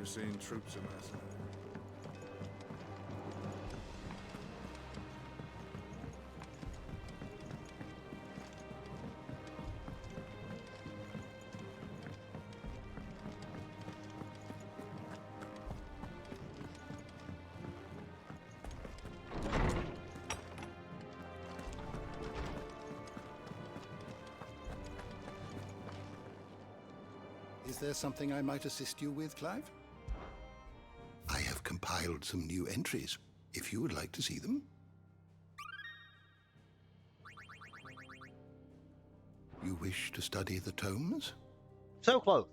We're seeing troops amassing. Is there something I might assist you with, Clive? I have compiled some new entries, if you would like to see them. You wish to study the tomes? So close.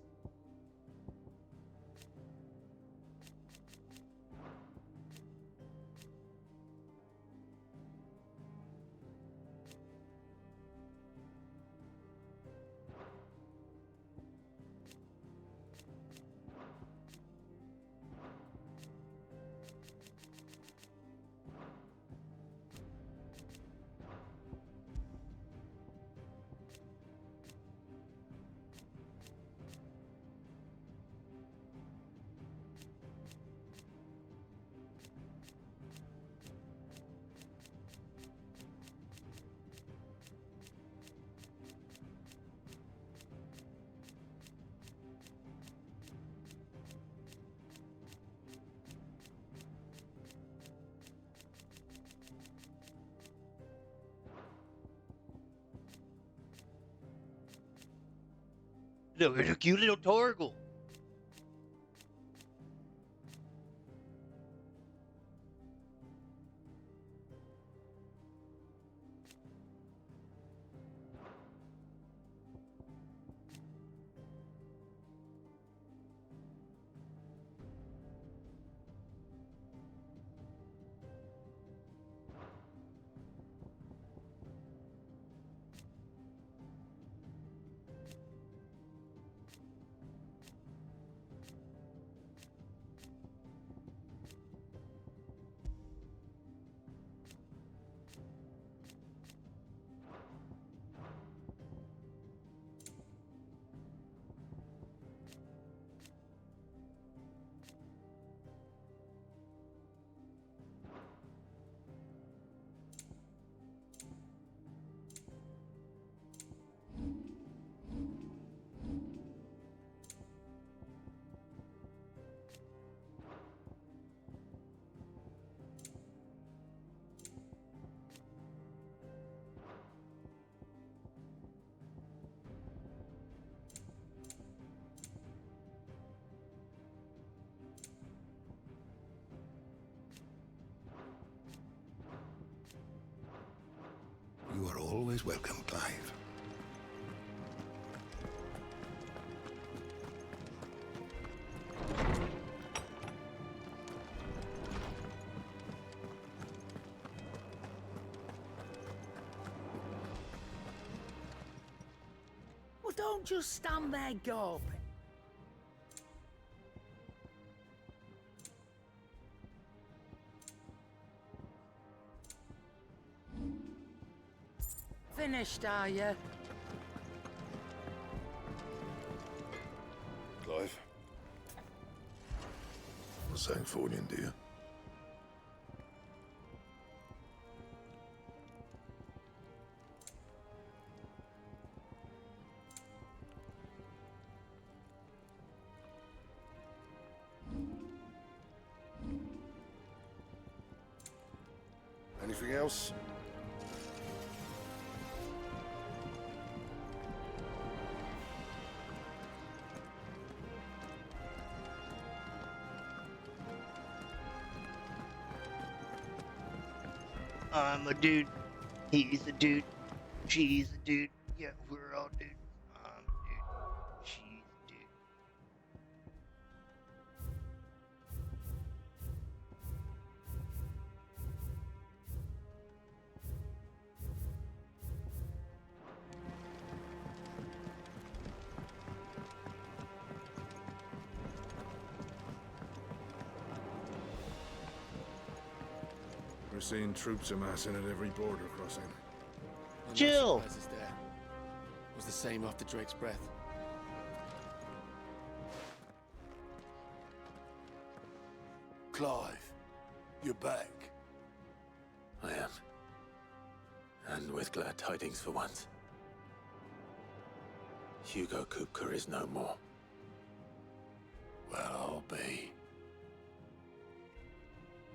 Look at a cute little Torgal. You are always welcome, Clive. Well, don't just stand there gawping. Finished, are you? Clive? What's that for you, dear? Anything else? I'm a dude. He's a dude. She's a dude. Yeah, we're all dudes. I'm a dude. She's a dude. We're seeing troops amassing at every border crossing. No Jill! surprises there. It was the same after Drake's breath. Clive, you're back. I am. And with glad tidings for once. Hugo Kupka is no more. Well, I'll be.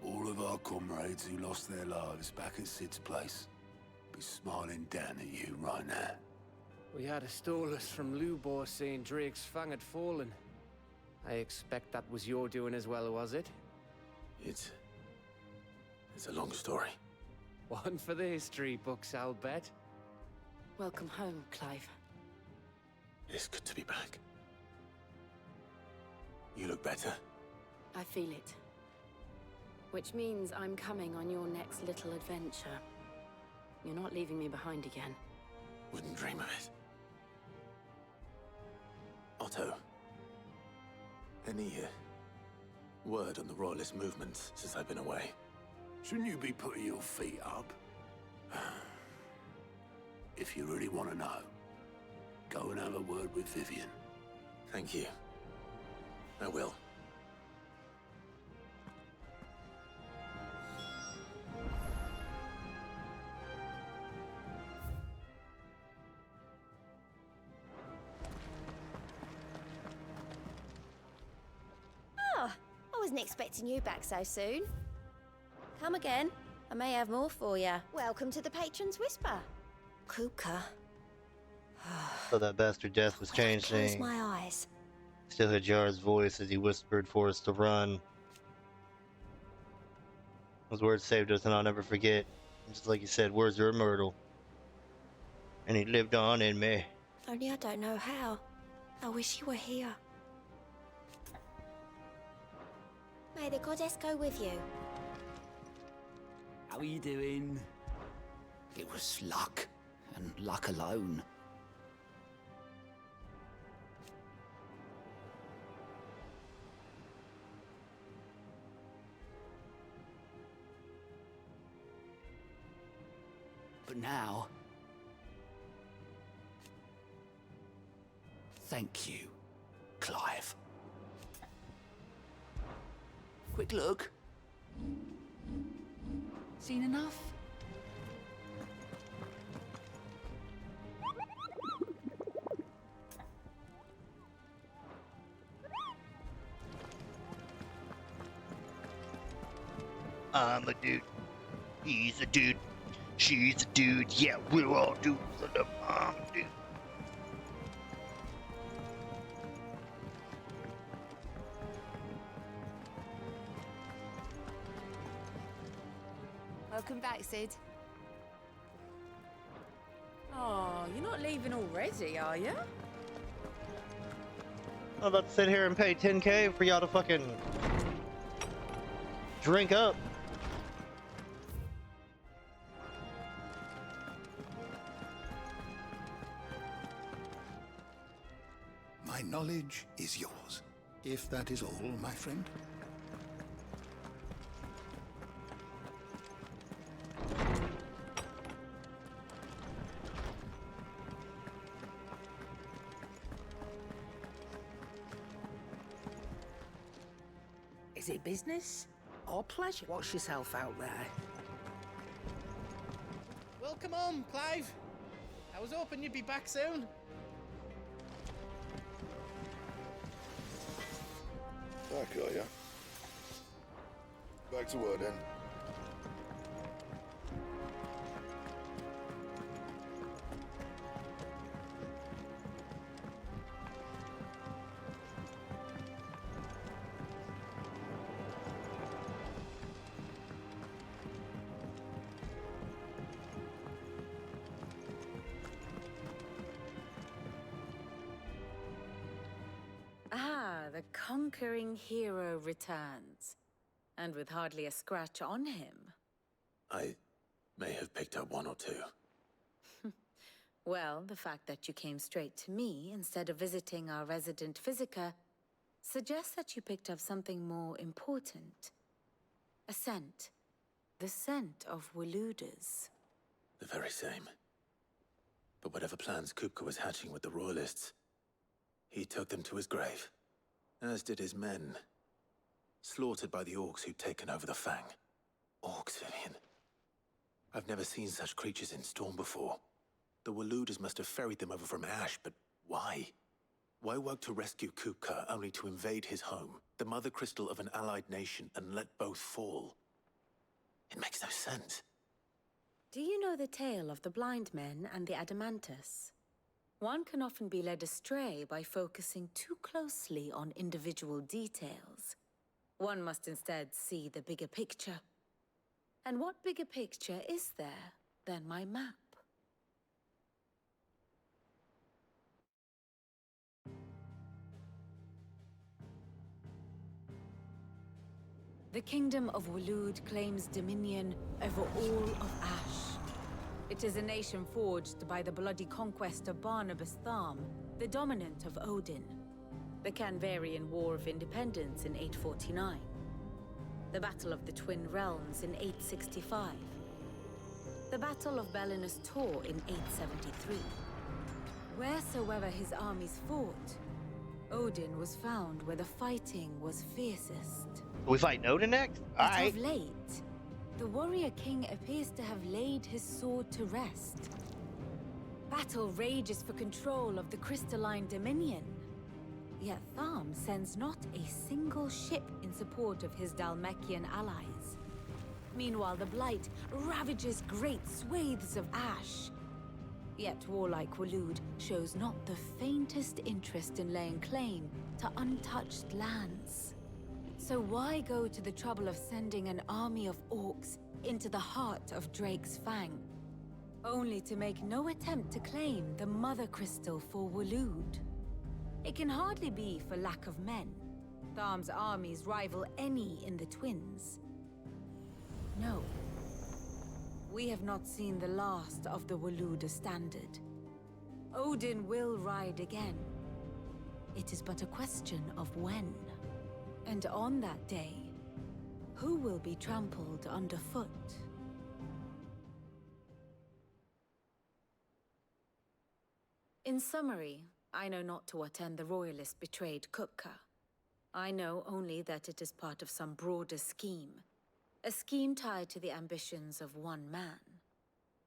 All of our comrades who lost their lives back at Sid's place be smiling down at you right now. We had a stolus from Lubor saying Drake's fang had fallen. I expect that was your doing as well, was it? It's a long story. One for the history books, I'll bet. Welcome home, Clive. It's good to be back. You look better. I feel it. Which means I'm coming on your next little adventure. You're not leaving me behind again. Wouldn't dream of it. Otto. Any word on the Royalist movements since I've been away? Shouldn't you be putting your feet up? If you really want to know, go and have a word with Vivian. Thank you. I will. Oh, I wasn't expecting you back so soon. Come again. I may have more for you. Welcome to the Patron's Whisper. Kuka. So that bastard death was Close changing. my eyes. Still heard Jar's voice as he whispered for us to run. Those words saved us, and I'll never forget. Just like you said, words are immortal. And he lived on in me. Only I don't know how. I wish you were here. May the goddess go with you. How are you doing? It was luck, and luck alone. But now, thank you, Clive. Quick look. Seen enough? I'm a dude. He's a dude. She's a dude. Yeah, we're all dudes. I'm a dude. Welcome back, Sid. Oh, you're not leaving already, are you? I'm about to sit here and pay 10K for y'all to fucking drink up. My knowledge is yours, if that is all, my friend. Is it business or pleasure? Watch yourself out there. Welcome home, Clive. I was hoping you'd be back soon. Back, are ya? Back to work then. Ah, the conquering hero returns. And with hardly a scratch on him. I may have picked up one or two. Well, the fact that you came straight to me instead of visiting our resident physiker suggests that you picked up something more important. A scent. The scent of Waludas. The very same. But whatever plans Kupka was hatching with the Royalists, he took them to his grave, as did his men. slaughtered by the orcs who'd taken over the Fang. Orcs, Vivian. I've never seen such creatures in Storm before. The Waluders must have ferried them over from Ash, but why? Why work to rescue Kupka only to invade his home, the mother crystal of an allied nation, and let both fall? It makes no sense. Do you know the tale of the blind men and the Adamantus? One can often be led astray by focusing too closely on individual details. One must instead see the bigger picture. And what bigger picture is there than my map? The Kingdom of Waloed claims dominion over all of Ash. It is a nation forged by the bloody conquest of Barnabas Tharm, the dominant of Odin. The Canvarian War of Independence in 849. The Battle of the Twin Realms in 865. The Battle of Belinus Tor in 873. Wheresoever his armies fought, Odin was found where the fighting was fiercest. We fight Odin next? But Alright. of late, the warrior king appears to have laid his sword to rest. Battle rages for control of the crystalline dominion. Yet Tharm sends not a single ship in support of his Dhalmekian allies. Meanwhile, the Blight ravages great swathes of Ash. Yet warlike Waloed shows not the faintest interest in laying claim to untouched lands. So why go to the trouble of sending an army of orcs into the heart of Drake's Fang, only to make no attempt to claim the Mother Crystal for Waloed? It can hardly be for lack of men. Tharm's armies rival any in the Twins. No. We have not seen the last of the Walooder standard. Odin will ride again. It is but a question of when. And on that day, who will be trampled underfoot? In summary, I know not to what end the Royalists betrayed Kupka. I know only that it is part of some broader scheme. A scheme tied to the ambitions of one man.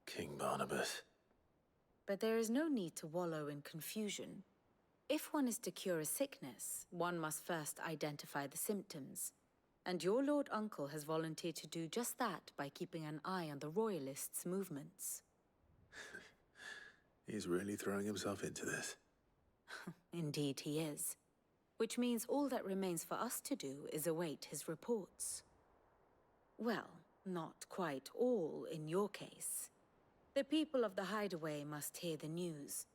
King Barnabas. But there is no need to wallow in confusion. If one is to cure a sickness, one must first identify the symptoms. And your Lord Uncle has volunteered to do just that by keeping an eye on the Royalists' movements. He's really throwing himself into this. Indeed he is. Which means all that remains for us to do is await his reports. Well, not quite all in your case. The people of the Hideaway must hear the news.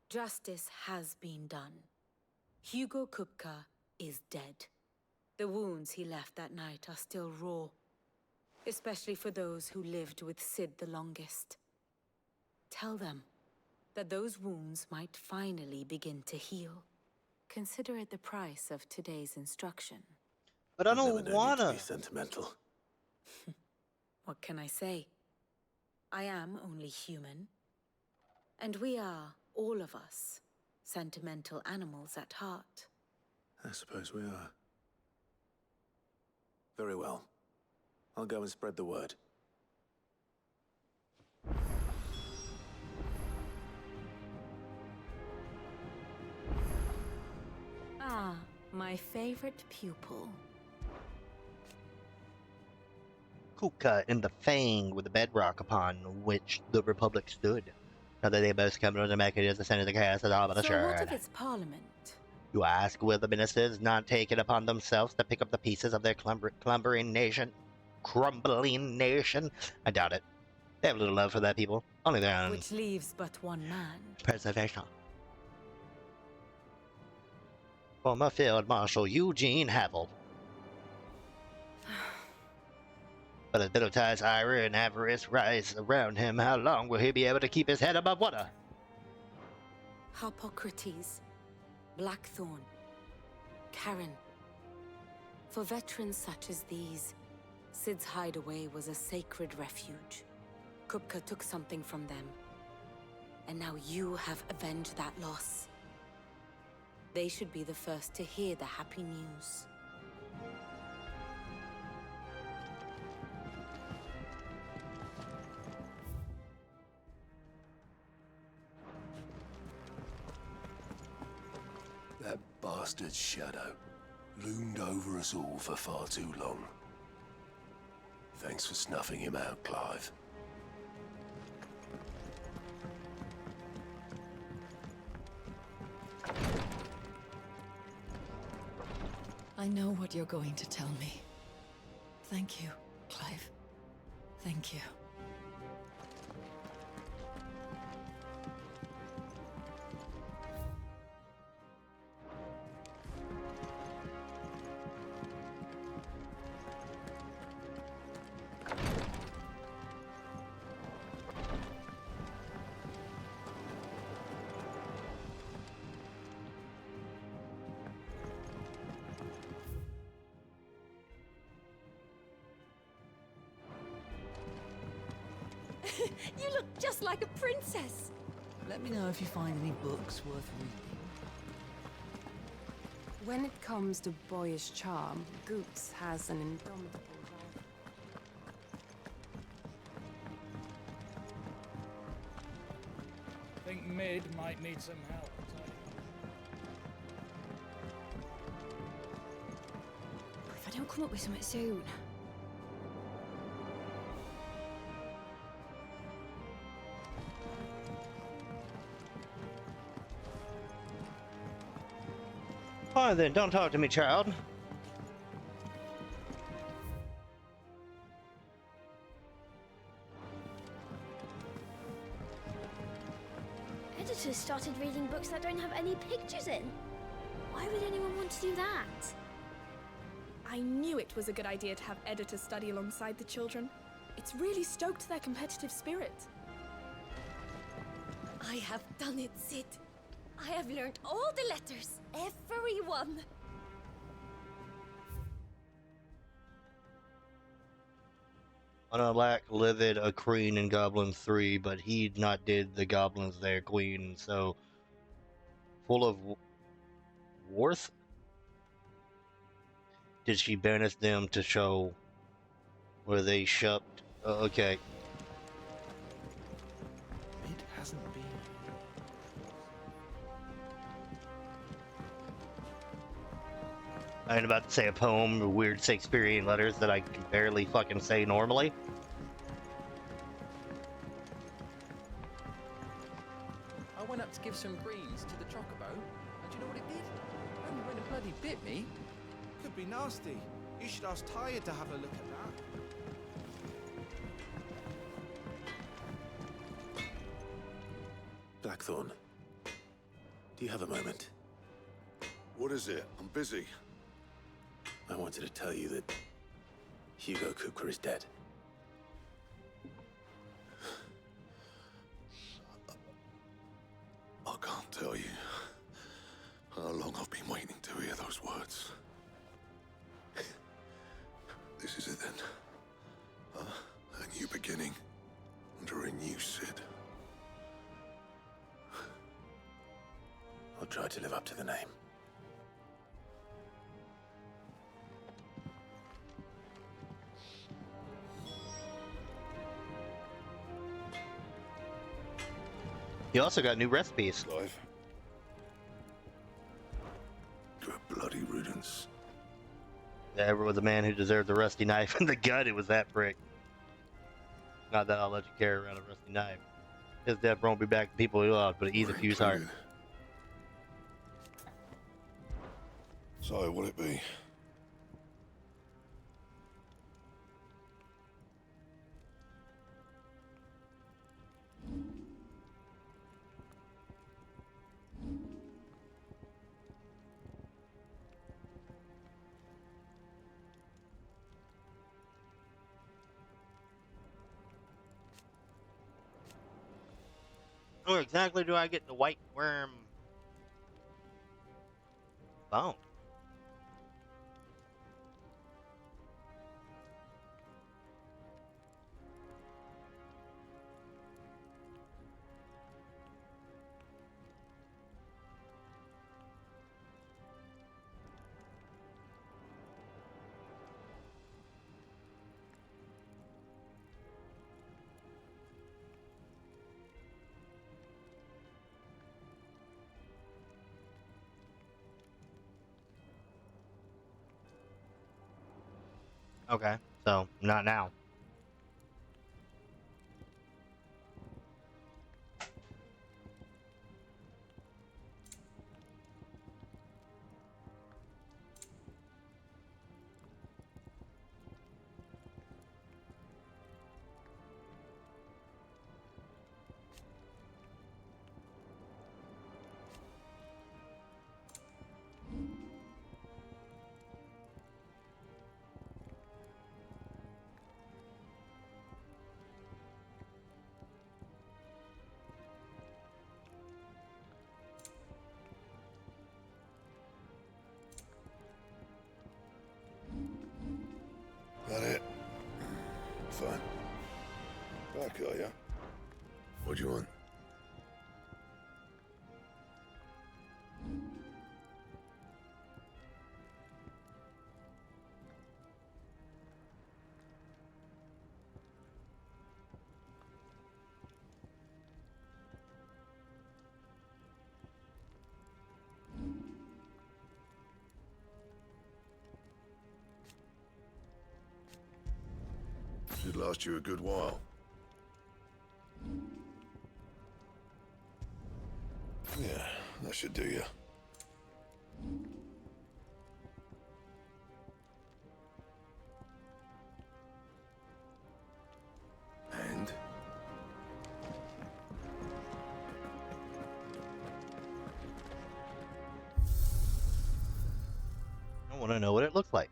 Justice has been done. Hugo Kupka is dead. The wounds he left that night are still raw, especially for those who lived with Sid the longest. Tell them that those wounds might finally begin to heal. Consider it the price of today's instruction. But I don't wanna. Be sentimental. What can I say? I am only human. And we are, all of us, sentimental animals at heart. I suppose we are. Very well. I'll go and spread the word. Ah, my favorite pupil. Kupka in the Fang with the bedrock upon which the Republic stood. Now that they both come to the Mecca as the center of the cast is all but So what assured. of its parliament? You ask, will the ministers not take it upon themselves to pick up the pieces of their crumbling nation? I doubt it. They have little love for that people. Only their own Which leaves but one man. preservation. Former Field Marshal Eugene Havel. But as Biddletai's ire and avarice rise around him, how long will he be able to keep his head above water? Harpocrates, Blackthorn, Karen. For veterans such as these, Sid's Hideaway was a sacred refuge. Kupka took something from them, and now you have avenged that loss. They should be the first to hear the happy news. bastard's shadow loomed over us all for far too long. Thanks for snuffing him out, Clive. I know what you're going to tell me. Thank you, Clive. Thank you. You look just like a princess. Let me know if you find any books worth reading. When it comes to boyish charm, Goots has an indomitable rival. Think Mid might need some help. If I don't come up with something soon. Fine then, don't talk to me, child. Editors started reading books that don't have any pictures in. Why would anyone want to do that? I knew it was a good idea to have editors study alongside the children. It's really stoked their competitive spirit. I have done it, Sid. I have learned all the letters. Every one. Unlike Livid, a Queen in Goblin 3, but he not did the goblins there, Queen, so full of worth. Did she banish them to show where they shupped? Okay. It hasn't been. I ain't about to say a poem or weird Shakespearean letters that I can barely fucking say normally. I went up to give some greens to the chocobo, and do you know what it did? Only when it bloody bit me. Could be nasty. You should ask Tired to have a look at that. Blackthorn, do you have a moment? What is it? I'm busy. I wanted to tell you that Hugo Kupka is dead. I can't tell you how long I've been waiting to hear those words. This is it then. A new beginning under a new Sid. I'll try to live up to the name. You also got new recipes. Clive. Good bloody riddance. Ever was a man who deserved the rusty knife in the gut, it was that prick. Not that I'll let you carry around a rusty knife. His death won't be back to people he loved, but it eased a few's heart. So, what'll it be? Where exactly do I get the white worm bone? Okay, so not now. That it? Fine. Back, are ya? What do you want? Should last you a good while. Yeah, that should do you. And? I want to know what it looks like.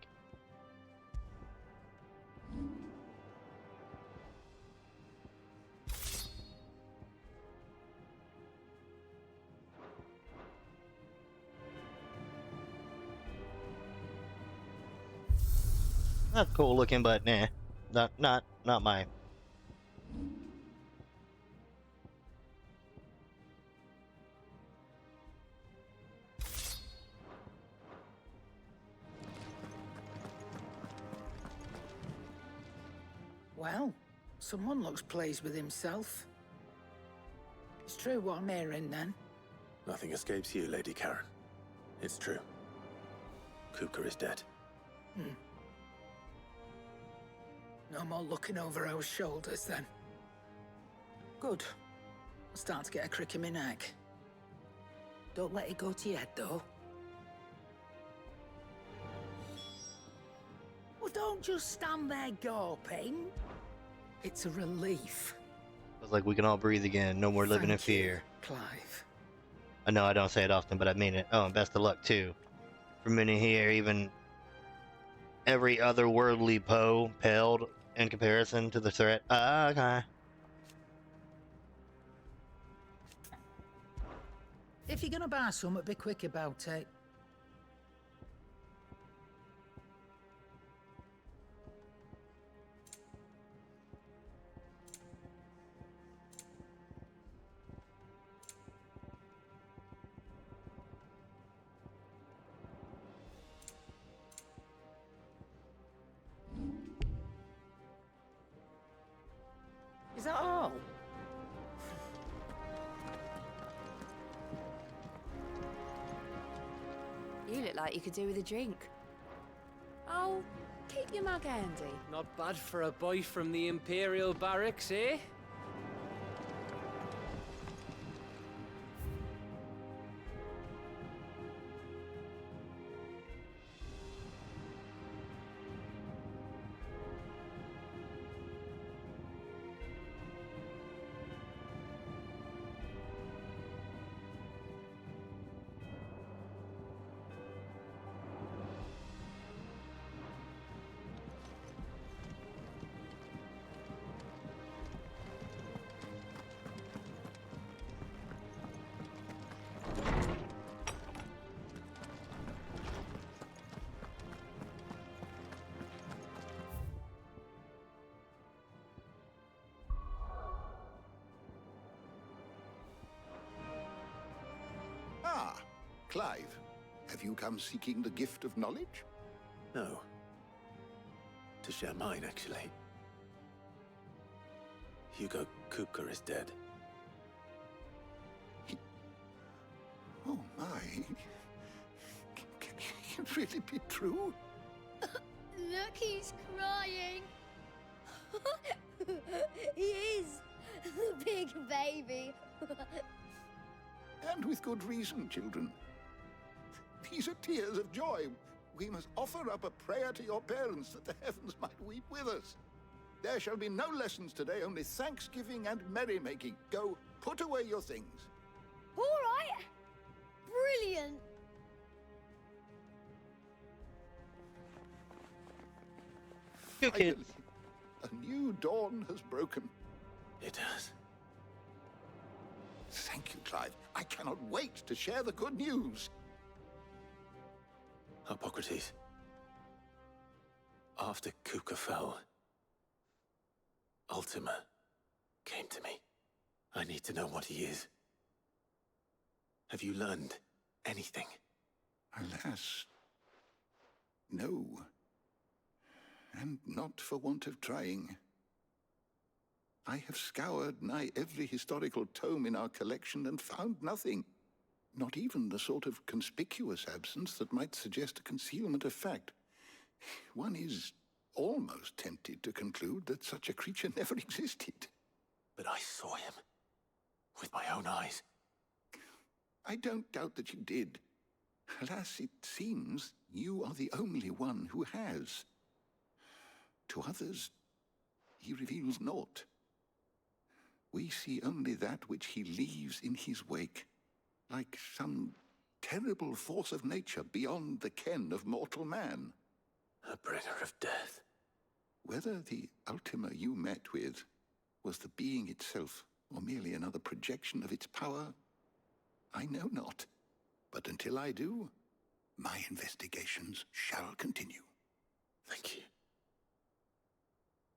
That's cool looking, but nah, not my. Well, someone looks pleased with himself. It's true what I'm hearing, then. Nothing escapes you, Lady Karen. It's true. Kuka is dead. No more looking over our shoulders, then. Good. I'm starting to get a crick in my neck. Don't let it go to your head, though. Well, don't just stand there gawping. It's a relief. It's like we can all breathe again. No more living in Thank you, fear. Clive. I know I don't say it often, but I mean it. Oh, and best of luck too. For many here, even every other worldly Poe paled in comparison to the threat. Okay. If you're gonna buy some, be quick about it. Is that all? You look like you could do with a drink. Oh, keep your mug handy. Not bad for a boy from the Imperial barracks, eh? Ah, Clive, have you come seeking the gift of knowledge? No. To share mine, actually. Hugo Kuka is dead. Oh my. Can it really be true? Look, he's crying. He is. The big baby. And with good reason, children. These are tears of joy. We must offer up a prayer to your parents that the heavens might weep with us. There shall be no lessons today, only thanksgiving and merrymaking. Go, put away your things. All right. Brilliant. Good Finally, kids. a new dawn has broken. It has. Thank you, Clive. I cannot wait to share the good news. Hippocrates. After Kuka fell, Ultima came to me. I need to know what he is. Have you learned anything? Alas, no. And not for want of trying. I have scoured nigh every historical tome in our collection and found nothing. Not even the sort of conspicuous absence that might suggest a concealment of fact. One is almost tempted to conclude that such a creature never existed. But I saw him. With my own eyes. I don't doubt that you did. Alas, it seems you are the only one who has. To others, he reveals naught. We see only that which he leaves in his wake, like some terrible force of nature beyond the ken of mortal man. A bringer of death. Whether the Ultima you met with was the being itself, or merely another projection of its power, I know not. But until I do, my investigations shall continue. Thank you.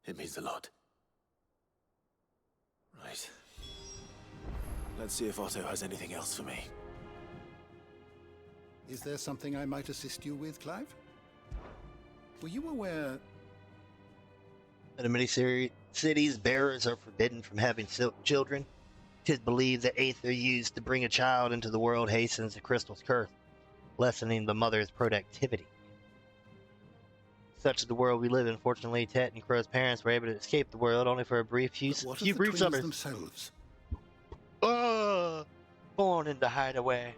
It means a lot. Right. Let's see if Otto has anything else for me. Is there something I might assist you with, Clive? Were you aware... In the many cities, bearers are forbidden from having children. 'Tis believed that Aether used to bring a child into the world hastens the crystal's curse, lessening the mother's productivity. Such is the world we live in. Fortunately, Tet and Crow's parents were able to escape the world only for a brief few brief summers. Themselves? Born in the hideaway.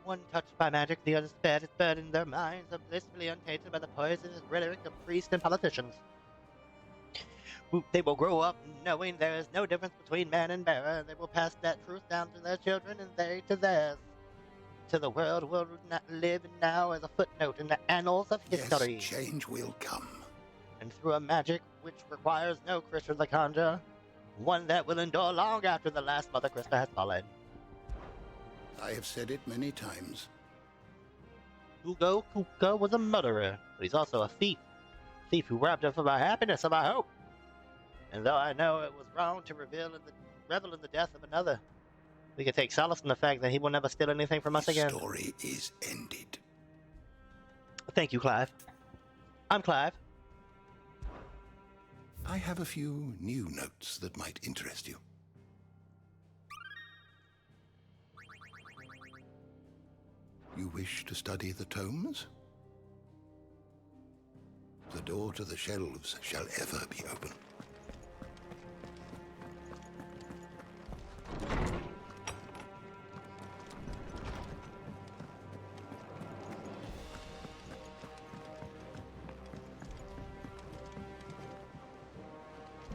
One touched by magic, the other spared its burden. Their minds are blissfully untainted by the poisonous rhetoric of priests and politicians. They will grow up knowing there is no difference between man and bearer. They will pass that truth down to their children and they to theirs. To the world will not live now as a footnote in the annals of history. Yes, change will come. And through a magic which requires no creature to conjure, one that will endure long after the last Mother Crystal has fallen. I have said it many times. Hugo Kupka was a murderer, but he's also a thief. A thief who robbed us of our happiness, of our hope. And though I know it was wrong to revel in the death of another, we can take solace in the fact that he will never steal anything from us again. The story is ended. Thank you, Clive. I'm Clive. I have a few new notes that might interest you. You wish to study the tomes? The door to the shelves shall ever be open.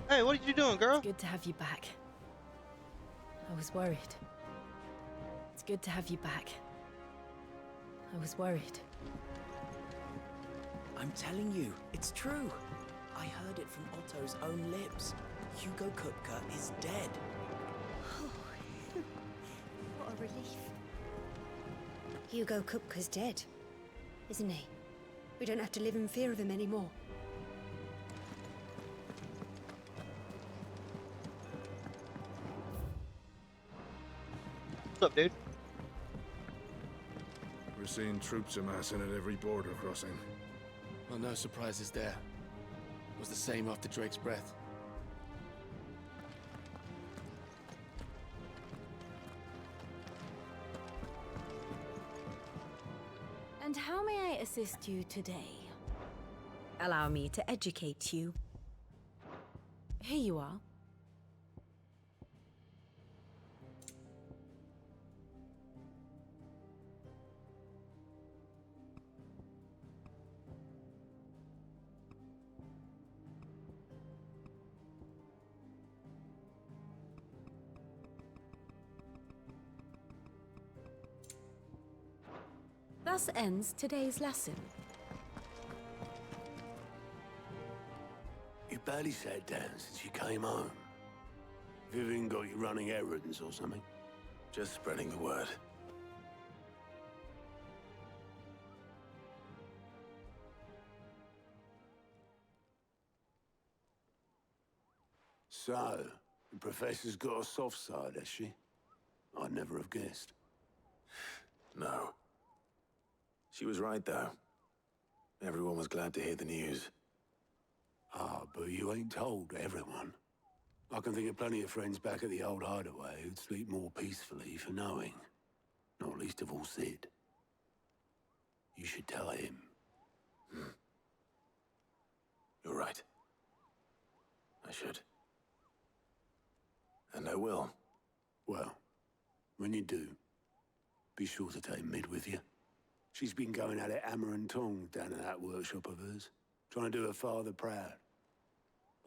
Hey, what are you doing, girl? It's good to have you back. I was worried. It's good to have you back. I was worried. I'm telling you, it's true. I heard it from Otto's own lips. Hugo Kupka is dead. What a relief. Hugo Kupka's dead, isn't he? We don't have to live in fear of him anymore. What's up, dude? We're seeing troops amassing at every border crossing. Well, no surprises there. It was the same after Drake's breath. And how may I assist you today? Allow me to educate you. Here you are. Thus ends today's lesson. You barely sat down since you came home. Vivian got you running errands or something? Just spreading the word. So, the professor's got a soft side, has she? I'd never have guessed. No. She was right, though. Everyone was glad to hear the news. Ah, but you ain't told everyone. I can think of plenty of friends back at the old hideaway who'd sleep more peacefully for knowing. Not least of all Sid. You should tell him. You're right. I should. And I will. Well, when you do, be sure to take Mid with you. She's been going at it hammer and tongs down in that workshop of hers, trying to do her father proud.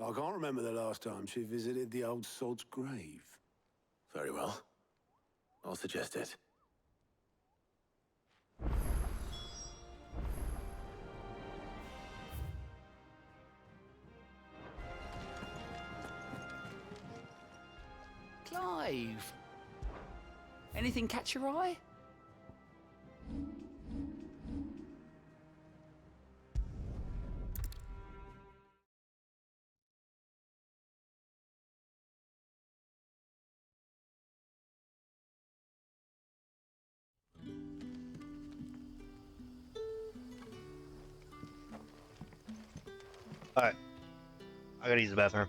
I can't remember the last time she visited the old sod's grave. Very well. I'll suggest it. Clive! Anything catch your eye? Alright. I gotta use the bathroom.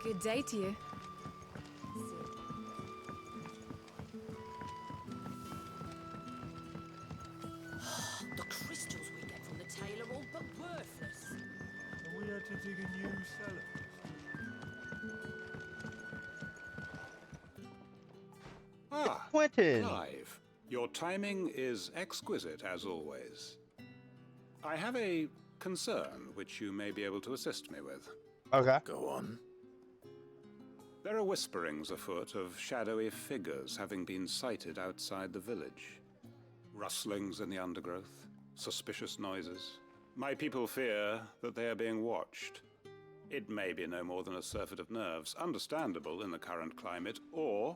Good day to you. The crystals we get from the tail are all but worthless. And we had to dig a new cellar. Ah, Quentin! Clive, your timing is exquisite as always. I have a concern which you may be able to assist me with. Okay. Go on. There are whisperings afoot of shadowy figures having been sighted outside the village. Rustlings in the undergrowth, suspicious noises. My people fear that they are being watched. It may be no more than a surfeit of nerves, understandable in the current climate, or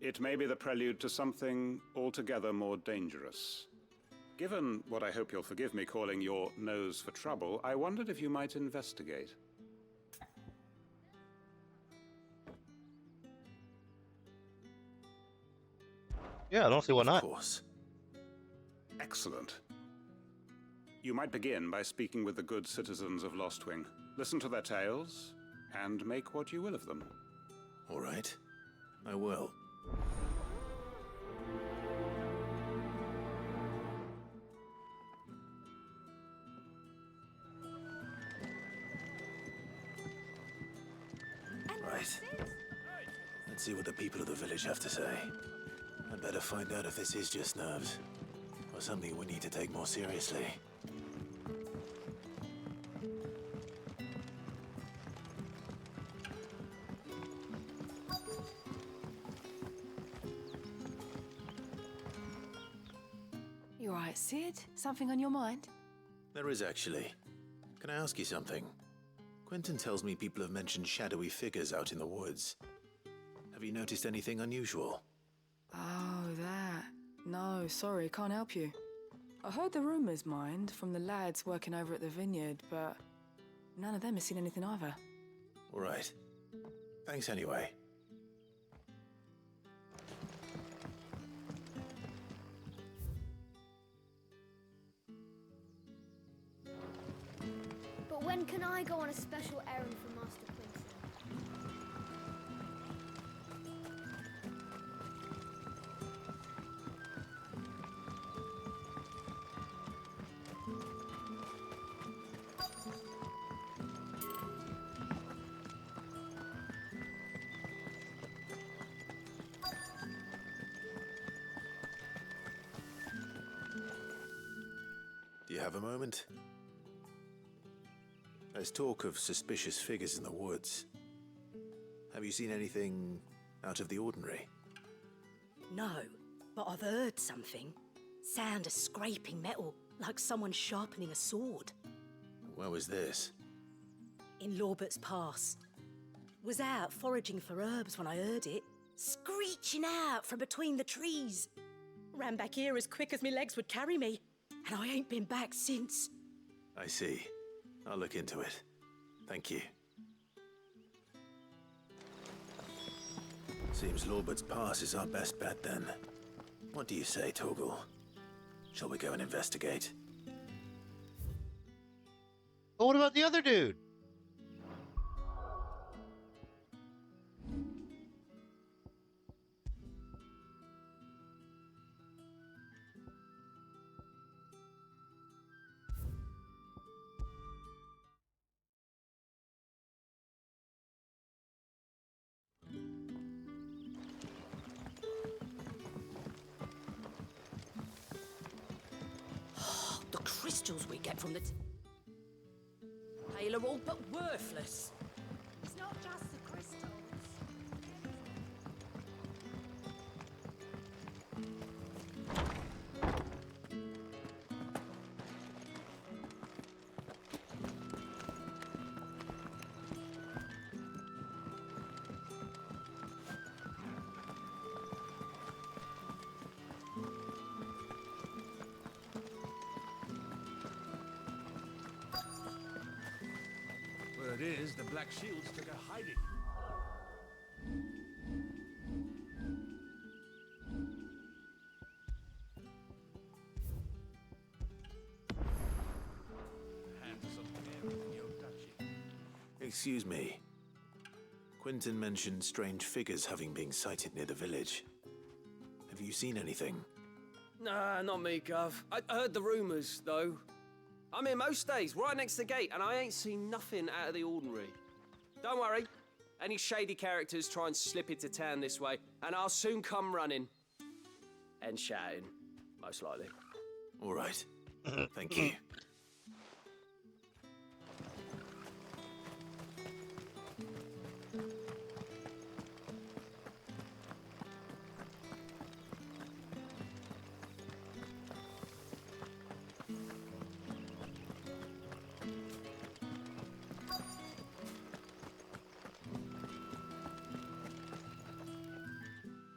it may be the prelude to something altogether more dangerous. Given what I hope you'll forgive me calling your nose for trouble, I wondered if you might investigate. Yeah, I don't see why not. Of course. Excellent. You might begin by speaking with the good citizens of Lostwing. Listen to their tales, and make what you will of them. All right. I will. Right. Let's see what the people of the village have to say. I'd better find out if this is just nerves, or something we need to take more seriously. You alright, Sid? Something on your mind? There is actually. Can I ask you something? Quentin tells me people have mentioned shadowy figures out in the woods. Have you noticed anything unusual? Oh, that. No, sorry, can't help you. I heard the rumours, mind, from the lads working over at the vineyard, but none of them has seen anything either. All right. Thanks anyway. But when can I go on a special errand for Master Quentin? Do you have a moment? There's talk of suspicious figures in the woods. Have you seen anything out of the ordinary? No, but I've heard something. Sound of scraping metal, like someone sharpening a sword. Where was this? In Lorbert's Pass. Was out foraging for herbs when I heard it, screeching out from between the trees. Ran back here as quick as my legs would carry me, and I ain't been back since. I see. I'll look into it. Thank you. Seems Lorbert's Pass is our best bet then. What do you say, Torgal? Shall we go and investigate? But what about the other dude? The crystals we get from the tail are all but worthless. It's not just the crystals. Word is, the Black Shields took a hiding. Hand something in, you'll touch it. Excuse me. Quinton mentioned strange figures having been sighted near the village. Have you seen anything? Nah, not me, Gov. I heard the rumours, though. I'm here most days, right next to the gate, and I ain't seen nothing out of the ordinary. Don't worry. Any shady characters try and slip into town this way, and I'll soon come running. And shouting, most likely. All right. Thank you.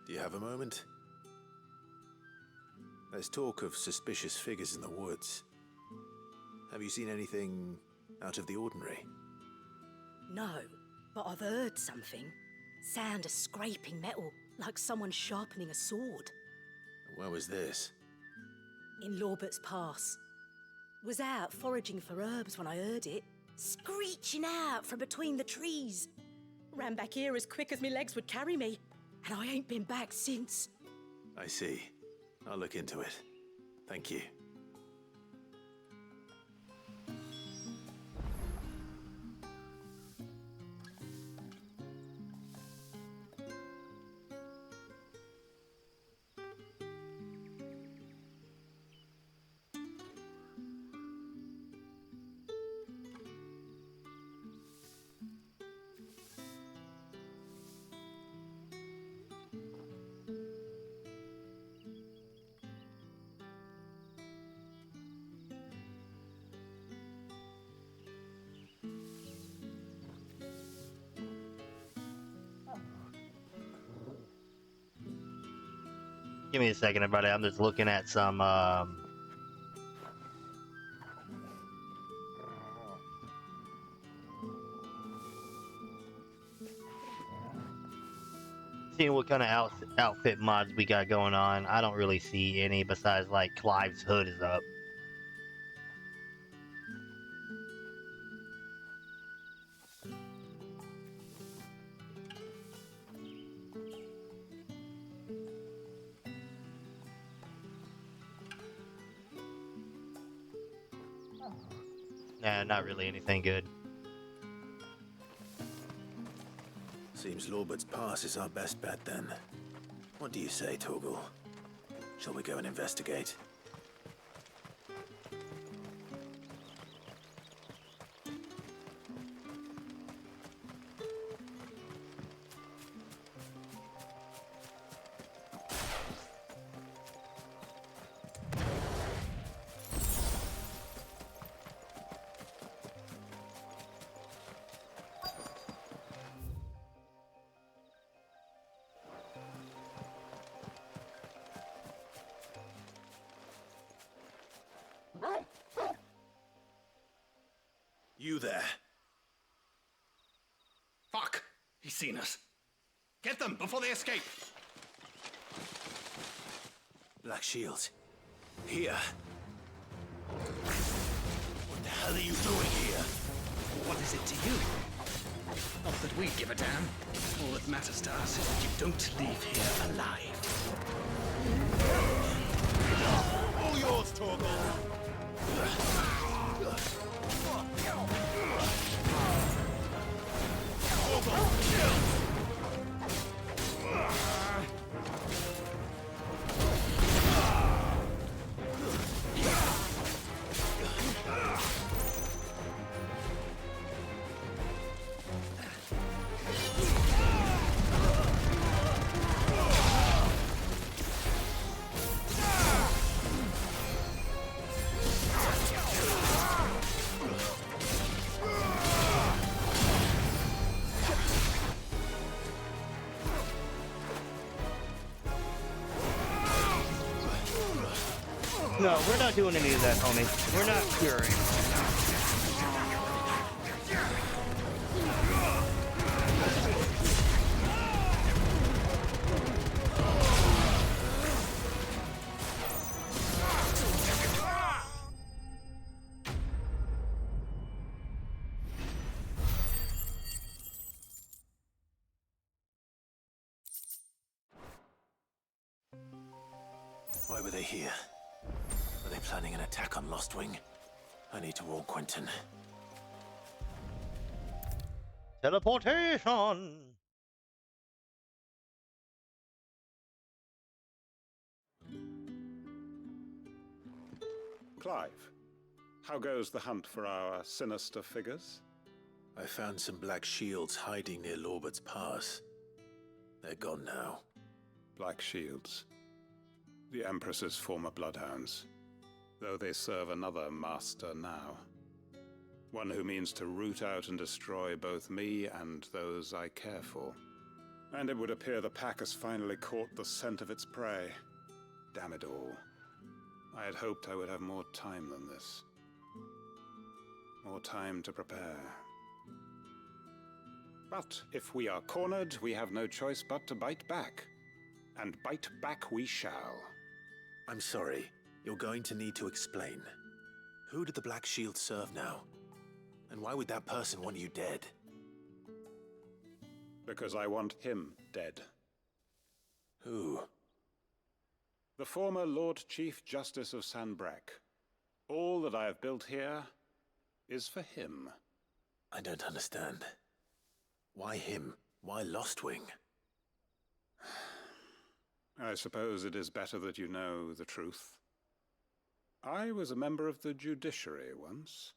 Do you have a moment? There's talk of suspicious figures in the woods. Have you seen anything out of the ordinary? No, but I've heard something. Sound of scraping metal, like someone sharpening a sword. Where was this? In Lorbert's Pass. Was out foraging for herbs when I heard it, screeching out from between the trees. Ran back here as quick as my legs would carry me, and I ain't been back since. I see. I'll look into it. Thank you. Give me a second, everybody. I'm just looking at some, seeing what kind of outfit mods we got going on. I don't really see any besides, like, Clive's hood is up. Nah, not really anything good. Seems Lorbert's Pass is our best bet then. What do you say, Torgal? Shall we go and investigate? You there. Fuck! He's seen us. Get them before they escape! Black Shields. Here. What the hell are you doing here? What is it to you? Not that we give a damn. All that matters to us is that you don't leave here alive. All yours, Torgal! No, we're not doing any of that, homie. We're not curing. Why were they here? Were they planning an attack on Lostwing? I need to warn Quentin. Teleportation! Clive, how goes the hunt for our sinister figures? I found some black shields hiding near Lorbert's Pass. They're gone now. Black Shields. The Empress's former bloodhounds. Though they serve another master now. One who means to root out and destroy both me and those I care for. And it would appear the pack has finally caught the scent of its prey. Damn it all. I had hoped I would have more time than this. More time to prepare. But if we are cornered, we have no choice but to bite back. And bite back we shall. I'm sorry. You're going to need to explain. Who did the Black Shield serve now? And why would that person want you dead? Because I want him dead. Who? The former Lord Chief Justice of Sanbreque. All that I have built here is for him. I don't understand. Why him? Why Lostwing? I suppose it is better that you know the truth. I was a member of the judiciary once.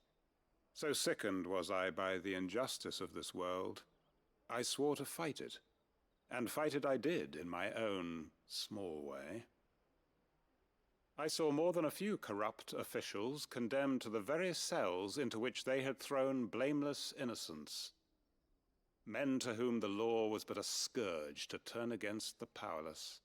So sickened was I by the injustice of this world, I swore to fight it. And fight it I did, in my own small way. I saw more than a few corrupt officials condemned to the very cells into which they had thrown blameless innocents. Men to whom the law was but a scourge to turn against the powerless.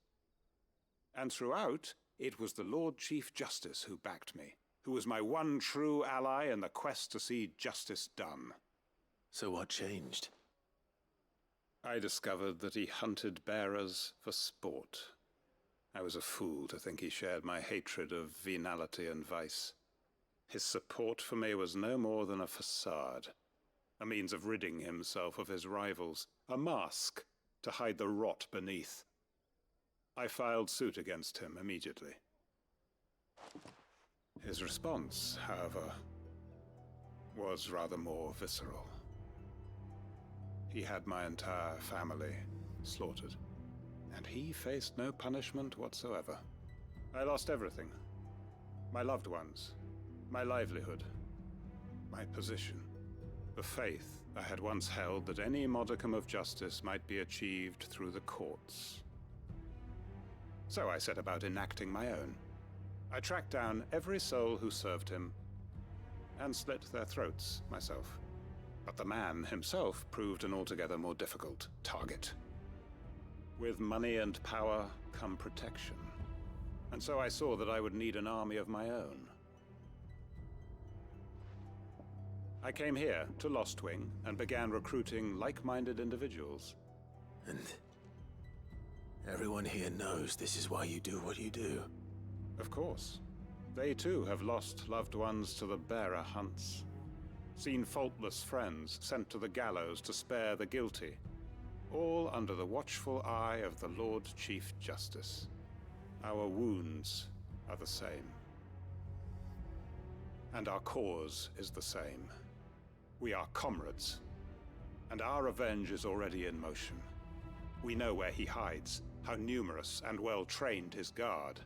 And throughout, it was the Lord Chief Justice who backed me, who was my one true ally in the quest to see justice done. So what changed? I discovered that he hunted bearers for sport. I was a fool to think he shared my hatred of venality and vice. His support for me was no more than a facade, a means of ridding himself of his rivals, a mask to hide the rot beneath. I filed suit against him immediately. His response, however, was rather more visceral. He had my entire family slaughtered, and he faced no punishment whatsoever. I lost everything. My loved ones, my livelihood, my position, the faith I had once held that any modicum of justice might be achieved through the courts. So I set about enacting my own. I tracked down every soul who served him, and slit their throats myself. But the man himself proved an altogether more difficult target. With money and power come protection. And so I saw that I would need an army of my own. I came here to Lostwing and began recruiting like-minded individuals. And everyone here knows this is why you do what you do. Of course. They too have lost loved ones to the bearer hunts. Seen faultless friends sent to the gallows to spare the guilty. All under the watchful eye of the Lord Chief Justice. Our wounds are the same. And our cause is the same. We are comrades. And our revenge is already in motion. We know where he hides, how numerous and well-trained his guard.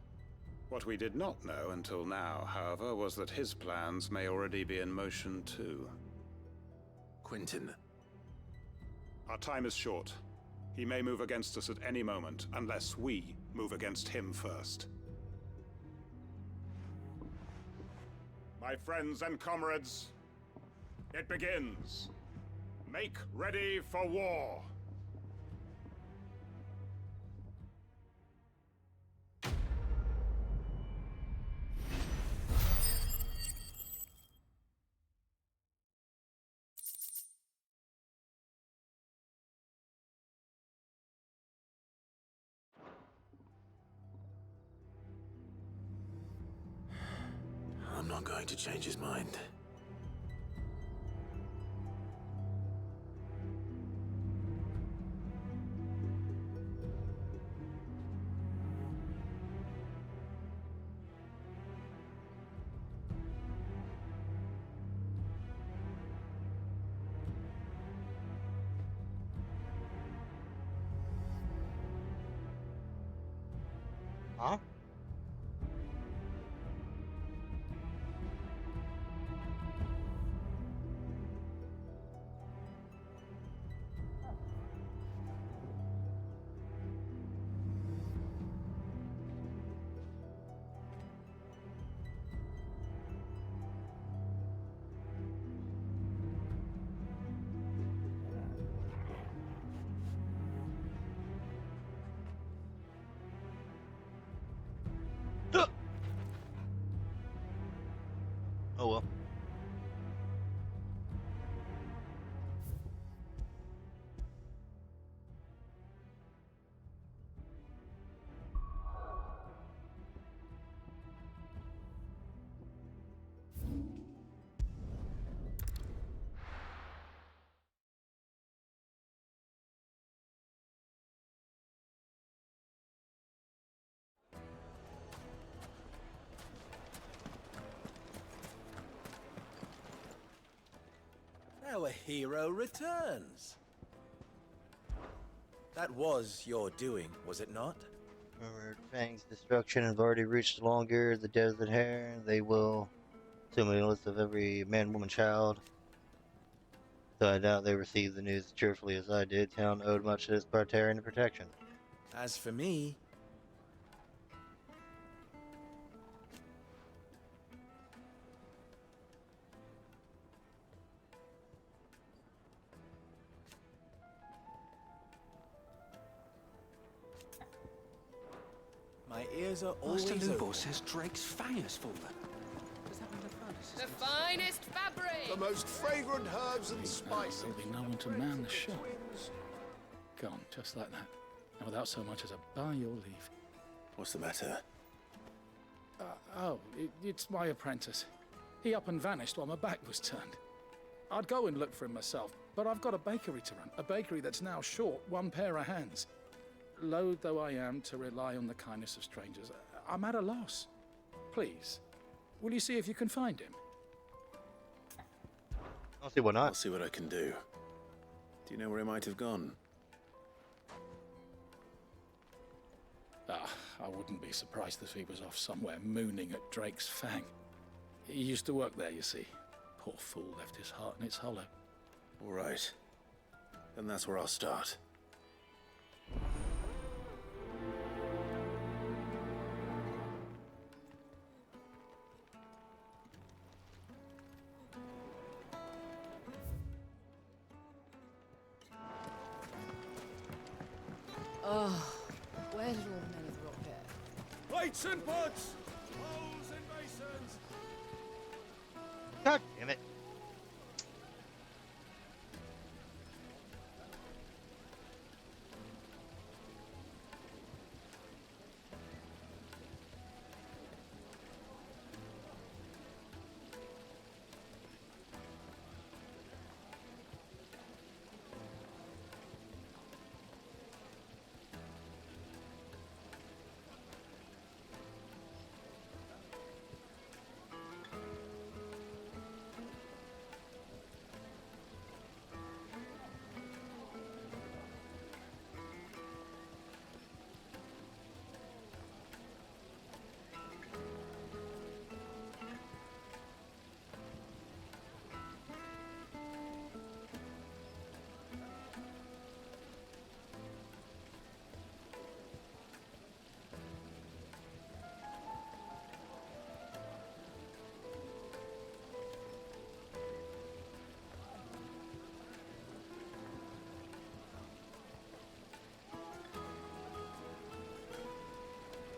What we did not know until now, however, was that his plans may already be in motion too. Quentin. Our time is short. He may move against us at any moment, unless we move against him first. My friends and comrades, it begins. Make ready for war. I'm not going to change his mind. Huh? Oh well. Our hero returns. That was your doing, was it not? Remember, Fang's destruction has already reached longer the desert hair. They will assume a list of every man, woman, child. So I doubt they received the news as cheerfully as I did. Town owed much to this Spartarian protection. As for me, my ears are always Master Lubor open. says Drake's fang has fallen. Does that mean the furnace is The finest fabric! The most fragrant herbs and spices. There'll be no one to man the shop. Gone, just like that. And without so much as a by your leave. What's the matter? It's my apprentice. He up and vanished while my back was turned. I'd go and look for him myself, but I've got a bakery to run. A bakery that's now short one pair of hands. Loath though I am to rely on the kindness of strangers, I'm at a loss. Please, will you see if you can find him? I'll see what not. I'll see what I can do. Do you know where he might have gone? I wouldn't be surprised if he was off somewhere mooning at Drake's Fang. He used to work there, you see. Poor fool left his heart in its hollow. All right. Then that's where I'll start. Oh, where did all the men of the rock get? Plates and pots! Bowls and basins! God damn it.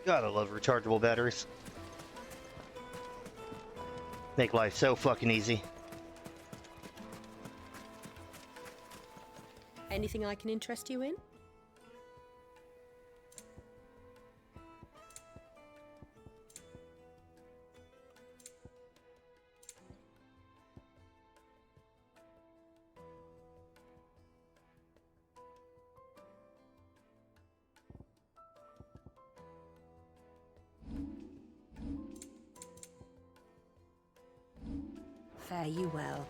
Gotta love rechargeable batteries. Make life so fucking easy. Anything I can interest you in? Fare you well.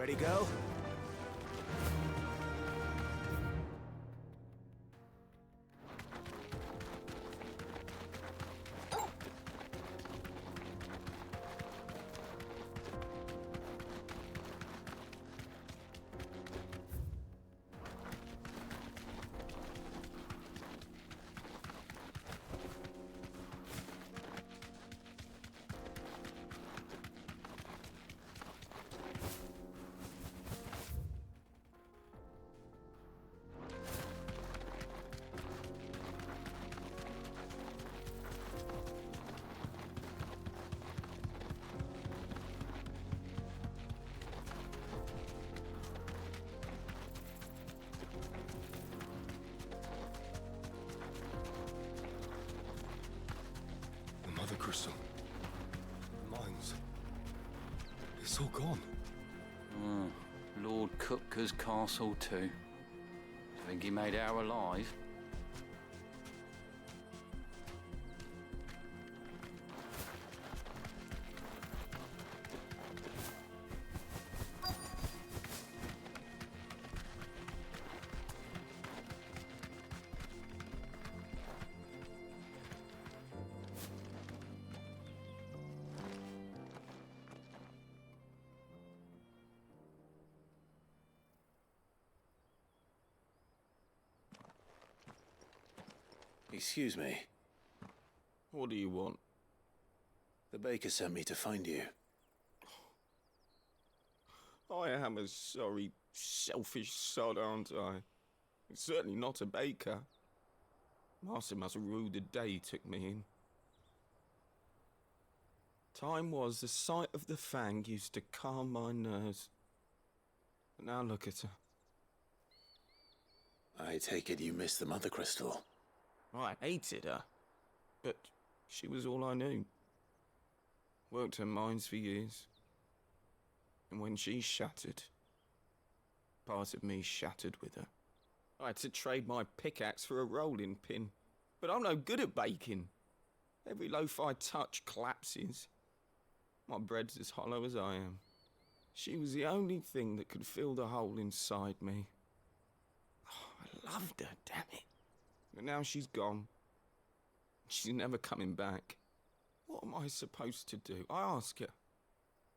Ready, go? The Mother Crystal. The mines. It's all gone. Lord Kupka's castle too. Think he made out alive? Excuse me. What do you want? The baker sent me to find you. I am a sorry, selfish sod, aren't I? Certainly not a baker. Master must have ruled the day he took me in. Time was the sight of the fang used to calm my nerves. But now look at her. I take it you missed the Mother Crystal. I hated her, but she was all I knew. Worked her mines for years. And when she shattered, part of me shattered with her. I had to trade my pickaxe for a rolling pin, but I'm no good at baking. Every loaf I touch collapses. My bread's as hollow as I am. She was the only thing that could fill the hole inside me. Oh, I loved her, damn it. But now she's gone. She's never coming back. What am I supposed to do? I ask her.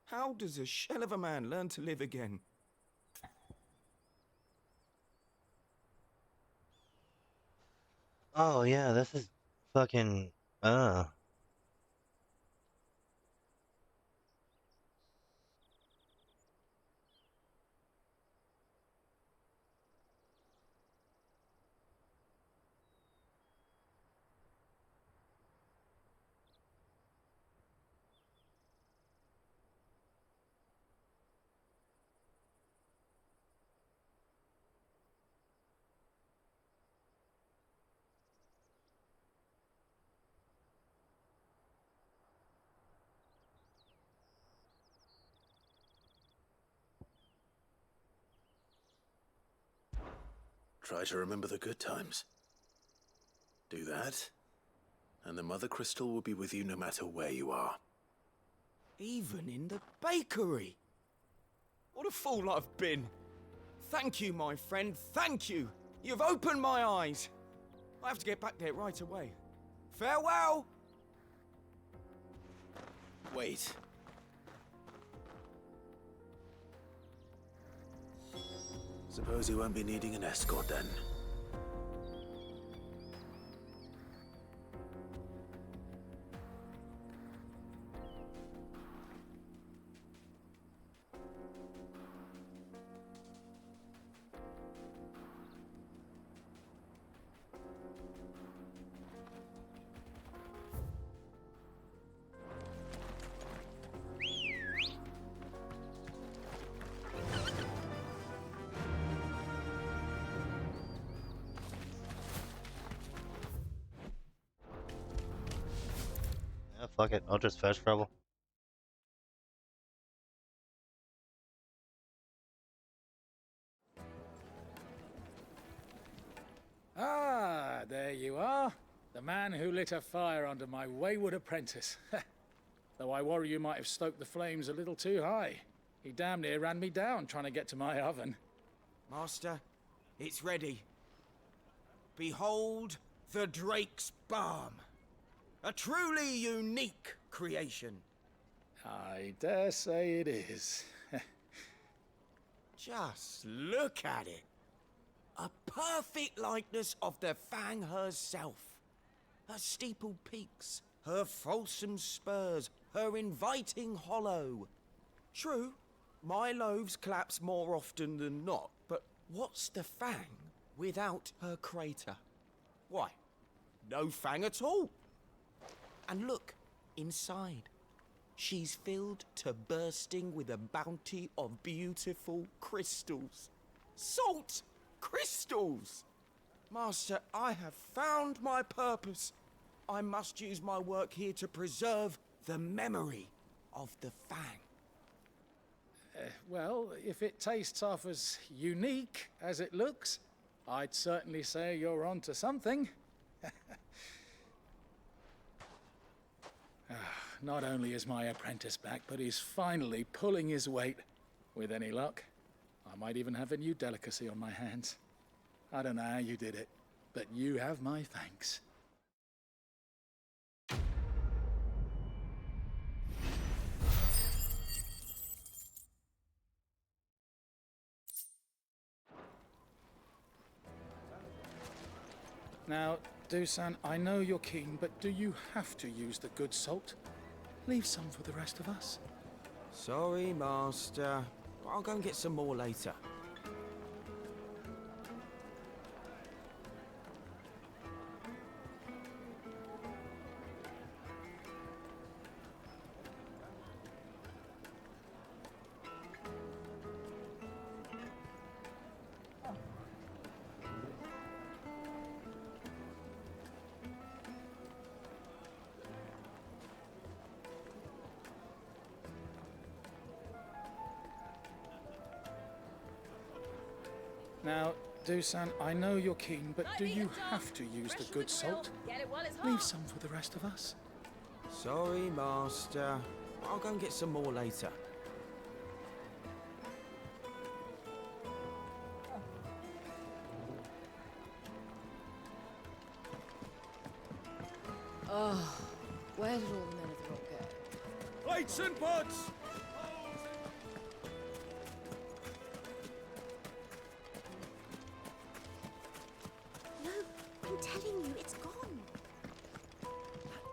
How does a shell of a man learn to live again? Oh yeah, this is fucking Try to remember the good times. Do that, and the Mother Crystal will be with you no matter where you are. Even in the bakery. What a fool I've been. Thank you, my friend, thank you. You've opened my eyes. I have to get back there right away. Farewell! Wait. Suppose you won't be needing an escort then. yeah, fuck it, I'll just fetch trouble. Ah, there you are. The man who lit a fire under my wayward apprentice. Though I worry you might have stoked the flames a little too high. He damn near ran me down trying to get to my oven. Master, it's ready. Behold the Drake's Balm. A truly unique creation. I dare say it is. Just look at it. A perfect likeness of the Fang herself. Her steepled peaks, her fulsome spurs, her inviting hollow. True, my loaves collapse more often than not, but what's the Fang without her crater? Why, no Fang at all. And look, inside. She's filled to bursting with a bounty of beautiful crystals. Salt crystals! Master, I have found my purpose. I must use my work here to preserve the memory of the Fang. Well, if it tastes half as unique as it looks, I'd certainly say you're onto something. Not only is my apprentice back, but he's finally pulling his weight. With any luck, I might even have a new delicacy on my hands. I don't know how you did it, but you have my thanks. Now, Dusan, I know you're keen, but do you have to use the good salt? Leave some for the rest of us. Sorry, Master. I'll go and get some more later. Now, Dusan, I know you're keen, but do you have to use the good salt? Leave some for the rest of us. Sorry, Master. I'll go and get some more later. Oh, where did all the men of the rock go? Plates and pots! No, I'm telling you, it's gone.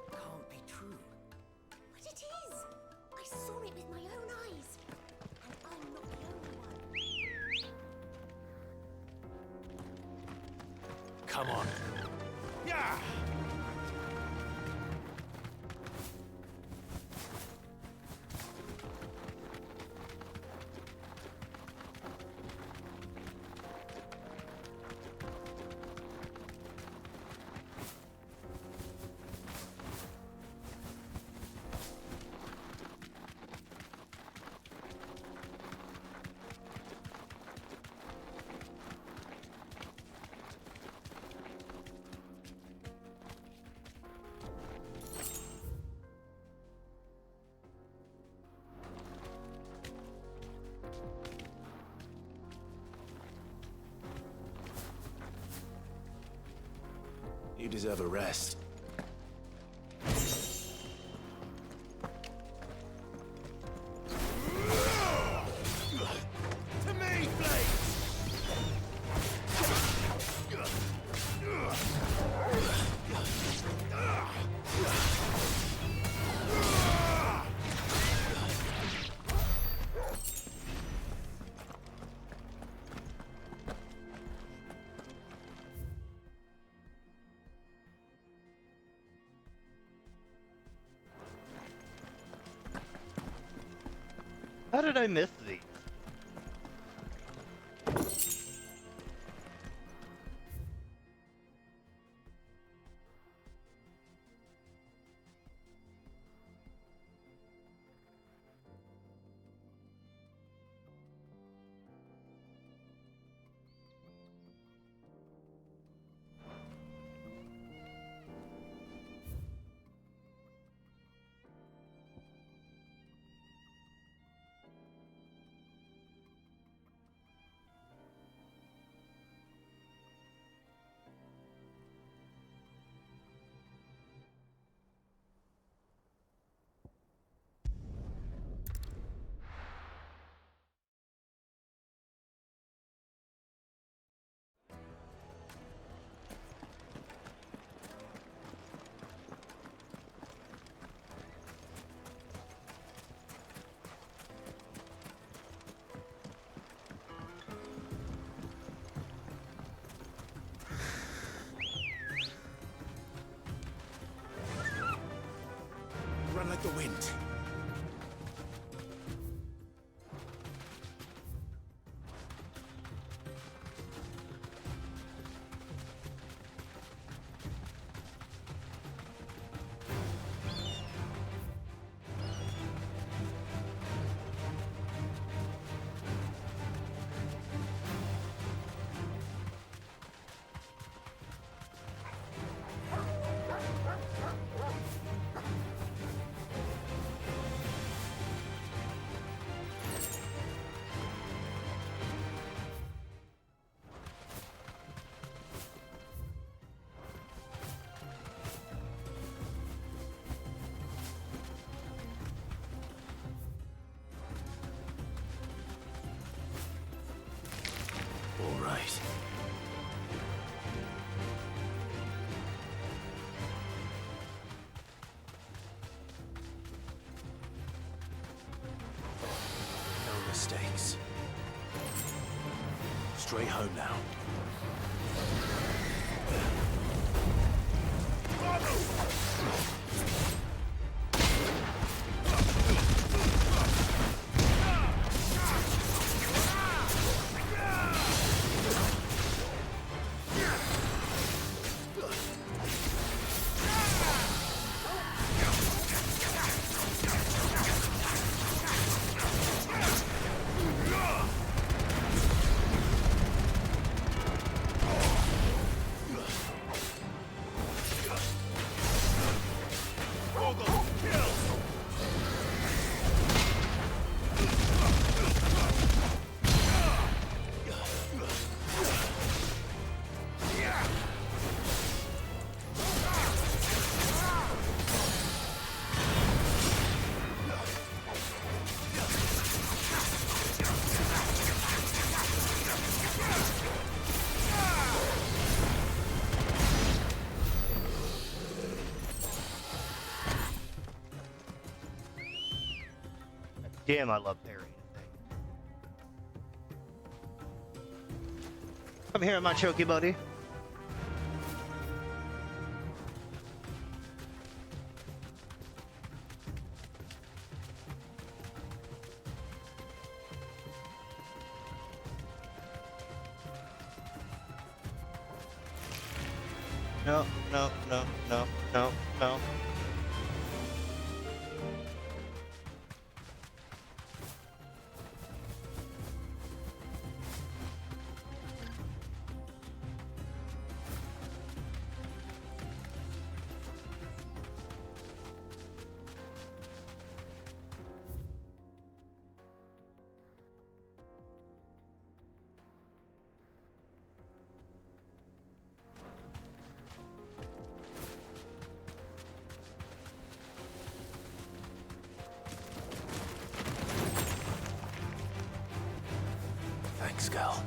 Can't be true. But it is. I saw it with my own eyes. And I'm not the only one. Come on. Yeah! You deserve a rest. To me, Blade! How did I miss these? the wind. All right. No mistakes. Straight home now. Damn, I love parrying. Come here, my choky buddy. No, no, no, no, no, no. Thanks, Gal.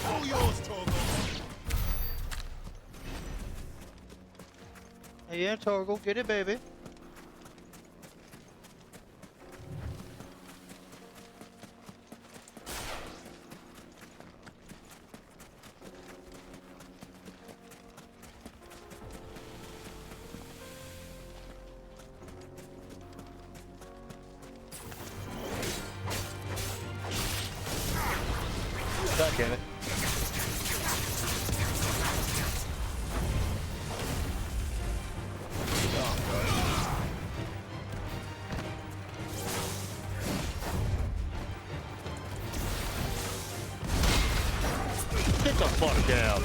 All yours, Torgal. Yeah, Torgal, get it, baby. God damn it. Get the fuck down.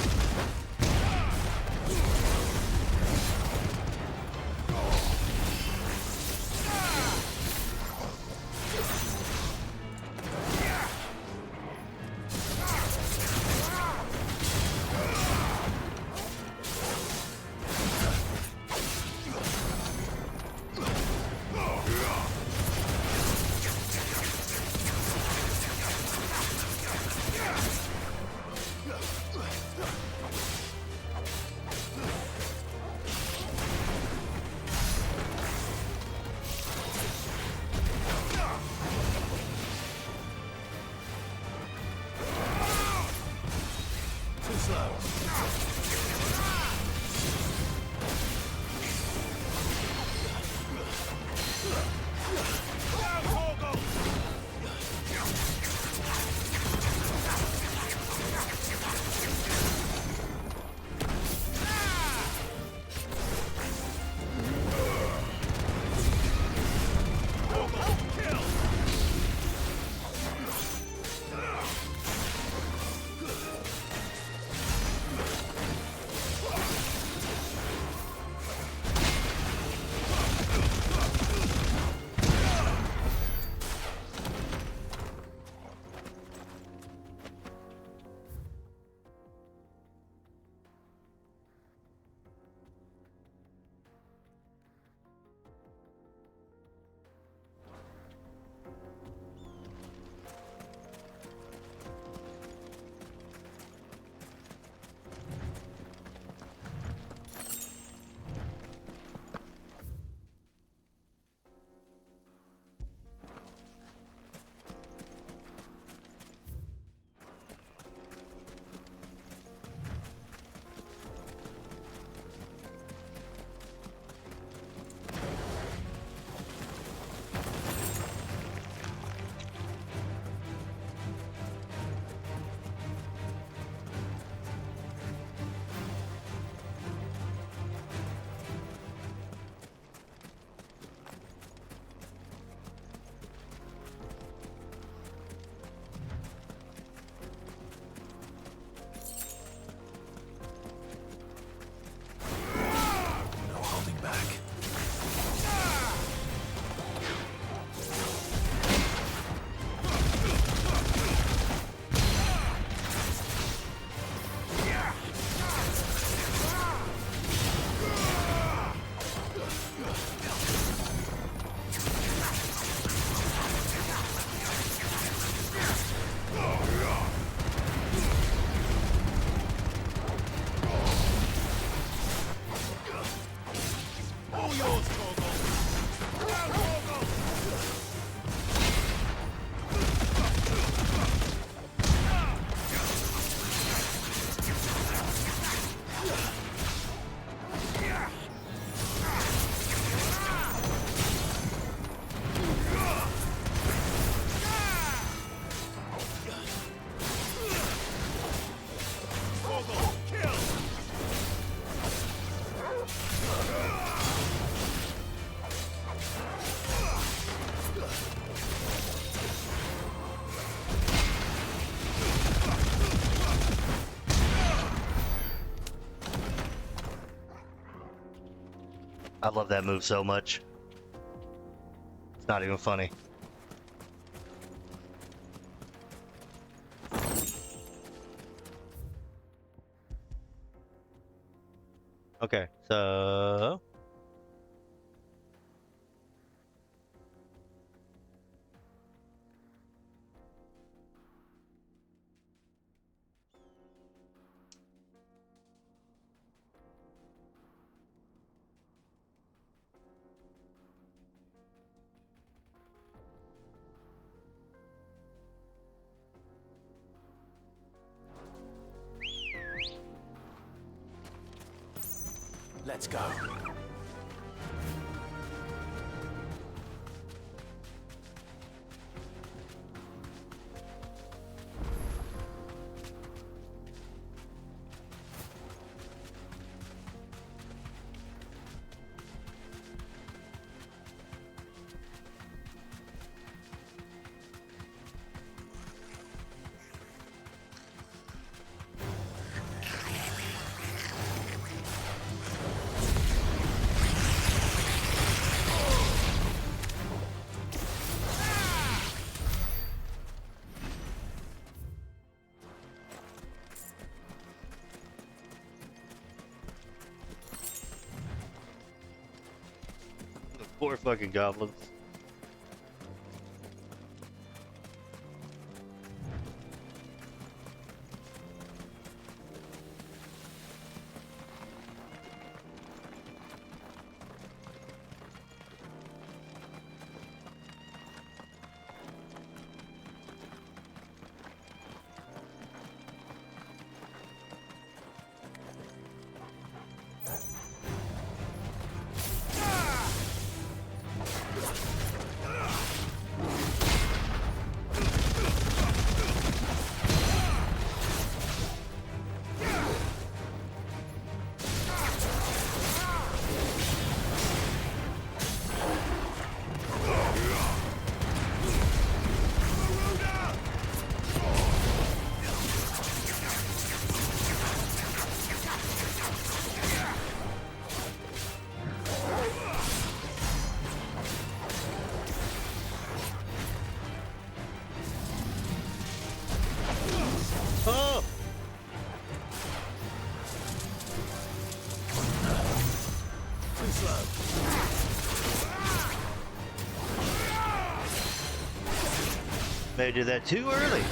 I love that move so much. It's not even funny. Okay, so... Let's go. Poor fucking goblins. Oh! Too slow. May do that too early.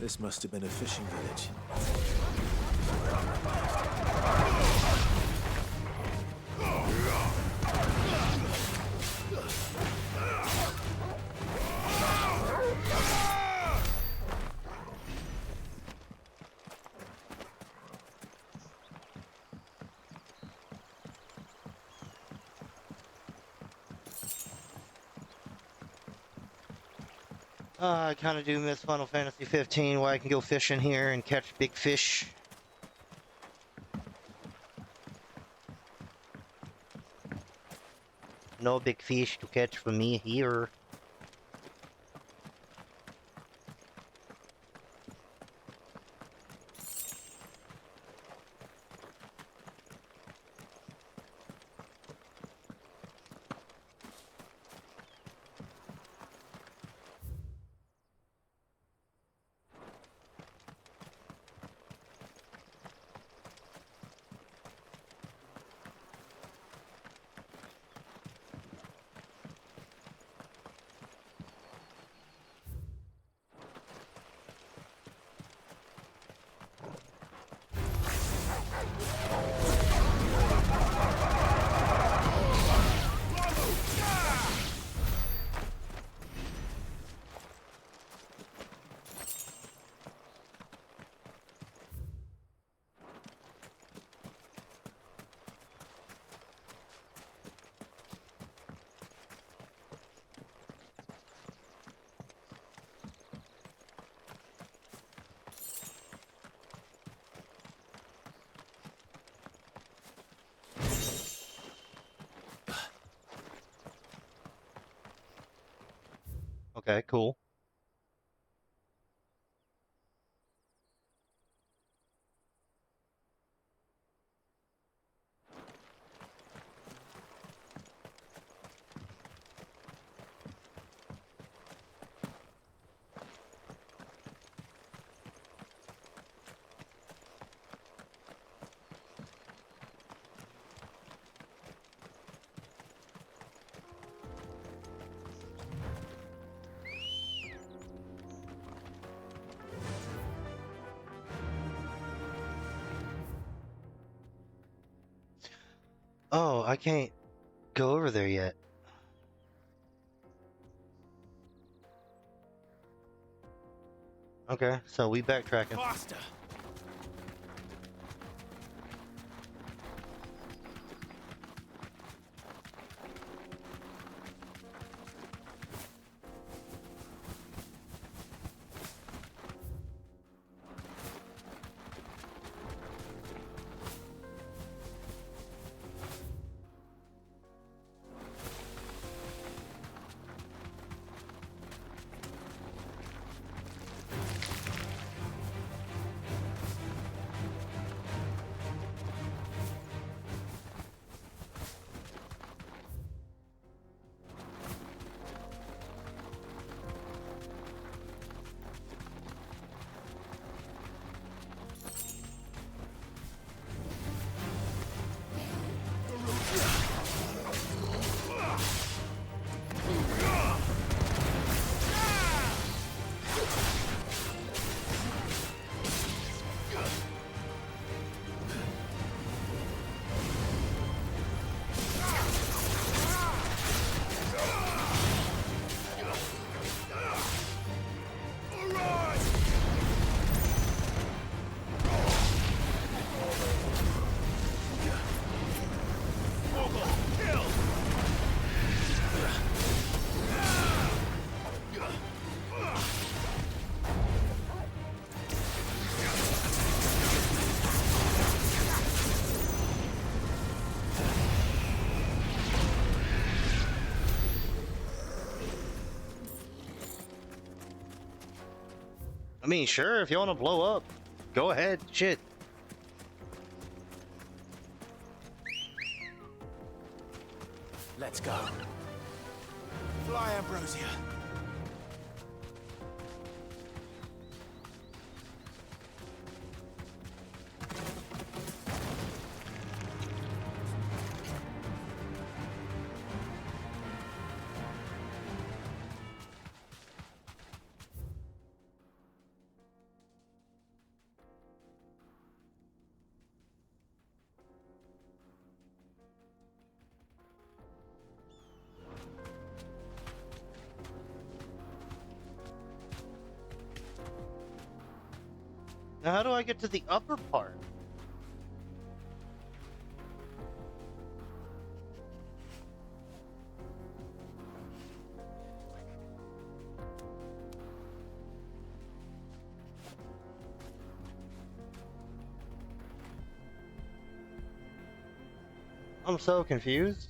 This must have been a fishing village. I kind of do miss Final Fantasy 15 where I can go fishing here and catch big fish. no big fish to catch for me here. Okay, cool. Oh, I can't go over there yet. Okay, so we backtracking. Faster! I mean, sure, if you want to blow up, go ahead. Shit. Let's go. Fly, Ambrosia. Now, how do I get to the upper part? I'm so confused.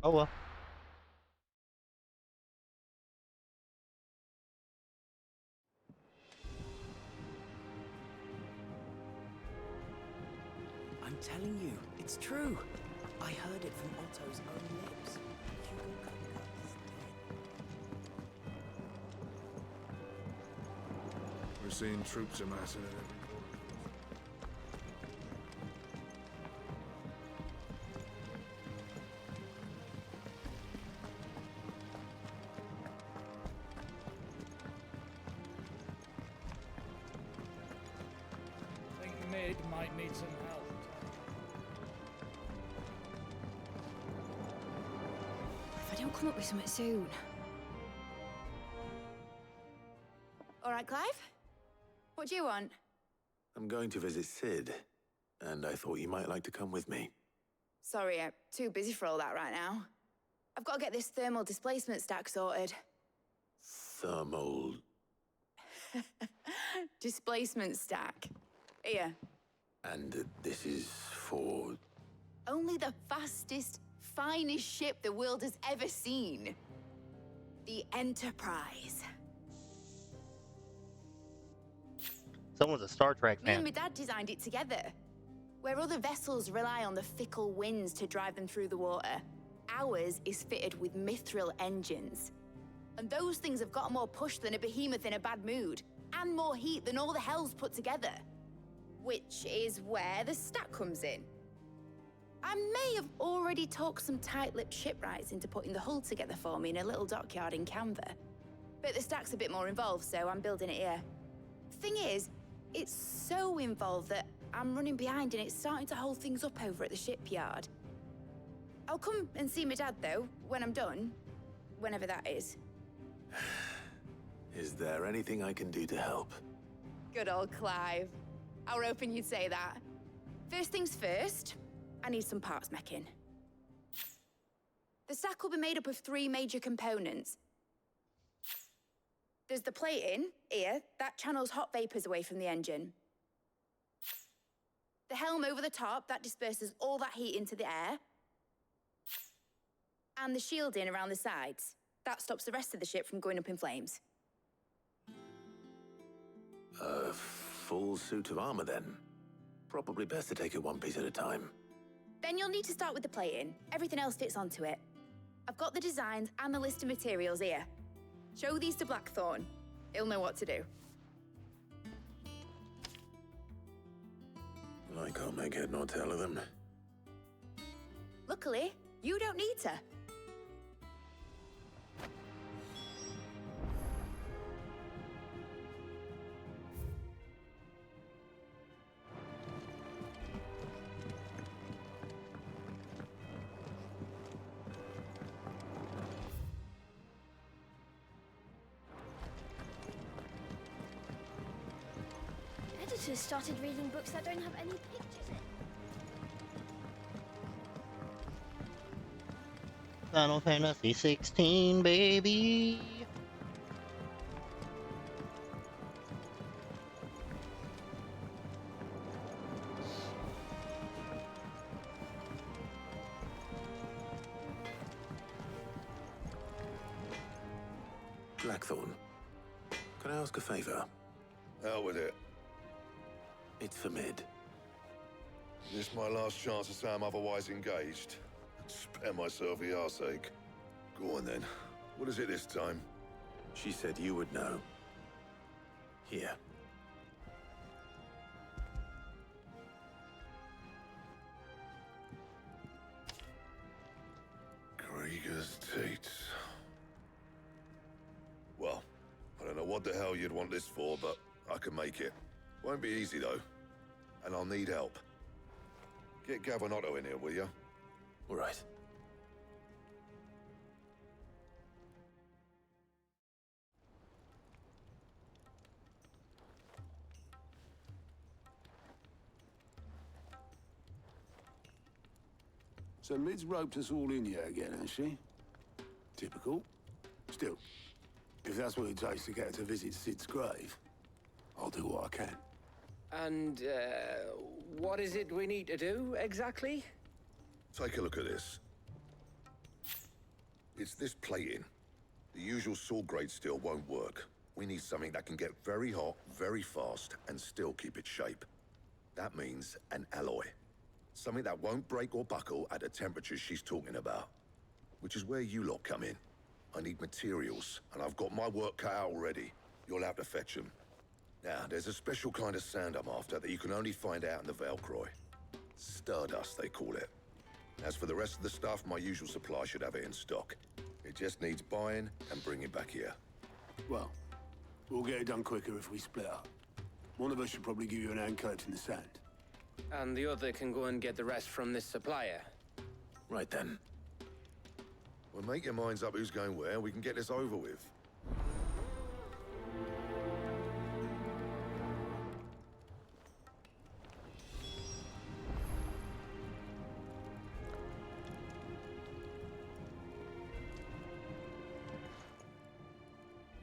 Oh well. I'm telling you, it's true. I heard it from Otto's own lips. We're seeing troops amassing at every corner. I think Mid might need some help. If I don't come up with something soon. All right, Clive? What do you want? I'm going to visit Sid, and I thought you might like to come with me. Sorry, I'm too busy for all that right now. I've got to get this thermal displacement stack sorted. Thermal... Displacement stack. Here. And this is for... Only the fastest, finest ship the world has ever seen. The Enterprise. Someone's a Star Trek Me and fan. my dad designed it together. Where other vessels rely on the fickle winds to drive them through the water, ours is fitted with mithril engines. And those things have got more push than a behemoth in a bad mood, and more heat than all the hells put together. Which is where the stack comes in. I may have already talked some tight-lipped shipwrights into putting the hull together for me in a little dockyard in Canva. But the stack's a bit more involved, so I'm building it here. Thing is, it's so involved that I'm running behind and it's starting to hold things up over at the shipyard. I'll come and see my dad, though, when I'm done. Whenever that is. Is there anything I can do to help? Good old Clive. I were hoping you'd say that. First things first, I need some parts meching. The stack will be made up of 3 major components. There's the plating, here, that channels hot vapors away from the engine. The helm over the top, that disperses all that heat into the air. And the shielding around the sides. That stops the rest of the ship from going up in flames. A full suit of armor, then? Probably best to take it one piece at a time. Then you'll need to start with the plating. Everything else fits onto it. I've got the designs and the list of materials here. Show these to Blackthorn. He'll know what to do. I can't make head nor tail of them. Luckily, you don't need to. Editors started reading books that don't have any pictures in. Final Fantasy 16, baby. Blackthorn, can I ask a favor? Out with it. It's for Mid. Is this my last chance to say I'm otherwise engaged? Spare myself the arseache. Go on then. What is it this time? She said you would know. Here. Krieger's teats. Well, I don't know what the hell you'd want this for, but I can make it. Won't be easy, though. And I'll need help. Get Gavin Otto in here, will you? All right. So Mid's roped us all in here again, has she? Typical. Still, if that's what it takes to get her to visit Sid's grave, I'll do what I can. And, what is it we need to do, exactly? Take a look at this. It's this plating. The usual saw grade steel won't work. We need something that can get very hot, very fast, and still keep its shape. That means an alloy. Something that won't break or buckle at the temperatures she's talking about. Which is where you lot come in. I need materials, and I've got my work cut out already. You'll have to fetch them. Now, there's a special kind of sand I'm after that you can only find out in the Velcroy. Stardust, they call it. As for the rest of the stuff, my usual supply should have it in stock. It just needs buying and bringing back here. Well, we'll get it done quicker if we split up. One of us should probably give you an hand collecting the sand. And the other can go and get the rest from this supplier. Right then. Well, make your minds up who's going where, we can get this over with.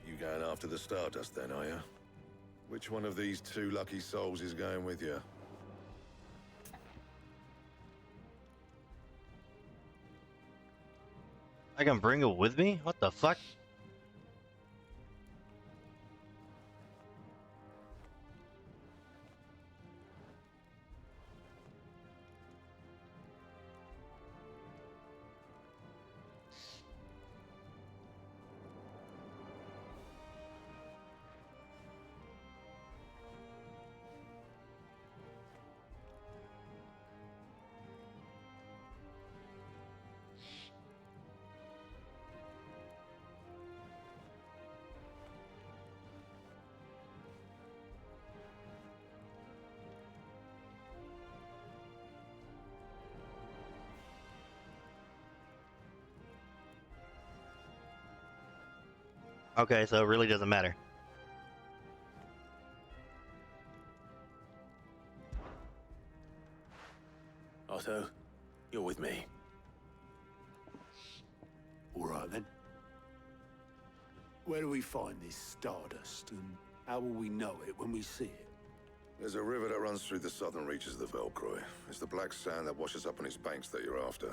You going after the Stardust then, are you? Which one of these two lucky souls is going with you? I can bring it with me? What the fuck? Okay, so it really doesn't matter. Otto, you're with me. All right, then. Where do we find this Stardust, and how will we know it when we see it? There's a river that runs through the southern reaches of the Velcroy. It's the black sand that washes up on its banks that you're after.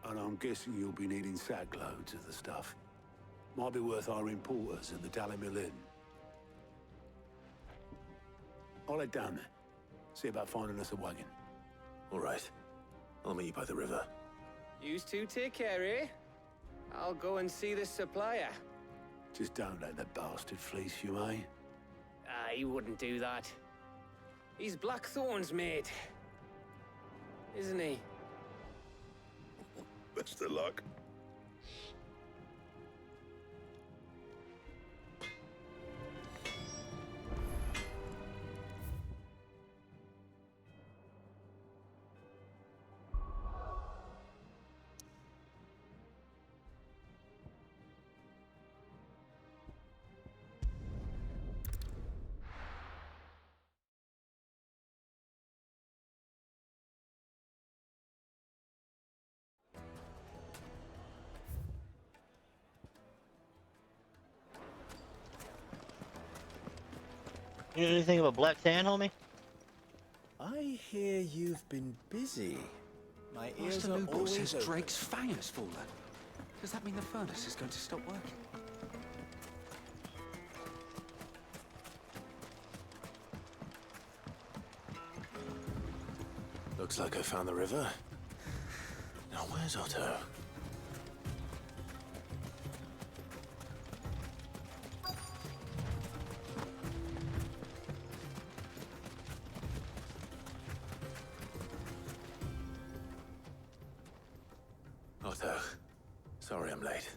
And I'm guessing you'll be needing sack loads of the stuff. Might be worth hiring porters at the Dalimil Inn. I'll head down there. See about finding us a wagon. All right. I'll meet you by the river. Yous two take care, eh? I'll go and see this supplier. Just don't let the bastard fleece you, eh? He wouldn't do that. He's Blackthorn's mate. Isn't he? Best of luck. You know anything about black sand, homie? I hear you've been busy. My ears Master are Lubor always says open. Drake's fang has fallen. Does that mean the furnace is going to stop working? Looks like I found the river. Now where's Otto? Otto, sorry I'm late.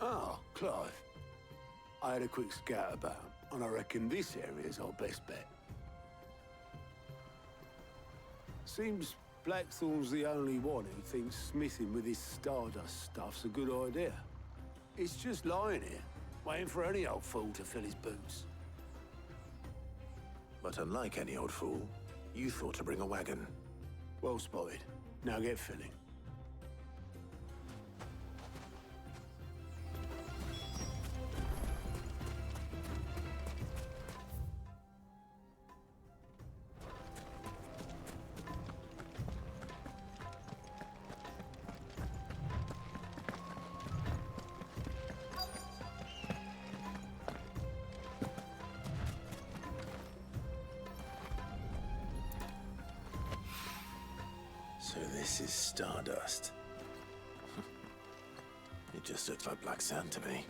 Ah, Clive. I had a quick scout about, and I reckon this area's our best bet. Seems Blackthorn's the only one who thinks smithing with this Stardust stuff's a good idea. It's just lying here, waiting for any old fool to fill his boots. But unlike any old fool, you thought to bring a wagon. Well spotted. Now get filling. This is stardust. It just looks like black sand to me.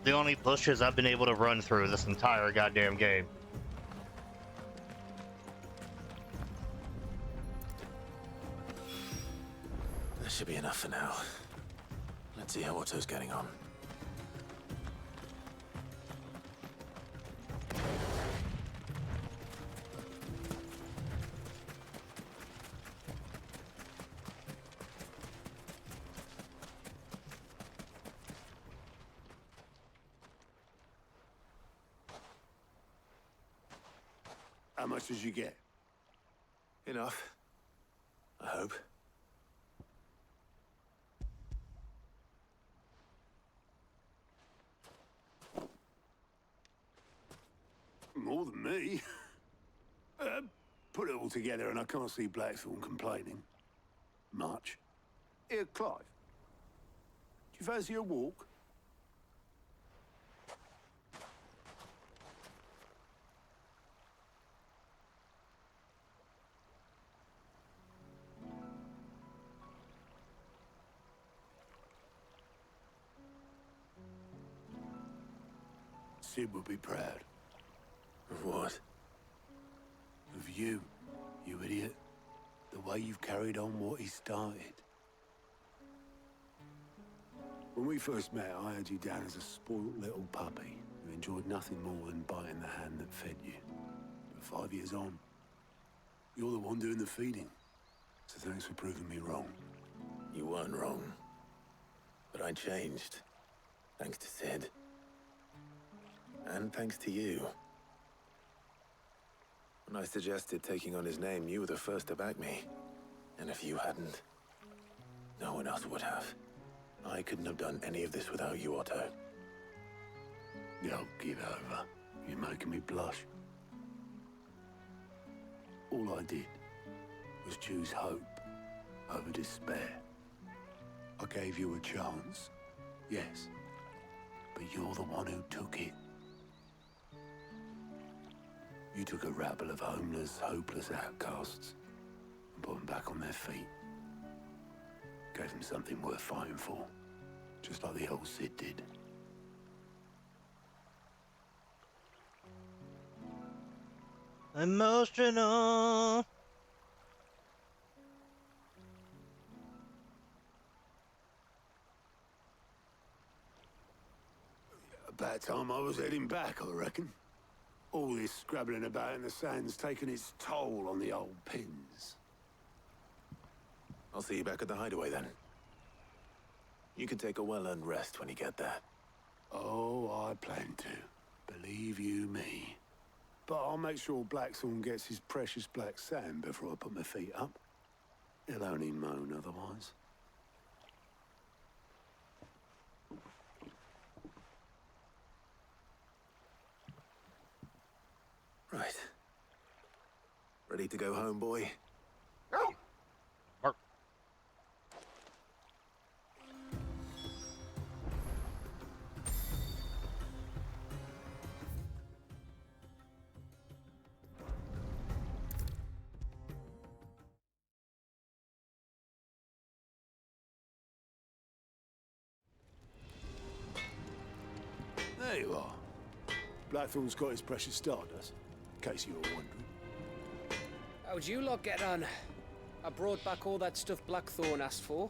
The only bushes I've been able to run through this entire goddamn game. That should be enough for now. Let's see how Otto's getting on. How much did you get? Enough. I hope. More than me. Put it all together and I can't see Blackthorn complaining. Much. Here, Clive. Do you fancy a walk? Sid would be proud. Of what? Of you, you idiot. The way you've carried on what he started. When we first met, I had you down as a spoilt little puppy who enjoyed nothing more than biting the hand that fed you. But 5 years on, you're the one doing the feeding. So thanks for proving me wrong. You weren't wrong. But I changed. Thanks to Sid. And thanks to you. When I suggested taking on his name, you were the first to back me. And if you hadn't, no one else would have. I couldn't have done any of this without you, Otto. Don't give over. You're making me blush. All I did was choose hope over despair. I gave you a chance, yes, but you're the one who took it. You took a rabble of homeless, hopeless outcasts and put them back on their feet. Gave them something worth fighting for, just like the old Sid did. Emotional. About time I was heading back, I reckon. All this scrabbling about in the sand's taken its toll on the old pins. I'll see you back at the hideaway then. You can take a well-earned rest when you get there. Oh, I plan to. Believe you me. But I'll make sure Blackthorn gets his precious black sand before I put my feet up. He'll only moan otherwise. Right. Ready to go home, boy? There you are. Blackthorn's got his precious stardust, in case you were wondering. How'd you lot get on? I brought back all that stuff Blackthorn asked for.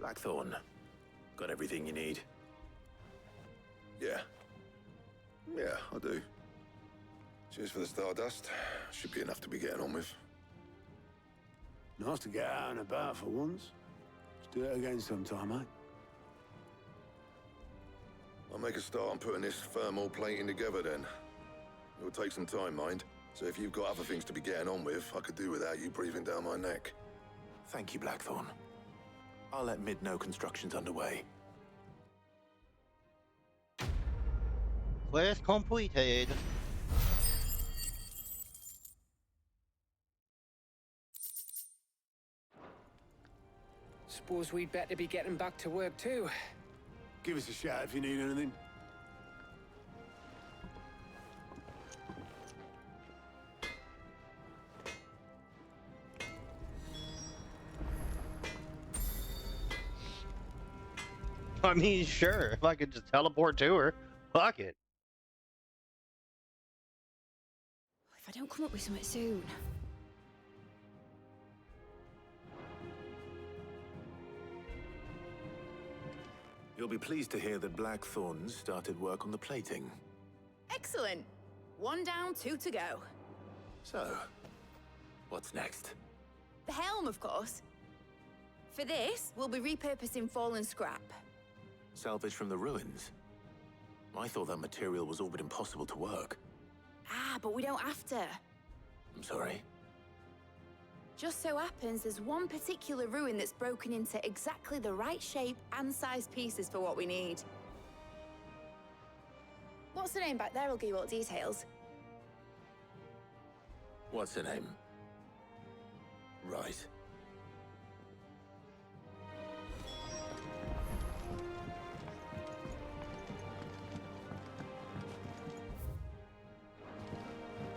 Blackthorn, got everything you need? Yeah. Yeah, I do. Cheers for the stardust. Should be enough to be getting on with. Nice to get out and about for once. Let's do it again sometime, eh? I'll make a start on putting this thermal plating together then. It'll take some time, mind. So if you've got other things to be getting on with, I could do without you breathing down my neck. Thank you, Blackthorn. I'll let Mid know construction's underway. Quest completed. Suppose we'd better be getting back to work too. Give us a shout if you need anything. I mean, sure, if I could just teleport to her. Fuck it. If I don't come up with something soon. You'll be pleased to hear that Blackthorn's started work on the plating. Excellent. 1 down, 2 to go. So, what's next? The helm, of course. For this, we'll be repurposing fallen scrap. Salvage from the ruins? I thought that material was all but impossible to work. Ah, but we don't have to. I'm sorry. Just so happens there's one particular ruin that's broken into exactly the right shape and size pieces for what we need. What's the name back there? I'll give you all details. What's her name? Right.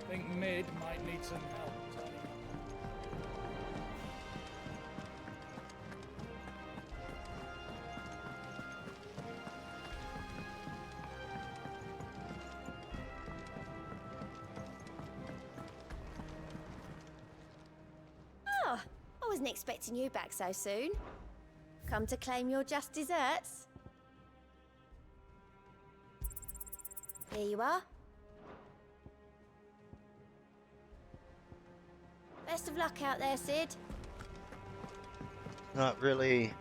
Think Mid might need some help. Oh, I wasn't expecting you back so soon. Come to claim your just desserts? Here you are. Best of luck out there, Sid. Not really.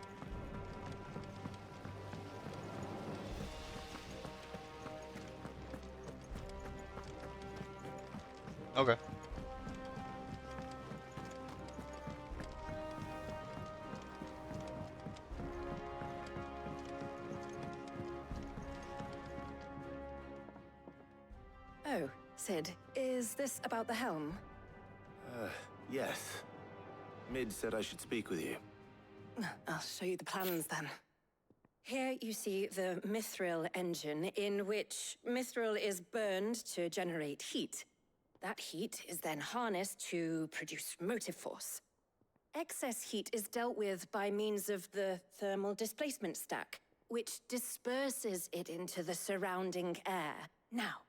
Okay. Oh, Sid, is this about the helm? Yes. Mid said I should speak with you. I'll show you the plans then. Here you see the mithril engine, in which mithril is burned to generate heat. That heat is then harnessed to produce motive force. Excess heat is dealt with by means of the thermal displacement stack, which disperses it into the surrounding air. Now,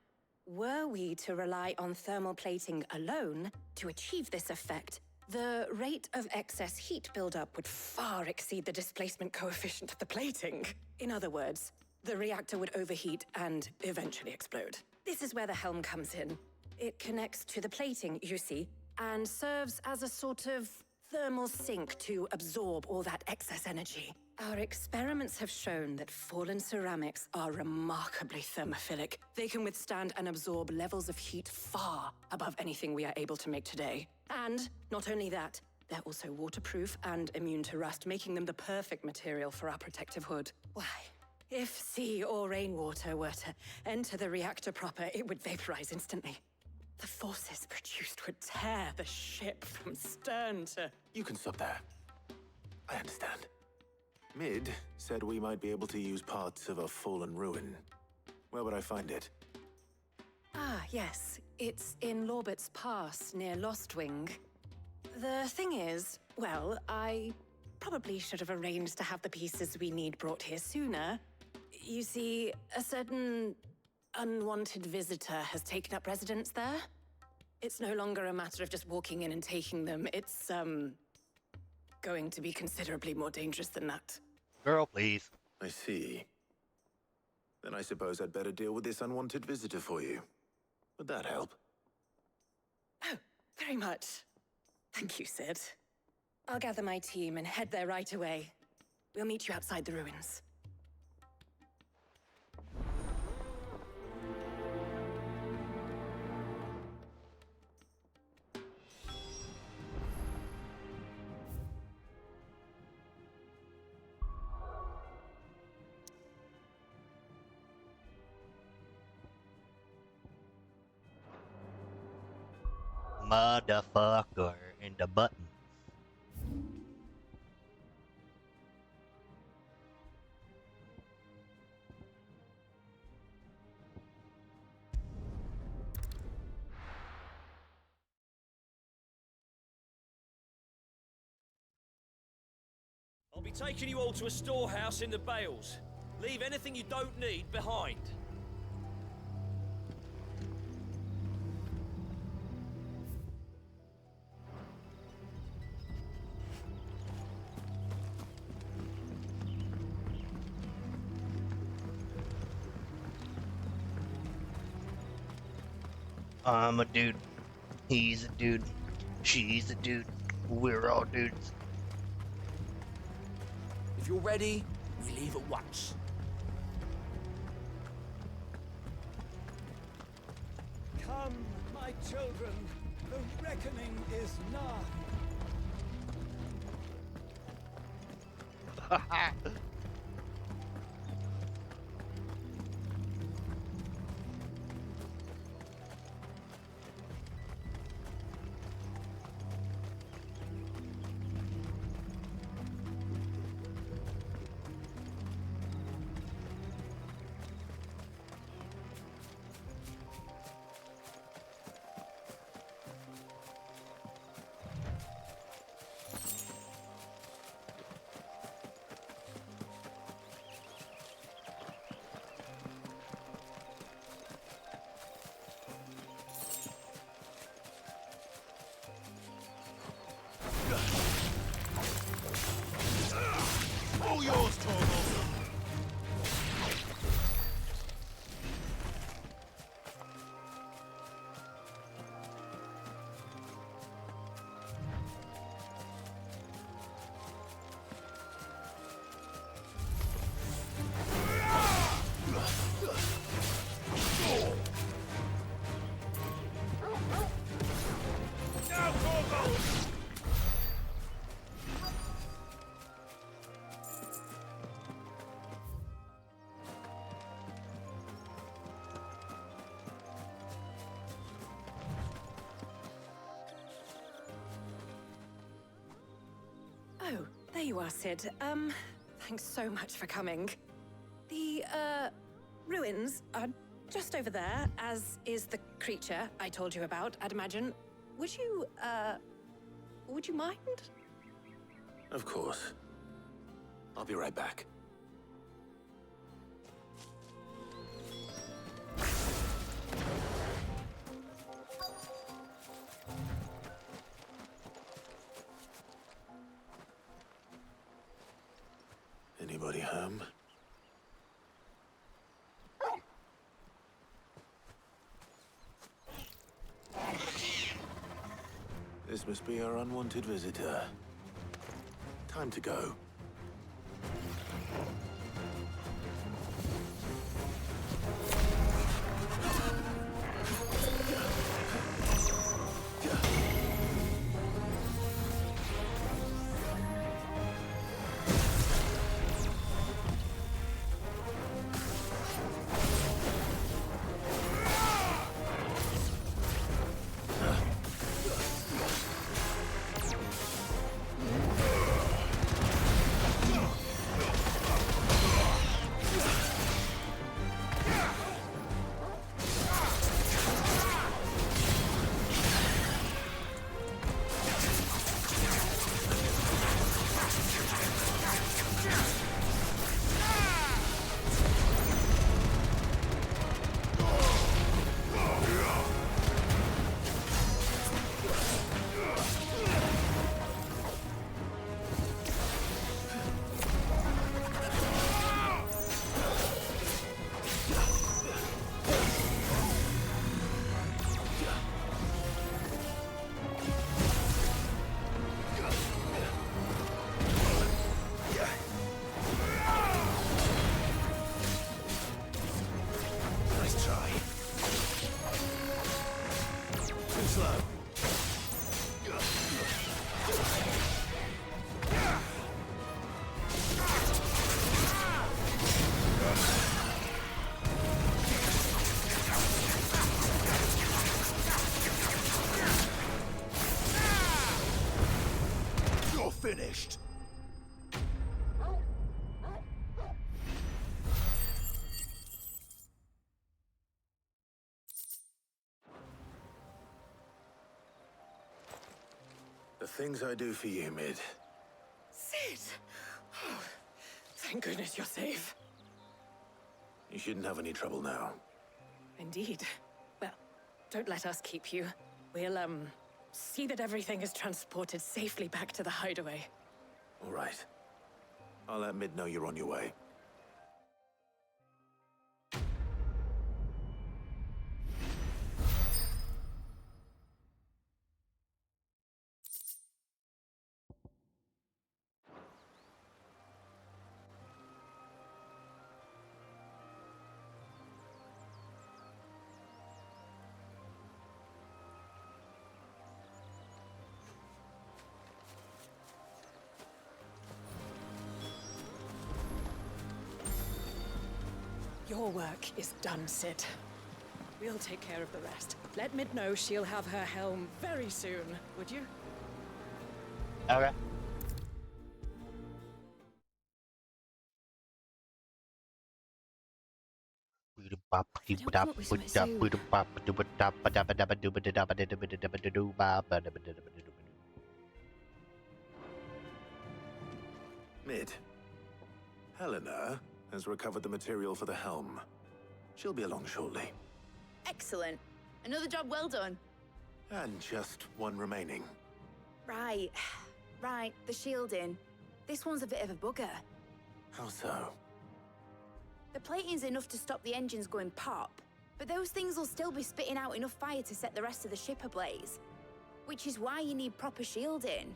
were we to rely on thermal plating alone to achieve this effect, the rate of excess heat buildup would far exceed the displacement coefficient of the plating. In other words, the reactor would overheat and eventually explode. This is where the helm comes in. It connects to the plating, you see, and serves as a sort of thermal sink to absorb all that excess energy. Our experiments have shown that fallen ceramics are remarkably thermophilic. They can withstand and absorb levels of heat far above anything we are able to make today. And not only that, they're also waterproof and immune to rust, making them the perfect material for our protective hood. Why, if sea or rainwater were to enter the reactor proper, it would vaporize instantly. The forces produced would tear the ship from stern to... You can stop there. I understand. Mid said we might be able to use parts of a fallen ruin. Where would I find it? Ah, yes. It's in Lorbert's Pass, near Lostwing. The thing is, well, I probably should have arranged to have the pieces we need brought here sooner. You see, a certain unwanted visitor has taken up residence there. It's no longer a matter of just walking in and taking them. It's, going to be considerably more dangerous than that. Girl, please. I see. Then I suppose I'd better deal with this unwanted visitor for you. Would that help? Oh, very much. Thank you, Sid. I'll gather my team and head there right away. We'll meet you outside the ruins. Motherfucker in the buttons. I'll be taking you all to a storehouse in the Bales. Leave anything you don't need behind. I'm a dude. He's a dude. She's a dude. We're all dudes. If you're ready, we leave at once. Come, my children, the reckoning is nigh. All yours, Torvald. Now, Torvald! Oh, there you are, Sid. Thanks so much for coming. The, ruins are just over there, as is the creature I told you about, I'd imagine. Would you mind? Of course. I'll be right back. Anybody home? This must be our unwanted visitor. Time to go. finished. The things I do for you, Mid. Sid! Oh, thank goodness you're safe. You shouldn't have any trouble now. Indeed. Well, don't let us keep you. We'll, see that everything is transported safely back to the hideaway. All right. I'll let Mid know you're on your way. Your work is done, Sid. We'll take care of the rest. Let Mid know she'll have her helm very soon, would you? Okay. Mid. Helena has recovered the material for the helm. She'll be along shortly. Excellent. Another job well done. And just one remaining. Right. Right, the shielding. This one's a bit of a bugger. How so? The plating's enough to stop the engines going pop, but those things will still be spitting out enough fire to set the rest of the ship ablaze. Which is why you need proper shielding.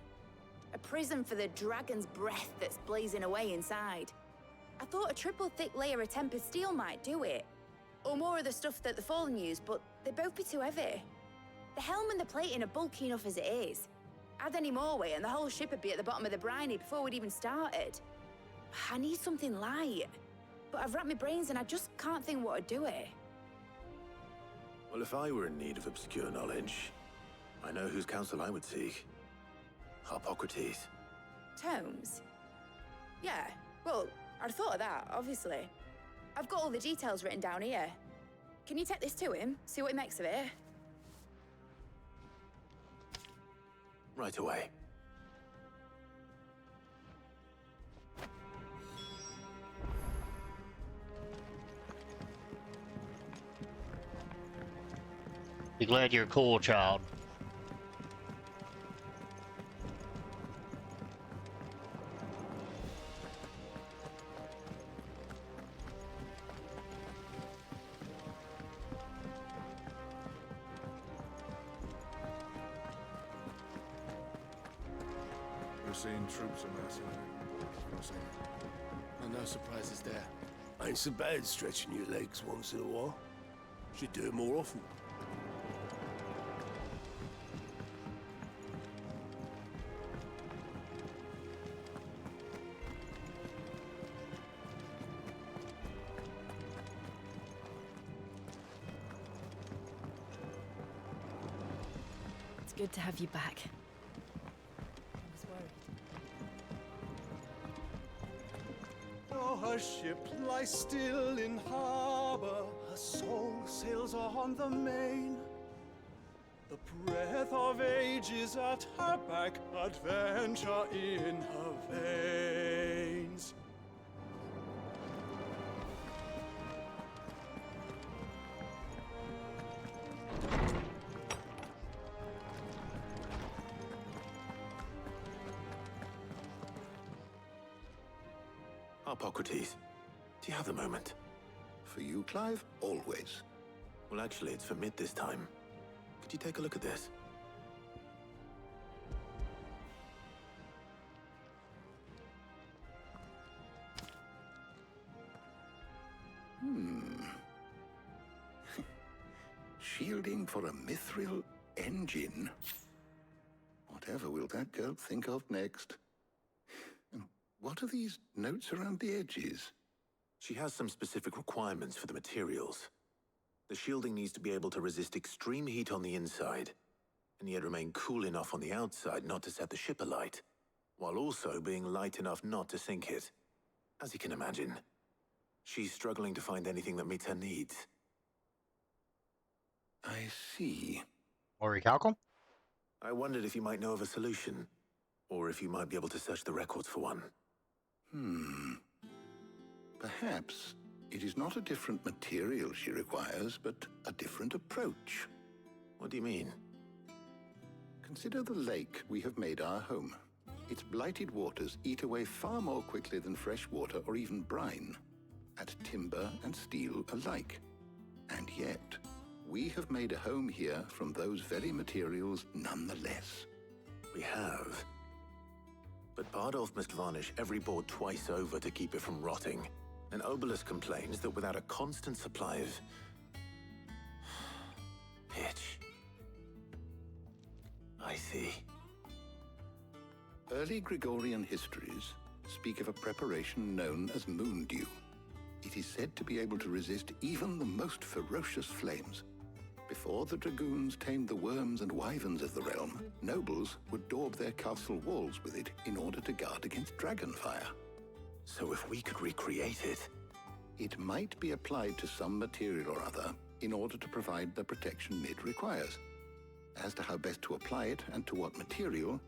A prism for the dragon's breath that's blazing away inside. I thought a triple thick layer of tempered steel might do it. Or more of the stuff that the Fallen use, but they'd both be too heavy. The helm and the plating are bulky enough as it is. Add any more weight and the whole ship would be at the bottom of the briny before we'd even started. I need something light. But I've racked my brains and I just can't think what would do it. Well, if I were in need of obscure knowledge, I know whose counsel I would seek. Harpocrates. Tomes? Yeah, well, I'd thought of that, obviously. I've got all the details written down here. Can you take this to him, see what he makes of it? Right away. Be glad you're cool, child. We're seeing troops amassing. Crossing. And no surprises there. Ain't so bad stretching your legs once in a while. Should do it more often. It's good to have you back. Oh, her ship lies still in harbor, her soul sails on the main. The breath of age is at her back, adventure in her veins. Harpocrates, do you have a moment? For you, Clive? Always. Well, actually, it's for Mid this time. Could you take a look at this? Shielding for a mithril engine? Whatever will that girl think of next? And what are these notes around the edges? She has some specific requirements for the materials. The shielding needs to be able to resist extreme heat on the inside, and yet remain cool enough on the outside not to set the ship alight. while also being light enough not to sink it. As you can imagine, she's struggling to find anything that meets her needs. I see. Orichalcum? I wondered if you might know of a solution, or if you might be able to search the records for one. Perhaps it is not a different material she requires, but a different approach. What do you mean? Consider the lake we have made our home. Its blighted waters eat away far more quickly than fresh water or even brine, at timber and steel alike. And yet, we have made a home here from those very materials nonetheless. We have. But Bardolph must varnish every board twice over to keep it from rotting. And Obelus complains that without a constant supply of pitch. I see. Early Gregorian histories speak of a preparation known as moon dew. It is said to be able to resist even the most ferocious flames. Before the dragoons tamed the worms and wyverns of the realm, nobles would daub their castle walls with it in order to guard against dragonfire. So if we could recreate it... It might be applied to some material or other in order to provide the protection it requires. As to how best to apply it and to what material,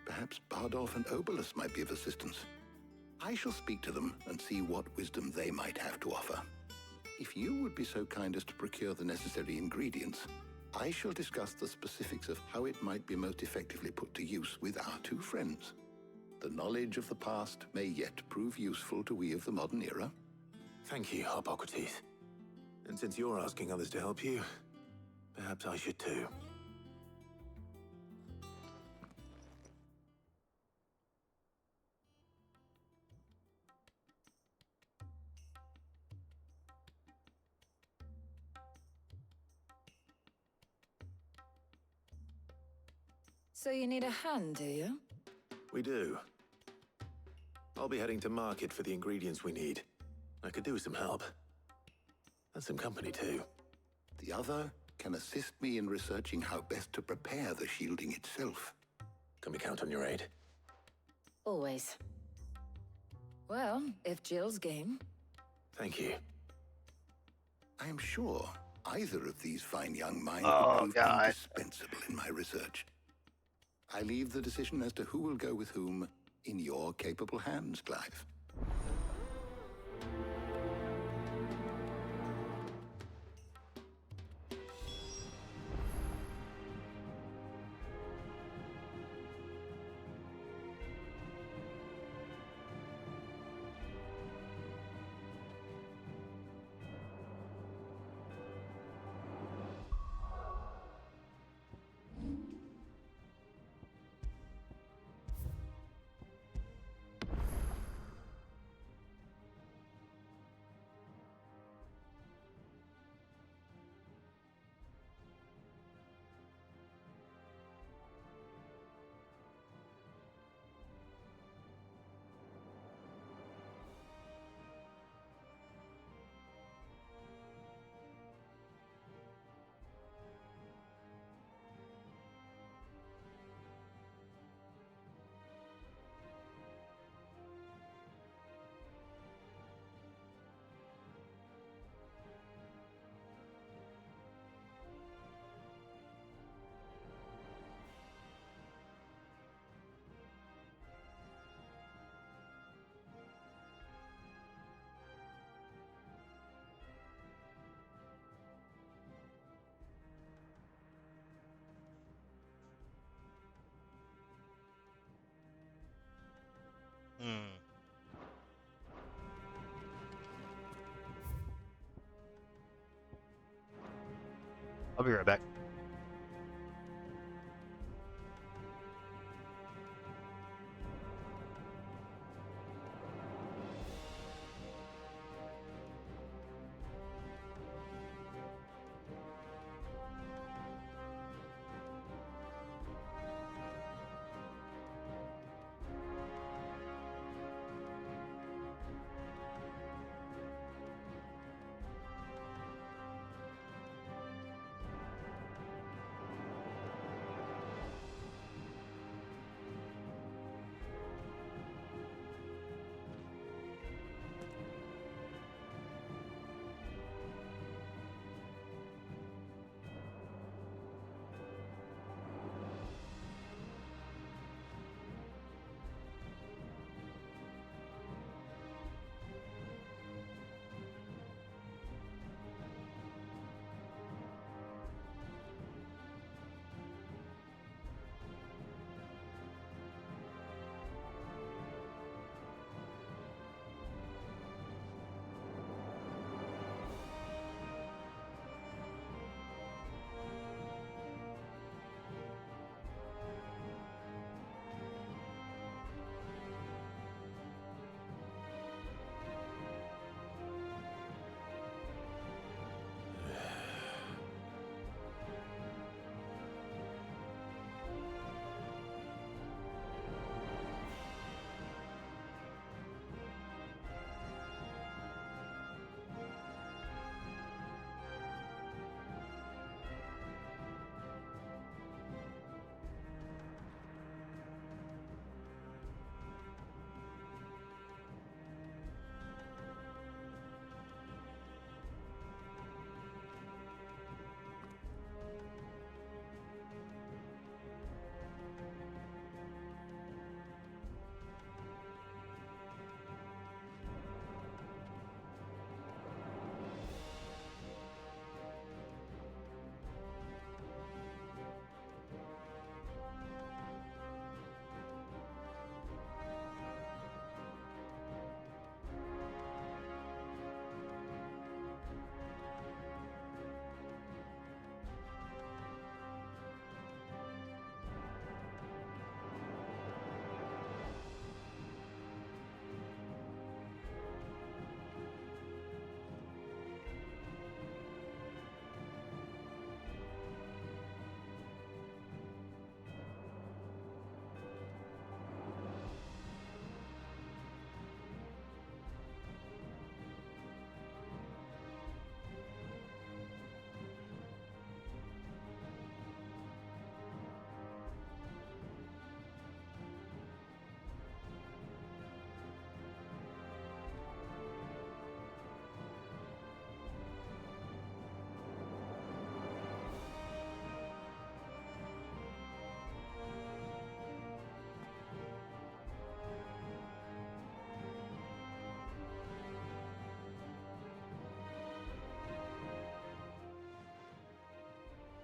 perhaps Bardolph and Obelus might be of assistance. I shall speak to them and see what wisdom they might have to offer. If you would be so kind as to procure the necessary ingredients, I shall discuss the specifics of how it might be most effectively put to use with our two friends. The knowledge of the past may yet prove useful to we of the modern era. Thank you, Hippocrates. And since you're asking others to help you, perhaps I should too. So you need a hand, do you? We do. I'll be heading to market for the ingredients we need. I could do with some help. And some company, too. The other can assist me in researching how best to prepare the shielding itself. Can we count on your aid? Always. Well, if Jill's game. Thank you. I am sure either of these fine young minds Oh, would prove God. indispensable in my research. I leave the decision as to who will go with whom in your capable hands, Clive. I'll be right back.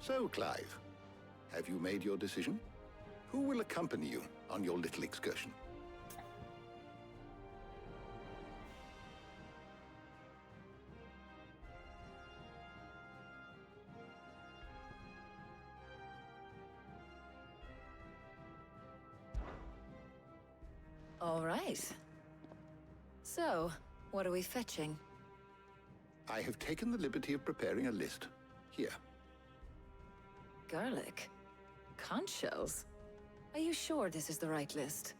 So, Clive, have you made your decision? Who will accompany you on your little excursion? All right. So, what are we fetching? I have taken the liberty of preparing a list. Here. Garlic? Conch shells? Are you sure this is the right list?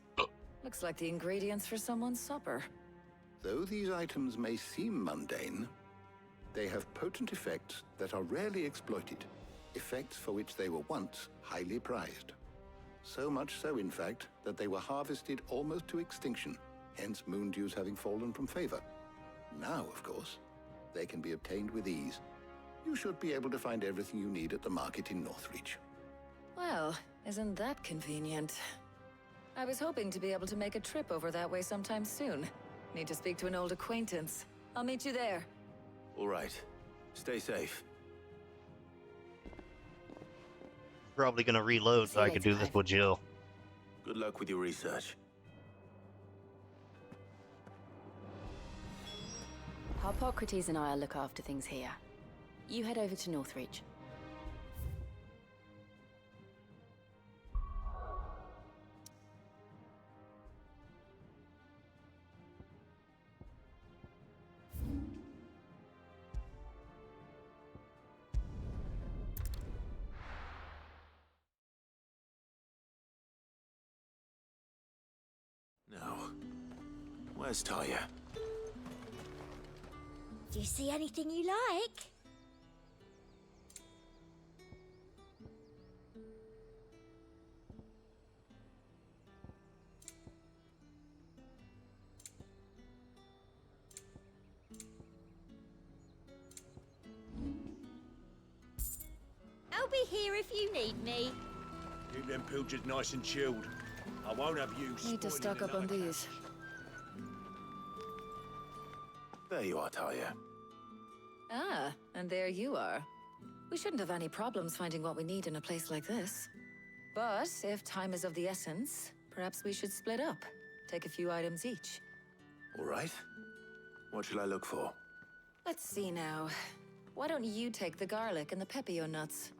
Looks like the ingredients for someone's supper. Though these items may seem mundane, they have potent effects that are rarely exploited. Effects for which they were once highly prized. So much so, in fact, that they were harvested almost to extinction, hence moon dews having fallen from favor. Now, of course, they can be obtained with ease. You should be able to find everything you need at the market in Northreach. Well, isn't that convenient? I was hoping to be able to make a trip over that way sometime soon. Need to speak to an old acquaintance. I'll meet you there. All right. Stay safe. Probably gonna reload so I can do this with Jill. Good luck with your research. Harpocrates and I'll look after things here. You head over to Northreach. Now, where's Talia? Do you see anything you like? I'll be here if you need me. Keep them pilchards nice and chilled. I won't have you. Need to stock up on these. There you are, Talia. Ah, and there you are. We shouldn't have any problems finding what we need in a place like this. But if time is of the essence, perhaps we should split up. Take a few items each. All right. What shall I look for? Let's see now. Why don't you take the garlic and the pepio nuts?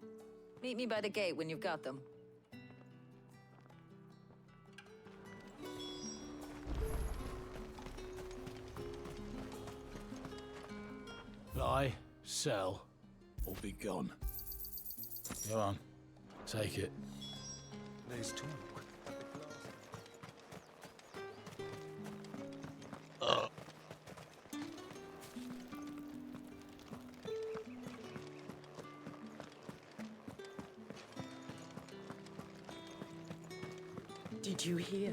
Meet me by the gate when you've got them. Buy, sell, or be gone. Go on, take it. There's talk. Did you hear?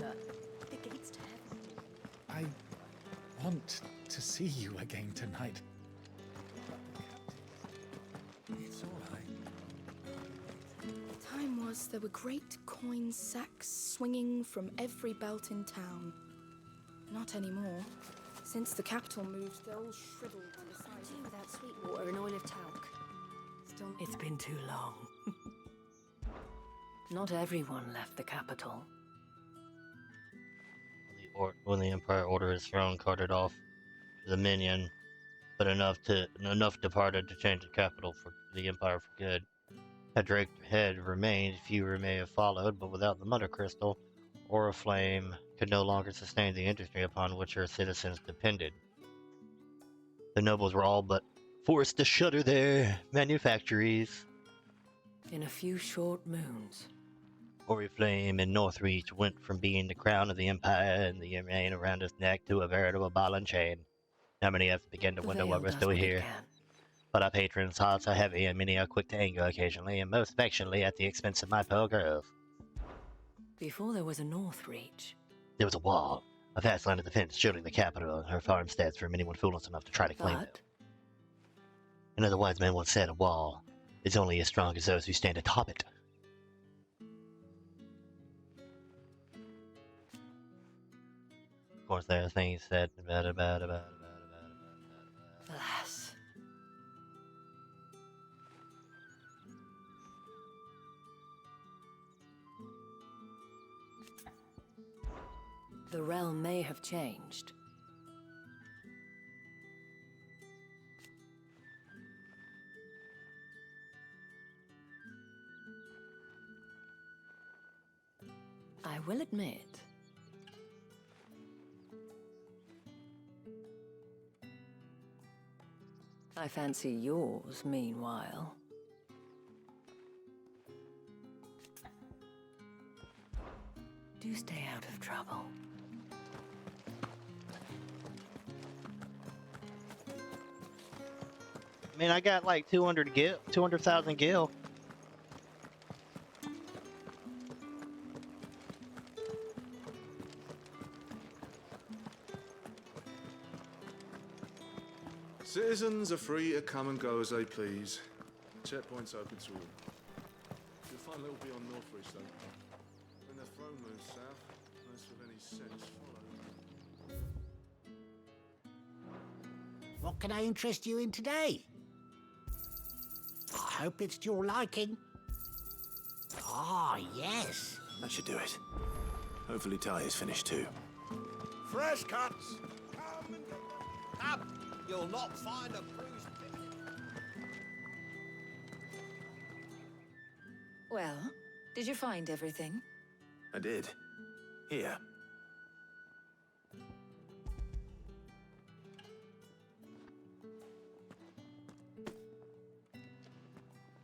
The gates to heaven. I want to see you again tonight. It's all right. The time was there were great coin sacks swinging from every belt in town. Not anymore. Since the capital moved, they're all shriveled to the size. Tea without sweet water and oil of talc. Still, It's been too long. Not everyone left the capital. When the Empire ordered his throne carted off to the Minion, but enough departed to change the capital for the Empire for good. Had Drake had remained, fewer may have followed, but without the Mother Crystal, Oriflame could no longer sustain the industry upon which her citizens depended. The nobles were all but forced to shutter their manufactories. In a few short moons. Oriflame and Northreach went from being the crown of the Empire and the reign around his neck to a veritable ball and chain. Now many have begun to The wonder veil why we're does still what it here. can. But our patrons' hearts are heavy, and many are quick to anger occasionally, and most affectionately at the expense of my poor girls. Before there was a Northreach. There was a wall, a vast line of defense shielding the capital and her farmsteads from anyone foolish enough to try to claim it. Another wise man once said, a wall is only as strong as those who stand atop it. Of course, there are things said about. Alas. The realm may have changed. I will admit, I fancy yours, meanwhile. Do stay out of trouble. I mean, I got like 200,000 gil. Citizens are free to come and go as they please. Checkpoints open to all. You'll find little beyond Northridge, though. When the throne moves south, unless with any sense, follow. What can I interest you in today? I hope it's to your liking. Ah, yes. That should do it. Hopefully Ty is finished too. Fresh cuts! Come and get them. Up! You'll not find a bruised pig. Well, did you find everything? I did. Here.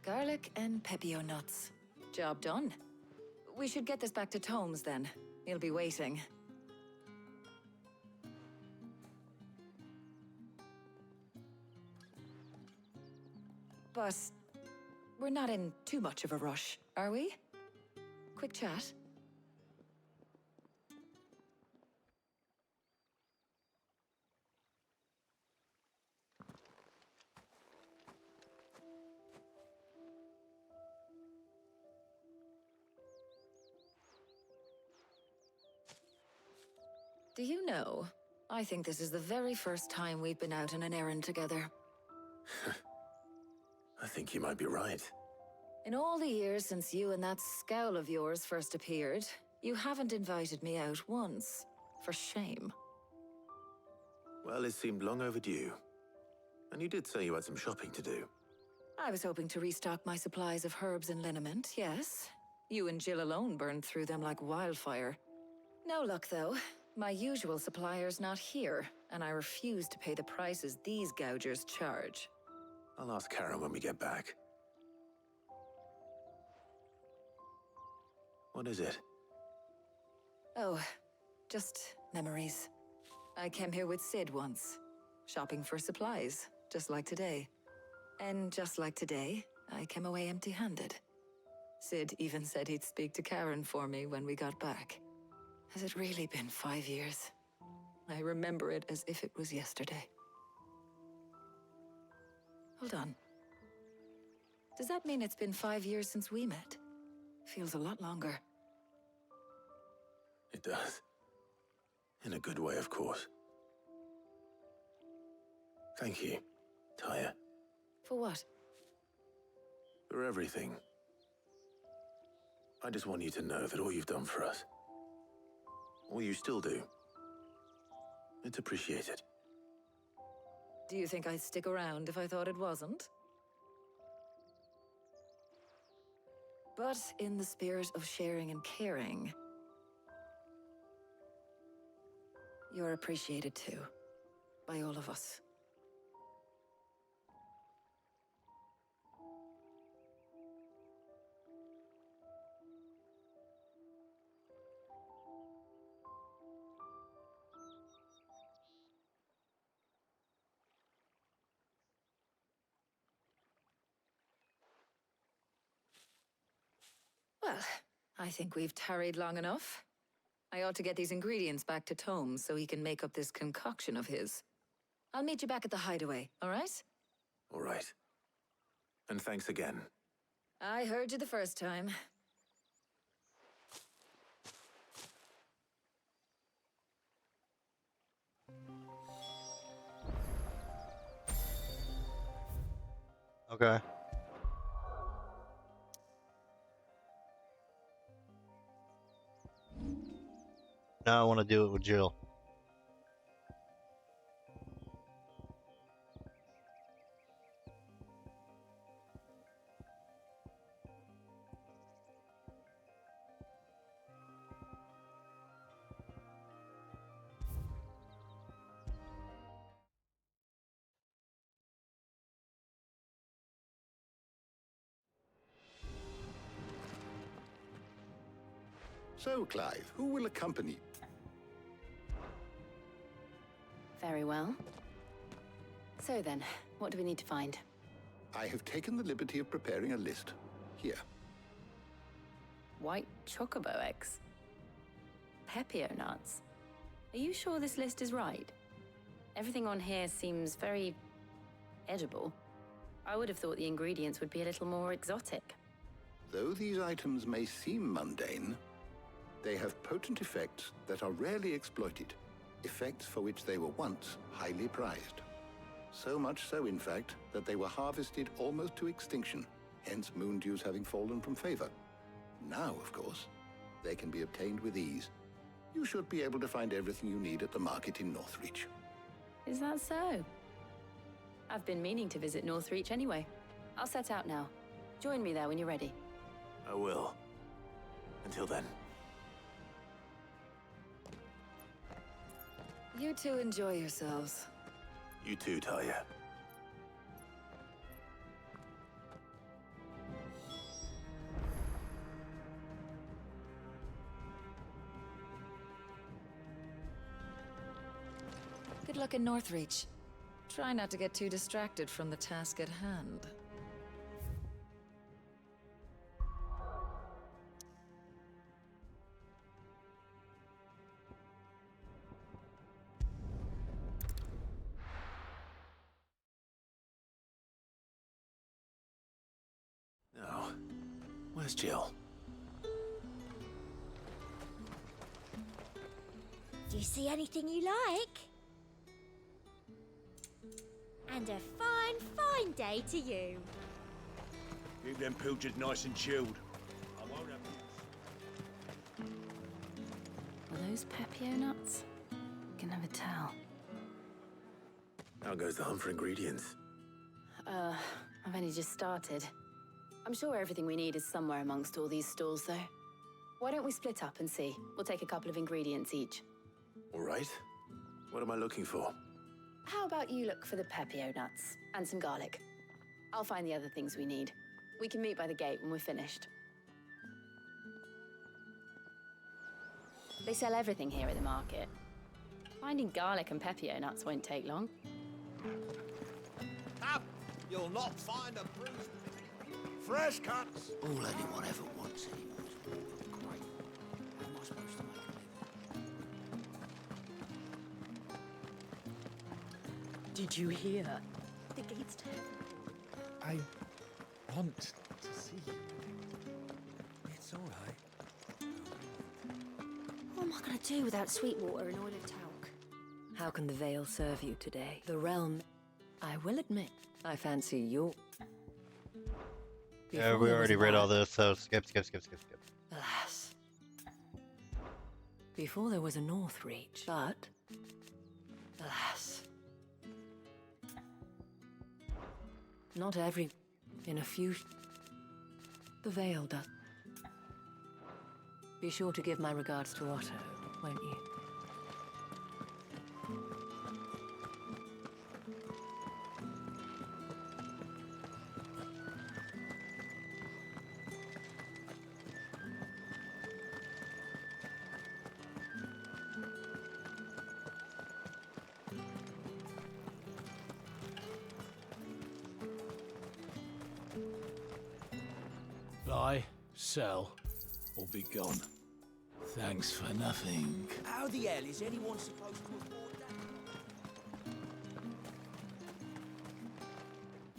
Garlic and pepio nuts. Job done. We should get this back to Tomes then. He'll be waiting. But we're not in too much of a rush, are we? Quick chat. Do you know, I think this is the very first time we've been out on an errand together. I think you might be right. In all the years since you and that scowl of yours first appeared, you haven't invited me out once. For shame. Well, it seemed long overdue. And you did say you had some shopping to do. I was hoping to restock my supplies of herbs and liniment, yes. You and Jill alone burned through them like wildfire. No luck, though. My usual supplier's not here, and I refuse to pay the prices these gougers charge. I'll ask Karen when we get back. What is it? Oh, just memories. I came here with Sid once, shopping for supplies, just like today. And just like today, I came away empty-handed. Sid even said he'd speak to Karen for me when we got back. Has it really been 5 years? I remember it as if it was yesterday. Hold on. Does that mean it's been 5 years since we met? Feels a lot longer. It does. In a good way, of course. Thank you, Taya. For what? For everything. I just want you to know that all you've done for us, all you still do, it's appreciated. Do you think I'd stick around if I thought it wasn't? But in the spirit of sharing and caring, you're appreciated too, by all of us. Well, I think we've tarried long enough. I ought to get these ingredients back to Tome so he can make up this concoction of his. I'll meet you back at the hideaway, all right? All right. And thanks again. I heard you the first time. Okay. Now I want to do it with Jill. So, Clive, who will accompany? Very well. So then, what do we need to find? I have taken the liberty of preparing a list. Here. White chocobo eggs. Pepio nuts. Are you sure this list is right? Everything on here seems very edible. I would have thought the ingredients would be a little more exotic. Though these items may seem mundane, they have potent effects that are rarely exploited, effects for which they were once highly prized. So much so, in fact, that they were harvested almost to extinction, hence moon dews having fallen from favor. Now, of course, they can be obtained with ease. You should be able to find everything you need at the market in Northreach. Is that so? I've been meaning to visit Northreach anyway. I'll set out now. Join me there when you're ready. I will. Until then. You two enjoy yourselves. You too, Talia. Good luck in Northreach. Try not to get too distracted from the task at hand. No. Where's Jill? Do you see anything you like? And a fine, fine day to you. Keep them pilchards nice and chilled. I won't have Are those Pepio nuts? Can never tell. How goes the hunt for ingredients? I've only just started. I'm sure everything we need is somewhere amongst all these stalls, though. Why don't we split up and see? We'll take a couple of ingredients each. All right. What am I looking for? How about you look for the Pepio nuts and some garlic? I'll find the other things we need. We can meet by the gate when we're finished. They sell everything here at the market. Finding garlic and Pepio nuts won't take long. Up! You'll not find a bruised... Fresh cuts! All anyone ever wants anymore is more than great. How am I supposed to make a living? Did you hear? The gate's turned. I want to see you. It's all right. What am I going to do without sweet water and oil of talc? How can the Veil serve you today? The realm, I will admit, I fancy your... Yeah, we already read all this, so skip. Alas. Before there was a Northreach, but... Alas. Not every... In a few... The Veil does. Be sure to give my regards to Otto, won't you? Buy, sell, or be gone. Thanks for nothing. How the hell is anyone supposed to afford that?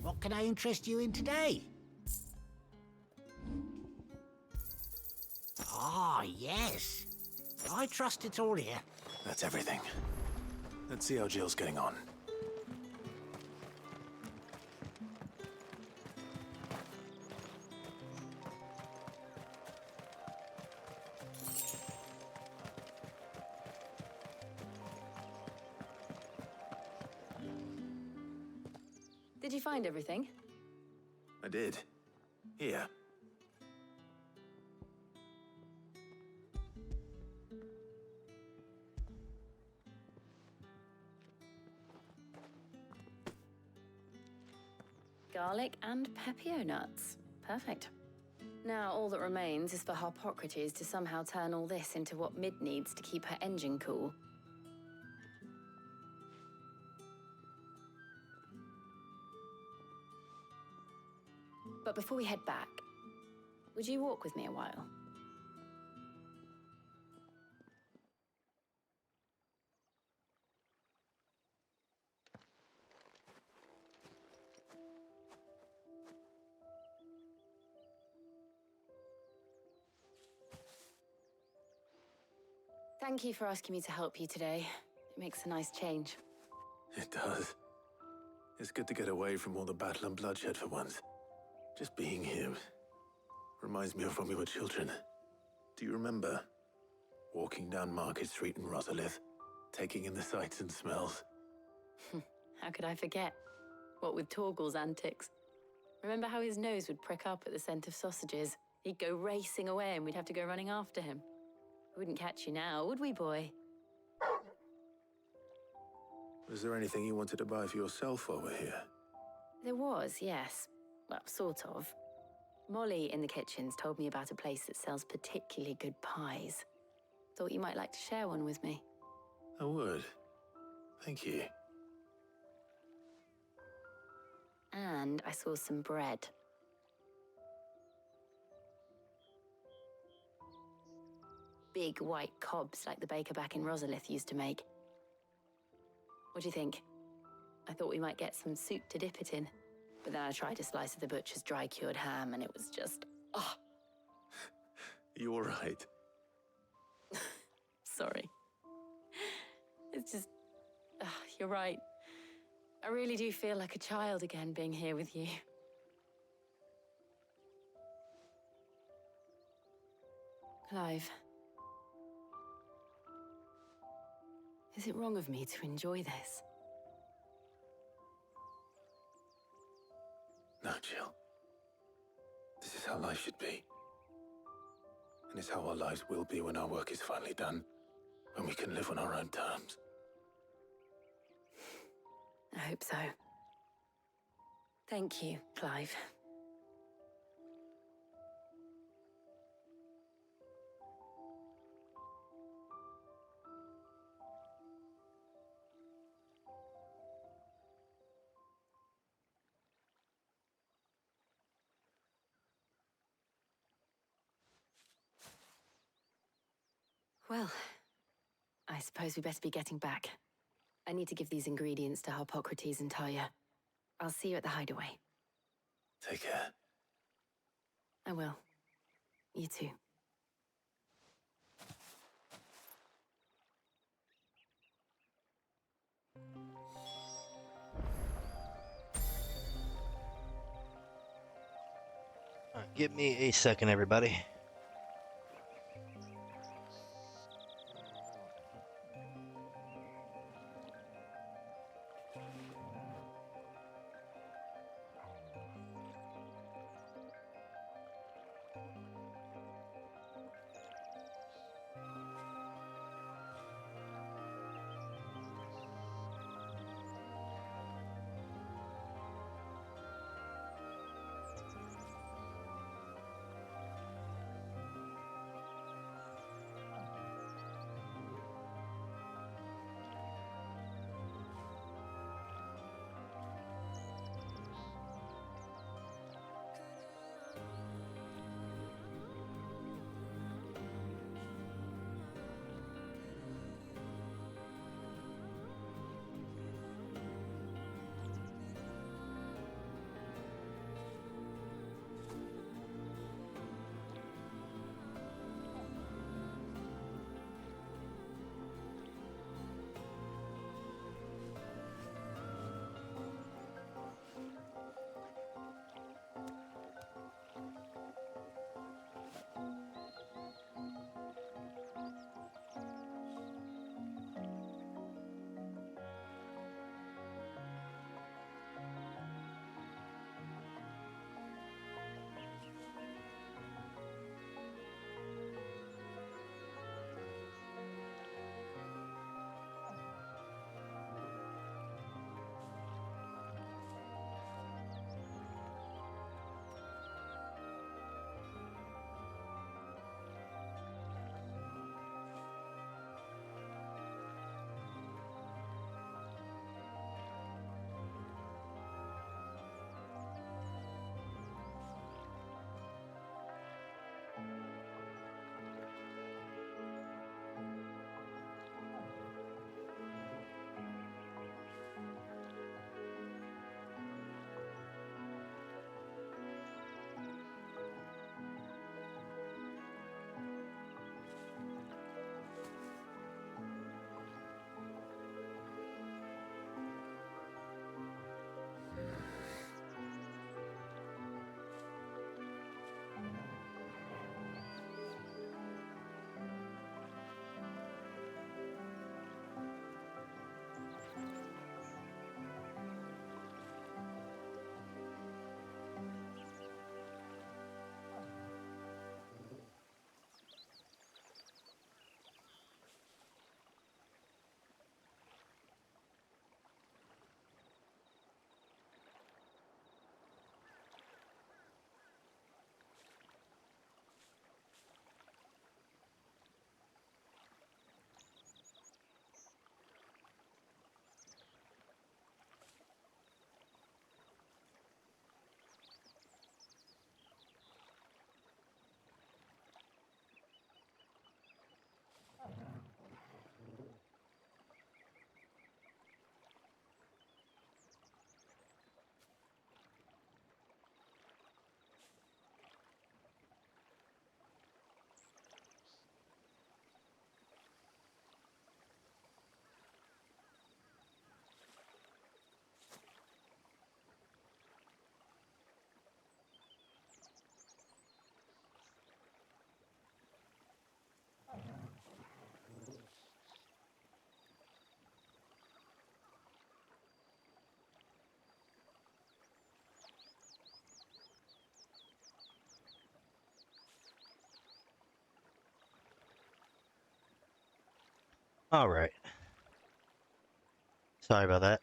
What can I interest you in today? Ah, yes. I trust it's all here. That's everything. Let's see how Jill's getting on. Did you find everything? I did. Here. Garlic and pepio nuts. Perfect. Now all that remains is for Harpocrates to somehow turn all this into what Mid needs to keep her engine cool. But before we head back, would you walk with me a while? Thank you for asking me to help you today. It makes a nice change. It does. It's good to get away from all the battle and bloodshed for once. Just being here reminds me of when we were children. Do you remember? Walking down Market Street in Rosalith, taking in the sights and smells. How could I forget? What with Torgal's antics. Remember how his nose would prick up at the scent of sausages? He'd go racing away and we'd have to go running after him. We wouldn't catch you now, would we, boy? Was there anything you wanted to buy for yourself while we're here? There was, yes. Well, sort of. Molly in the kitchens told me about a place that sells particularly good pies. Thought you might like to share one with me. I would. Thank you. And I saw some bread. Big white cobs like the baker back in Rosalith used to make. What do you think? I thought we might get some soup to dip it in. But then I tried a slice of the butcher's dry-cured ham and it was just... oh. You all right? Sorry. It's just... you're right. I really do feel like a child again being here with you. Clive. Is it wrong of me to enjoy this? No, Jill. This is how life should be. And it's how our lives will be when our work is finally done. When we can live on our own terms. I hope so. Thank you, Clive. Well, I suppose we better be getting back. I need to give these ingredients to Harpocrates and Talia. I'll see you at the hideaway. Take care. I will. You too. Give me a second, everybody. Alright. Sorry about that.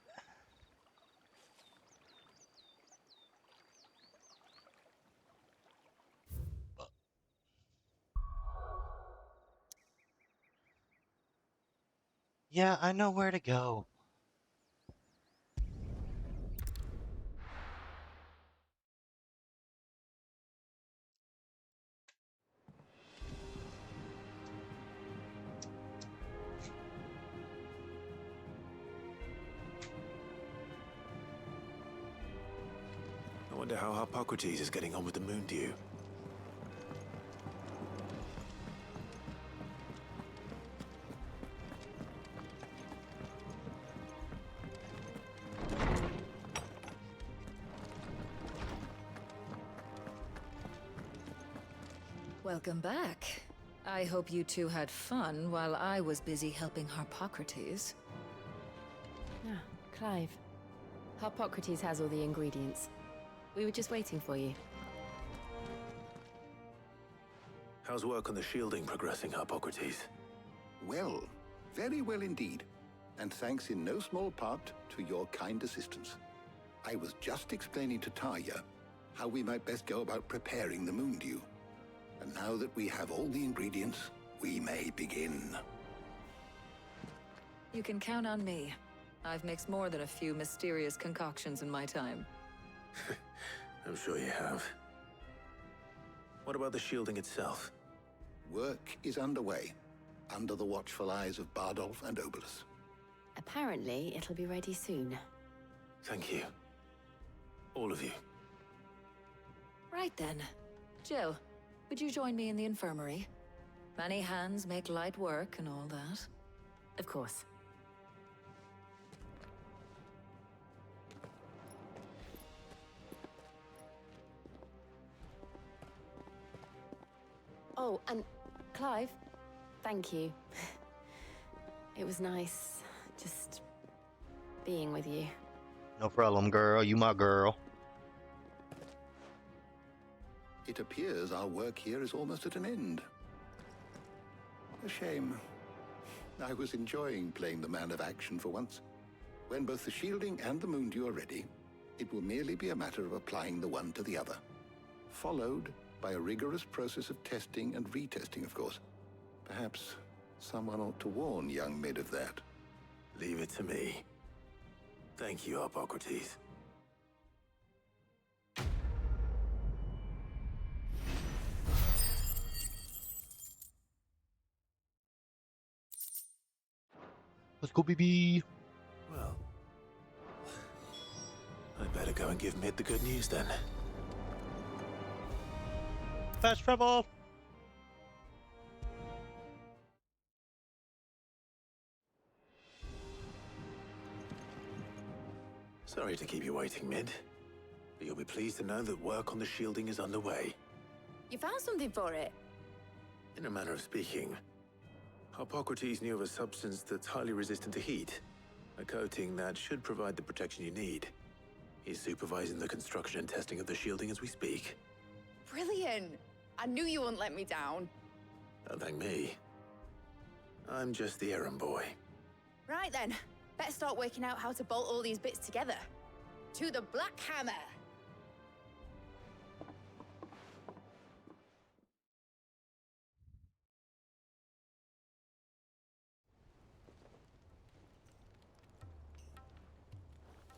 Yeah, I know where to go. I wonder how Hippocrates is getting on with the moon dew. Welcome back. I hope you two had fun while I was busy helping Hippocrates. Ah, Clive. Hippocrates has all the ingredients. We were just waiting for you. How's work on the shielding progressing, Hippocrates? Well, very well indeed. And thanks in no small part to your kind assistance. I was just explaining to Tarja how we might best go about preparing the moon dew. And now that we have all the ingredients, we may begin. You can count on me. I've mixed more than a few mysterious concoctions in my time. I'm sure you have. What about the shielding itself? Work is underway, under the watchful eyes of Bardolph and Obolus. Apparently, it'll be ready soon. Thank you. All of you. Right then. Jill, would you join me in the infirmary? Many hands make light work and all that. Of course. Oh, and Clive, thank you. It was nice just being with you. No problem, girl. You my girl. It appears our work here is almost at an end. A shame. I was enjoying playing the man of action for once. When both the shielding and the moon dew are ready, it will merely be a matter of applying the one to the other. Followed by a rigorous process of testing and retesting, of course. Perhaps someone ought to warn young Mid of that. Leave it to me. Thank you, Hippocrates. Let's go, BB. Well, I'd better go and give Mid the good news then. Fast travel! Sorry to keep you waiting, Mid. But you'll be pleased to know that work on the shielding is underway. You found something for it? In a manner of speaking, Hippocrates knew of a substance that's highly resistant to heat. A coating that should provide the protection you need. He's supervising the construction and testing of the shielding as we speak. Brilliant! I knew you wouldn't let me down. Don't thank me. I'm just the errand boy. Right then, better start working out how to bolt all these bits together. To the Black Hammer!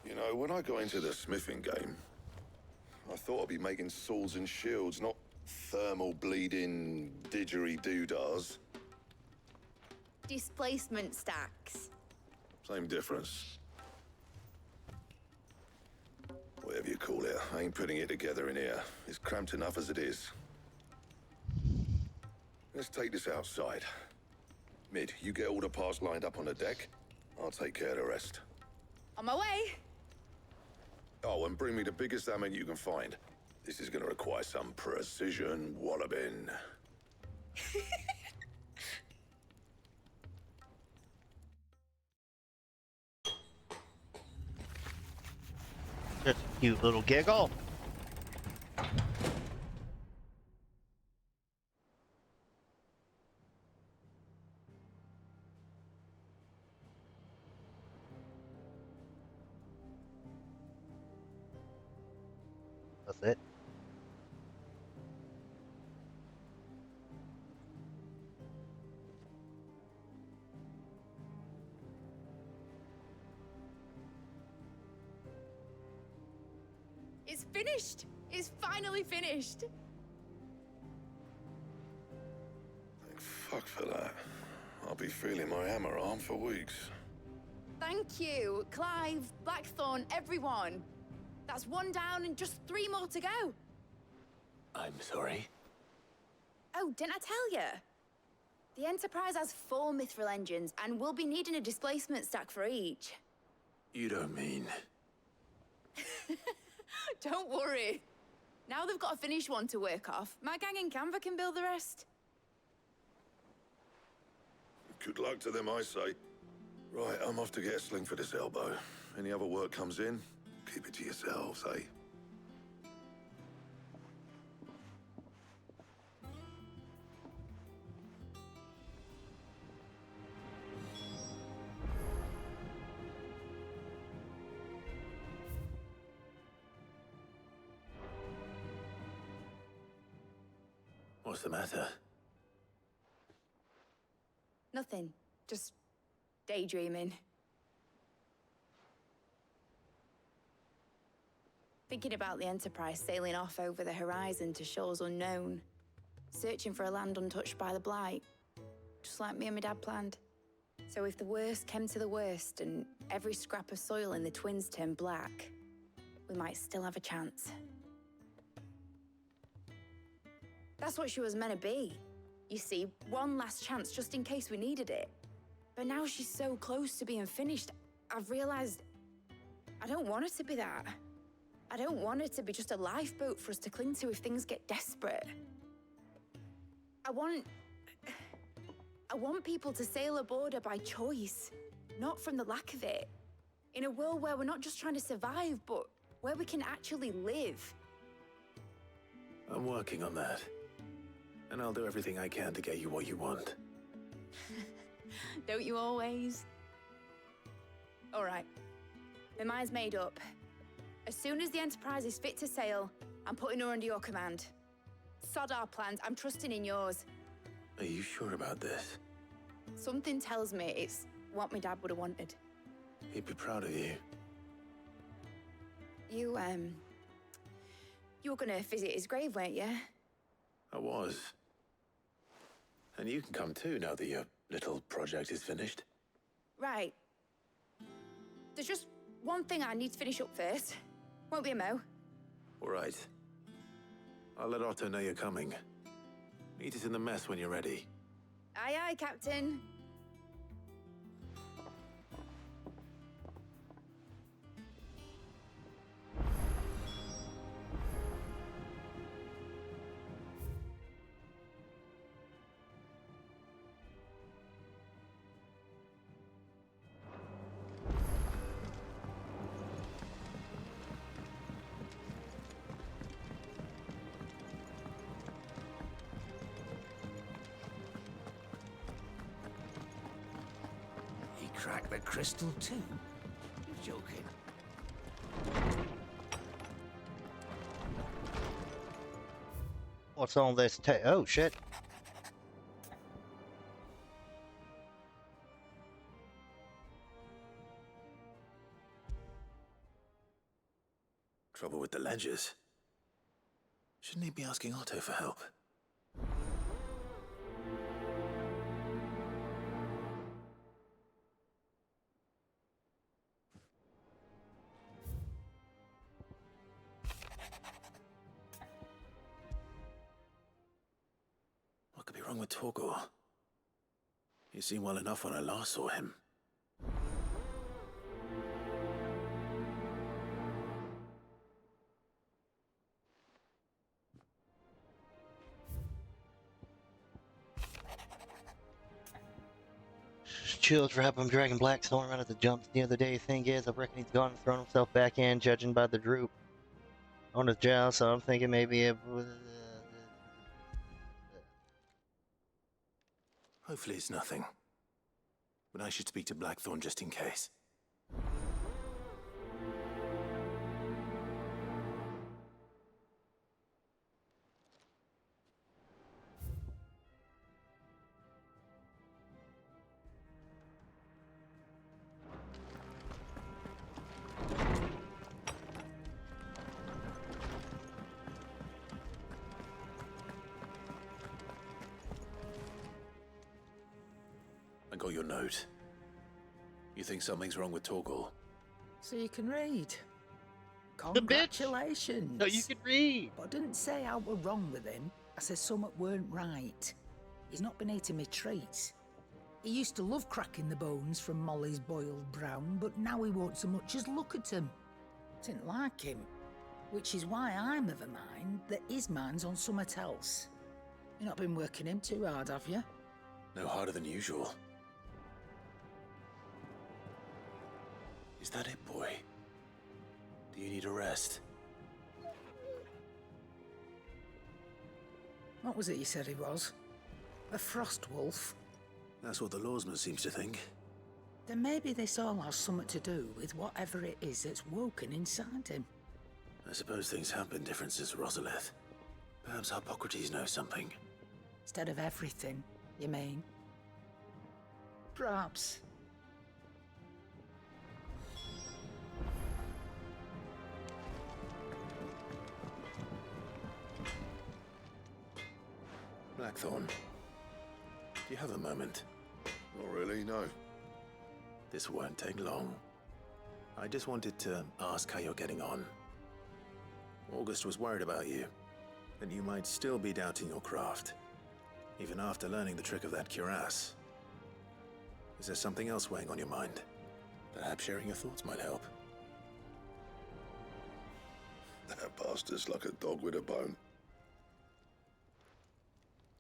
You know, when I got into the smithing game, I thought I'd be making swords and shields, not thermal bleeding didgeridoo-dahs. Displacement stacks. Same difference. Whatever you call it, I ain't putting it together in here. It's cramped enough as it is. Let's take this outside. Mid, you get all the parts lined up on the deck. I'll take care of the rest. On my way! Oh, and bring me the biggest hammer you can find. This is gonna require some precision walloping. Just a cute little giggle. That's it. It's finished! It's finally finished! Thank fuck for that. I'll be feeling my hammer arm for weeks. Thank you, Clive, Blackthorn, everyone. That's one down and just 3 more to go. I'm sorry. Oh, didn't I tell you? The Enterprise has 4 mithril engines, and we'll be needing a displacement stack for each. You don't mean... Don't worry. Now they've got a finished one to work off. My gang in Canva can build the rest. Good luck to them, I say. Right, I'm off to get a sling for this elbow. Any other work comes in, keep it to yourselves, eh? What's the matter? Nothing. Just daydreaming. Thinking about the Enterprise sailing off over the horizon to shores unknown. Searching for a land untouched by the Blight. Just like me and my dad planned. So if the worst came to the worst and every scrap of soil in the Twins turned black, we might still have a chance. That's what she was meant to be. You see, one last chance just in case we needed it. But now she's so close to being finished, I've realized I don't want it to be that. I don't want it to be just a lifeboat for us to cling to if things get desperate. I want people to sail aboard her by choice, not from the lack of it. In a world where we're not just trying to survive, but where we can actually live. I'm working on that. And I'll do everything I can to get you what you want. Don't you always? All right. My mind's made up. As soon as the Enterprise is fit to sail, I'm putting her under your command. Sod our plans, I'm trusting in yours. Are you sure about this? Something tells me it's what my dad would have wanted. He'd be proud of you. You were gonna visit his grave, weren't you? I was. And you can come too now that your little project is finished. Right. There's just one thing I need to finish up first. Won't be a mo. All right. I'll let Otto know you're coming. Meet us in the mess when you're ready. Aye, aye, Captain. Crack the crystal too? You're joking. What's on this oh, shit. Trouble with the ledgers. Shouldn't he be asking Otto for help? What could be wrong with Torgor? He seemed well enough when I last saw him. Chilled for helping him dragging Blackstorm out of the jumps the other day. Thing is, I reckon he's gone and thrown himself back in, judging by the droop on his jowl, so I'm thinking maybe it was... Hopefully it's nothing. But I should speak to Blackthorn just in case. I got your note. You think something's wrong with Torgal? So you can read. The bitch! Congratulations. No, you can read. But I didn't say I were wrong with him. I said something weren't right. He's not been eating me treats. He used to love cracking the bones from Molly's boiled brown, but now he won't so much as look at them. Didn't like him. Which is why I'm of a mind that his mind's on something else. You've not been working him too hard, have you? No harder than usual. Is that it, boy? Do you need a rest? What was it you said he was? A frost wolf? That's what the lawsman seems to think. Then maybe this all has something to do with whatever it is that's woken inside him. I suppose things have been different since Rosalith. Perhaps Hippocrates knows something. Instead of everything, you mean? Perhaps. Blackthorn, do you have a moment? Not really, no. This won't take long. I just wanted to ask how you're getting on. August was worried about you, that you might still be doubting your craft, even after learning the trick of that cuirass. Is there something else weighing on your mind? Perhaps sharing your thoughts might help. That bastard's like a dog with a bone.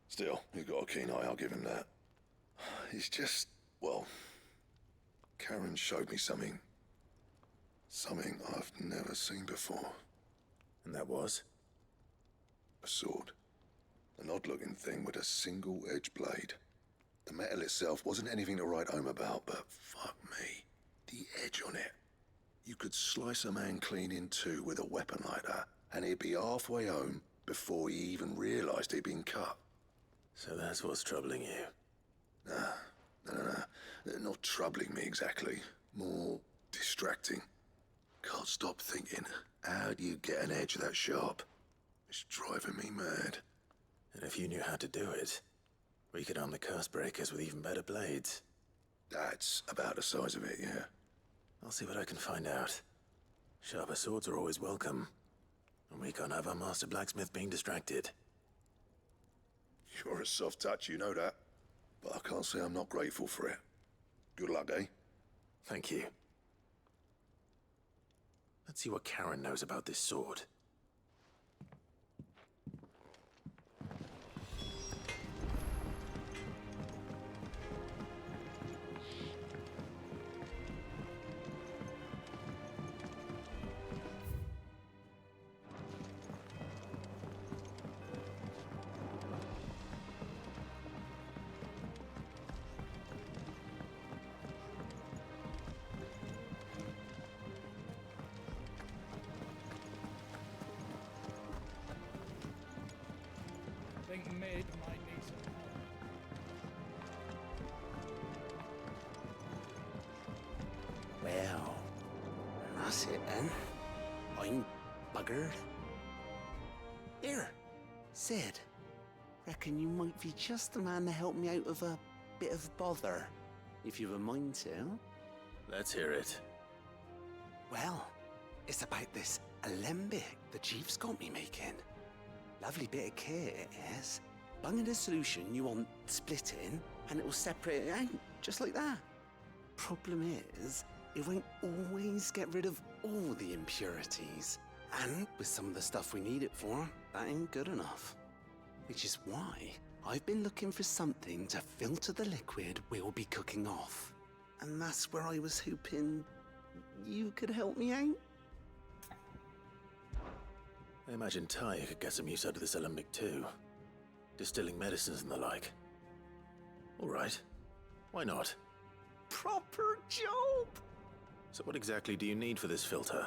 Still, he's got a keen eye, I'll give him that. He's just, well, Karen showed me something. Something I've never seen before. And that was? A sword. An odd-looking thing with a single-edged blade. The metal itself wasn't anything to write home about, but fuck me. The edge on it. You could slice a man clean in two with a weapon like that, and he'd be halfway home before he even realized he'd been cut. So that's what's troubling you? No. Not troubling me exactly. More distracting. Can't stop thinking, how do you get an edge that sharp? It's driving me mad. And if you knew how to do it, we could arm the curse breakers with even better blades. That's about the size of it, yeah. I'll see what I can find out. Sharper swords are always welcome. And we can't have our master blacksmith being distracted. You're a soft touch, you know that. But I can't say I'm not grateful for it. Good luck, eh? Thank you. Let's see what Karen knows about this sword. Made my niece at home. Well, that's it then. I'm buggered. Here, Sid. Reckon you might be just the man to help me out of a bit of bother, if you've a mind to. Let's hear it. Well, it's about this alembic the chief's got me making. Lovely bit of kit it is. Bung in a solution you want splitting, and it will separate it out, just like that. Problem is, it won't always get rid of all the impurities. And with some of the stuff we need it for, that ain't good enough. Which is why I've been looking for something to filter the liquid we'll be cooking off. And that's where I was hoping you could help me out. I imagine Ty could get some use out of this alembic too. Distilling medicines and the like. All right. Why not? Proper job! So what exactly do you need for this filter?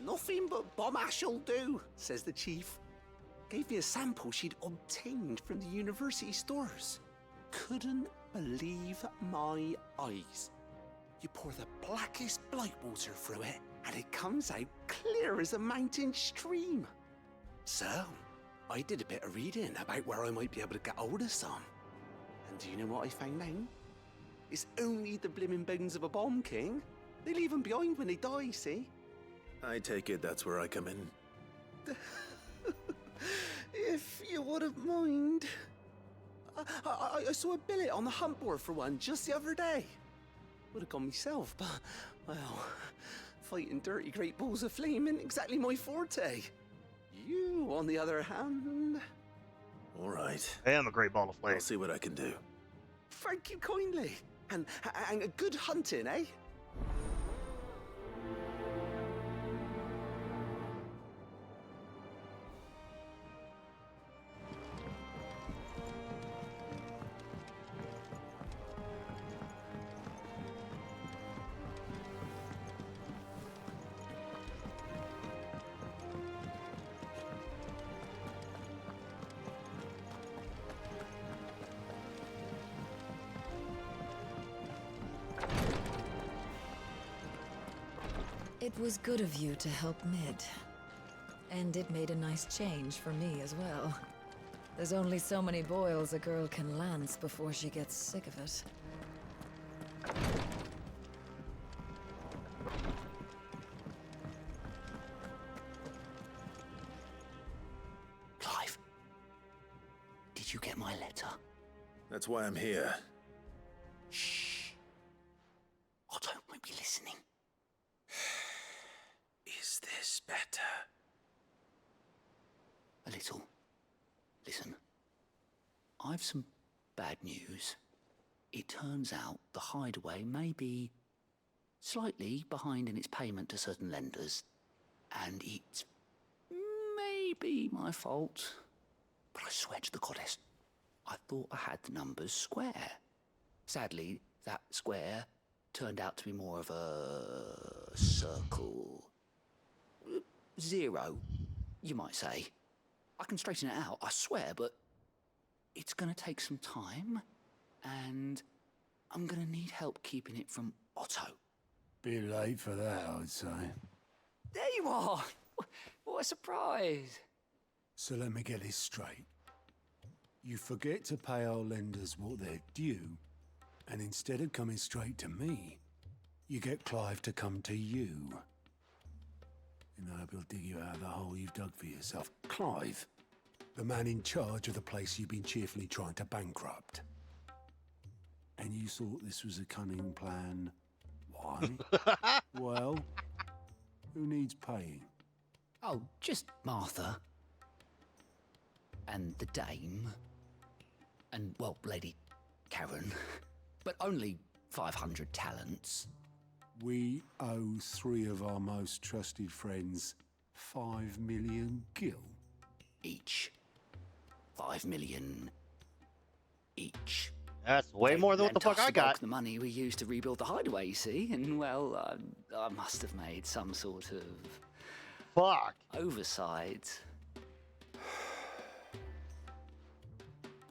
Nothing but bomb ash'll do, says the chief. Gave me a sample she'd obtained from the university stores. Couldn't believe my eyes. You pour the blackest blight water through it, and it comes out clear as a mountain stream. So, I did a bit of reading about where I might be able to get hold of some. And do you know what I found out? It's only the blimmin' bones of a bomb king. They leave them behind when they die, see? I take it that's where I come in. If you wouldn't mind. I saw a billet on the hunt board for one just the other day. Would have gone myself, but, well, fighting dirty great balls of flame ain't exactly my forte. You, on the other hand... All right. I am a great ball of flame. I'll see what I can do. Thank you kindly. And a good hunting, eh? It was good of you to help Mid. And it made a nice change for me as well. There's only so many boils a girl can lance before she gets sick of it. Clive, did you get my letter? That's why I'm here. Shh. Otto might be listening. Is this better? A little. Listen, I've some bad news. It turns out the hideaway may be slightly behind in its payment to certain lenders, and it may be my fault. But I swear to the goddess, I thought I had the numbers square. Sadly, that square turned out to be more of a circle. Zero, you might say. I can straighten it out, I swear, but it's gonna take some time, and I'm gonna need help keeping it from Otto. Bit late for that, I'd say. There you are! What a surprise! So let me get this straight. You forget to pay our lenders what they're due, and instead of coming straight to me, you get Clive to come to you. And I hope he'll dig you out of the hole you've dug for yourself. Clive, the man in charge of the place you've been cheerfully trying to bankrupt. And you thought this was a cunning plan. Why? Well, who needs paying? Oh, just Martha. And the dame. And, well, Lady Karen. But only 500 talents. We owe 3 of our most trusted friends 5 million gil. Each. 5 million each. That's way more than what the fuck I got. The money we used to rebuild the hideaway, you see, and well, I must have made some sort of oversight.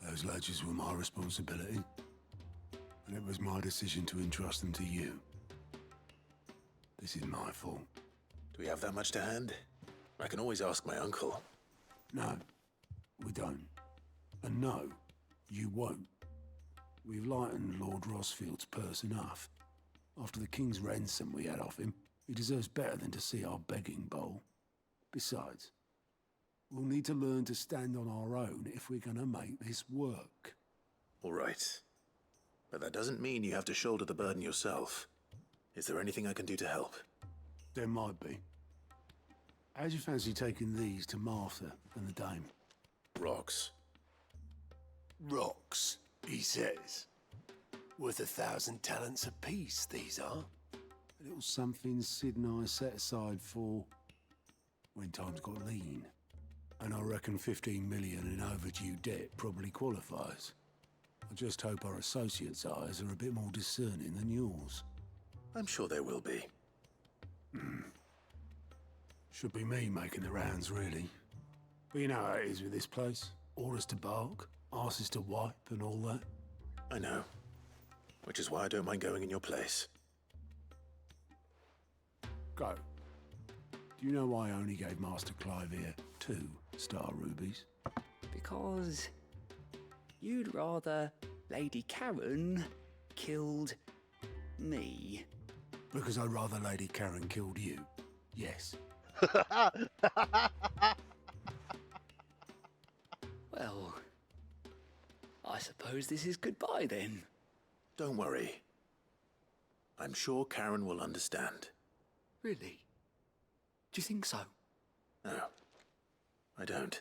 Those ledgers were my responsibility, and it was my decision to entrust them to you. This is my fault. Do we have that much to hand? I can always ask my uncle. No, we don't. And no, you won't. We've lightened Lord Rosfield's purse enough. After the king's ransom we had off him, he deserves better than to see our begging bowl. Besides, we'll need to learn to stand on our own if we're gonna make this work. All right. But that doesn't mean you have to shoulder the burden yourself. Is there anything I can do to help? There might be. How'd you fancy taking these to Martha and the dame? Rocks. Rocks, he says. Worth 1,000 talents apiece, these are. A little something Sid and I set aside for when times got lean. And I reckon 15 million in overdue debt probably qualifies. I just hope our associates' eyes are a bit more discerning than yours. I'm sure there will be. Should be me making the rounds, really. But you know how it is with this place. Orders to bark, arses to wipe, and all that. I know. Which is why I don't mind going in your place. Go. Do you know why I only gave Master Clive here 2 star rubies? Because you'd rather Lady Karen killed me. Because I'd rather Lady Karen killed you. Yes. Well, I suppose this is goodbye then. Don't worry. I'm sure Karen will understand. Really? Do you think so? No, I don't.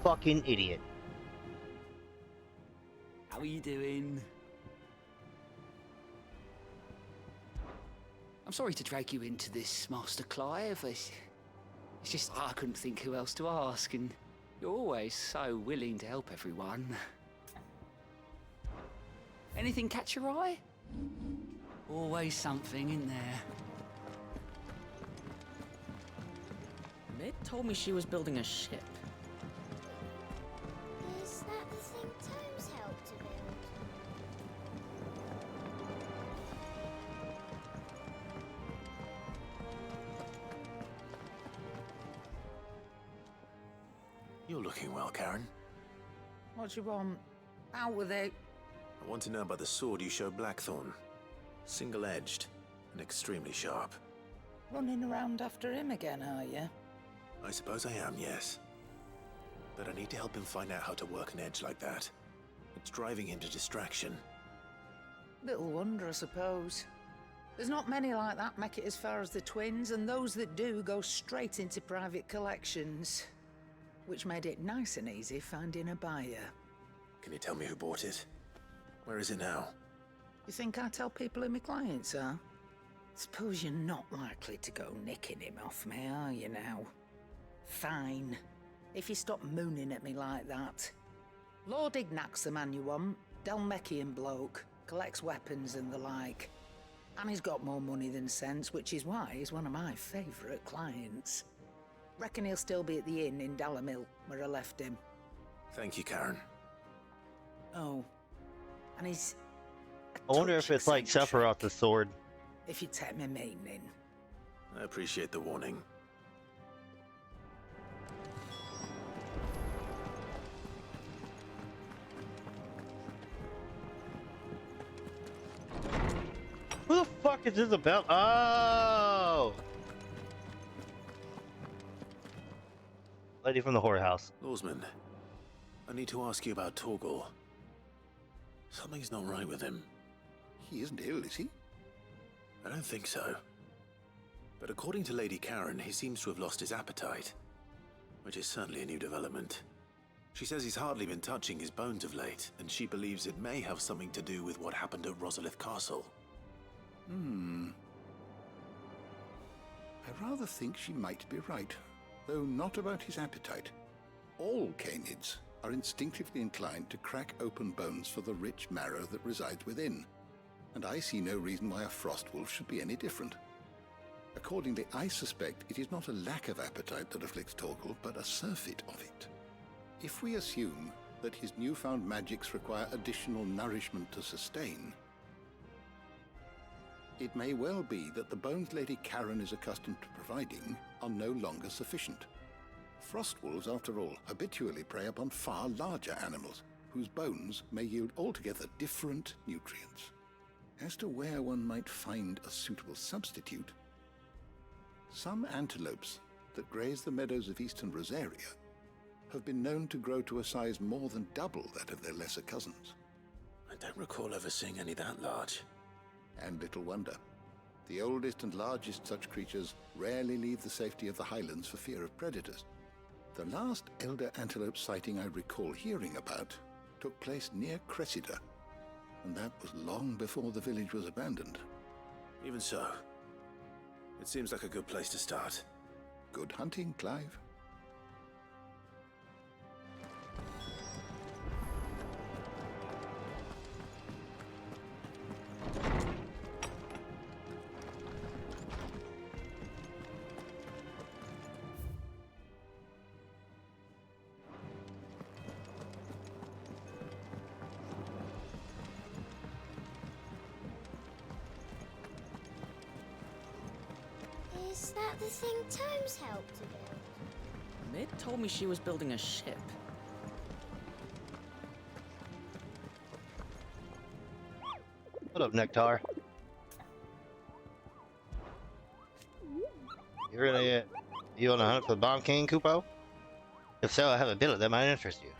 Fucking idiot. How are you doing? I'm sorry to drag you into this, Master Clive. It's just I couldn't think who else to ask, and you're always so willing to help everyone. Anything catch your eye? Always something in there. Mid told me she was building a ship. Is that the thing Tomes helped to build? You're looking well, Karen. What do you want? Out with it. I want to know about the sword you showed Blackthorn. Single-edged and extremely sharp. Running around after him again, are you? I suppose I am, yes. But I need to help him find out how to work an edge like that. It's driving him to distraction. Little wonder, I suppose. There's not many like that make it as far as the twins, and those that do go straight into private collections. Which made it nice and easy finding a buyer. Can you tell me who bought it? Where is it now? You think I tell people who my clients are? Suppose you're not likely to go nicking him off me, are you now? Fine. If you stop mooning at me like that. Lord Ignac's the man you want. Dalmekian bloke. Collects weapons and the like. And he's got more money than sense, which is why he's one of my favourite clients. Reckon he'll still be at the inn in Dalamil, where I left him. Thank you, Karen. Oh. And he's... I wonder if it's like Sephiroth's sword. If you take my meaning. I appreciate the warning. Who the fuck is Isabel? Oh! Lady from the whorehouse. Lawsman, I need to ask you about Torgal. Something's not right with him. He isn't ill, is he? I don't think so. But according to Lady Karen, he seems to have lost his appetite. Which is certainly a new development. She says he's hardly been touching his bones of late, and she believes it may have something to do with what happened at Rosalith Castle. I rather think she might be right, though not about his appetite. All canids are instinctively inclined to crack open bones for the rich marrow that resides within, and I see no reason why a frostwolf should be any different. Accordingly, I suspect it is not a lack of appetite that afflicts Torgal, but a surfeit of it. If we assume that his newfound magics require additional nourishment to sustain, it may well be that the bones Lady Karen is accustomed to providing are no longer sufficient. Frostwolves, after all, habitually prey upon far larger animals, whose bones may yield altogether different nutrients. As to where one might find a suitable substitute, some antelopes that graze the meadows of eastern Rosaria have been known to grow to a size more than double that of their lesser cousins. I don't recall ever seeing any that large. And little wonder. The oldest and largest such creatures rarely leave the safety of the highlands for fear of predators. The last elder antelope sighting I recall hearing about took place near Cressida, and that was long before the village was abandoned. Even so, it seems like a good place to start. Good hunting, Clive. Is that the thing Tomes helped to build? Mid told me she was building a ship. What up, Nectar? You on the hunt for the Bomb King, Kupo? If so, I have a billet that might interest you.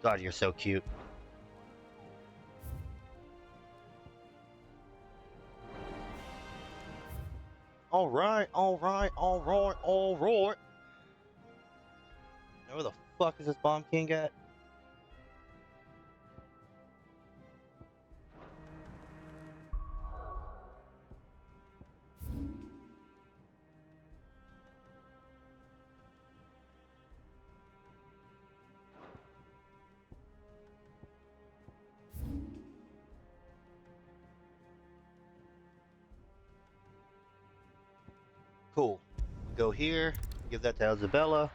God, you're so cute. Alright. Now where the fuck is this Bomb King at? Cool. Go here, give that to Isabella.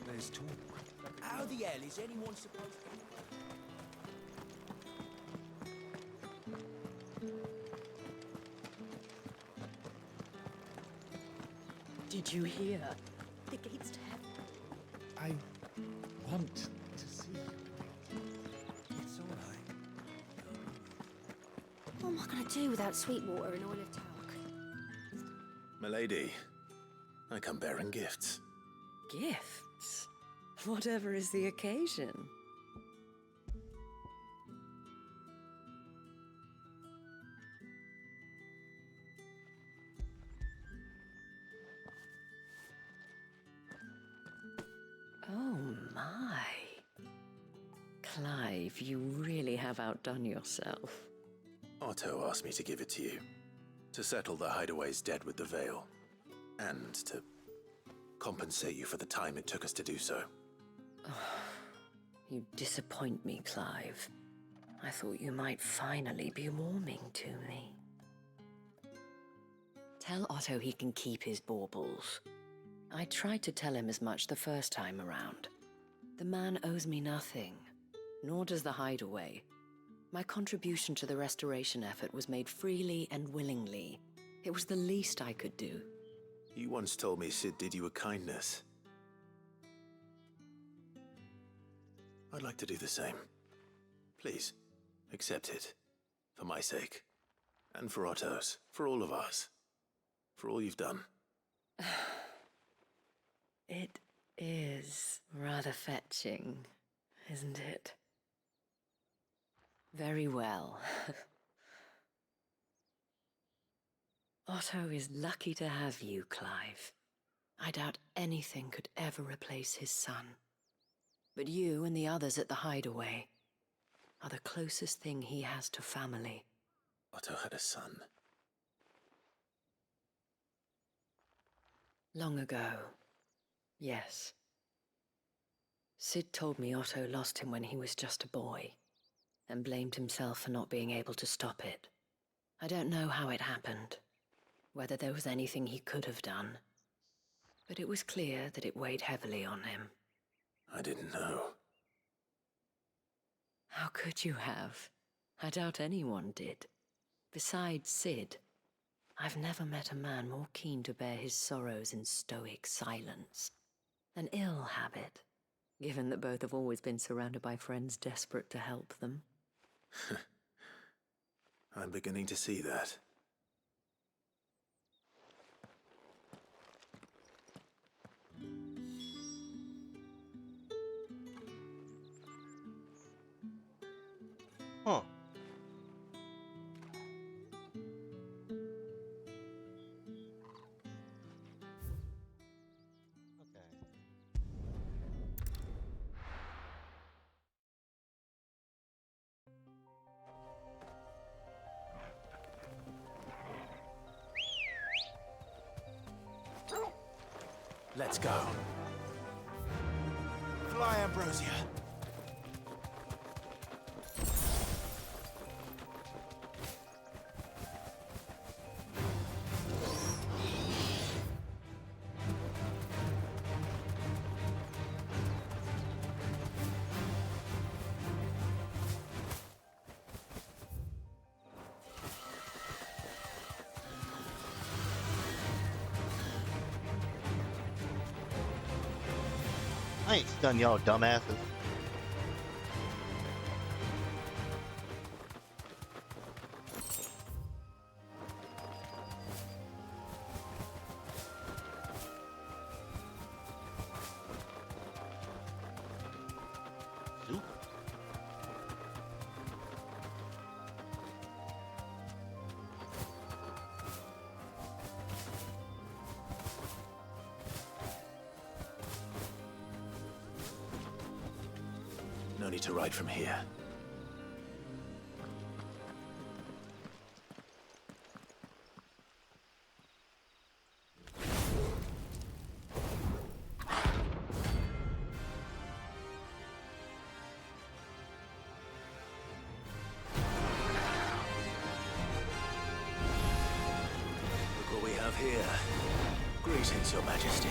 There's talk. How the hell is anyone supposed to... Did you hear? The gates to heaven. I want to see you. It's all right. What am I going to do without Sweetwater and Olive Talc? Milady, I come bearing gifts. Gifts? Whatever is the occasion. Oh my. Clive, you really have outdone yourself. Otto asked me to give it to you. To settle the Hideaway's debt with the Veil. And to compensate you for the time it took us to do so. You disappoint me, Clive. I thought you might finally be warming to me. Tell Otto he can keep his baubles. I tried to tell him as much the first time around. The man owes me nothing, nor does the Hideaway. My contribution to the restoration effort was made freely and willingly. It was the least I could do. You once told me Sid did you a kindness. I'd like to do the same. Please, accept it. For my sake. And for Otto's. For all of us. For all you've done. It is rather fetching, isn't it? Very well. Otto is lucky to have you, Clive. I doubt anything could ever replace his son. But you and the others at the Hideaway are the closest thing he has to family. Otto had a son. Long ago, yes. Sid told me Otto lost him when he was just a boy, and blamed himself for not being able to stop it. I don't know how it happened, whether there was anything he could have done, but it was clear that it weighed heavily on him. I didn't know. How could you have? I doubt anyone did. Besides Sid, I've never met a man more keen to bear his sorrows in stoic silence. An ill habit, given that both have always been surrounded by friends desperate to help them. I'm beginning to see that. Huh. Let's go. Fly, Ambrosia. I ain't stun y'all dumbasses. No need to ride from here. Look what we have here. Greetings, Your Majesty.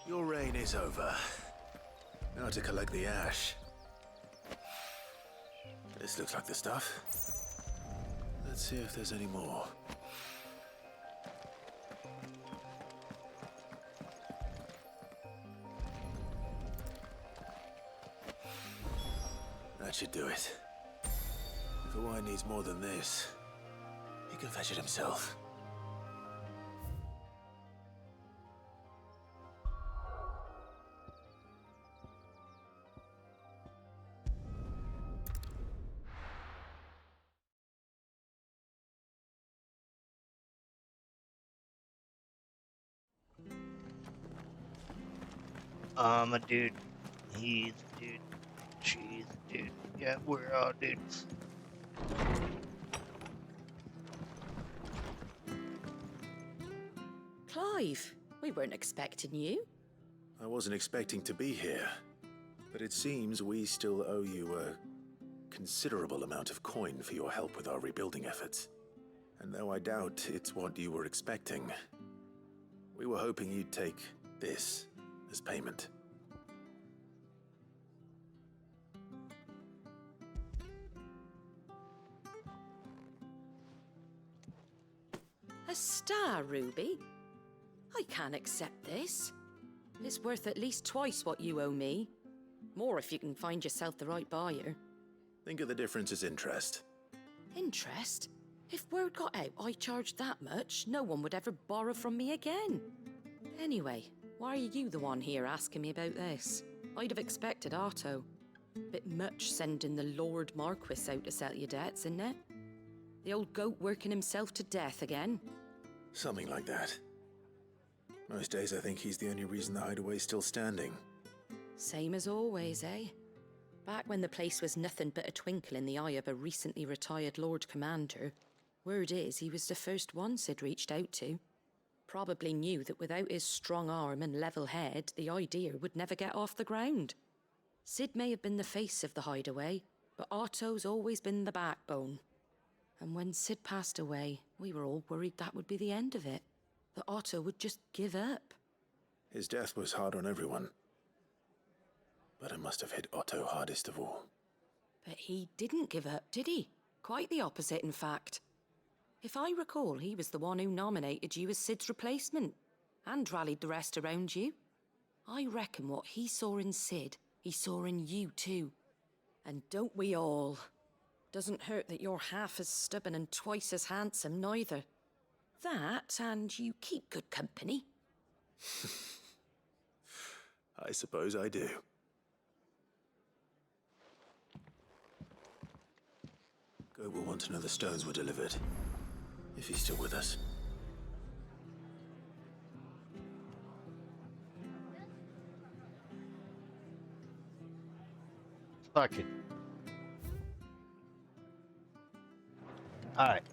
Your reign is over. Now to collect the ash. This looks like the stuff. Let's see if there's any more. That should do it. If the wine needs more than this, he can fetch it himself. A dude. He's a dude. She's a dude. Yeah, we're all dudes. Clive, we weren't expecting you. I wasn't expecting to be here, but it seems we still owe you a considerable amount of coin for your help with our rebuilding efforts. And though I doubt it's what you were expecting, we were hoping you'd take this as payment. A star ruby? I can't accept this. It's worth at least twice what you owe me. More if you can find yourself the right buyer. Think of the difference as interest. Interest? If word got out I charged that much, no one would ever borrow from me again. Anyway, why are you the one here asking me about this? I'd have expected Otto. Bit much sending the Lord Marquis out to settle your debts, isn't it? The old goat working himself to death again? Something like that. Most days I think he's the only reason the hideaway's still standing. Same as always, eh? Back when the place was nothing but a twinkle in the eye of a recently retired Lord Commander, word is he was the first one Sid reached out to. Probably knew that without his strong arm and level head, the idea would never get off the ground. Sid may have been the face of the hideaway, but Otto's always been the backbone. And when Sid passed away, we were all worried that would be the end of it. That Otto would just give up. His death was hard on everyone. But it must have hit Otto hardest of all. But he didn't give up, did he? Quite the opposite, in fact. If I recall, he was the one who nominated you as Sid's replacement, and rallied the rest around you. I reckon what he saw in Sid, he saw in you too. And don't we all? Doesn't hurt that you're half as stubborn and twice as handsome, neither. That, and you keep good company. I suppose I do. Goat will want to know the stones were delivered, if he's still with us. Fuck it. Alright.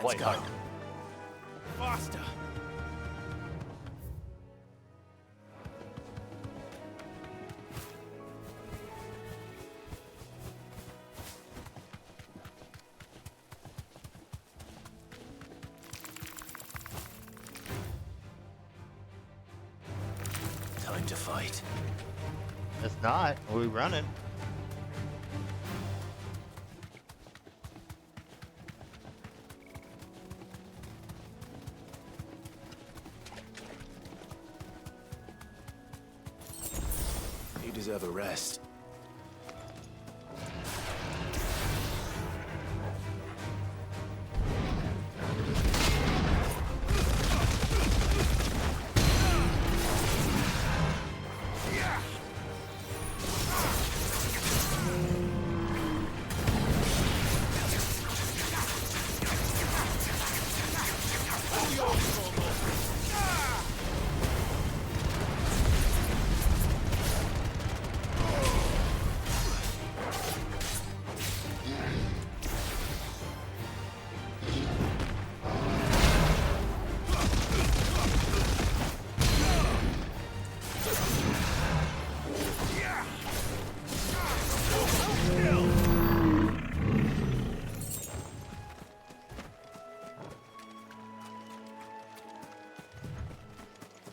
Let's go. Faster! Time to fight. It's not. We're running. You deserve a rest.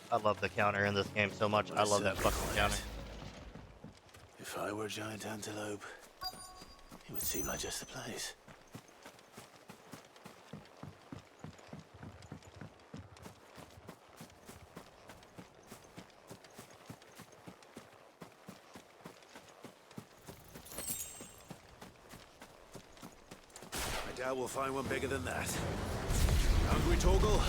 I love the counter in this game so much. I love that fucking counter. If I were a giant antelope, it would seem like just the place. I doubt we'll find one bigger than that. Hungry, Torgal?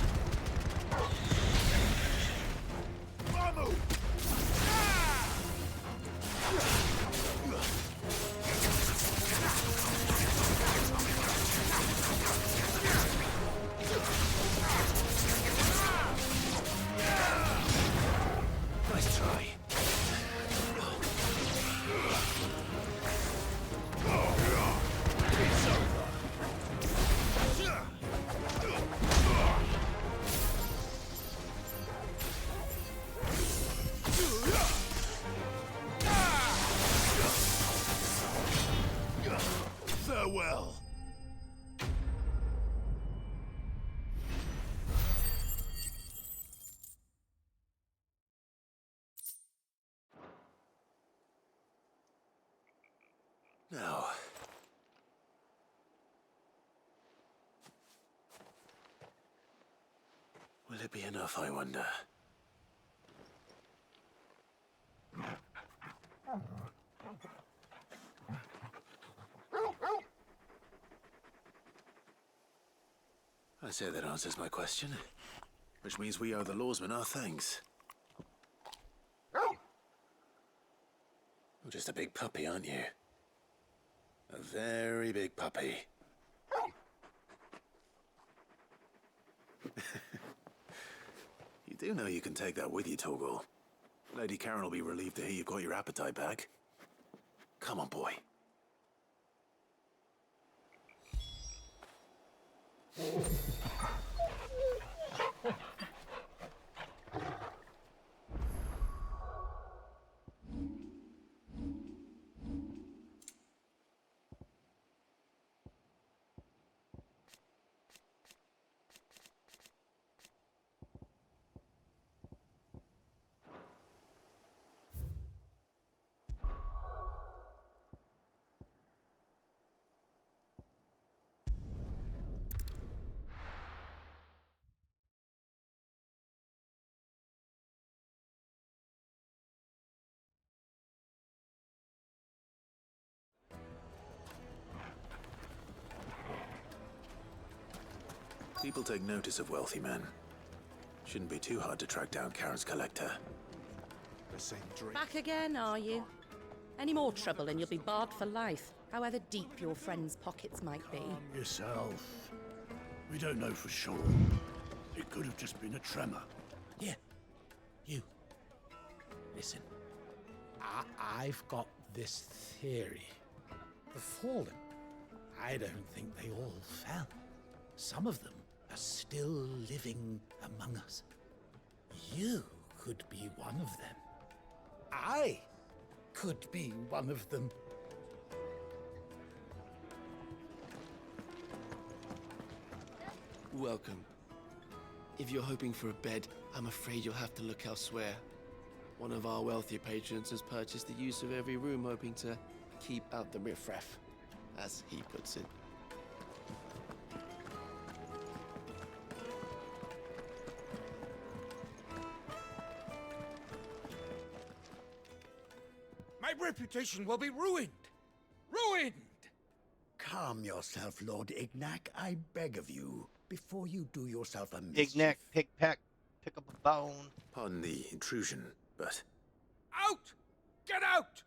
Will it be enough, I wonder? I say that answers my question. Which means we owe the lawsman our thanks. You're just a big puppy, aren't you? A very big puppy. You do know you can take that with you, Torgal. Lady Karen will be relieved to hear you've got your appetite back. Come on, boy. People take notice of wealthy men. Shouldn't be too hard to track down Karen's collector. The same drink. Back again, are you? Any more trouble and you'll be barred for life, however deep your friend's pockets might be. Calm yourself. We don't know for sure. It could have just been a tremor. Yeah. You. Listen. I've got this theory. The Fallen. I don't think they all fell. Some of them are still living among us. You could be one of them. I could be one of them. Welcome. If you're hoping for a bed, I'm afraid you'll have to look elsewhere. One of our wealthier patrons has purchased the use of every room, hoping to keep out the riffraff, as he puts it. My reputation will be ruined! Ruined! Calm yourself, Lord Ignac, I beg of you, before you do yourself a mischief. Ignac, pick up a bone. Pardon the intrusion, but... Out! Get out!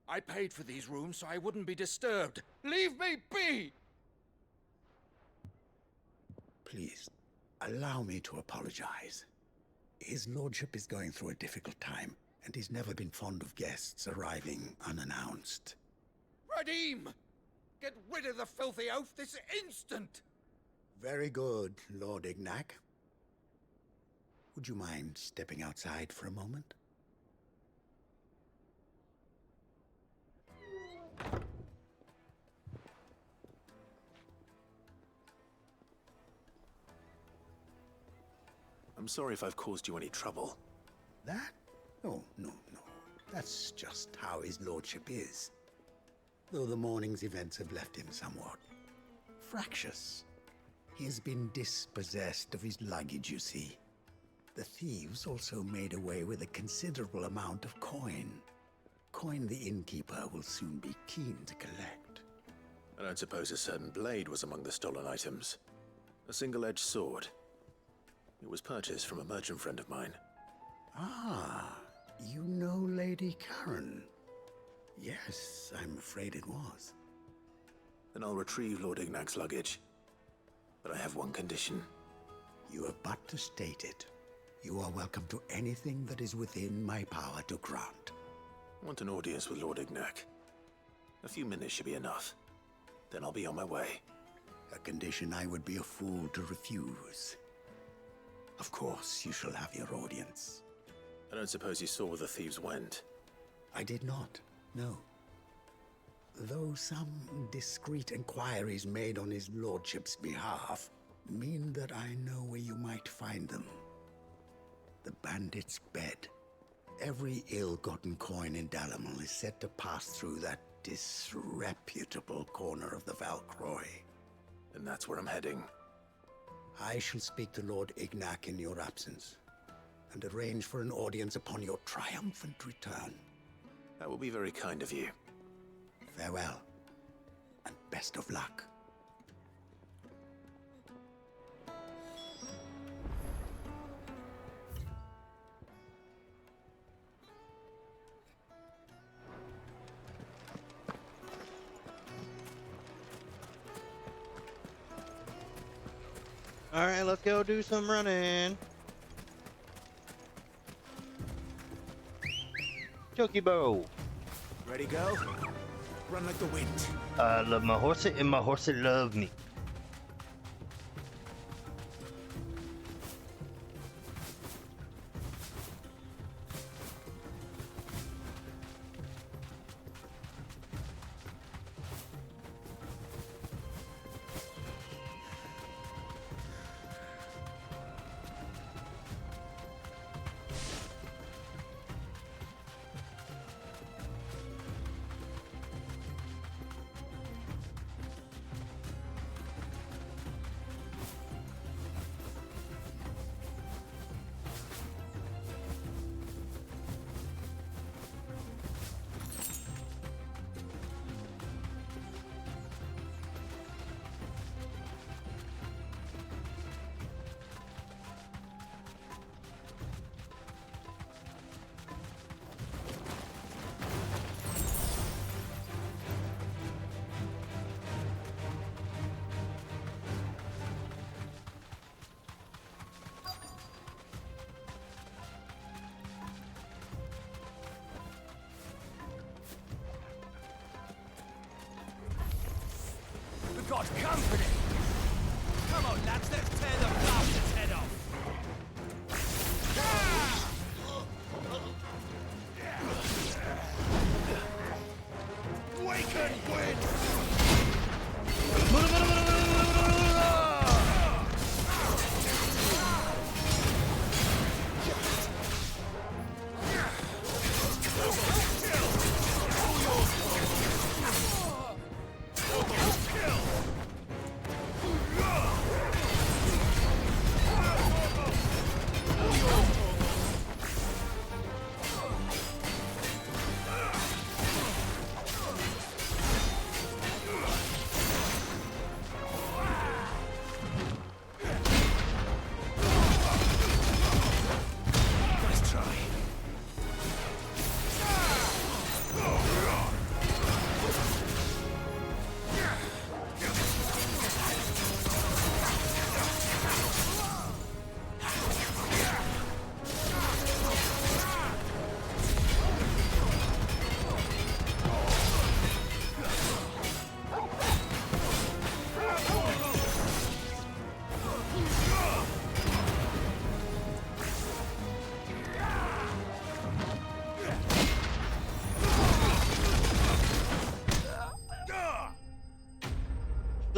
I paid for these rooms so I wouldn't be disturbed. Leave me be! Please, allow me to apologize. His lordship is going through a difficult time, and he's never been fond of guests arriving unannounced. Radim! Get rid of the filthy oaf this instant! Very good, Lord Ignac. Would you mind stepping outside for a moment? I'm sorry if I've caused you any trouble. That? Oh, no. That's just how his lordship is. Though the morning's events have left him somewhat fractious. He has been dispossessed of his luggage, you see. The thieves also made away with a considerable amount of coin. Coin the innkeeper will soon be keen to collect. I don't suppose a certain blade was among the stolen items. A single-edged sword. It was purchased from a merchant friend of mine. Ah, you know Lady Karen. Yes, I'm afraid it was. Then I'll retrieve Lord Ignac's luggage. But I have one condition. You have but to state it. You are welcome to anything that is within my power to grant. I want an audience with Lord Ignac. A few minutes should be enough. Then I'll be on my way. A condition I would be a fool to refuse. Of course, you shall have your audience. I don't suppose you saw where the thieves went? I did not, no. Though some discreet inquiries made on his lordship's behalf mean that I know where you might find them. The bandit's bed. Every ill-gotten coin in Dalamil is said to pass through that disreputable corner of the Valcroy. And that's where I'm heading. I shall speak to Lord Ignac in your absence, and arrange for an audience upon your triumphant return. That will be very kind of you. Farewell, and best of luck. Alright, let's go do some running. Chocobo. Ready, go? Run like the wind. I love my horsey and my horsey love me. We've got company! Come on, lads, let's tear the bastard's head off! Waken wind!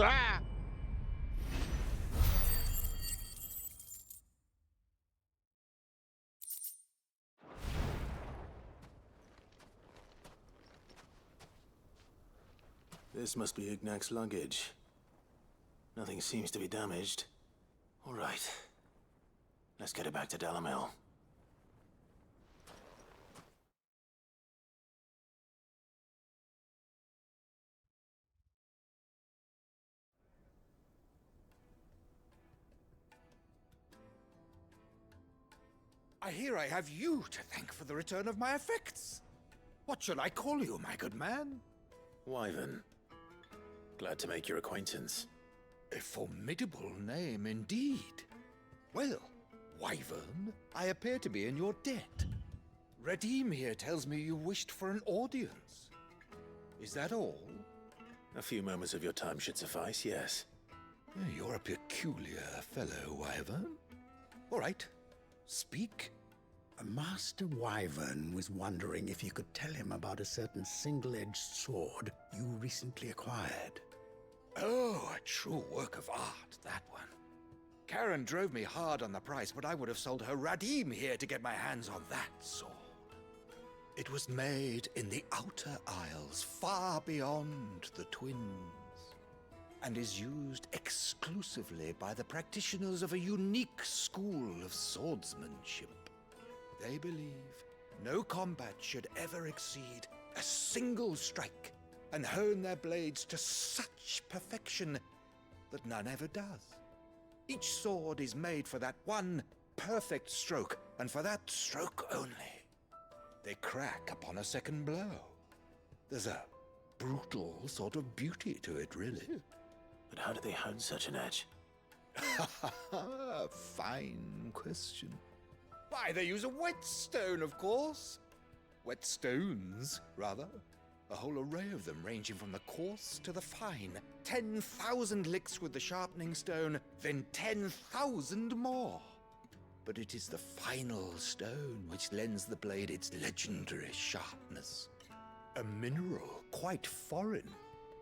Ah! This must be Ignac's luggage. Nothing seems to be damaged. All right. Let's get it back to Dalamel. I hear I have you to thank for the return of my effects. What shall I call you, my good man? Wyvern. Glad to make your acquaintance. A formidable name indeed. Well, Wyvern, I appear to be in your debt. Redeem here tells me you wished for an audience. Is that all? A few moments of your time should suffice, yes. You're a peculiar fellow, Wyvern. All right, speak. Master Wyvern was wondering if you could tell him about a certain single-edged sword you recently acquired. Oh, a true work of art, that one. Karen drove me hard on the price, but I would have sold her Radim here to get my hands on that sword. It was made in the Outer Isles, far beyond the Twins. and is used exclusively by the practitioners of a unique school of swordsmanship. They believe no combat should ever exceed a single strike, and hone their blades to such perfection that none ever does. Each sword is made for that one perfect stroke, and for that stroke only. They crack upon a second blow. There's a brutal sort of beauty to it, really. But how do they hone such an edge? Fine question. Why, they use a whetstone, of course. Whetstones, rather. A whole array of them, ranging from the coarse to the fine. 10,000 licks with the sharpening stone, then 10,000 more. But it is the final stone which lends the blade its legendary sharpness. A mineral quite foreign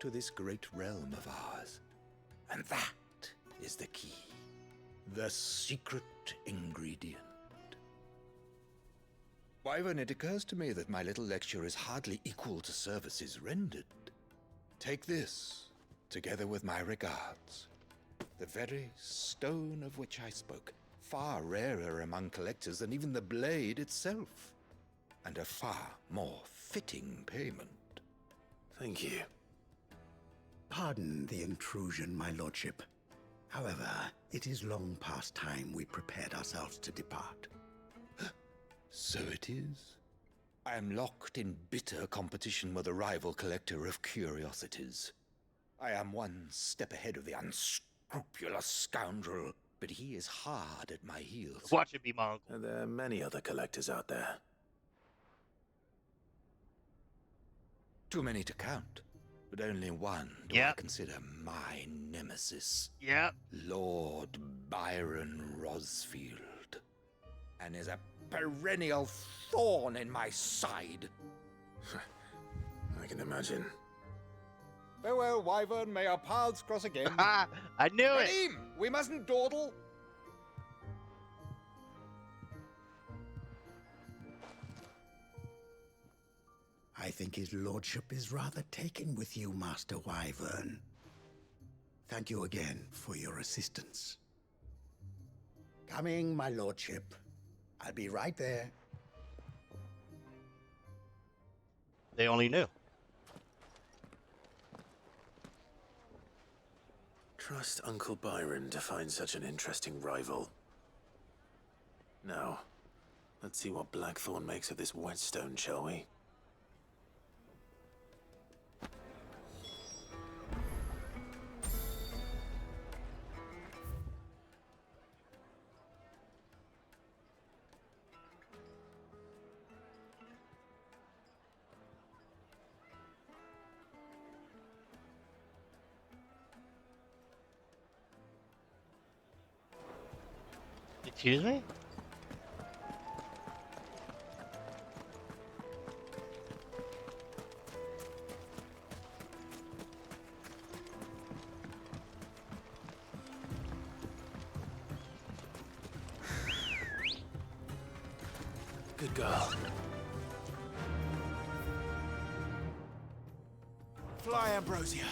to this great realm of ours. And that is the key. The secret ingredient. Wyvern, it occurs to me that my little lecture is hardly equal to services rendered. Take this, together with my regards. The very stone of which I spoke, far rarer among collectors than even the blade itself, and a far more fitting payment. Thank you. Pardon the intrusion, my lordship. However, it is long past time we prepared ourselves to depart. So it is. I am locked in bitter competition with a rival collector of curiosities. I am one step ahead of the unscrupulous scoundrel, but he is hard at my heels. Watch it be Mongol. And there are many other collectors out there. Too many to count, but only one do I consider my nemesis. Yep. Lord Byron Rosfield. And is a perennial thorn in my side. I can imagine. Farewell, Wyvern. May our paths cross again. I knew it! Redeem! We mustn't dawdle. I think his lordship is rather taken with you, Master Wyvern. Thank you again for your assistance. Coming, my lordship. I'll be right there. They only knew. Trust Uncle Byron to find such an interesting rival. Now, let's see what Blackthorn makes of this whetstone, shall we? Excuse me? Good girl. Fly, Ambrosia.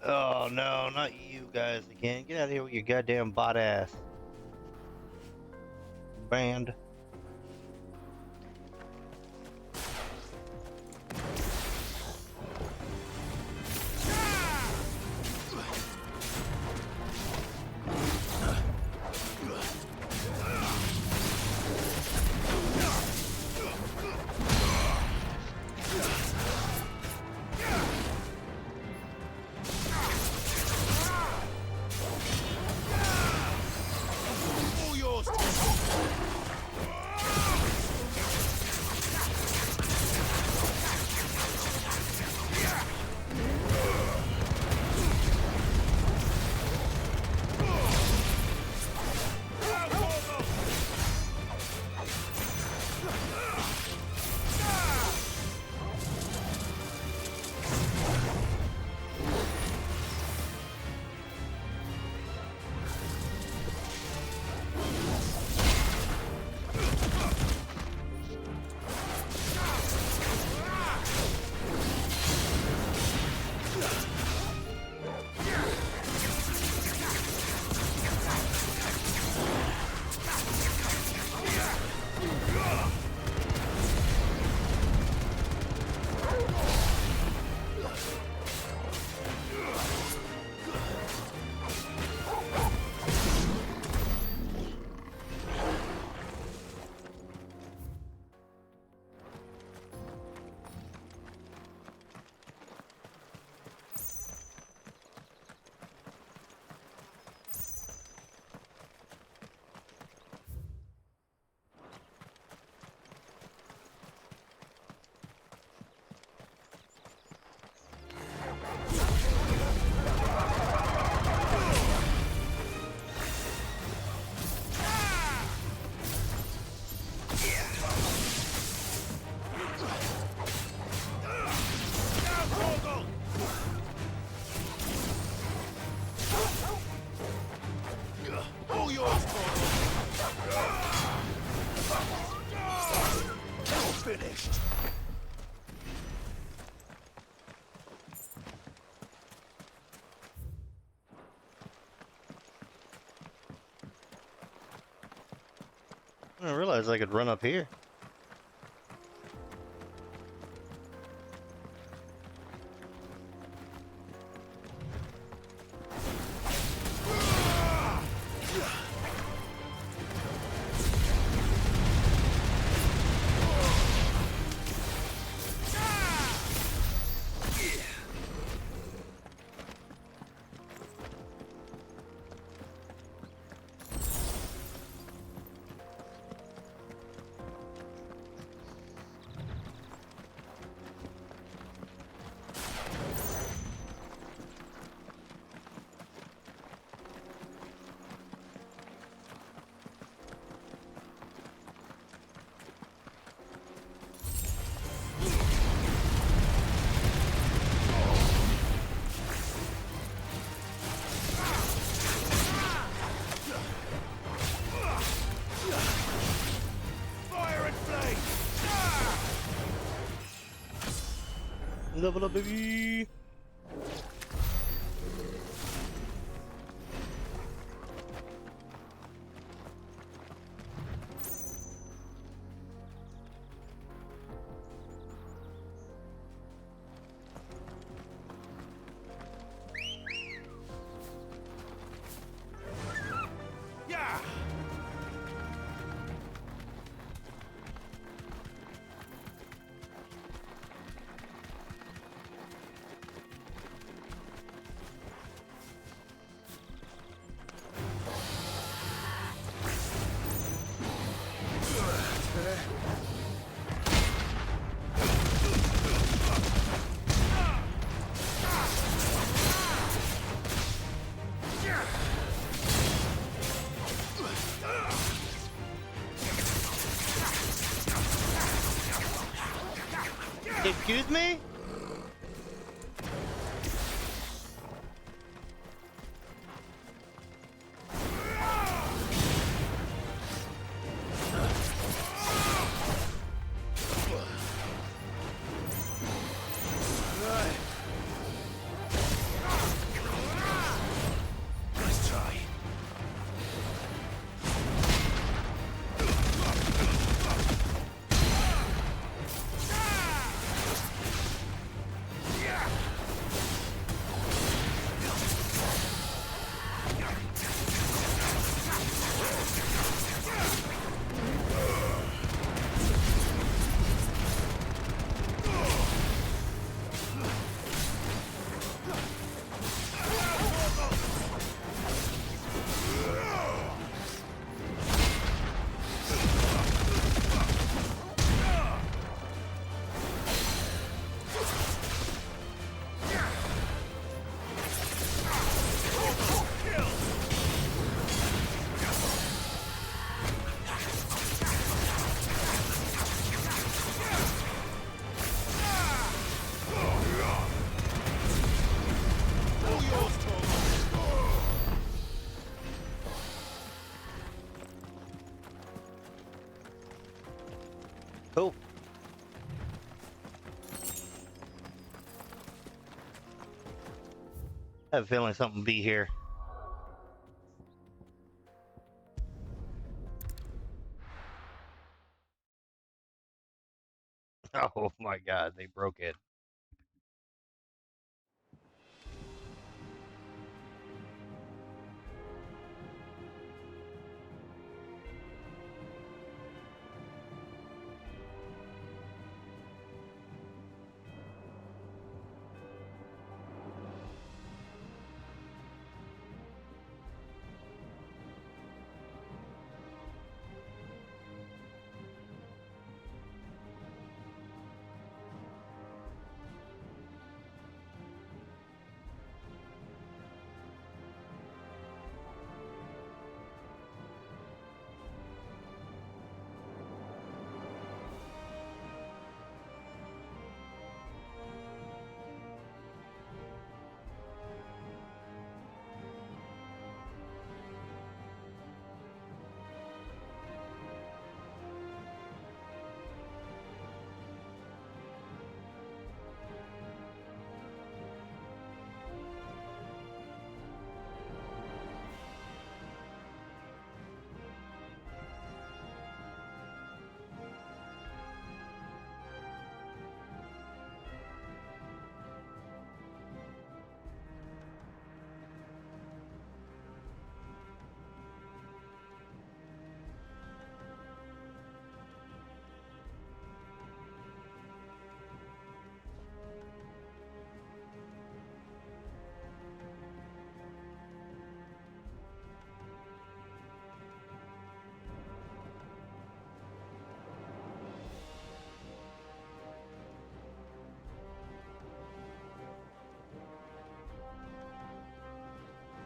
Oh no, not you guys again. Get out of here with your goddamn bot ass. Banned. All yours. All yours. Finished. I didn't realize I could run up here. Fire and flame. Level up, baby. Yeah. Excuse me? I have a feeling something will be here. Oh my god, they broke it.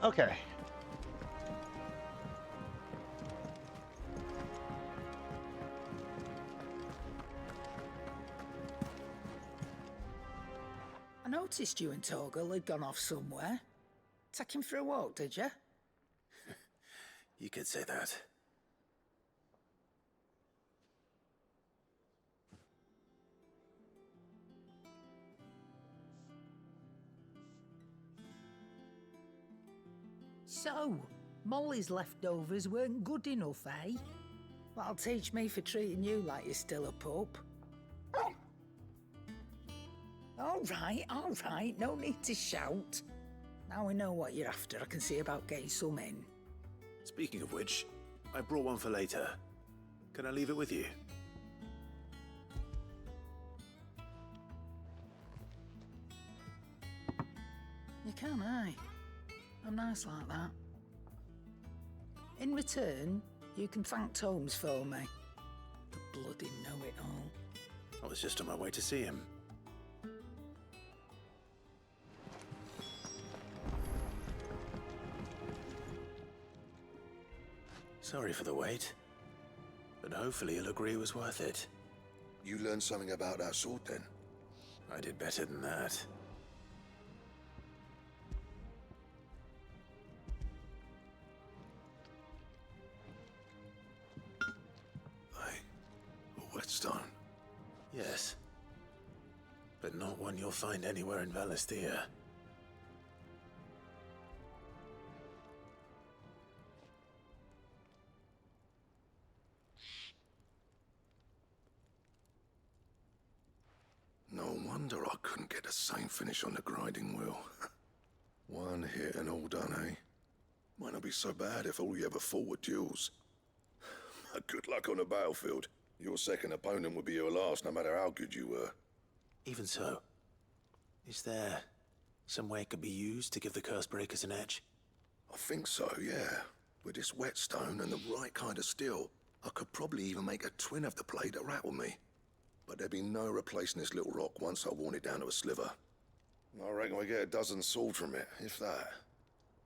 Okay. I noticed you and Torgal had gone off somewhere. Take him for a walk, did you? You could say that. So, Molly's leftovers weren't good enough, eh? That'll teach me for treating you like you're still a pup. All right, no need to shout. Now we know what you're after, I can see about getting some in. Speaking of which, I brought one for later. Can I leave it with you? You can, aye. I'm nice like that. In return, you can thank Tomes for me. The bloody know-it-all. I was just on my way to see him. Sorry for the wait, but hopefully you'll agree it was worth it. You learned something about that sword, then? I did better than that. A whetstone? Yes, but not one you'll find anywhere in Valisthea. No wonder I couldn't get the same finish on the grinding wheel. One hit and all done, eh? Might not be so bad if all you ever fought were duels. Good luck on the battlefield. Your second opponent would be your last, no matter how good you were. Even so, is there some way it could be used to give the curse breakers an edge? I think so, yeah. With this whetstone and the right kind of steel, I could probably even make a twin of the blade that rattled me. But there'd be no replacing this little rock once I worn it down to a sliver. I reckon we get a dozen swords from it, if that.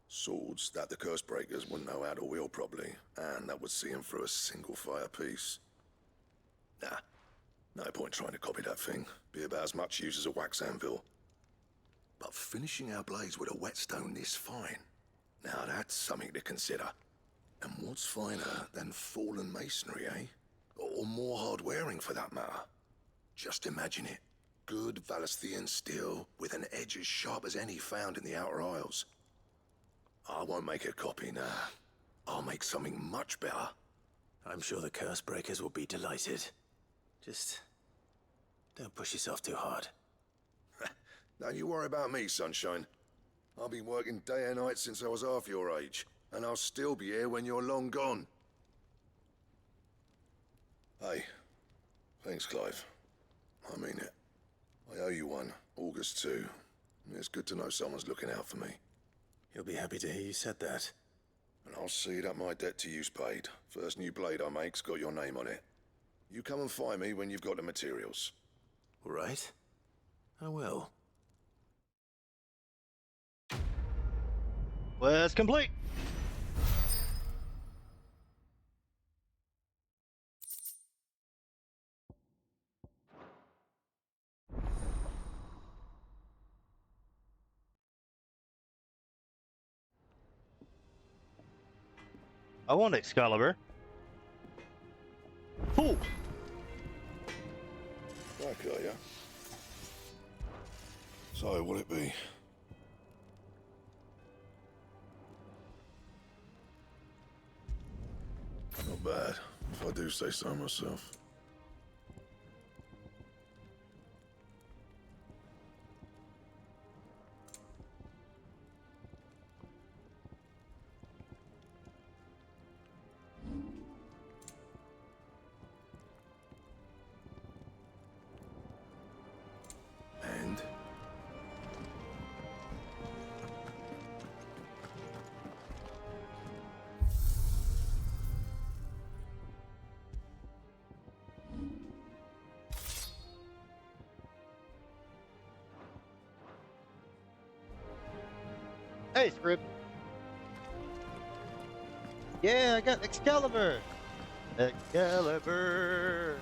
Swords that the curse breakers wouldn't know how to wield properly, and that would see them through a single fire piece. Nah, no point trying to copy that thing. Be about as much use as a wax anvil. But finishing our blades with a whetstone this fine, now that's something to consider. And what's finer than fallen masonry, eh? Or more hard wearing, for that matter. Just imagine it. good Valisthian steel with an edge as sharp as any found in the Outer Isles. I won't make a copy now. I'll make something much better. I'm sure the curse breakers will be delighted. Just don't push yourself too hard. Don't you worry about me, Sunshine. I've been working day and night since I was half your age, and I'll still be here when you're long gone. Hey, thanks, Clive. I mean it. I owe you one, August too. It's good to know someone's looking out for me. He'll be happy to hear you said that. And I'll see that my debt to you's paid. First new blade I make's got your name on it. You come and find me when you've got the materials. All right. I will. Quest complete. I want Excalibur. Fool. Okay, yeah. So, what'll it be? Not bad, if I do say so myself. And? Hey, Scrib. Yeah, I got Excalibur. Excalibur.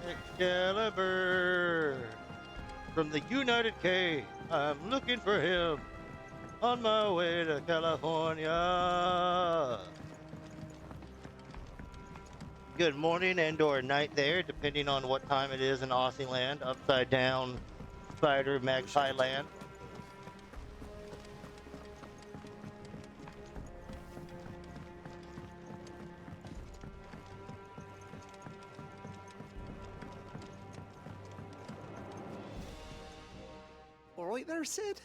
Excalibur. From the United K. I'm looking for him. On my way to California. Good morning and or night there, depending on what time it is in Aussie land. Upside down, spider, magpie land. All right there, Sid?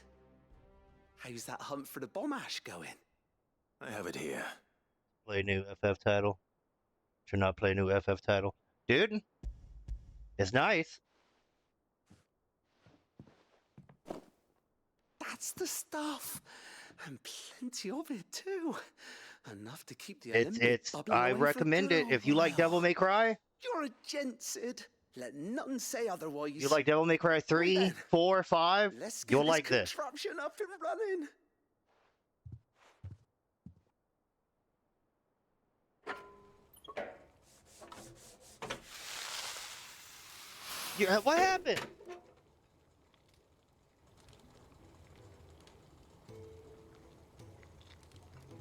How's that hunt for the bomb ash going? I have it here. Play new FF title. Should not play new FF title. Dude, it's nice. That's the stuff. And plenty of it, too. Enough to keep the It's, Olympic bubbling I away for recommend good it. old If you like while. Devil May Cry, You're a gent, Sid. Let nothing say otherwise. you like Devil May Cry 3, 4, 5, Let's get you'll this like this. contraption up and running. Yeah, what happened?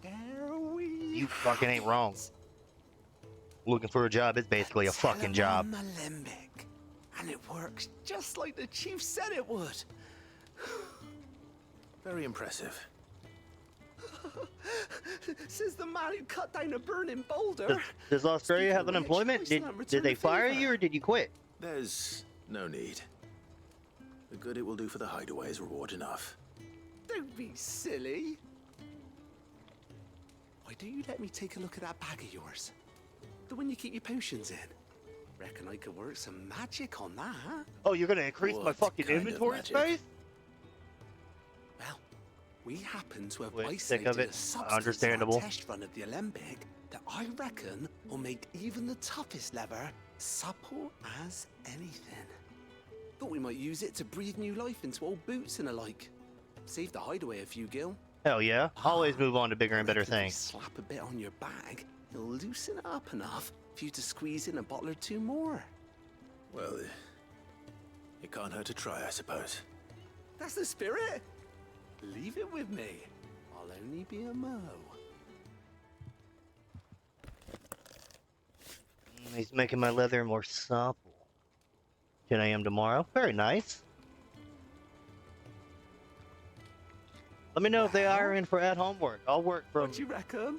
There we You fucking ain't wrong. Looking for a job is basically a fucking job. Alembic. And it works just like the chief said it would. Very impressive. Says the man who cut down a burning boulder. Does Australia have Speaking of which, unemployment? I still haven't Did returned they the fire favor. you or did you quit? There's no need. The good it will do for the hideaway is reward enough. Don't be silly. Why don't you let me take a look at that bag of yours? The one you keep your potions in. Reckon I could work some magic on that. Oh, you're gonna increase my What fucking kind of inventory magic? space? Well, we happen to have Wait, isolated think of it. a substance Understandable. in our test run of the Alembic that I reckon will make even the toughest leather supple as anything. Thought we might use it to breathe new life into old boots and the like. Save the hideaway a few gil. Hell yeah. Always move on to bigger and better Reckon if we things. slap a bit on your bag, it'll loosen it up enough for you to squeeze in a bottle or two more. Well, it can't hurt to try, I suppose. That's the spirit. Leave it with me. I'll only be a mo. He's making my leather more supple. 10 a.m. tomorrow. Very nice. Let me know if they are in for at-home work. I'll work from... What do you reckon?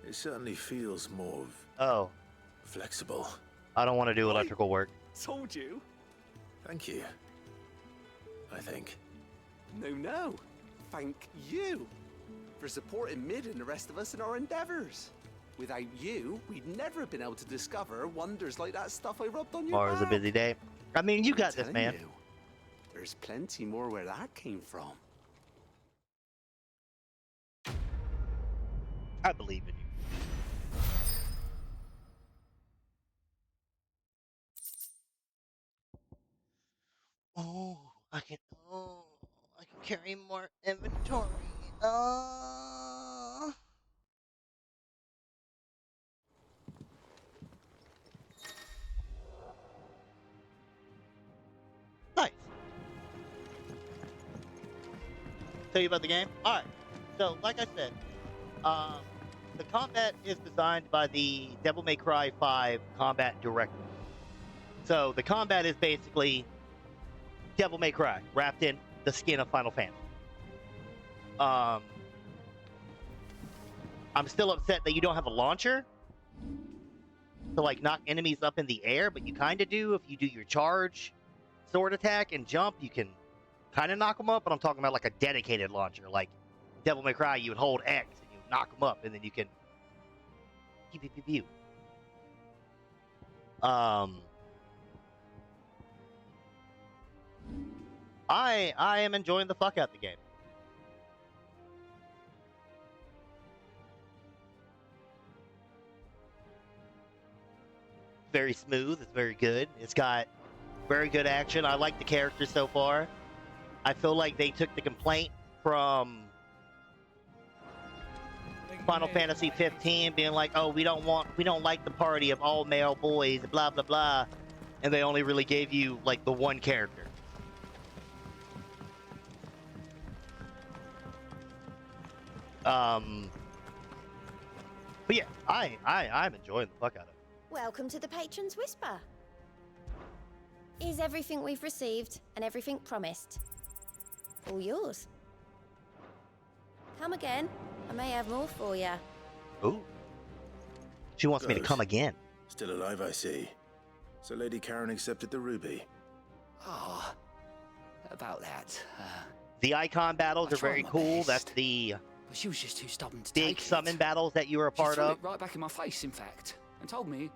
It certainly feels more Oh. flexible. I don't want to do electrical work. Told you. Thank you. I think. No. Thank you for supporting Mid and the rest of us in our endeavors. Without you, we'd never have been able to discover wonders like that stuff I rubbed on your Tomorrow's a back. busy day. I mean, you got this, Telling man. you, there's plenty more where that came from. I believe in you. Oh, I can carry more inventory. Nice. Tell you about the game? Alright. So, like I said, the combat is designed by the Devil May Cry 5 combat director. So, the combat is basically Devil May Cry wrapped in the skin of Final Fantasy. I'm still upset that you don't have a launcher to like knock enemies up in the air, but you kind of do if you do your charge, sword attack, and jump. You can kind of knock them up, but I'm talking about like a dedicated launcher. Like Devil May Cry, you would hold X and you would knock them up, and then you can pew pew pew pew. I am enjoying the fuck out of the game. Very smooth. It's very good. It's got very good action. I like the characters so far. I feel like they took the complaint from Final Fantasy 15 being like, oh, we don't like the party of all male boys, blah, blah, blah. And they only really gave you like the one character. But yeah, I'm enjoying the fuck out of it. Welcome to the Patron's Whisper. Is everything we've received and everything promised all yours? Come again. I may have more for you. Ooh. She wants me to come again. Still alive, I see. So Lady Karen accepted the ruby. Ah, about that. The icon battles I are tried very my cool. best. That's the But she was just too stubborn to big take summon it. battles that you were a She part threw of. it right back in my face, in fact, and told me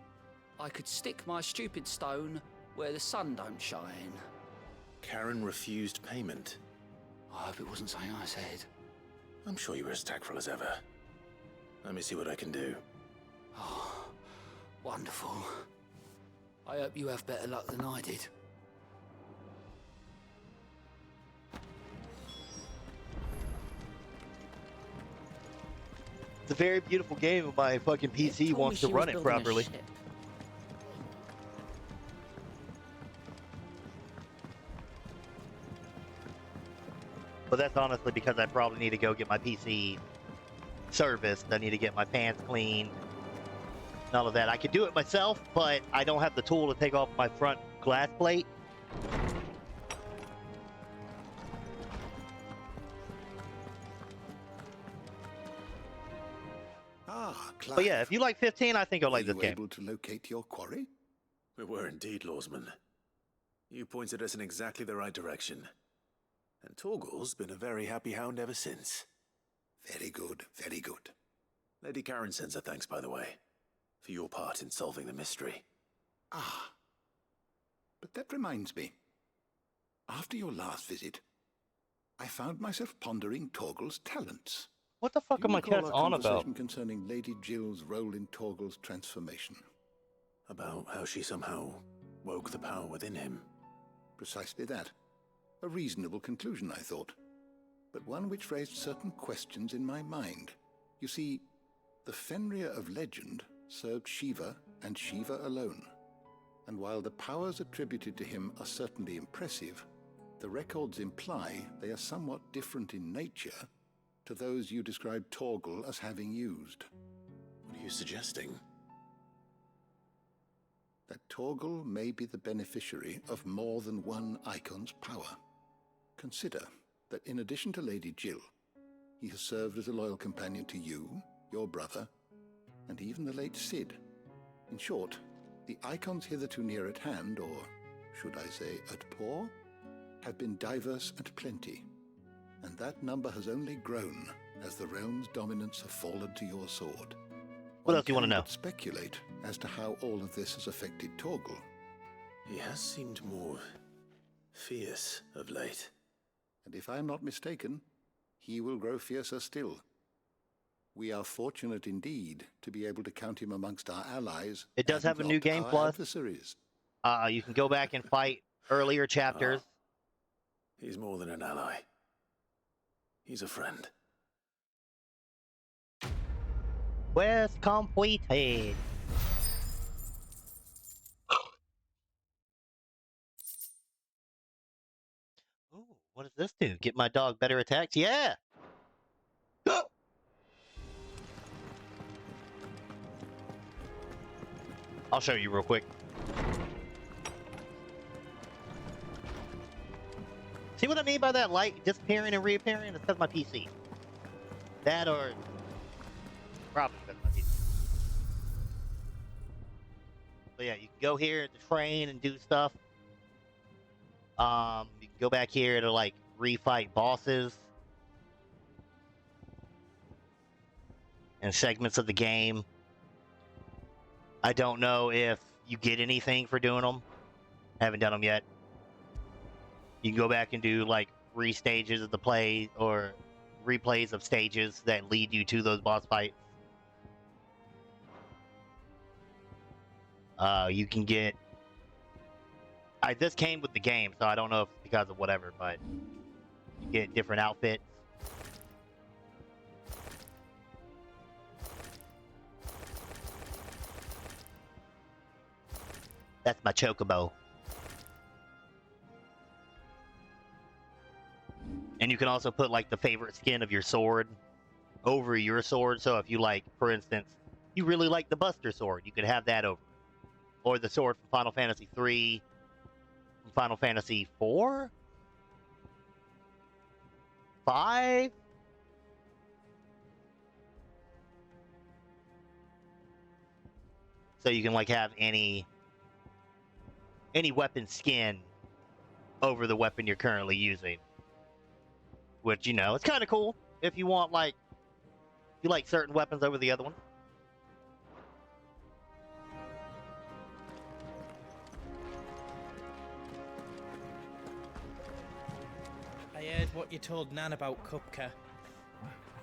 I could stick my stupid stone where the sun don't shine. Karen refused payment. I hope it wasn't something I said. I'm sure you were as tactful as ever. Let me see what I can do. Oh, wonderful. I hope you have better luck than I did. It's a very beautiful game, and my fucking PC wants to run it properly. But that's honestly because I probably need to go get my PC serviced. I need to get my pants cleaned. And all of that. I could do it myself, but I don't have the tool to take off my front glass plate. Clive. But yeah, if you like 15, I think you'll like this Were you game. able to locate your quarry? We were indeed, Lawsman. You pointed us in exactly the right direction. And Torgal's been a very happy hound ever since. Very good, very good. Lady Karen sends her thanks, by the way, for your part in solving the mystery. Ah. But that reminds me. After your last visit, I found myself pondering Torgal's talents. What the fuck Do are you my recall cats our on about? conversation concerning Lady Jill's role in Torgal's transformation? About how she somehow woke the power within him. Precisely that. A reasonable conclusion, I thought. But one which raised certain questions in my mind. You see, the Fenrir of legend served Shiva and Shiva alone. And while the powers attributed to him are certainly impressive, the records imply they are somewhat different in nature to those you described Torgal as having used. What are you suggesting? that Torgal may be the beneficiary of more than one icon's power. Consider that in addition to Lady Jill, he has served as a loyal companion to you, your brother, and even the late Cid. In short, the icons hitherto near at hand, or should I say at paw, have been diverse and plenty, and that number has only grown as the realm's dominance have fallen to your sword. What else do you want to know? But speculate as to how all of this has affected Torgal. He has seemed more fierce of late. And if I am not mistaken, he will grow fiercer still. We are fortunate indeed to be able to count him amongst our allies. It does have a new game plus. Adversaries. You can go back and fight earlier chapters. He's more than an ally. He's a friend. Quest completed. Ooh, what does this do? Get my dog better attacks? Yeah! I'll show you real quick. See what I mean by that light disappearing and reappearing? It's because my PC. That or... probably because my PC. But yeah, you can go here to train and do stuff. You can go back here to like refight bosses. And segments of the game. I don't know if you get anything for doing them. Haven't done them yet. You can go back and do like restages of the play or replays of stages that lead you to those boss fights. You can get... this came with the game, so I don't know if it's because of whatever, but you get different outfits. That's my chocobo. And you can also put like the favorite skin of your sword over your sword. So if you like, for instance, you really like the Buster sword, you could have that over. Or the sword from Final Fantasy III, from Final Fantasy IV? 5? So you can like have any weapon skin over the weapon you're currently using. Which, you know, it's kind of cool if you want, like, if you like certain weapons over the other one. I heard what you told Nan about Kupka.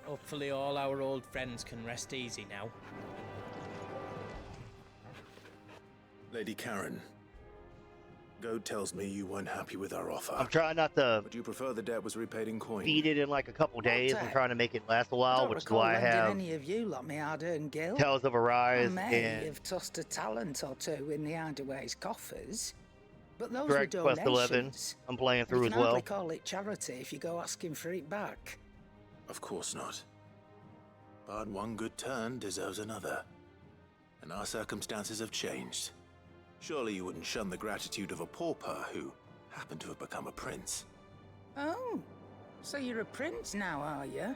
Hopefully all our old friends can rest easy now. Lady Karen, Goad tells me you weren't happy with our offer. I'm trying not to... Would you prefer the debt was repaid in coin? Beat it in like a couple days. I'm trying to make it last a while, which is why I have any of you lot me hard-earned gil. Tales of Arise I may and have tossed a talent or two in the Hideaway's coffers, but those Direct were Quest donations. 11. I'm playing through you as can well. hardly call it charity if you go asking for it back. Of course not. But one good turn deserves another. And our circumstances have changed. Surely you wouldn't shun the gratitude of a pauper who happened to have become a prince. Oh, so you're a prince now, are you?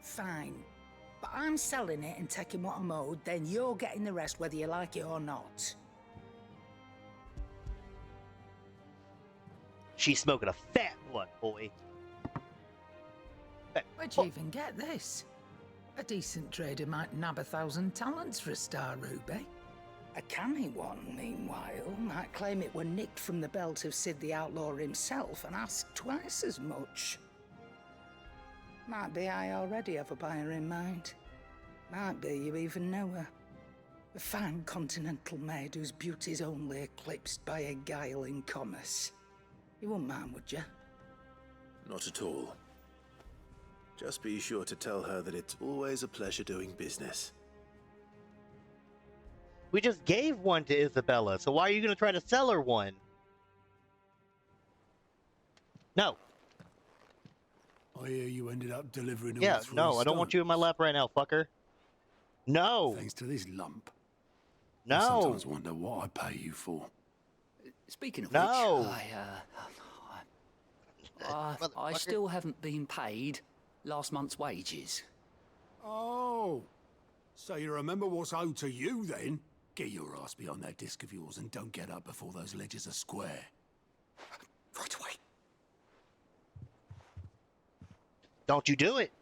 Fine. But I'm selling it and taking what I'm owed, then you're getting the rest whether you like it or not. She's smoking a fat one, boy. Where'd you even get this? A decent trader might nab 1,000 talents for a star ruby. A canny one, meanwhile, might claim it were nicked from the belt of Cid the Outlaw himself and ask twice as much. Might be I already have a buyer in mind. Might be you even know her. A fine continental maid whose beauty's only eclipsed by a guile in commerce. You wouldn't mind, would you? Not at all. Just be sure to tell her that it's always a pleasure doing business. We just gave one to Isabella, so why are you going to try to sell her one? No. I hear you ended up delivering all Yeah, three no, I don't want you in my lap right now, fucker. No. Thanks to this lump. I No. sometimes wonder what I pay you for. Speaking of No. which, I still haven't been paid last month's wages. Oh, so you remember what's owed to you then? Get your ass behind that disc of yours and don't get up before those ledgers are square. Right away. Don't you do it.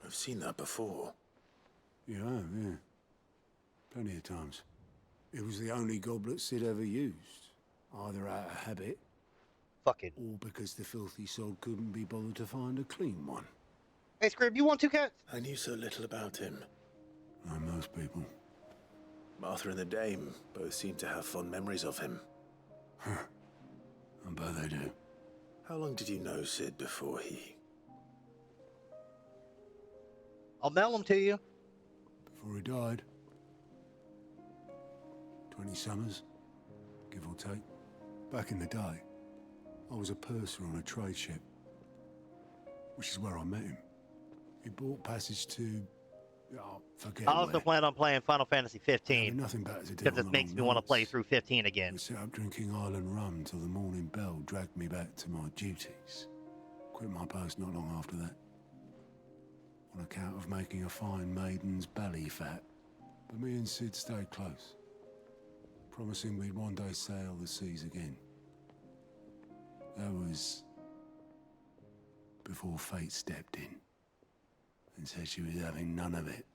I've seen that before. Yeah, yeah. Plenty of times. It was the only goblet Sid ever used. Either out of habit, Fucking. or because the filthy sod couldn't be bothered to find a clean one. Hey, Scrib, you want 2 cats? I knew so little about him. Like most people. Martha and the Dame both seem to have fond memories of him. I bet they do. How long did you know Sid before he... I'll mail them to you. Before he died. 20 summers, give or take. Back in the day, I was a purser on a trade ship. Which is where I met him. He bought passage to... Oh, forget I also plan on playing Final Fantasy 15. Nothing better to do because on this the makes long me want to nights. play through 15 again. We set up drinking Island rum till the morning bell dragged me back to my duties. Quit my post not long after that. On account of making a fine maiden's belly fat. But me and Sid stayed close. Promising we'd one day sail the seas again. That was... before fate stepped in. And said she was having none of it.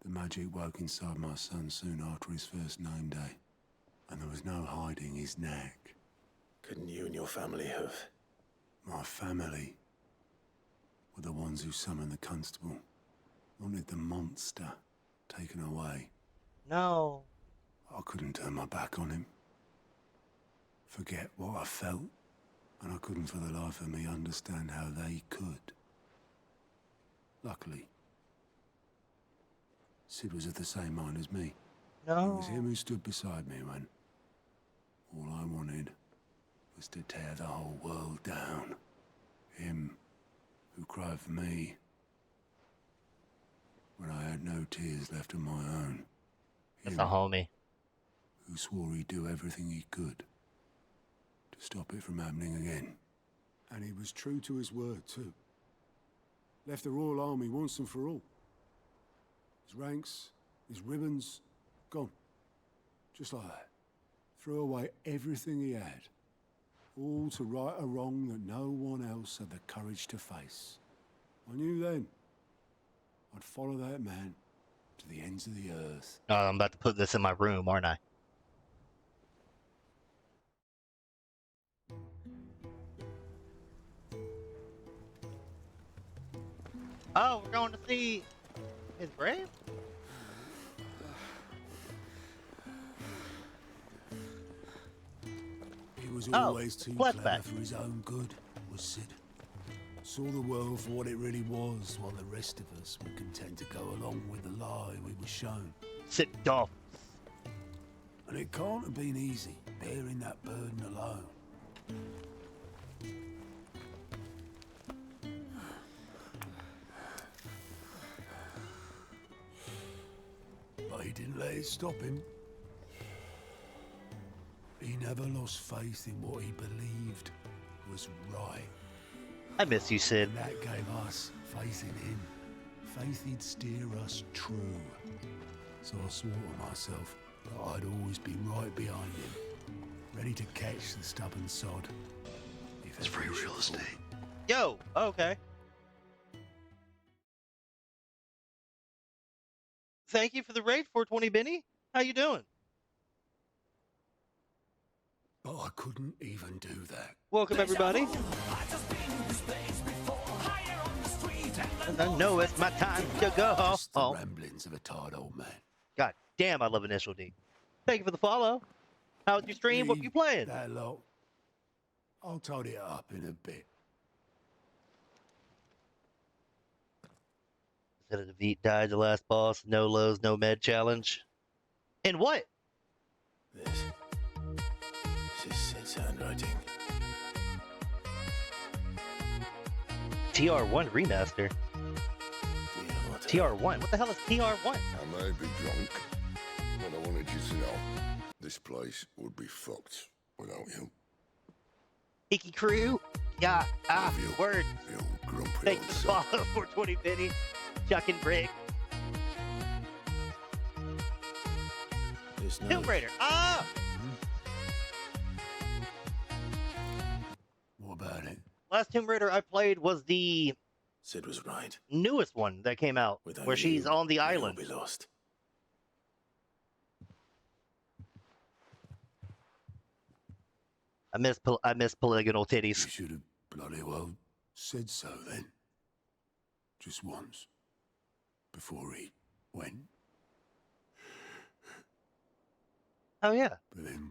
The magic woke inside my son soon after his first name day. And there was no hiding his knack. Couldn't you and your family have... My family were the ones who summoned the constable. Wanted the monster taken away. No. I couldn't turn my back on him. Forget what I felt. And I couldn't for the life of me understand how they could. Luckily, Sid was of the same mind as me. No. It was him who stood beside me when all I wanted was to tear the whole world down. Him who cried for me when I had no tears left of my own. That's a homie. Who swore he'd do everything he could to stop it from happening again. And he was true to his word, too. Left the Royal Army once and for all. His ranks, his ribbons, gone. Just like that. Threw away everything he had. All to right a wrong that no one else had the courage to face. I knew then I'd follow that man to the ends of the earth. Oh, I'm about to put this in my room, aren't I? Oh, we're going to see his grave? He was Oh, always too flashback. clever for his own good, was Sid. Saw the world for what it really was, while the rest of us were content to go along with the lie we were shown. Sid Dolph. And it can't have been easy, bearing that burden alone. But he didn't let it stop him. He never lost faith in what he believed was right. I miss you, Sid. And that gave us faith in him. Faith he'd steer us true. So I swore to myself that I'd always be right behind him, ready to catch the stubborn sod. It's free real estate. Yo, okay. Thank you for the raid, 420 Benny. How you doing? But I couldn't even do that. Welcome, everybody. And I know it's my time to go Just the home. ramblings of a tired old man. God damn, I love Initial D. Thank you for the follow. How's your stream? What you playing? That lot. I'll tidy it up in a bit. Instead of Devete died the last boss, no lows, no med challenge. And what? This is Sid's handwriting. TR1 remaster. TR1. What the hell is TR1? I may be drunk, but I wanted you to know this place would be fucked without you. Tiki Crew? Yeah, word. You grumpy Thank old you son. for follow for 2050. Chuck and Brick. Tomb Raider. Ah! What about it? Last Tomb Raider I played was the Sid was right. newest one that came out, Without where she's you, on the we'll island. be lost. I miss polygonal titties. You should have bloody well said so then. Just once. Before he went. Oh yeah. But then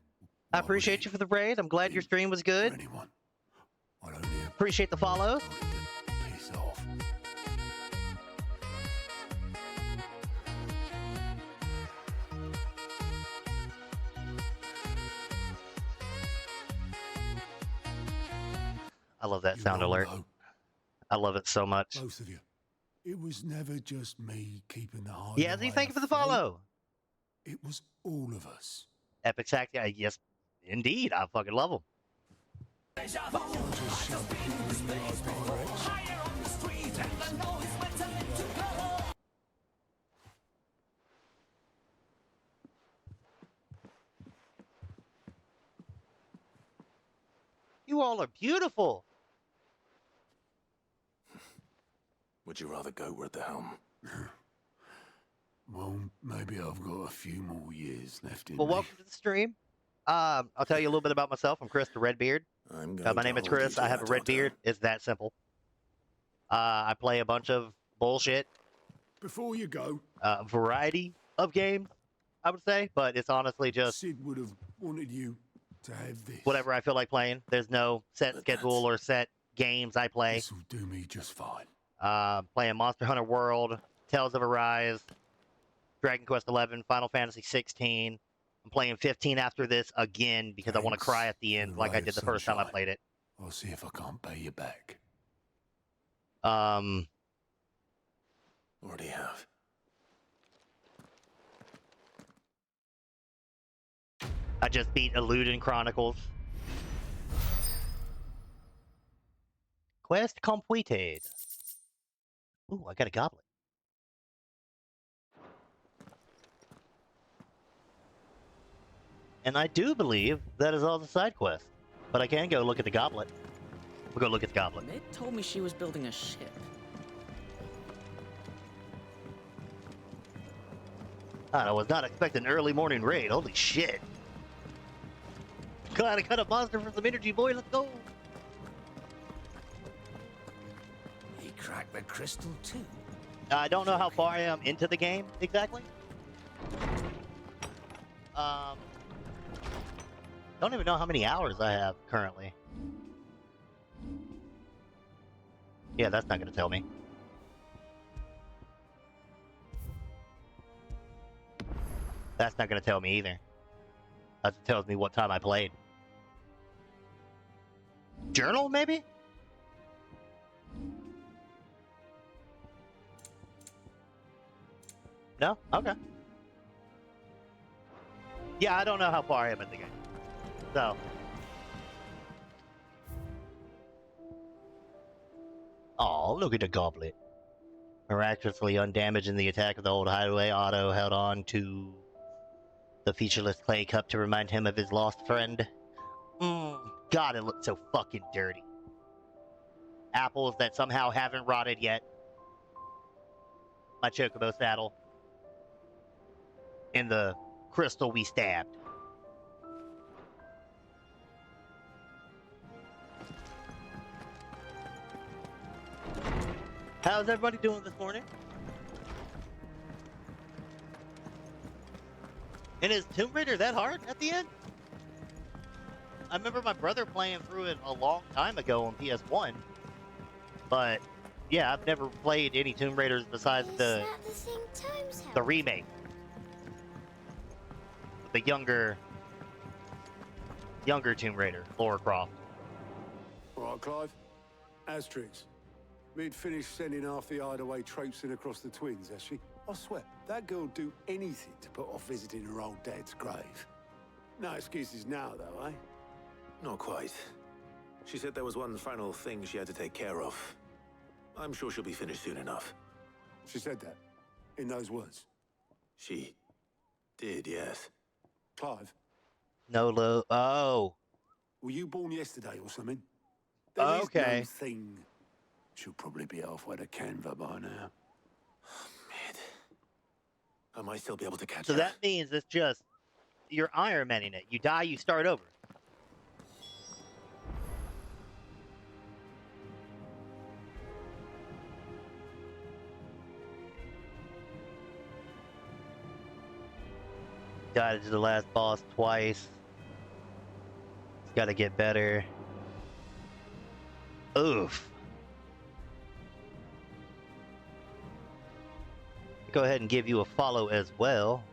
I appreciate you for the raid. I'm glad your stream was good. anyone. Appreciate the follow. Piss off. I love that sound alert. I love it so much. Both of you. It was never just me keeping the high. Yeah, thank you for the follow. It was all of us. Epic Sack, yeah, yes, indeed. I fucking love them. You all are beautiful. Would you rather go with the helm? Well, maybe I've got a few more years left in Well, me. welcome to the stream. I'll tell you a little bit about myself. I'm Chris, the Redbeard. My name is Chris. I have a red beard. It's that simple. I play a bunch of bullshit. Before you go, variety of games, I would say, but it's honestly just Sid would have wanted you to have this. whatever I feel like playing. There's no set schedule or set games I play. This will do me just fine. Playing Monster Hunter World, Tales of Arise, Dragon Quest XI, Final Fantasy XVI. I'm playing 15 after this again because I want to cry at the end like I did the first time I played it. I'll see if I can't pay you back. Already have. I just beat Eluden Chronicles. Quest completed. Ooh, I got a goblet. And I do believe that is all the side quest. But I can go look at the goblet. We'll go look at the goblet. They told me she was building a ship. I was not expecting an early morning raid. Holy shit. Glad I got a monster for some energy, boy. Let's go. He cracked the crystal too. I don't know how far I am into the game exactly. Don't even know how many hours I have currently. Yeah, that's not going to tell me. That's not going to tell me either. That tells me what time I played. Journal, maybe? No? Okay. Yeah, I don't know how far I am in the game. So. Oh, look at the goblet. Miraculously undamaged in the attack of the old hideaway, Otto held on to the featureless clay cup to remind him of his lost friend. God, it looks so fucking dirty. Apples that somehow haven't rotted yet. My chocobo saddle. And the crystal we stabbed. How's everybody doing this morning? And is Tomb Raider that hard at the end? I remember my brother playing through it a long time ago on PS1. But, yeah, I've never played any Tomb Raiders besides the remake. The younger Tomb Raider, Lara Croft. All right, Clive. Asterix. Mid finished sending half the hideaway traipsing across the twins, has she? I swear, that girl'd do anything to put off visiting her old dad's grave. No excuses now, though, eh? Not quite. She said there was one final thing she had to take care of. I'm sure she'll be finished soon enough. She said that? In those words? She did, yes. Clive? No, oh. Were you born yesterday or something? There is Okay. no thing. She'll probably be halfway to Canva by now. I might still be able to catch So her. that means it's just, you're Iron Manning it. You die, you start over. Died to the last boss twice. It's gotta get better. Oof. Go ahead and give you a follow as well.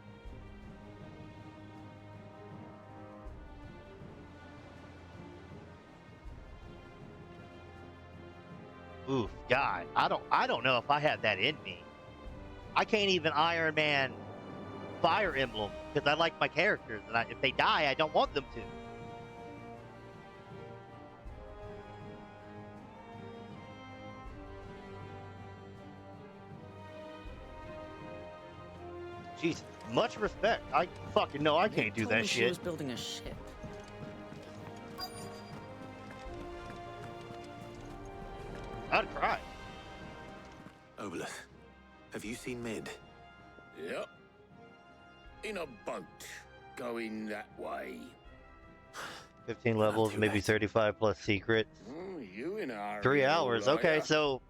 Oof, God, I don't know if I have that in me. I can't even Iron Man Fire Emblem because I like my characters, and if they die, I don't want them to. Jesus, much respect. I fucking know I can't do Told that me She shit. was building a ship. I'd cry. Obelith, have you seen Mid? Yep. In a boat, going that way. 15 levels, maybe 35 plus secrets. You in a hurry, 3 hours. are Okay, ya? so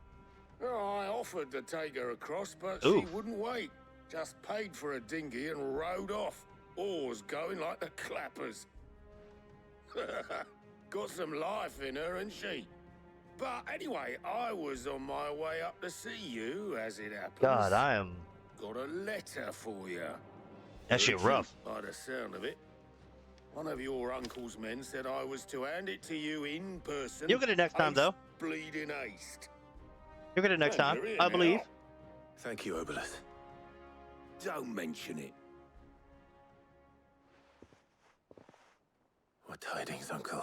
Oh, I offered to take her across, but Oof. she wouldn't wait. Just paid for a dinghy and rowed off. Oars going like the clappers. Got some life in her, ain't she? But anyway, I was on my way up to see you, as it happens. God, I am. Got a letter for you. That shit rough. By the sound of it. One of your uncle's men said I was to hand it to you in person. You'll get it next time, though. Bleeding haste. You'll get it next And time, you're here I now. believe. Thank you, Obelith. Don't mention it. What tidings, Uncle?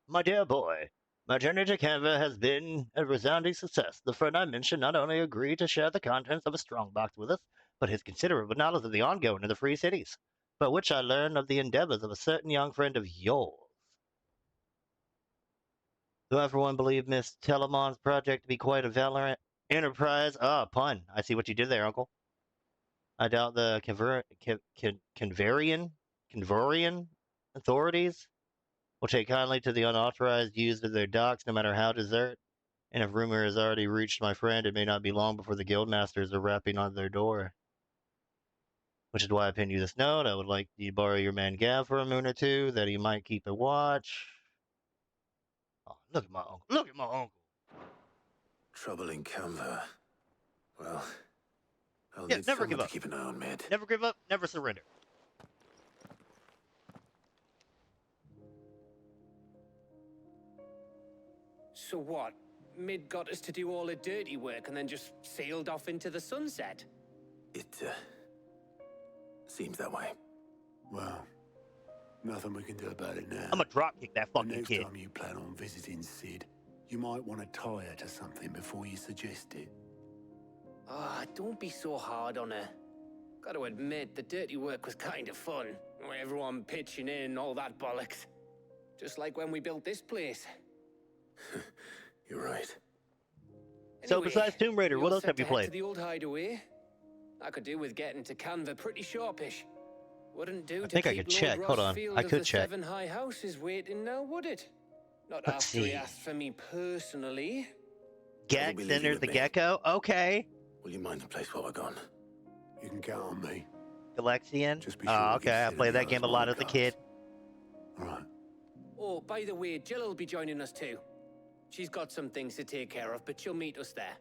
My dear boy, my journey to Canva has been a resounding success. The friend I mentioned not only agreed to share the contents of a strongbox with us, but his considerable knowledge of the ongoing in the Free Cities, by which I learned of the endeavors of a certain young friend of yours. Do everyone believe Miss Telemon's project to be quite a valiant enterprise? Ah, pun. I see what you did there, Uncle. I doubt the Converian authorities will take kindly to the unauthorized use of their docks, no matter how desert. And if rumor has already reached my friend, it may not be long before the guildmasters are rapping on their door. Which is why I pinned you this note. I would like you to borrow your man Gav for a moon or two, that he might keep a watch. Oh, look at my uncle. Look at my uncle. Trouble in Canva. Well, I'll Yeah, need never someone give to up. keep an eye on Mid. Never give up, never surrender. So what? Mid got us to do all the dirty work and then just sailed off into the sunset? It, seems that way. Well, nothing we can do about it now. I'm gonna drop kick that The fucking next kid. time you plan on visiting Sid, you might want to tie her to something before you suggest it. Ah, don't be so hard on her. Gotta admit, the dirty work was kind of fun. Everyone pitching in, all that bollocks. Just like when we built this place. You're right. So besides Tomb Raider, we what all else set have you to head played? To the old hideaway. I could do with getting to Canva pretty sharpish. Wouldn't do I to think I keep could Lord check. Hold on. Rossfield I of could the check. Seven High Houses waiting now, would it? Not Let's after he see. asked for me personally. Gex be leaving enters with the me. gecko. Okay. Will you mind the place while we're gone? You can count on me. Galexian. Just be sure Oh, to give okay. I Sid played and the that game a others lot my as a kid. Right. Oh, by the way, Jill will be joining us too. She's got some things to take care of, but she'll meet us there.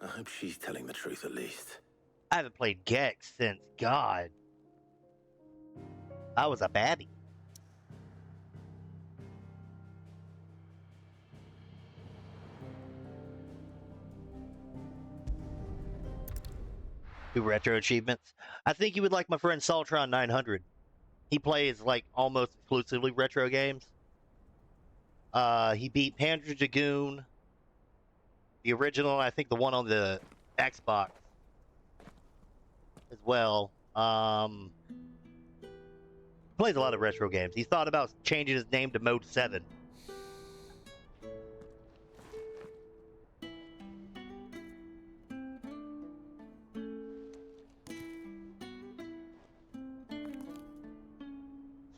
I hope she's telling the truth at least. I haven't played Gex since God. I was a babby. Do retro achievements. I think you would like my friend Saltron 900. He plays like almost exclusively retro games. He beat Panzer Dragoon, the original, I think the one on the Xbox as well. Plays a lot of retro games. He thought about changing his name to Mode 7.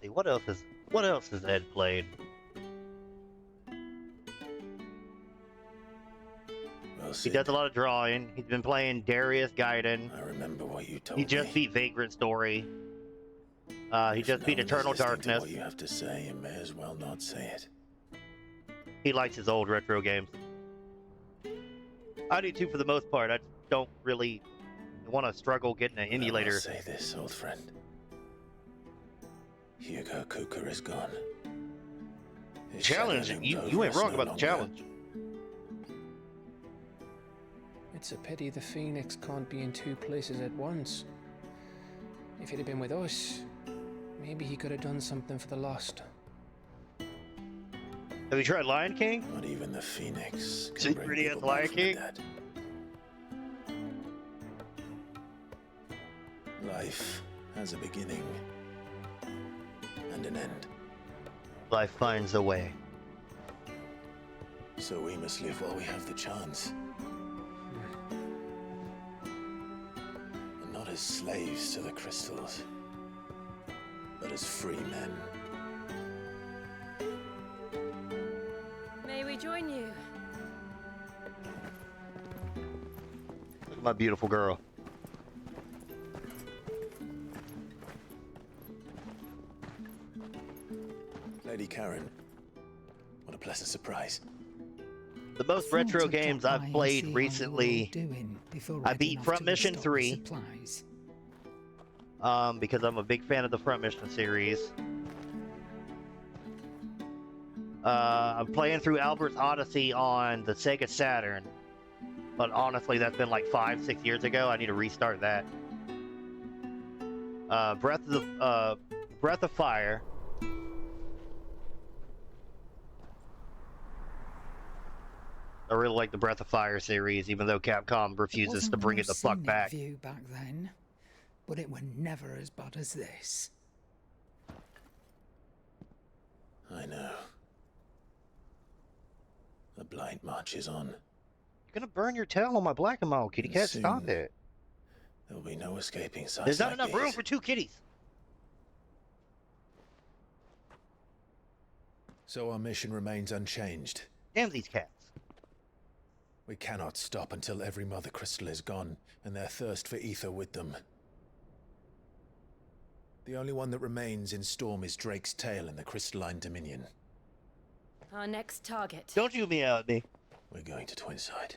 See, what else has Ed played? Well, He Sid, does a lot of drawing. He's been playing Darius Gaiden. I remember what you told He just me. beat Vagrant Story. He If just no beat one is Eternal listening to Darkness. what you have to say, you may as well not say it. He likes his old retro games. I do too, for the most part. I don't really want to struggle getting an Well, emulator. I'll say this, old friend. Hugo Kuka is gone. His Challenge? shadow looms You over ain't us wrong no about the longer. challenge. It's a pity the Phoenix can't be in two places at once. If he'd have been with us, maybe he could have done something for the Lost. Have you tried Lion King? Not even the Phoenix can See, bring pretty people as Lion back from the King? dead. Life has a beginning and an end. Life finds a way. So we must live while we have the chance. And not as slaves to the crystals, but as free men. May we join you? Look at my beautiful girl. Lady Karen, what a pleasant surprise. The most retro games I've played recently, I beat Front Mission 3. Because I'm a big fan of the Front Mission series. I'm playing through Albert's Odyssey on the Sega Saturn. But honestly, that's been like 5-6 years ago. I need to restart that. Breath of Fire. I really like the Breath of Fire series, even though Capcom refuses to bring it the fuck back. View back then, but it were never as bad as this. I know. The blind march is on. You're gonna burn your tail on my black and mild kitty cat. Stop it. There'll be no escaping sights. There's not like enough room these. for 2 kitties. So our mission remains unchanged. Damn these cats. We cannot stop until every mother crystal is gone, and their thirst for ether with them. The only one that remains in Storm is Drake's tail in the crystalline dominion. Our next target. Don't you meow at me. We're going to Twinside.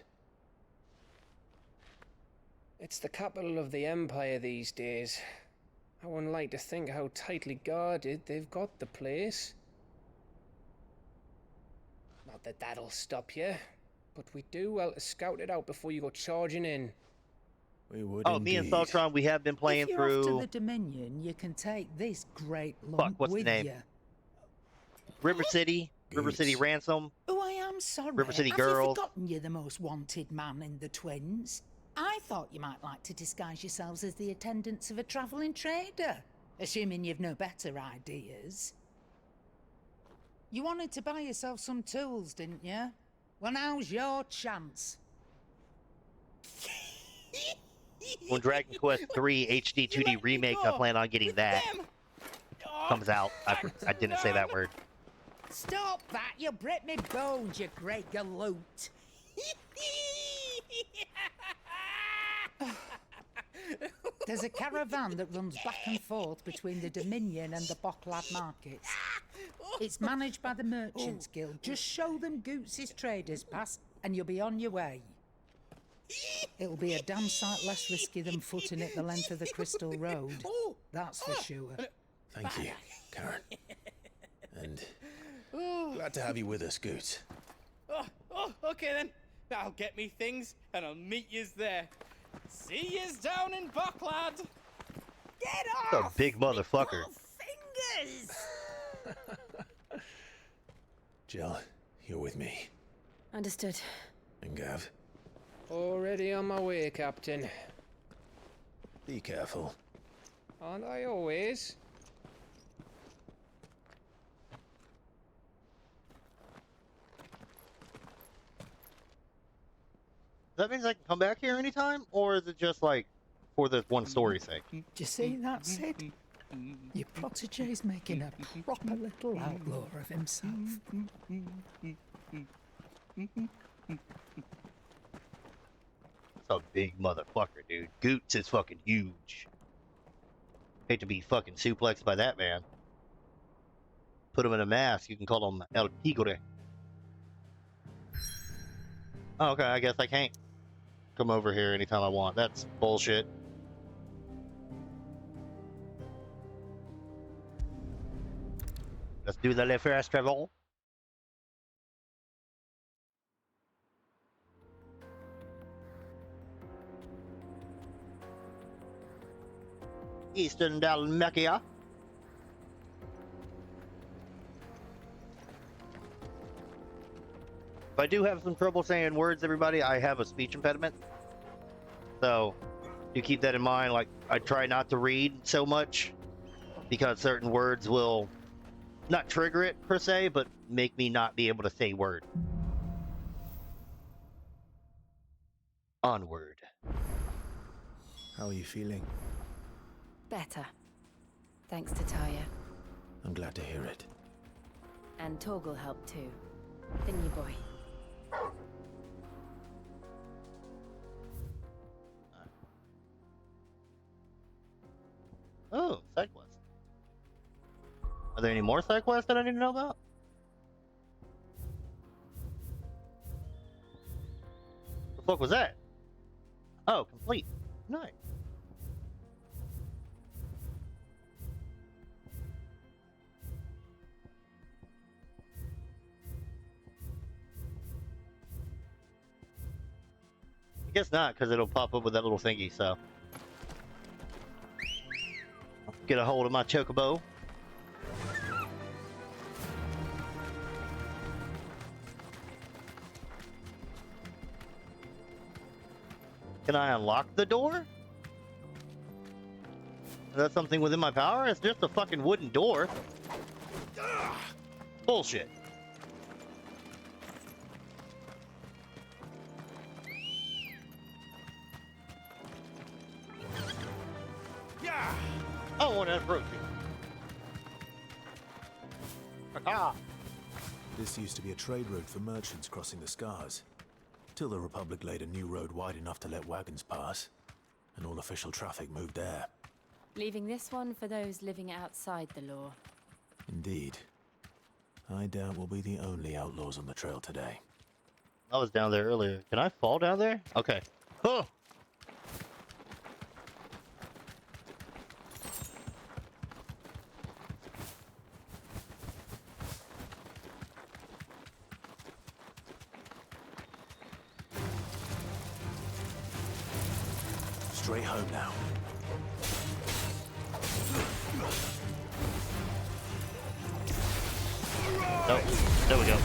It's the capital of the Empire these days. I wouldn't like to think how tightly guarded they've got the place. Not that that'll stop you, but we do well to scout it out before you go charging in. We would Oh, me and Saltron, we have been playing if you're through off to the Dominion, you can take this great lump Fuck, what's the with name? you. River City, River City Ransom. Oh, I am sorry. River City Have Girls. you forgotten you're the most wanted man in the Twins? I thought you might like to disguise yourselves as the attendants of a travelling trader, assuming you've no better ideas. You wanted to buy yourself some tools, didn't you? Well, now's your chance. When Dragon Quest 3 HD 2D remake, I plan on getting that. Comes out. I didn't say that word. Stop that! You break me bones, you great galoot! There's a caravan that runs back and forth between the Dominion and the Bocklad markets. It's managed by the Merchants Guild. Just show them Goots' traders pass and you'll be on your way. It'll be a damn sight less risky than footing it the length of the Crystal Road. That's for sure. Thank you, Karen. And glad to have you with us, Goots. Okay then. I'll get me things and I'll meet yous there. See yous down in Bucklad! Get That's off! a big motherfucker. Fingers! Jill, you're with me. Understood. And Gav, Already on my way, Captain. be careful. Aren't I always? That means I can come back here anytime, or is it just like for this one story sake? Do you see that, Sid? Your protege's making a proper little outlaw of himself. That's a big motherfucker, dude. Goots is fucking huge. Hate to be fucking suplexed by that man. Put him in a mask, you can call him El Tigre. Oh, okay, I guess I can't come over here anytime I want. That's bullshit. Let's do the Le First Travel. Eastern Dalmatia. If I do have some trouble saying words, everybody, I have a speech impediment. So, you keep that in mind. Like, I try not to read so much because certain words will not trigger it per se, but make me not be able to say word. Onward. How are you feeling? Better. Thanks to Taya. I'm glad to hear it. And Torgal helped too. Didn't you, boy? Oh, side quests. Are there any more side quests that I didn't know about? The fuck was that? Oh, complete. Nice. I guess not, because it'll pop up with that little thingy, so. Get a hold of my chocobo. Can I unlock the door? Is that something within my power? It's just a fucking wooden door. Bullshit. Yeah. Oh, that's broken. This used to be a trade route for merchants crossing the Scars, till the Republic laid a new road wide enough to let wagons pass, and all official traffic moved there. Leaving this one for those living outside the law. Indeed. I doubt we'll be the only outlaws on the trail today. I was down there earlier. Can I fall down there? Okay. Oh! Straight home now. Oh, there we go.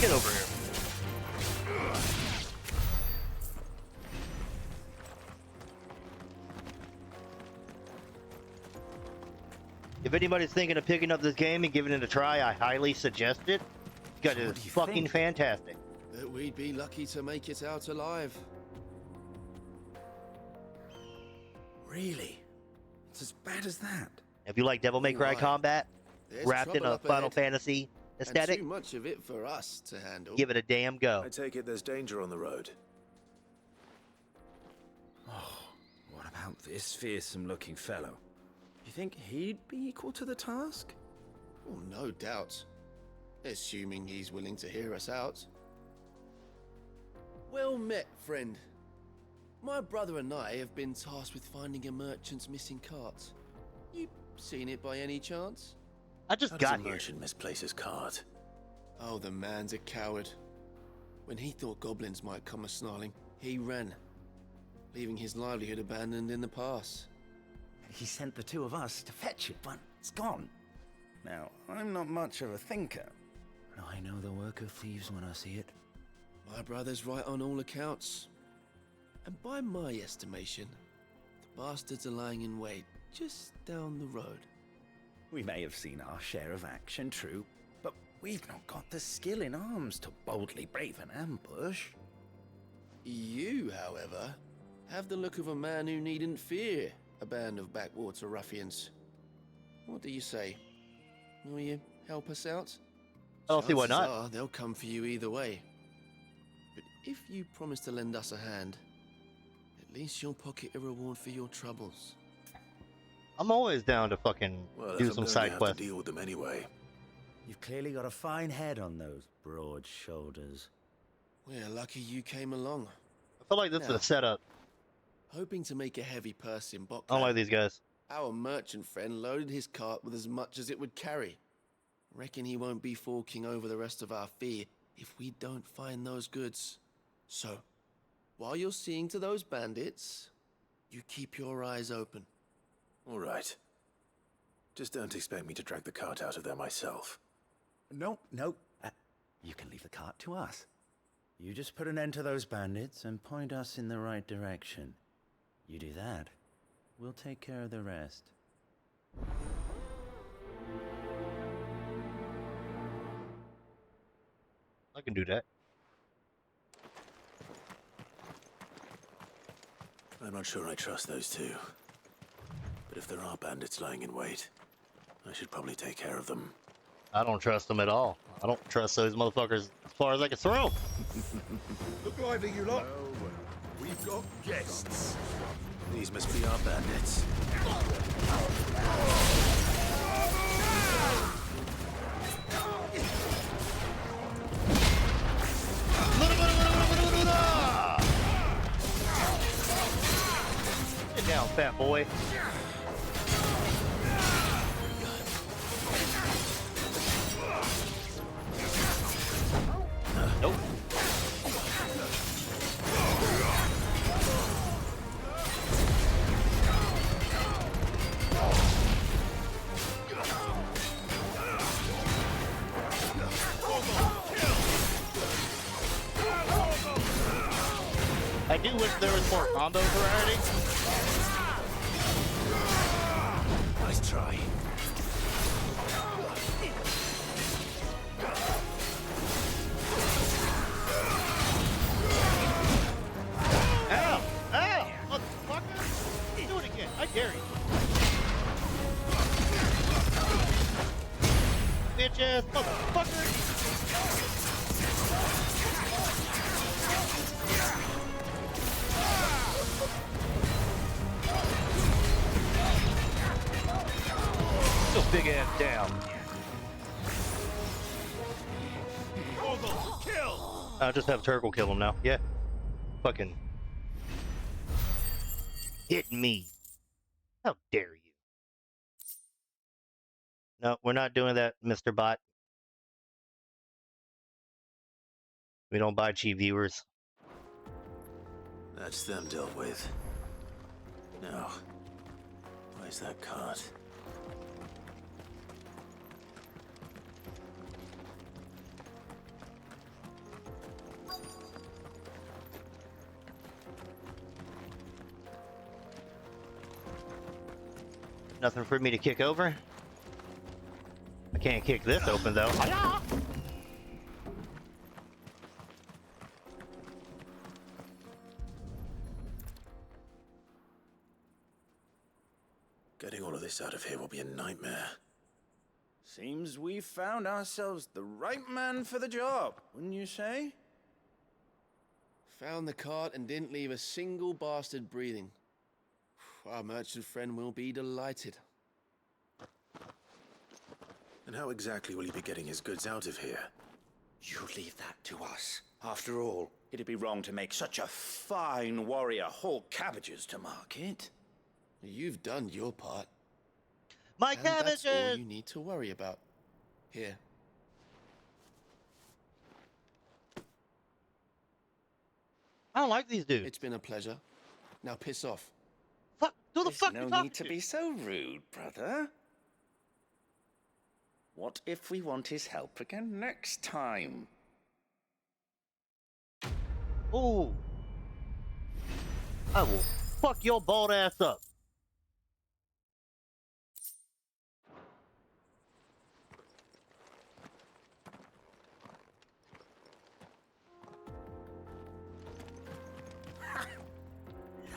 Get over here. If anybody's thinking of picking up this game and giving it a try, I highly suggest it. Because it's fucking fantastic. That we'd be lucky to make it out alive. Really? It's as bad as that? If you like Devil May Cry Right. combat, There's wrapped in trouble a up Final ahead, Fantasy and aesthetic, too much of it for us to handle. give it a damn go. I take it there's danger on the road. What about this fearsome-looking fellow? You think he'd be equal to the task? Oh, no doubt. Assuming he's willing to hear us out. Well met, friend. My brother and I have been tasked with finding a merchant's missing cart. You seen it by any chance? I just How got does a here. merchant misplace his cart? Oh, the man's a coward. When he thought goblins might come a-snarling, he ran, leaving his livelihood abandoned in the pass. He sent the two of us to fetch it, but it's gone. Now, I'm not much of a thinker, but I know the work of thieves when I see it. My brother's right on all accounts. And by my estimation, the bastards are lying in wait just down the road. We may have seen our share of action, true, but we've not got the skill in arms to boldly brave an ambush. You, however, have the look of a man who needn't fear a band of backwater ruffians. What do you say? Will you help us out? I don't see why not. Chances are they'll come for you either way. But if you promise to lend us a hand, at least you'll pocket a reward for your troubles. I'm always down to fucking Well, do if I'm some going to side have quests. to deal with them anyway. You've clearly got a fine head on those broad shoulders. We're lucky you came along. I feel like this is Now, a setup. hoping to make a heavy purse in Bockland, I don't like these guys. our merchant friend loaded his cart with as much as it would carry. Reckon he won't be forking over the rest of our fee if we don't find those goods. So, while you're seeing to those bandits, you keep your eyes open. All right. Just don't expect me to drag the cart out of there myself. No. You can leave the cart to us. You just put an end to those bandits and point us in the right direction. You do that, we'll take care of the rest. I can do that. I'm not sure I trust those two. But if there are bandits lying in wait, I should probably take care of them. I don't trust them at all. I don't trust those motherfuckers as far as I can throw. Look lively, you lot. We've got guests. These must be our bandits. Get down, fat boy. Nope. I do wish there was more combo variety. Nice try. Ow! Ow! Motherfucker! Do it again. I dare you. Bitch ass motherfucker! Go big ass down. I'll just have Turkle kill him now. Yeah. Fucking hit me. How dare you? No, we're not doing that, Mr. Bot. We don't buy cheap viewers. That's them dealt with. Now, where's that cart? Nothing for me to kick over. I can't kick this open though. Getting all of this out of here will be a nightmare. Seems we found ourselves the right man for the job, wouldn't you say? Found the cart and didn't leave a single bastard breathing. Our merchant friend will be delighted. And how exactly will he be getting his goods out of here? You leave that to us. After all, it'd be wrong to make such a fine warrior haul cabbages to market. You've done your part. My and cabbages! That's all you need to worry about. Here. I don't like these dudes. It's been a pleasure. Now piss off. Fuck, who the There's fuck no you talking need to be so rude, brother. What if we want his help again next time? Ooh. I will fuck your bald ass up.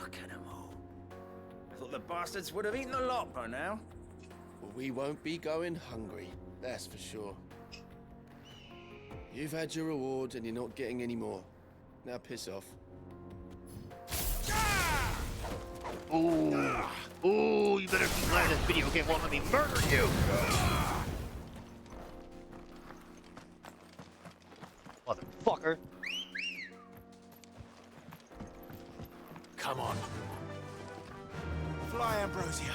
Look at them all. I thought the bastards would have eaten a lot by now. Well, we won't be going hungry, that's for sure. You've had your reward and you're not getting any more. Now piss off. Ooh. Ooh, you better be glad this video game won't let me murder you. Motherfucker. Come on. Fly, Ambrosia.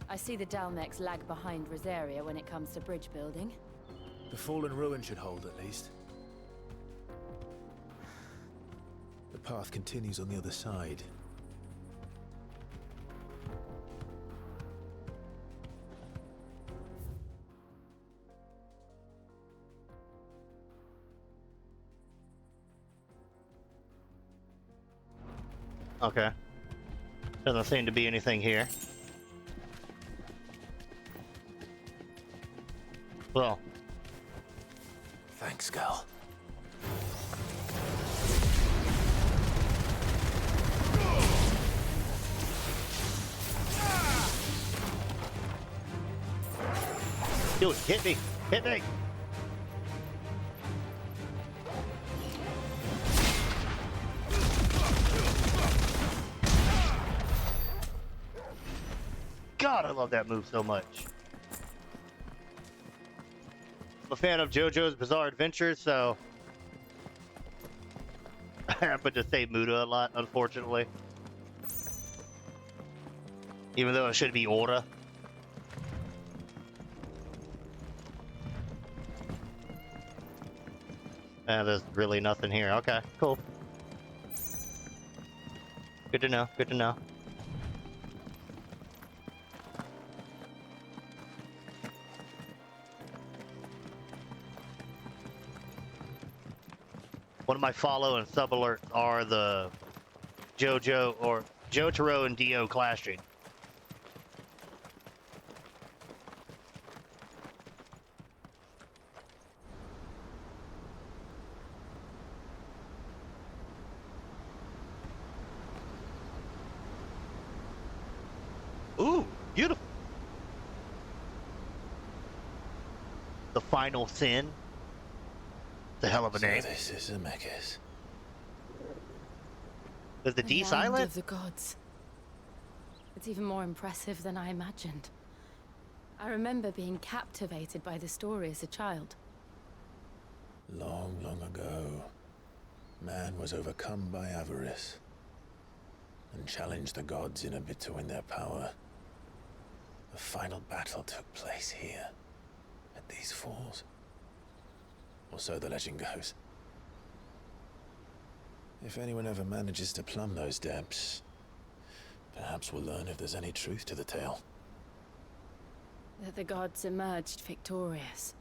I see the Dalmex lag behind Rosaria when it comes to bridge building. The fallen ruin should hold, at least. The path continues on the other side. Okay. Doesn't seem to be anything here. Well. Thanks, girl. Dude, hit me! Hit me! God, I love that move so much. I'm a fan of JoJo's Bizarre Adventure, so I happen to say Muda a lot, unfortunately. Even though it should be Ora. There's really nothing here. Okay, cool. Good to know, good to know. One of my follow and sub alerts are the JoJo or Jotaro and Dio clashing. Ooh, beautiful. The Final Sin. The hell of a name. This is Zemeckis. Is the D Land silent? of the gods. It's even more impressive than I imagined. I remember being captivated by the story as a child. Long, long ago, man was overcome by avarice and challenged the gods in a bid to win their power. The final battle took place here, at these falls. Or so the legend goes. If anyone ever manages to plumb those depths, perhaps we'll learn if there's any truth to the tale. That the gods emerged victorious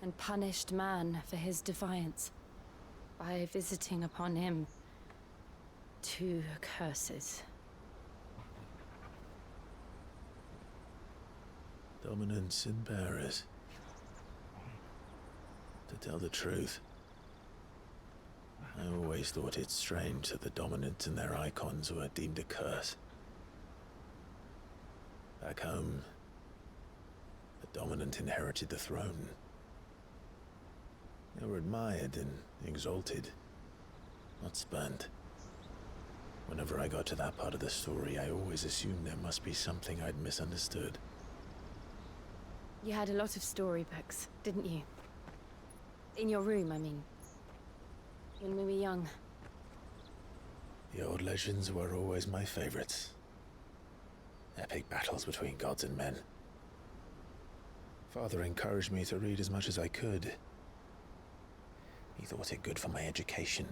and punished man for his defiance by visiting upon him 2 curses. Dominance and bearers. To tell the truth, I always thought it strange that the dominant and their icons were deemed a curse. Back home, the dominant inherited the throne. They were admired and exalted, not spurned. Whenever I got to that part of the story, I always assumed there must be something I'd misunderstood. You had a lot of storybooks, didn't you? In your room, I mean. When we were young. The old legends were always my favorites. Epic battles between gods and men. Father encouraged me to read as much as I could. He thought it good for my education.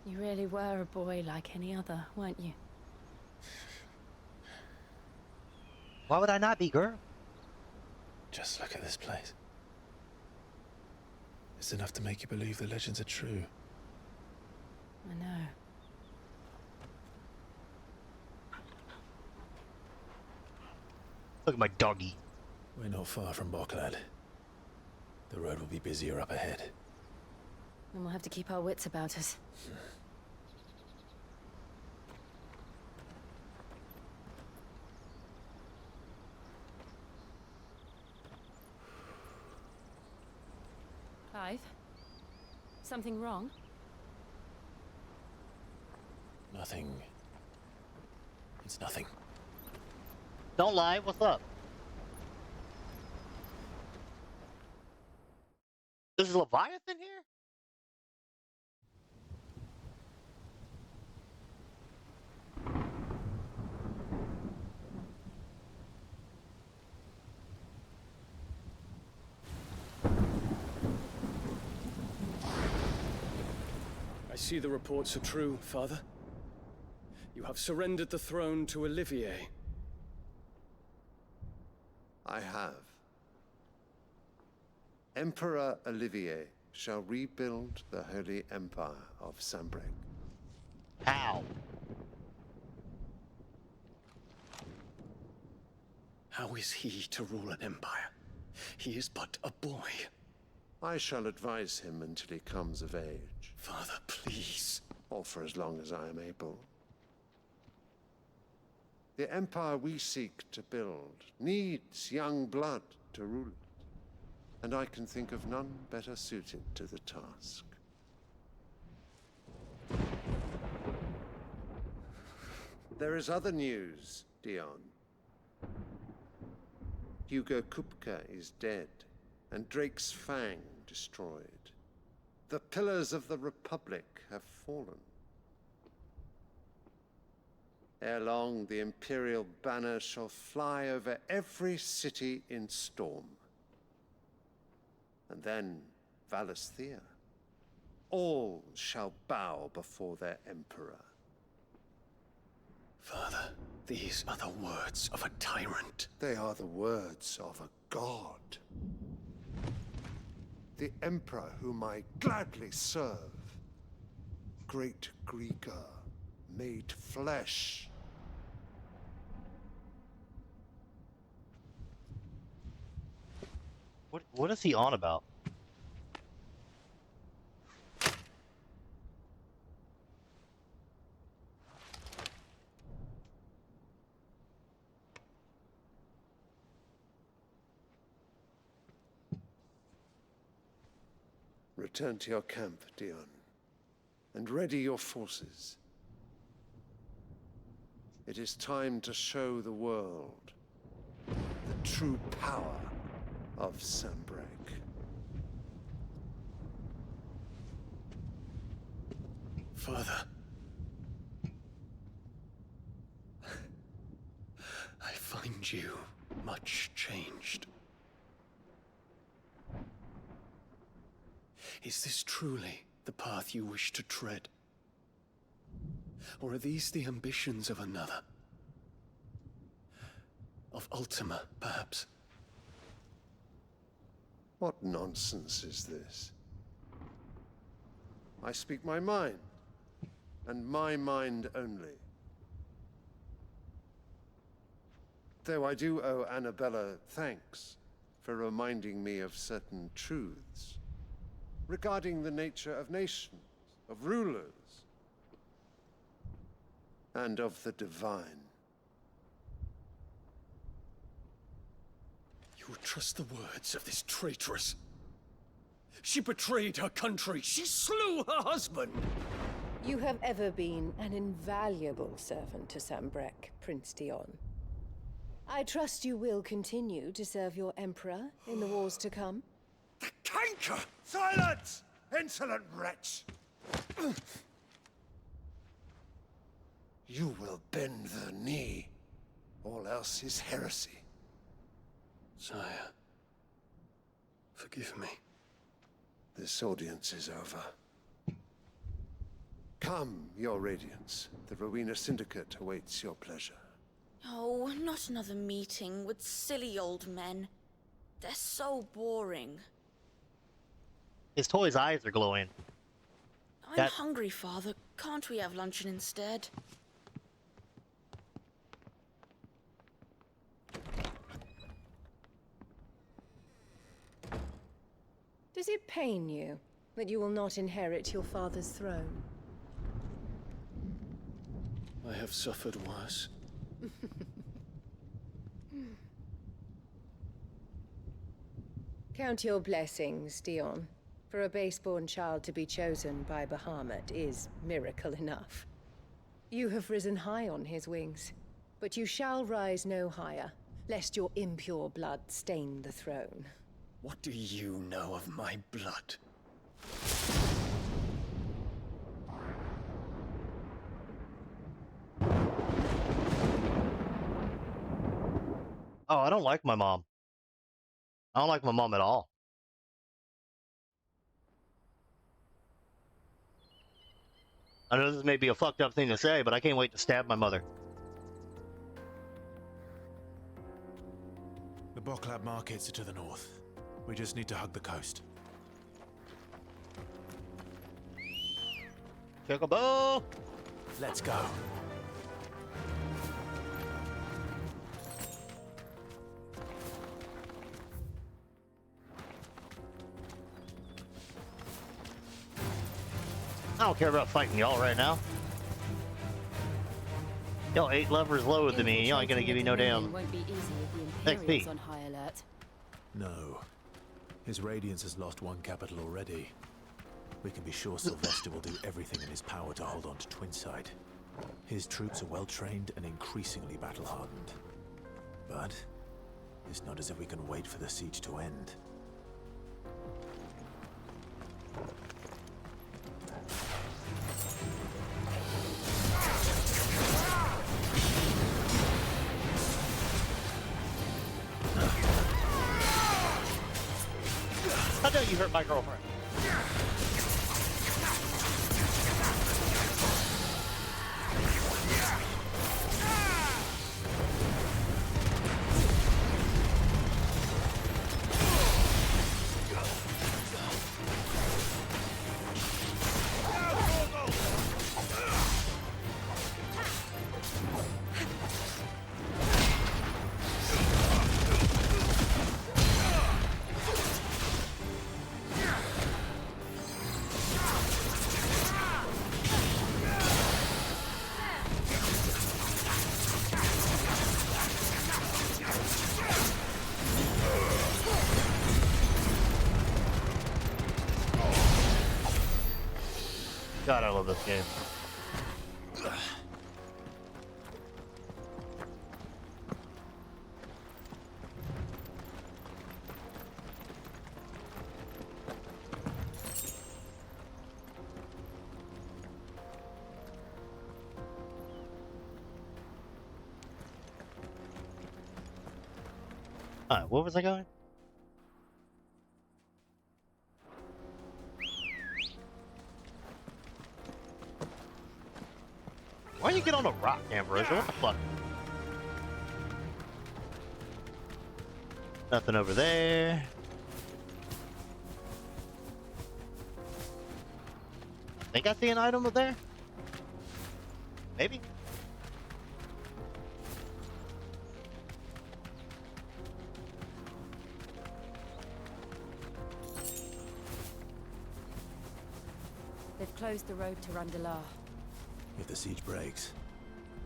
You really were a boy like any other, weren't you? Why would I not be, girl? Just look at this place. It's enough to make you believe the legends are true. I know. Look at my doggy. We're not far from Boklad. The road will be busier up ahead. Then we'll have to keep our wits about us. Clive? Something wrong? Nothing. It's nothing. Don't lie, what's up? There's a Leviathan here? I see the reports are true, Father. You have surrendered the throne to Olivier. I have. Emperor Olivier shall rebuild the Holy Empire of Sanbreque. How? How is he to rule an empire? He is but a boy. I shall advise him until he comes of age. Father, please. Or for as long as I am able. The empire we seek to build needs young blood to rule it. And I can think of none better suited to the task. There is other news, Dion. Hugo Kupka is dead, and Drake's Fang destroyed. The pillars of the Republic have fallen. Ere long, the Imperial banner shall fly over every city in Storm. And then Valisthea. All shall bow before their Emperor. Father, these are the words of a tyrant. They are the words of a god. The Emperor whom I gladly serve. Great Greeker, made flesh. What is he on about? Return to your camp, Dion, and ready your forces. It is time to show the world the true power of Sanbreque. Father. I find you much changed. Is this truly the path you wish to tread? Or are these the ambitions of another? Of Ultima, perhaps? What nonsense is this? I speak my mind, and my mind only. Though I do owe Annabella thanks for reminding me of certain truths regarding the nature of nations, of rulers, and of the divine. You would trust the words of this traitress? She betrayed her country. She slew her husband. You have ever been an invaluable servant to Sanbreque, Prince Dion. I trust you will continue to serve your Emperor in the wars to come. The canker! Silence! Insolent wretch! You will bend the knee. All else is heresy. Sire, forgive me. This audience is over. Come, your radiance. The Rowena Syndicate awaits your pleasure. Oh, not another meeting with silly old men. They're so boring. His toy's eyes are glowing. I'm hungry, Father. Can't we have luncheon instead? Does it pain you that you will not inherit your father's throne? I have suffered worse. Count your blessings, Dion. For a base-born child to be chosen by Bahamut is miracle enough. You have risen high on his wings, but you shall rise no higher, lest your impure blood stain the throne. What do you know of my blood? Oh, I don't like my mom. I don't like my mom at all. I know this may be a fucked up thing to say, but I can't wait to stab my mother. The Boklab markets are to the north. We just need to hug the coast. Chocobo! Let's go. I don't care about fighting y'all right now. Y'all 8 levels lower than me. Y'all ain't gonna give me no damn Won't be easy with the XP. Imperials on high alert. No. His Radiance has lost one capital already. We can be sure Sylvester will do everything in his power to hold on to Twinside. His troops are well trained and increasingly battle-hardened. But it's not as if we can wait for the siege to end. How dare you hurt my girlfriend? God, I love this game. Alright, where was I going? Why you get on a rock, Ambrosia? What the fuck? Nothing over there. Think I see an item up there? Maybe. They've closed the road to Randalar. If the siege breaks,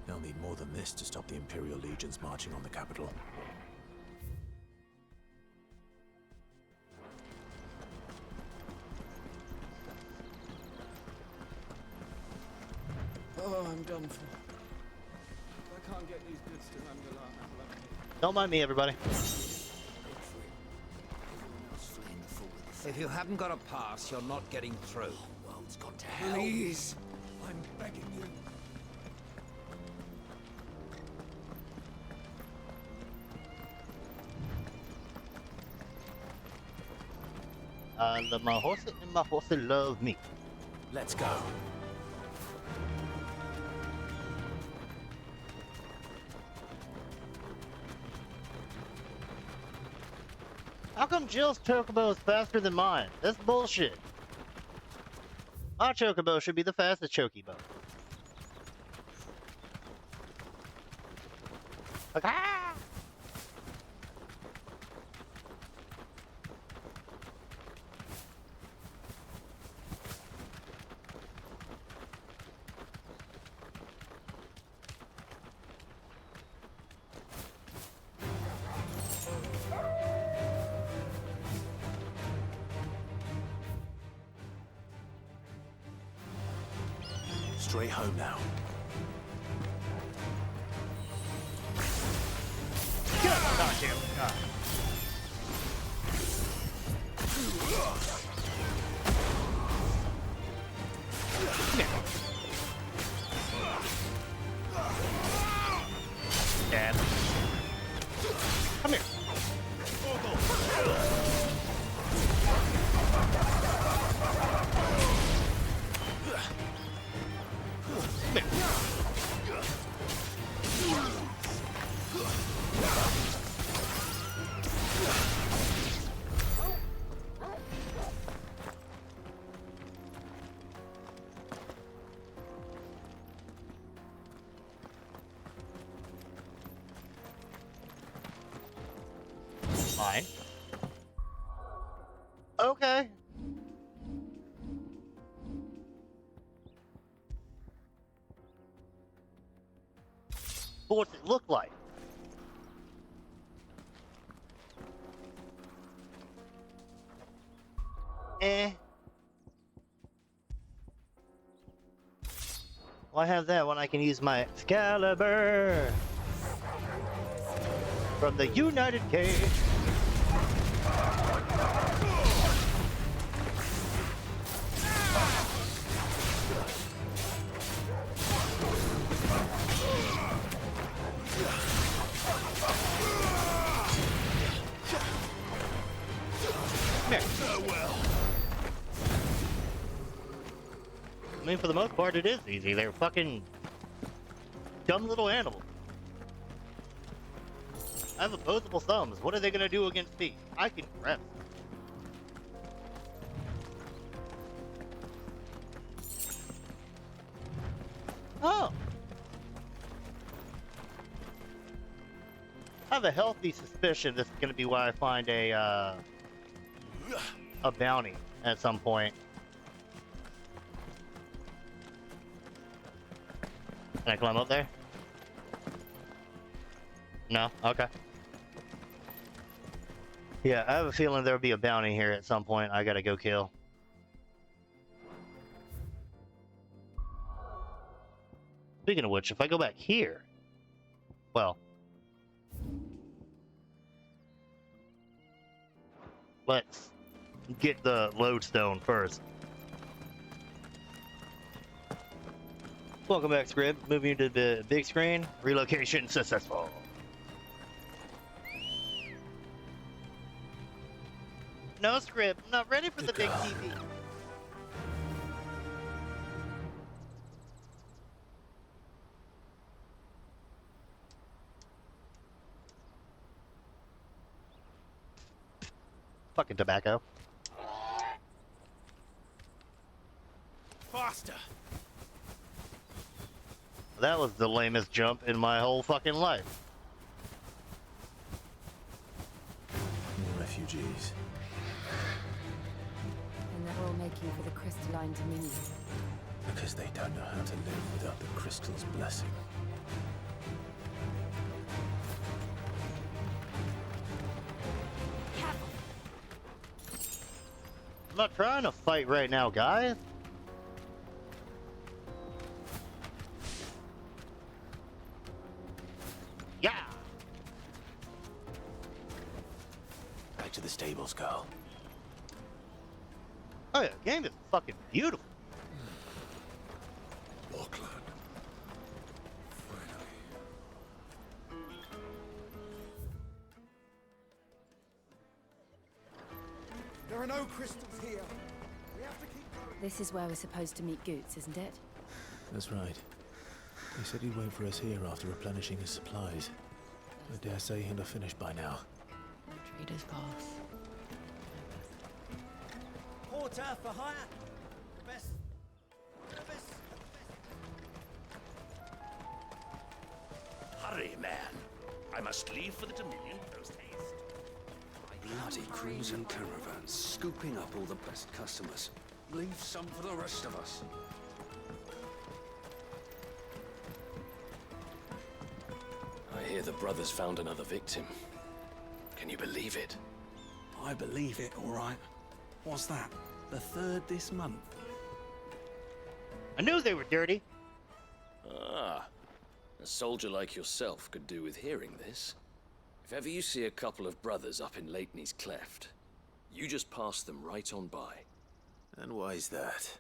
they'll need more than this to stop the Imperial legions marching on the capital. Oh, I'm done for. I can't get these goods to Randalar. Don't mind me, everybody. Everyone else fleeing the fallen If you haven't got a pass, you're not getting through. The world's gone to hell. Please, I'm begging you. I love my horse and my horse love me. Let's go. How come Jill's chocobo is faster than mine? That's bullshit. My chocobo should be the fastest chocobo. Like, ah! Straight home now. Goddamn God. Dad. Come here. Fine. Okay. What's it look like? Well, I have that when I can use my Excalibur from the United Cage. I mean, for the most part, it is easy. They're fucking dumb little animals. I have opposable thumbs. What are they gonna do against me? I can grab them. Oh! I have a healthy suspicion this is gonna be why I find a bounty at some point. Can I climb up there? No? Okay. Yeah, I have a feeling there'll be a bounty here at some point I gotta go kill. Speaking of which, if I go back here... Well... Let's get the lodestone first. Welcome back, Scrib. Moving to the big screen. Relocation successful. No, Scrib. I'm not ready for the big TV. Fucking tobacco. Faster! That was the lamest jump in my whole fucking life. More refugees. And they're all making for the crystalline dominion. Because they don't know how to live without the crystal's blessing. I'm not trying to fight right now, guys. Yeah. Back to the stables, girl. Oh yeah, the game is fucking beautiful. Auckland. There are no crystals here. We have to keep going. This is where we're supposed to meet Goots, isn't it? That's right. He said he'd wait for us here after replenishing his supplies. I dare say he'll have finished by now. Trader's pass. Porter for hire. Best. Hurry, man. I must leave for the Dominion post haste. Bloody crews and caravans, scooping up all the best customers. Leave some for the rest of us. I hear the brothers found another victim. Can you believe it? I believe it, all right. What's that? The third this month? I knew they were dirty. Ah, a soldier like yourself could do with hearing this. If ever you see a couple of brothers up in Leitney's Cleft, you just pass them right on by. And why is that?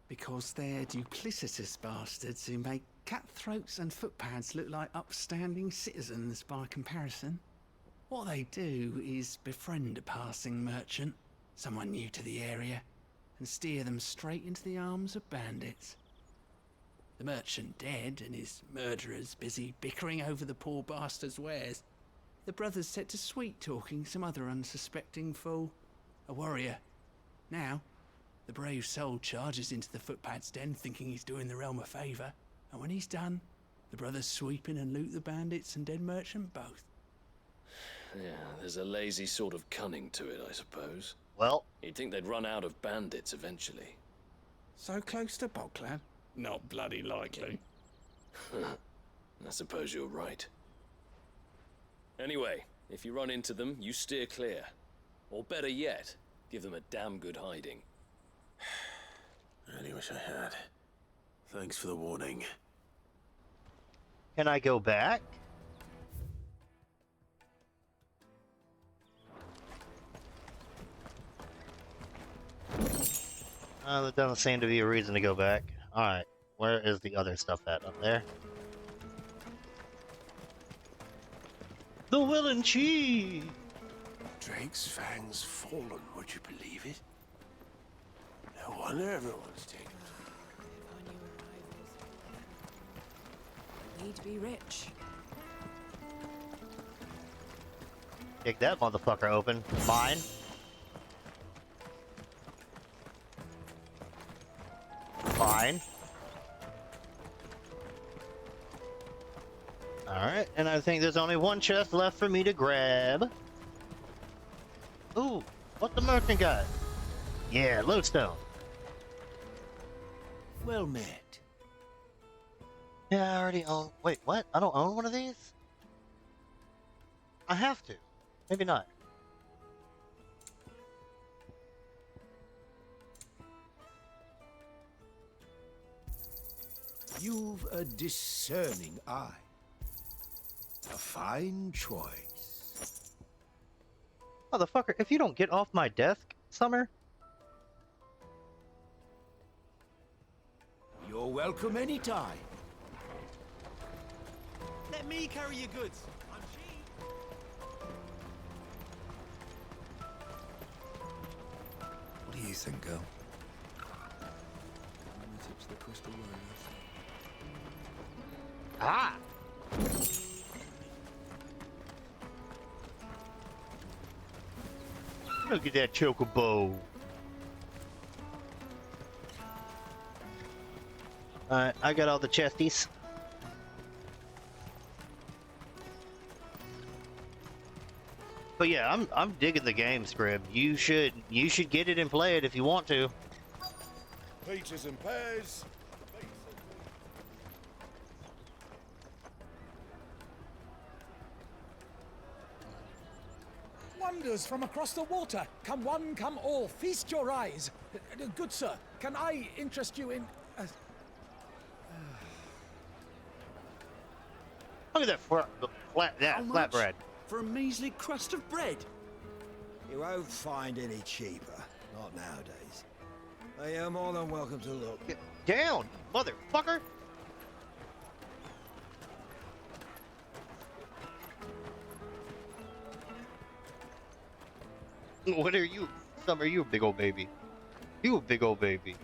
Because they're duplicitous bastards who make cutthroats and footpads look like upstanding citizens by comparison. What they do is befriend a passing merchant, someone new to the area, and steer them straight into the arms of bandits. The merchant dead and his murderers busy bickering over the poor bastard's wares. The brothers set to sweet-talking some other unsuspecting fool, a warrior. Now, the brave soul charges into the footpad's den thinking he's doing the realm a favour, and when he's done, the brothers sweep in and loot the bandits and dead merchant both. Yeah, there's a lazy sort of cunning to it, I suppose. Well, you'd think they'd run out of bandits eventually. So close to Boglad? Not bloody likely. I suppose you're right. Anyway, if you run into them, you steer clear. Or better yet, give them a damn good hiding. I only wish I had. Thanks for the warning. Can I go back? There doesn't seem to be a reason to go back. Alright, where is the other stuff at? Up there? The Willen Cheese! Drake's fangs fallen, would you believe it? No wonder everyone's taken. We'd be rich. Kick that motherfucker open. Mine. Fine. Alright, and I think there's only one chest left for me to grab. Ooh, what the merchant got? Yeah, lodestone. Well met. Yeah, I already own. Wait, what? I don't own one of these? I have to. Maybe not. You've a discerning eye. A fine choice. Motherfucker, if you don't get off my desk, Summer. You're welcome anytime. Let me carry your goods. I'm cheap. What do you think, girl? Tips the crystal warriors. Ah! Look at that chocobo. Alright, I got all the chesties. But yeah, I'm digging the game, Scrib. You should get it and play it if you want to. Peaches and pears. Wonders from across the water. Come one, come all. Feast your eyes. Good sir, can I interest you in... Look at that flatbread. For a measly crust of bread? You won't find any cheaper. Not nowadays. I am more than welcome to look. Get down, motherfucker! What are you? Summer, you a big old baby. You a big old baby.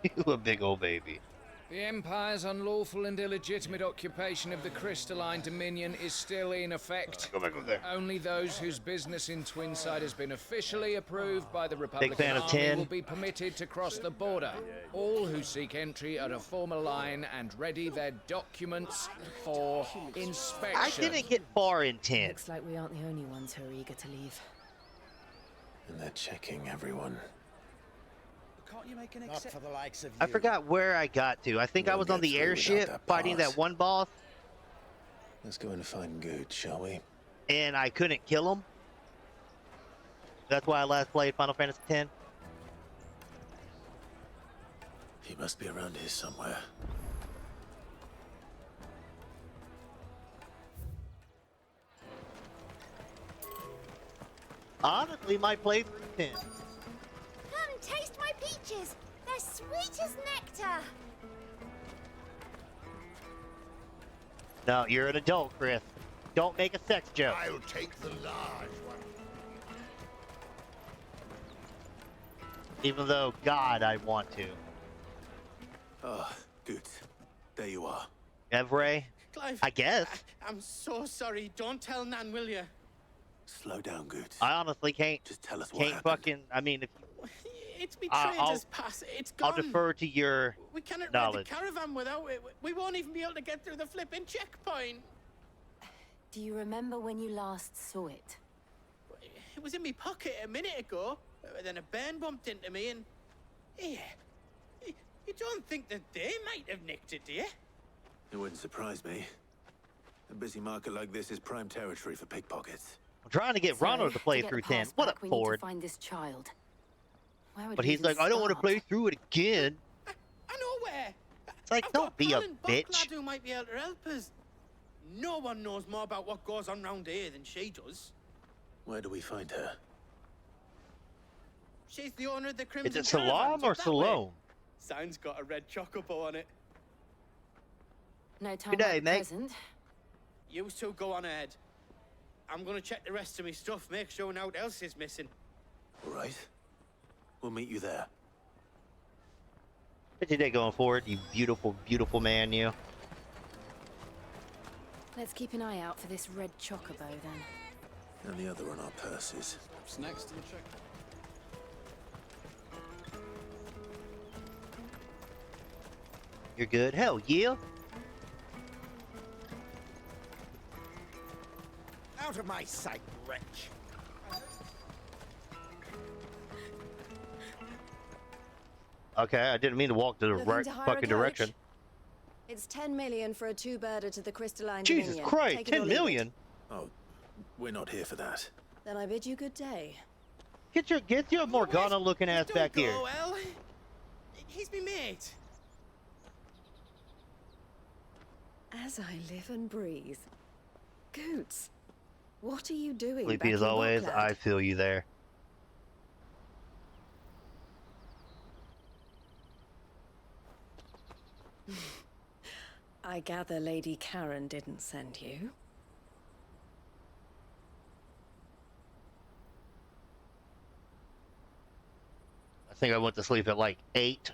You a big old baby. The Empire's unlawful and illegitimate occupation of the crystalline dominion is still in effect. Go back over there. Only those whose business in Twinside has been officially approved by the Republican fan of Army 10. will be permitted to cross the border. All who seek entry are to form a line and ready their documents for inspection. I didn't get far in 10. Looks like we aren't the only ones who are eager to leave. And they're checking everyone. Can't you make an exception? Not for the likes of you. I forgot where I got to. I think I was on the airship fighting that one boss. Let's go and find Good, shall we? And I couldn't kill him. That's why I last played Final Fantasy X. He must be around here somewhere. Honestly, my playthrough 10. Come taste my peaches. They're sweet as nectar. No, you're an adult, Chris. Don't make a sex joke. I'll take the large one. Even though, God, I want to. Oh, Good. There you are. Evray? Clive, I guess. I'm so sorry. Don't tell Nan, will you? Slow down, Good. I honestly can't. Just tell us what Can't happened. fucking. I mean, if It's betrayed pass. It's gone. I'll defer to your We cannot knowledge. ride the caravan without it. We won't even be able to get through the flipping checkpoint. Do you remember when you last saw it? It was in my pocket a minute ago. Then a bairn bumped into me and... Yeah. You don't think that they might have nicked it, do you? It wouldn't surprise me. A busy market like this is prime territory for pickpockets. I'm trying to get Ronald to play get through the 10. pass What back, a we need to Ford. find this child. Where would But we he's even like, I don't want to start? play through it again. I know where. It's like, I've don't got be a pal and Buck bitch. lad who might be able to help us. No one knows more about what goes on round here than she does. Where do we find her? She's the owner of the Crimson Is it Salam Caravans or up that way. Salome? Sign's got a red chocobo on it. No time Good day, like the mate. present. You two go on ahead. I'm gonna check the rest of my stuff, make sure no one else is missing. All right. We'll meet you there. What's your day going forward, you beautiful, beautiful man, you? Let's keep an eye out for this red chocobo then. And the other on our purses. What's next in the check? You're good? Hell yeah. Out of my sight, wretch. Okay, I didn't mean to walk the Looking right to hire a fucking coach? direction. It's 10 million for a two-birder to the crystalline Jesus dominion. Christ, Take it or 10 leave it. million? Oh, we're not here for that. Then I bid you good day. Get your Morgana looking ass back Don't here. go, El. He's me mate. As I live and breathe. Goots, what are you doing Sleepy back as in always, Buckland? I feel you there. I gather Lady Karen didn't send you. I think I went to sleep at like 8.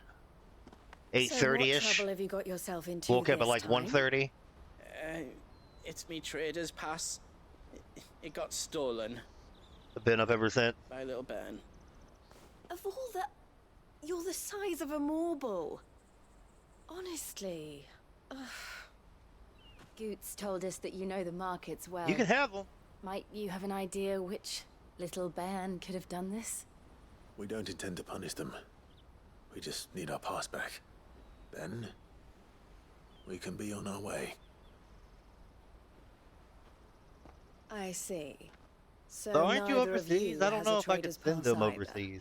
So 8:30ish. what trouble have you got yourself into Woke up at this like time? 1:30. It's me trader's pass. It got stolen I've been up ever since. by little Ben. Of all the... You're the size of a marble. Honestly. Ugh. Goots told us that you know the markets well. You can have them. Might you have an idea which little bairn could have done this? We don't intend to punish them. We just need our pass back. Then, we can be on our way. I see. So So aren't you neither of overseas? you I don't has know a if I could trader's send pass them either. overseas.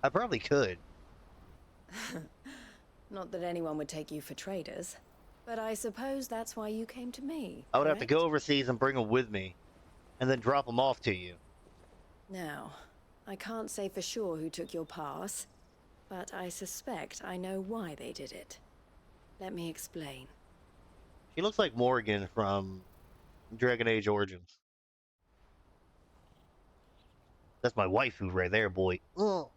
I probably could. Not that anyone would take you for traders. But I suppose that's why you came to me. I would have to correct? go overseas and bring them with me, and then drop them off to you. Now, I can't say for sure who took your pass, but I suspect I know why they did it. Let me explain. She looks like Morgan from Dragon Age Origins. That's my waifu right there, boy. Ugh.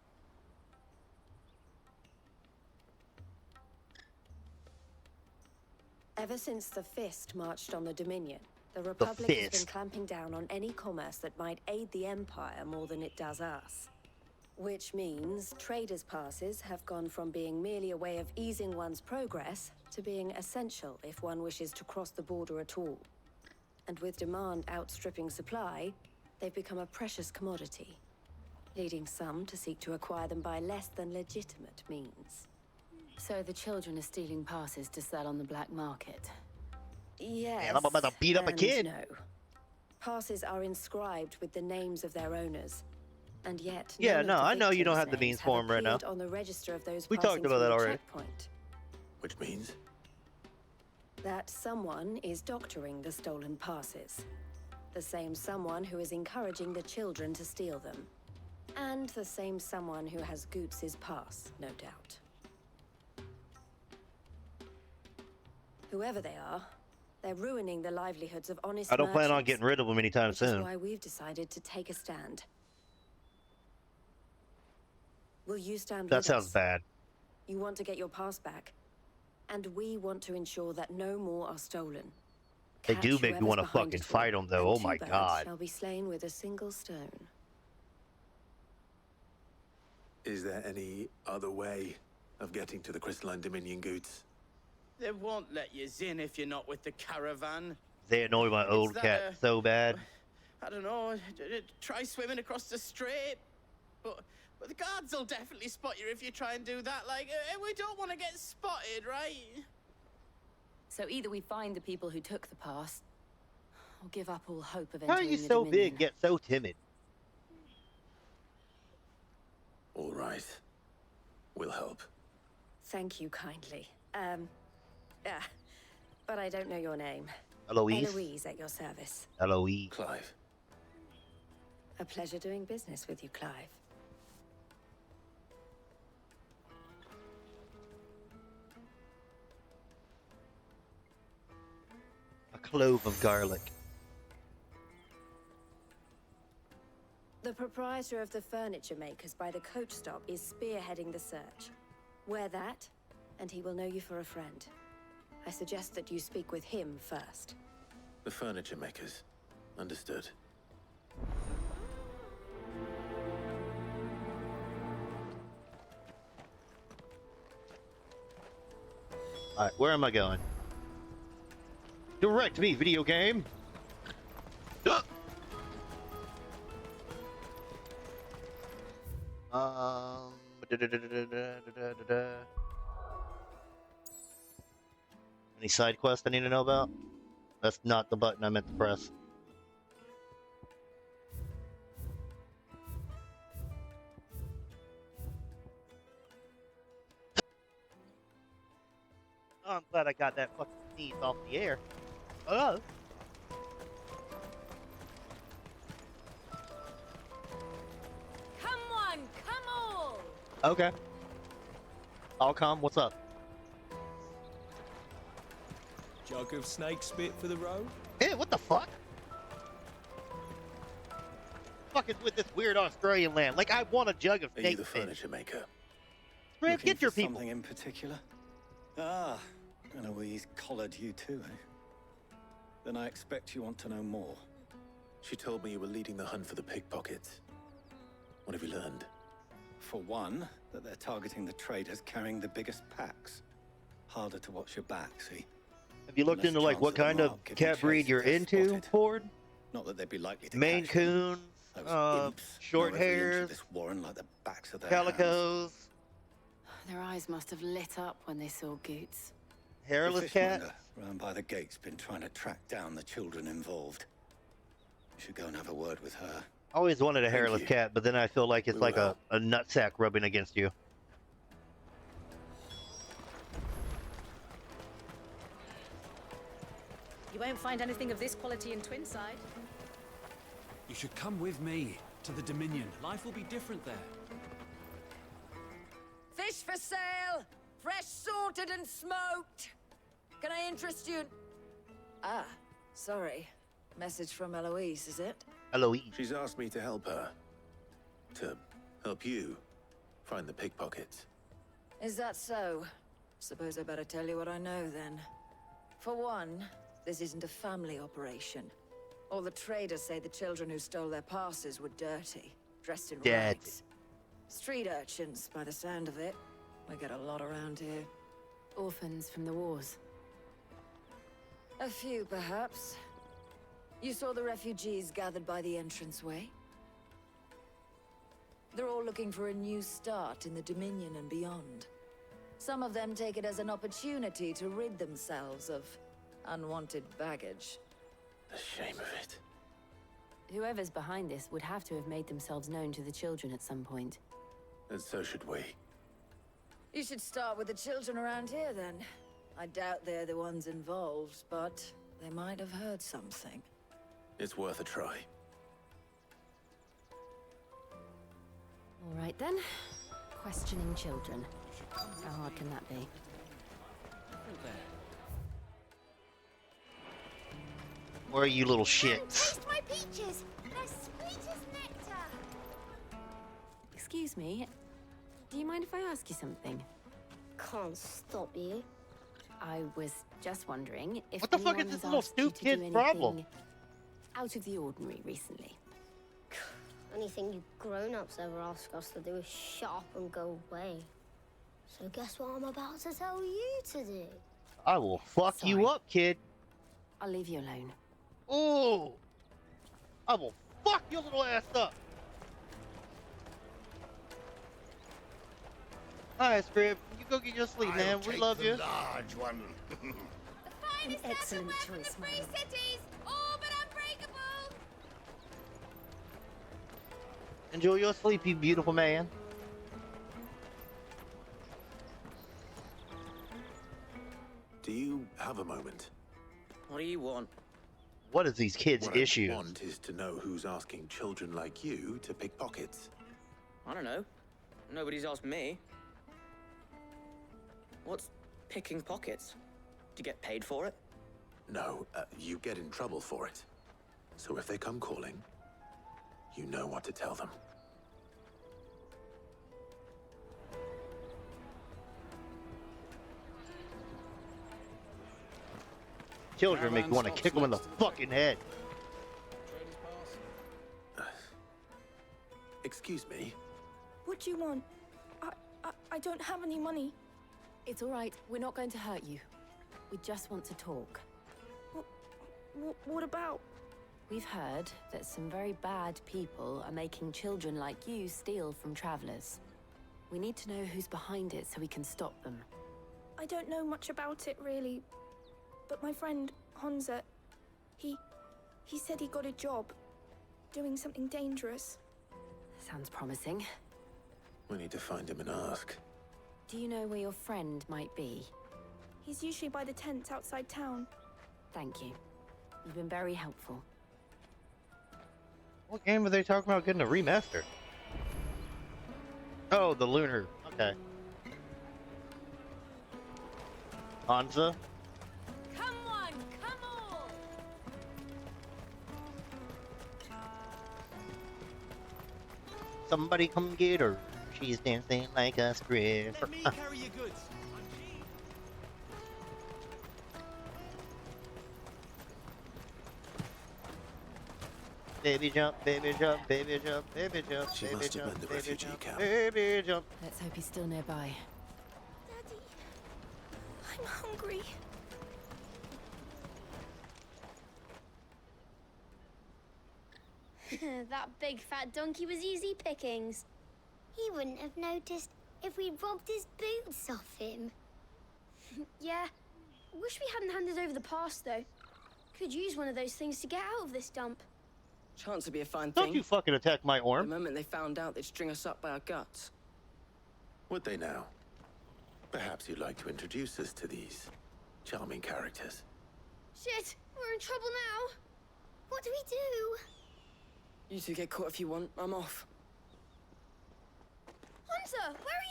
Ever since the Fist marched on the Dominion, the Republic has been Fist. clamping down on any commerce that might aid the Empire more than it does us. Which means traders' passes have gone from being merely a way of easing one's progress to being essential if one wishes to cross the border at all. And with demand outstripping supply, they've become a precious commodity, leading some to seek to acquire them by less than legitimate means. So the children are stealing passes to sell on the black market. Yes. Man, I'm about to beat up a and kid. No. Passes are inscribed with the names of their owners, and yet. Yeah, none of no, the I know you don't victims' have the names beans for 'em right now. appeared on the register of those We passing talked about through that the already. checkpoint. Which means? That someone is doctoring the stolen passes. The same someone who is encouraging the children to steal them. And the same someone who has Goots's pass, no doubt. Whoever they are, they're ruining the livelihoods of honest I don't plan on merchants, getting rid of them anytime which is soon. why we've decided to take a stand. Will you stand That with sounds us? bad. You want to get your pass back, and we want to ensure that no more are stolen. They do Catch make me whoever's want to behind fucking it all, fight them, though. and Oh two my birds god. shall be slain with a single stone. Is there any other way of getting to the Crystalline Dominion, Goots? They won't let you in if you're not with the caravan. They annoy my old that, cat so bad. I don't know, try swimming across the strait. But the guards will definitely spot you if you try and do that. Like, we don't want to get spotted, right? So either we find the people who took the pass, or give up all hope of How are entering you the so Dominion. big yet so timid? All right. We'll help. Thank you kindly. But I don't know your name. Eloise? Eloise at your service. Eloise. Clive. A pleasure doing business with you, Clive. A clove of garlic. The proprietor of the furniture makers by the coach stop is spearheading the search. Wear that, and he will know you for a friend. I suggest that you speak with him first. The furniture makers. Understood. Alright, where am I going? Direct me, video game! Any side quests I need to know about? That's not the button I meant to press. Oh, I'm glad I got that fucking sneeze off the air. Oh. Come on, come all! Okay. Alcom, what's up? Jug of snake spit for the road? Hey, what the fuck? Fuck is with this weird Australian land? Like, I want a jug of Are snake you the spit. furniture maker? Graham, Looking get your for people. Something in particular? Ah, Eloise collared you too, eh? Then I expect you want to know more. She told me you were leading the hunt for the pickpockets. What have you learned? For one, that they're targeting the traders carrying the biggest packs. Harder to watch your back, see? Have you looked Less into, like, chance what of them kind of out giving cat chase breed if you're they're into, spotted. Ford? Not that they'd be likely to Maine catch them. Coon, Those imps short know every inch of hairs, this warren like the backs of their calicos, Their eyes must have lit up when they saw Goots. hairless The cat. fishmonger round by the gate's been trying to track down the children involved. You should go and have a word with her. I always wanted a Thank hairless you. cat, but then I feel like it's We like will. a nutsack rubbing against you. You won't find anything of this quality in Twinside. You should come with me. to the Dominion. Life will be different there. Fish for sale! Fresh sorted and smoked! Can I interest you in... Ah, sorry. Message from Eloise, is it? Eloise. She's asked me to help her. To help you find the pickpockets. Is that so? Suppose I better tell you what I know, then. For one, this isn't a family operation. All the traders say the children who stole their passes were dirty, dressed in rags. Street urchins, by the sound of it. We get a lot around here. Orphans from the wars. A few, perhaps. You saw the refugees gathered by the entranceway? They're all looking for a new start in the Dominion and beyond. Some of them take it as an opportunity to rid themselves of unwanted baggage. The shame of it. Whoever's behind this would have to have made themselves known to the children at some point. And so should we. You should start with the children around here, then. I doubt they're the ones involved, but they might have heard something. It's worth a try. All right, then. Questioning children. How hard can that be? Where are you little shits? Taste my peaches. They're sweet as nectar. Excuse me. Do you mind if I ask you something? Can't stop you. I was just wondering if What the fuck anyone is this has little asked you stupid to do kid's problem? anything out of the ordinary recently. Anything you grown-ups ever ask us to do is shut up and go away. So guess what I'm about to tell you to do? I will fuck you up, kid. I'll leave you alone. Ooh! I will fuck your little ass up. Alright, Scrib, you go get your sleep, man. We love you. Large one. An excellent choice, my lord. Cities, all but unbreakable. Enjoy your sleep, you beautiful man. Do you have a moment? What do you want? What is these kids' What issues? I want is to know who's asking children like you to pick pockets. I don't know. Nobody's asked me. What's picking pockets? Do you get paid for it? No, you get in trouble for it. So if they come calling, you know what to tell them. Children make me want to kick them in the fucking head. Excuse me? What do you want? I don't have any money. It's all right. We're not going to hurt you. We just want to talk. What about? We've heard that some very bad people are making children like you steal from travelers. We need to know who's behind it so we can stop them. I don't know much about it, really. But my friend, Honza, he said he got a job doing something dangerous. Sounds promising. We need to find him and ask. Do you know where your friend might be? He's usually by the tents outside town. Thank you. You've been very helpful. What game are they talking about getting a remaster? Oh, the Lunar. Okay. Hansa? Come on, come on. Somebody come get her. She's dancing like a stripper. Let me carry your goods. Baby jump, baby jump, baby jump, baby jump, She baby must have jump, been the baby refugee jump, camp. baby jump. Let's hope he's still nearby. Daddy, I'm hungry. That big fat donkey was easy pickings. He wouldn't have noticed if we'd robbed his boots off him. Yeah. Wish we hadn't handed over the pass, though. Could use one of those things to get out of this dump. Chance would be a fine thing. Don't you fucking attack my The arm. moment they found out, they'd string us up by our guts. Would they now? Perhaps you'd like to introduce us to these charming characters. Shit, we're in trouble now. What do we do? You two get caught if you want. I'm off. Hunter, where are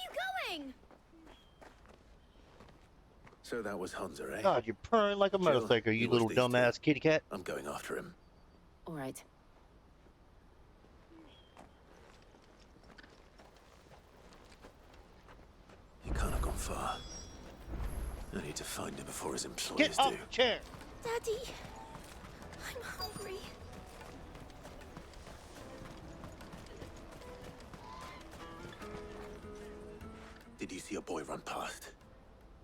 you going? So that was Hunter, eh? God, you're purring like a Jill, motorcycle, you watch little these dumbass kitty cat. I'm going after him. All right. He can't have gone far. I need to find him before his employees Get off do. the chair! Daddy, I'm hungry. Did you see a boy run past?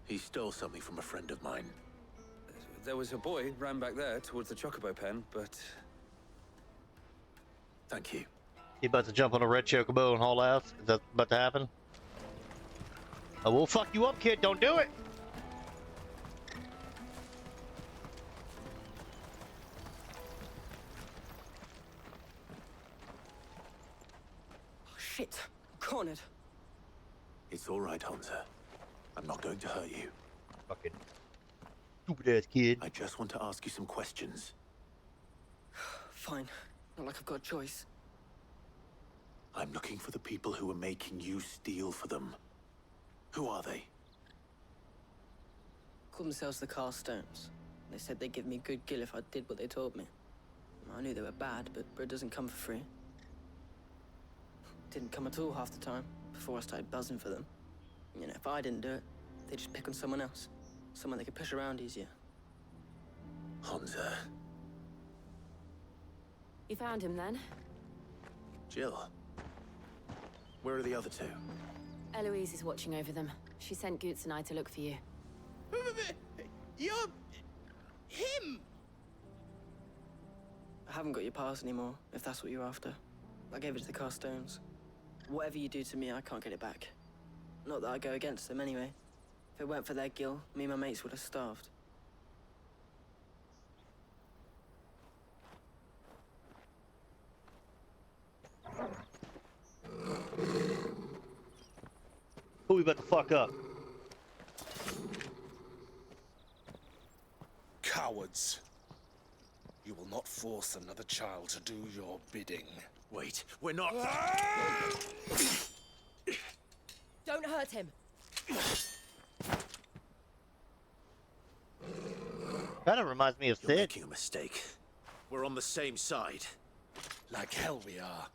He stole something from a friend of mine. There was a boy ran back there towards the chocobo pen, but... Thank you. You about to jump on a red chocobo and haul ass? Is that about to happen? I will fuck you up, kid. Don't do it. Oh, shit. Cornered. It's all right, Hunter. I'm not going to hurt you. Fucking stupid ass kid. I just want to ask you some questions. Fine. Not like I've got a choice. I'm looking for the people who are making you steal for them. Who are they? Called themselves the Carstones. They said they'd give me good gill if I did what they told me. I knew they were bad, but bread doesn't come for free. Didn't come at all half the time, before I started buzzing for them. You know, if I didn't do it, they'd just pick on someone else. Someone they could push around easier. Hunter. You found him then? Jill. Where are the other two? Eloise is watching over them. She sent Goots and I to look for you. You're... him! I haven't got your pass anymore, if that's what you're after. I gave it to the Carstones. Whatever you do to me, I can't get it back. Not that I go against them anyway. If it weren't for their gill, me and my mates would have starved. Who we about to fuck up? Cowards. You will not force another child to do your bidding. Wait, we're not... Don't hurt him. Kind of reminds me of You're Sid. making a mistake. We're on the same side. Like hell we are.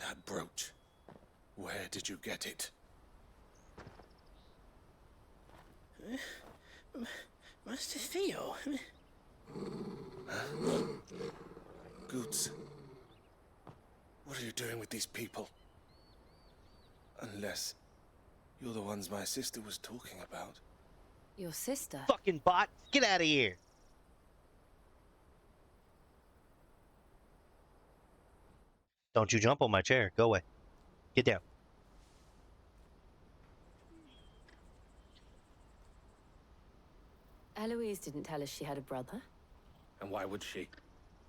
That brooch. Where did you get it? Master Theo? Goots. What are you doing with these people? Unless you're the ones my sister was talking about. Your sister? Fucking bot. Get out of here. Don't you jump on my chair. Go away. Get down. Eloise didn't tell us she had a brother. And why would she?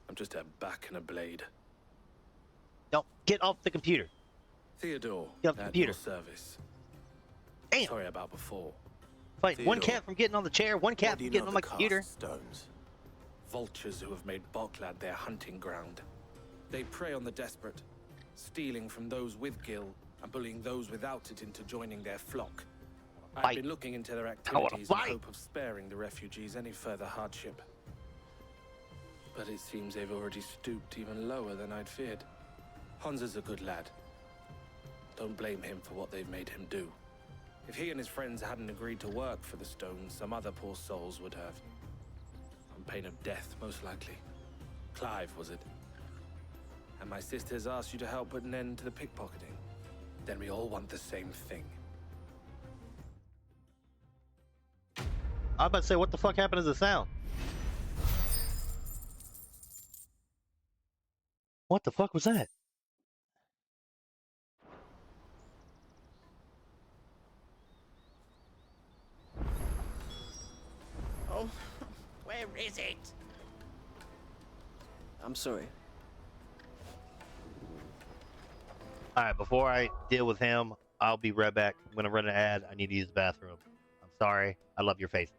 I'm just a back and a blade. Don't get off the computer. Theodore, Get off the at computer. your service. Damn. Sorry about before. Fight one Theodore, cat from getting on the chair, one cat what do from you getting know on of my the computer. Stones? Vultures who have made Boklad their hunting ground. They prey on the desperate, stealing from those with gil and bullying those without it into joining their flock. I've been looking into their activities in hope of sparing the refugees any further hardship. But it seems they've already stooped even lower than I'd feared. Hunter's a good lad. Don't blame him for what they've made him do. If he and his friends hadn't agreed to work for the Stones, some other poor souls would have. On pain of death, most likely. Clive, was it? And my sisters asked you to help put an end to the pickpocketing. Then we all want the same thing. I'm about to say, what the fuck happened to the sound? What the fuck was that? Oh, where is it? I'm sorry. Alright, before I deal with him, I'll be right back. I'm gonna run an ad. I need to use the bathroom. I'm sorry. I love your face.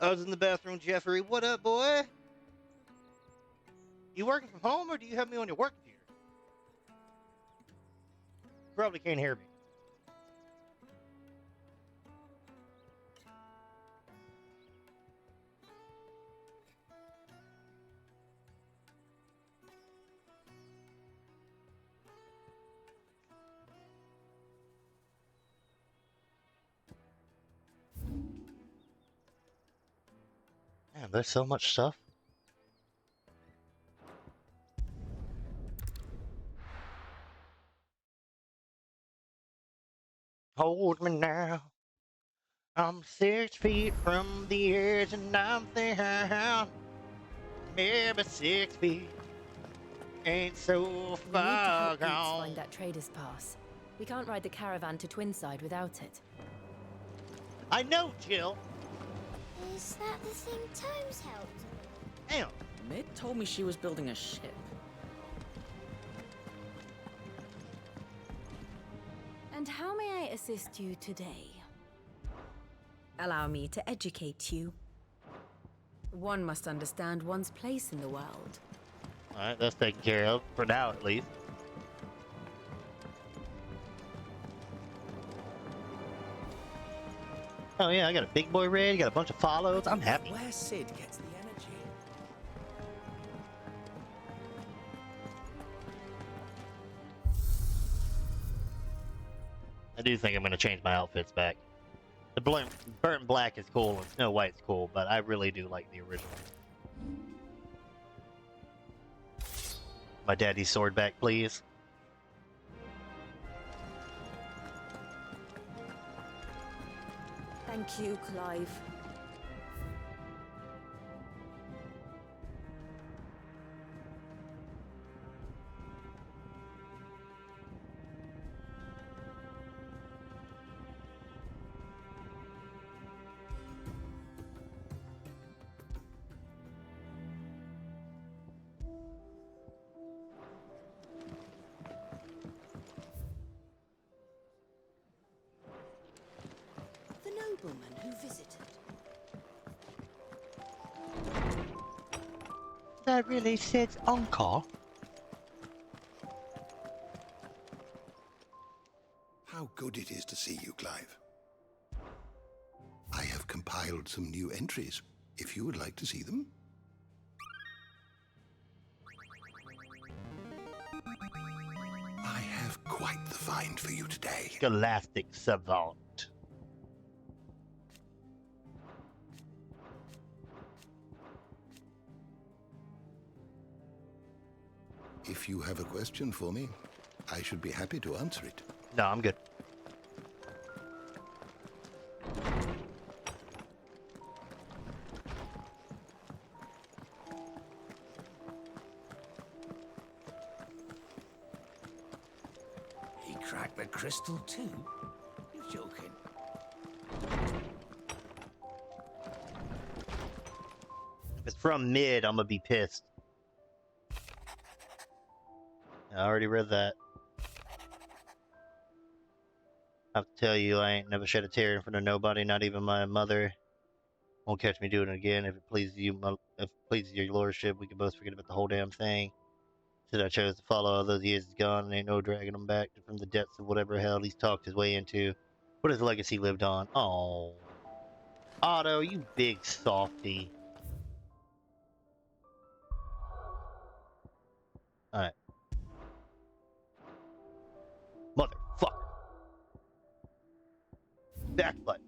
I was in the bathroom, Jeffrey. What up, boy? You working from home or do you have me on your work computer? Probably can't hear me. Man, there's so much stuff. Hold me now. I'm 6 feet from the edge and I'm down. Maybe 6 feet. Ain't so We need to far help Boots gone. find that trader's pass. We can't ride the caravan to Twinside without it. I know, Jill. Is that the thing Tomes helped? Damn. Mid told me she was building a ship. And how may I assist you today? Allow me to educate you. One must understand one's place in the world. Alright, that's taken care of, for now at least. Oh yeah, I got a big boy raid, got a bunch of follows, I'm happy. Where Sid gets the energy. I do think I'm going to change my outfits back. The burnt black is cool and Snow White's cool, but I really do like the original. My daddy's sword back, please. Thank you, Clive. The nobleman who visited. That really Sid's uncle? How good it is to see you, Clive. I have compiled some new entries, if you would like to see them. I have quite the find for you today. Scholastic Savant. If you have a question for me, I should be happy to answer it. No, I'm good. He cracked the crystal too? You're joking. If it's from mid, I'm gonna be pissed. I already read that. I have to tell you, I ain't never shed a tear in front of nobody, not even my mother. Won't catch me doing it again. If it pleases you, if it pleases your lordship, we can both forget about the whole damn thing. Since I chose to follow all those years is gone, and ain't no dragging him back from the depths of whatever hell he's talked his way into. What his legacy lived on. Oh, Otto, you big softy. All right, motherfucker. Back button.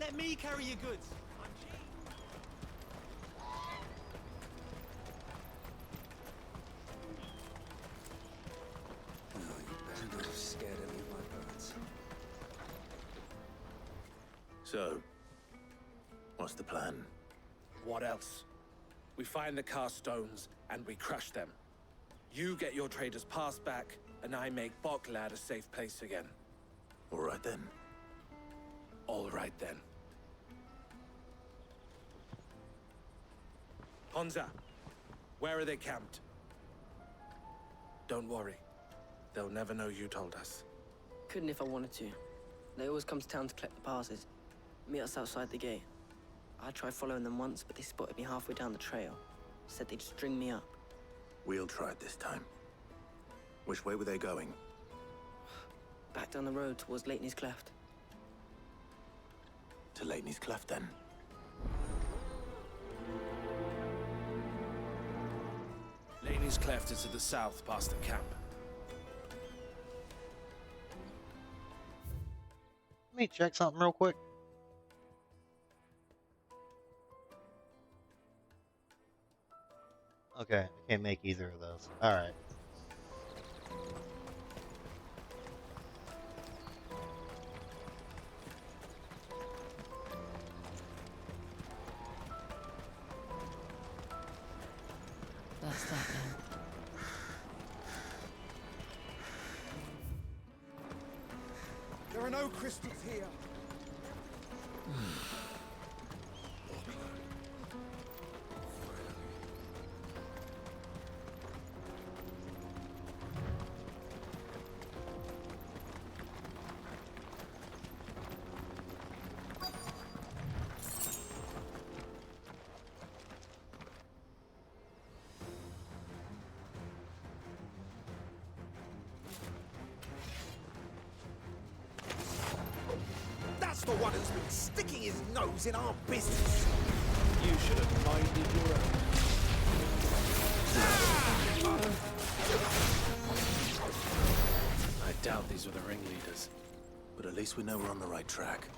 Let me carry your goods. No, you better not have scared any of my birds. So, what's the plan? What else? We find the cast stones and we crush them. You get your trader's pass back, and I make Boklad a safe place again. All right then. All right then. Honza, where are they camped? Don't worry. They'll never know you told us. Couldn't if I wanted to. They always come to town to collect the passes. Meet us outside the gate. I tried following them once, but they spotted me halfway down the trail. Said they'd string me up. We'll try it this time. Which way were they going? Back down the road towards Leitney's Cleft. To Leitney's Cleft, then. Laney's Cleft is to the south, past the camp. Let me check something real quick. Okay, I can't make either of those. Alright. That's that then. There are no crystals here. That's the one who's been sticking his nose in our business. You should have minded your own. I doubt these were the ringleaders. But at least we know we're on the right track.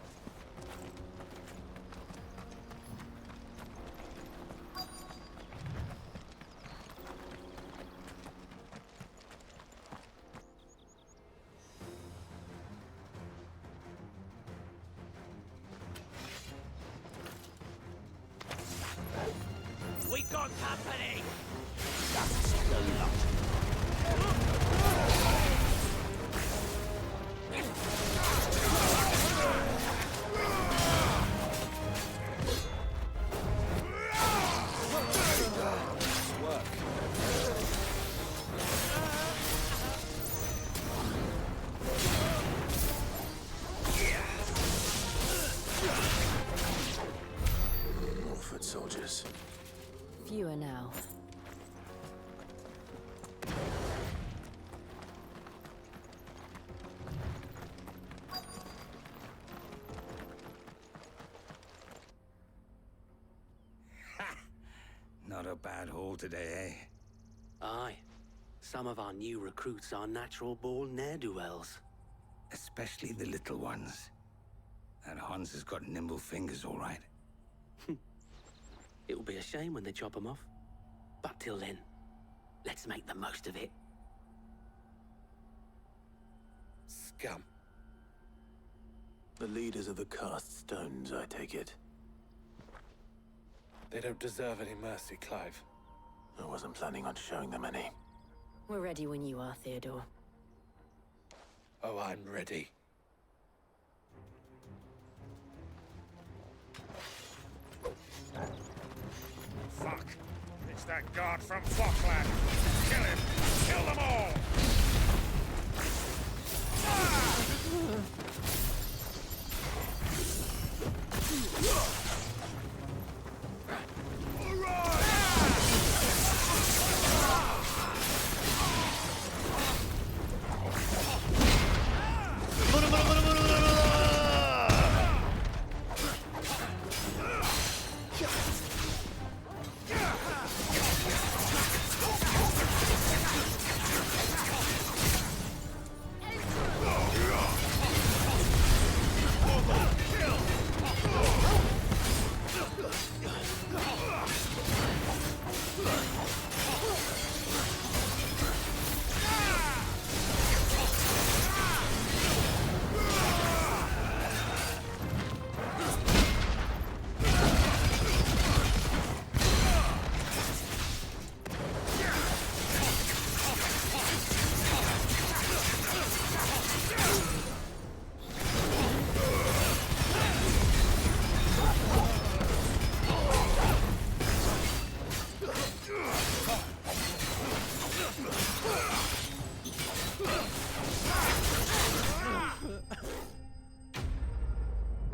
We got company! That's the lot. More foot soldiers. Fewer now. Not a bad haul today, eh? Aye. Some of our new recruits are natural-born ne'er-do-wells. Especially the little ones. That Hans has got nimble fingers, all right. It'll be a shame when they chop them off. But till then, let's make the most of it. Scum. The leaders of the cast stones, I take it. They don't deserve any mercy, Clive. I wasn't planning on showing them any. We're ready when you are, Theodore. Oh, I'm ready. Fuck! It's that guard from Falkland! Kill him! Kill them all!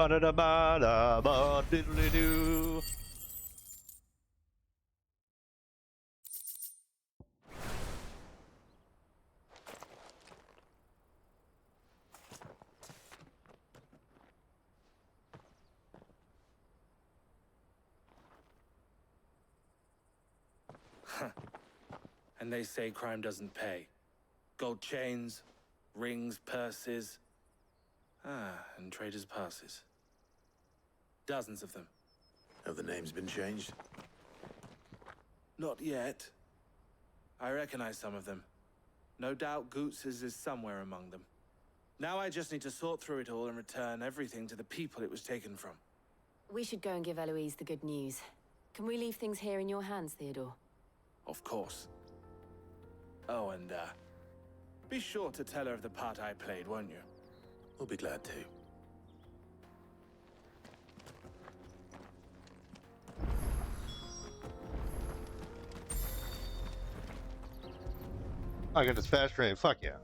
Ba-da-da-ba-da-ba-diddly-doo. And they say crime doesn't pay. Gold chains, rings, purses. And traders' passes. Dozens of them. Have the names been changed? Not yet. I recognize some of them. No doubt Goots's is somewhere among them. Now I just need to sort through it all and return everything to the people it was taken from. We should go and give Eloise the good news. Can we leave things here in your hands, Theodore? Of course. Oh, and, be sure to tell her of the part I played, won't you? We'll be glad to. I got this fast train. Fuck yeah.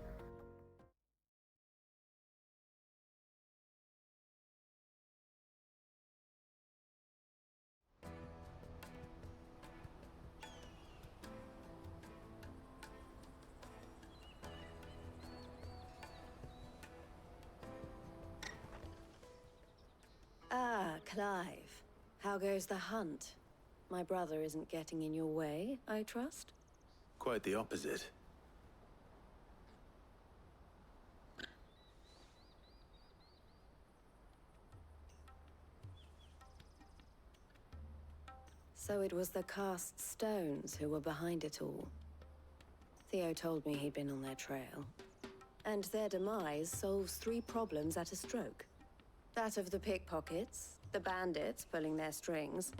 Ah, Clive. How goes the hunt? My brother isn't getting in your way, I trust? Quite the opposite. So it was the cast stones who were behind it all. Theo told me he'd been on their trail. And their demise solves 3 problems at a stroke. That of the pickpockets, the bandits pulling their strings,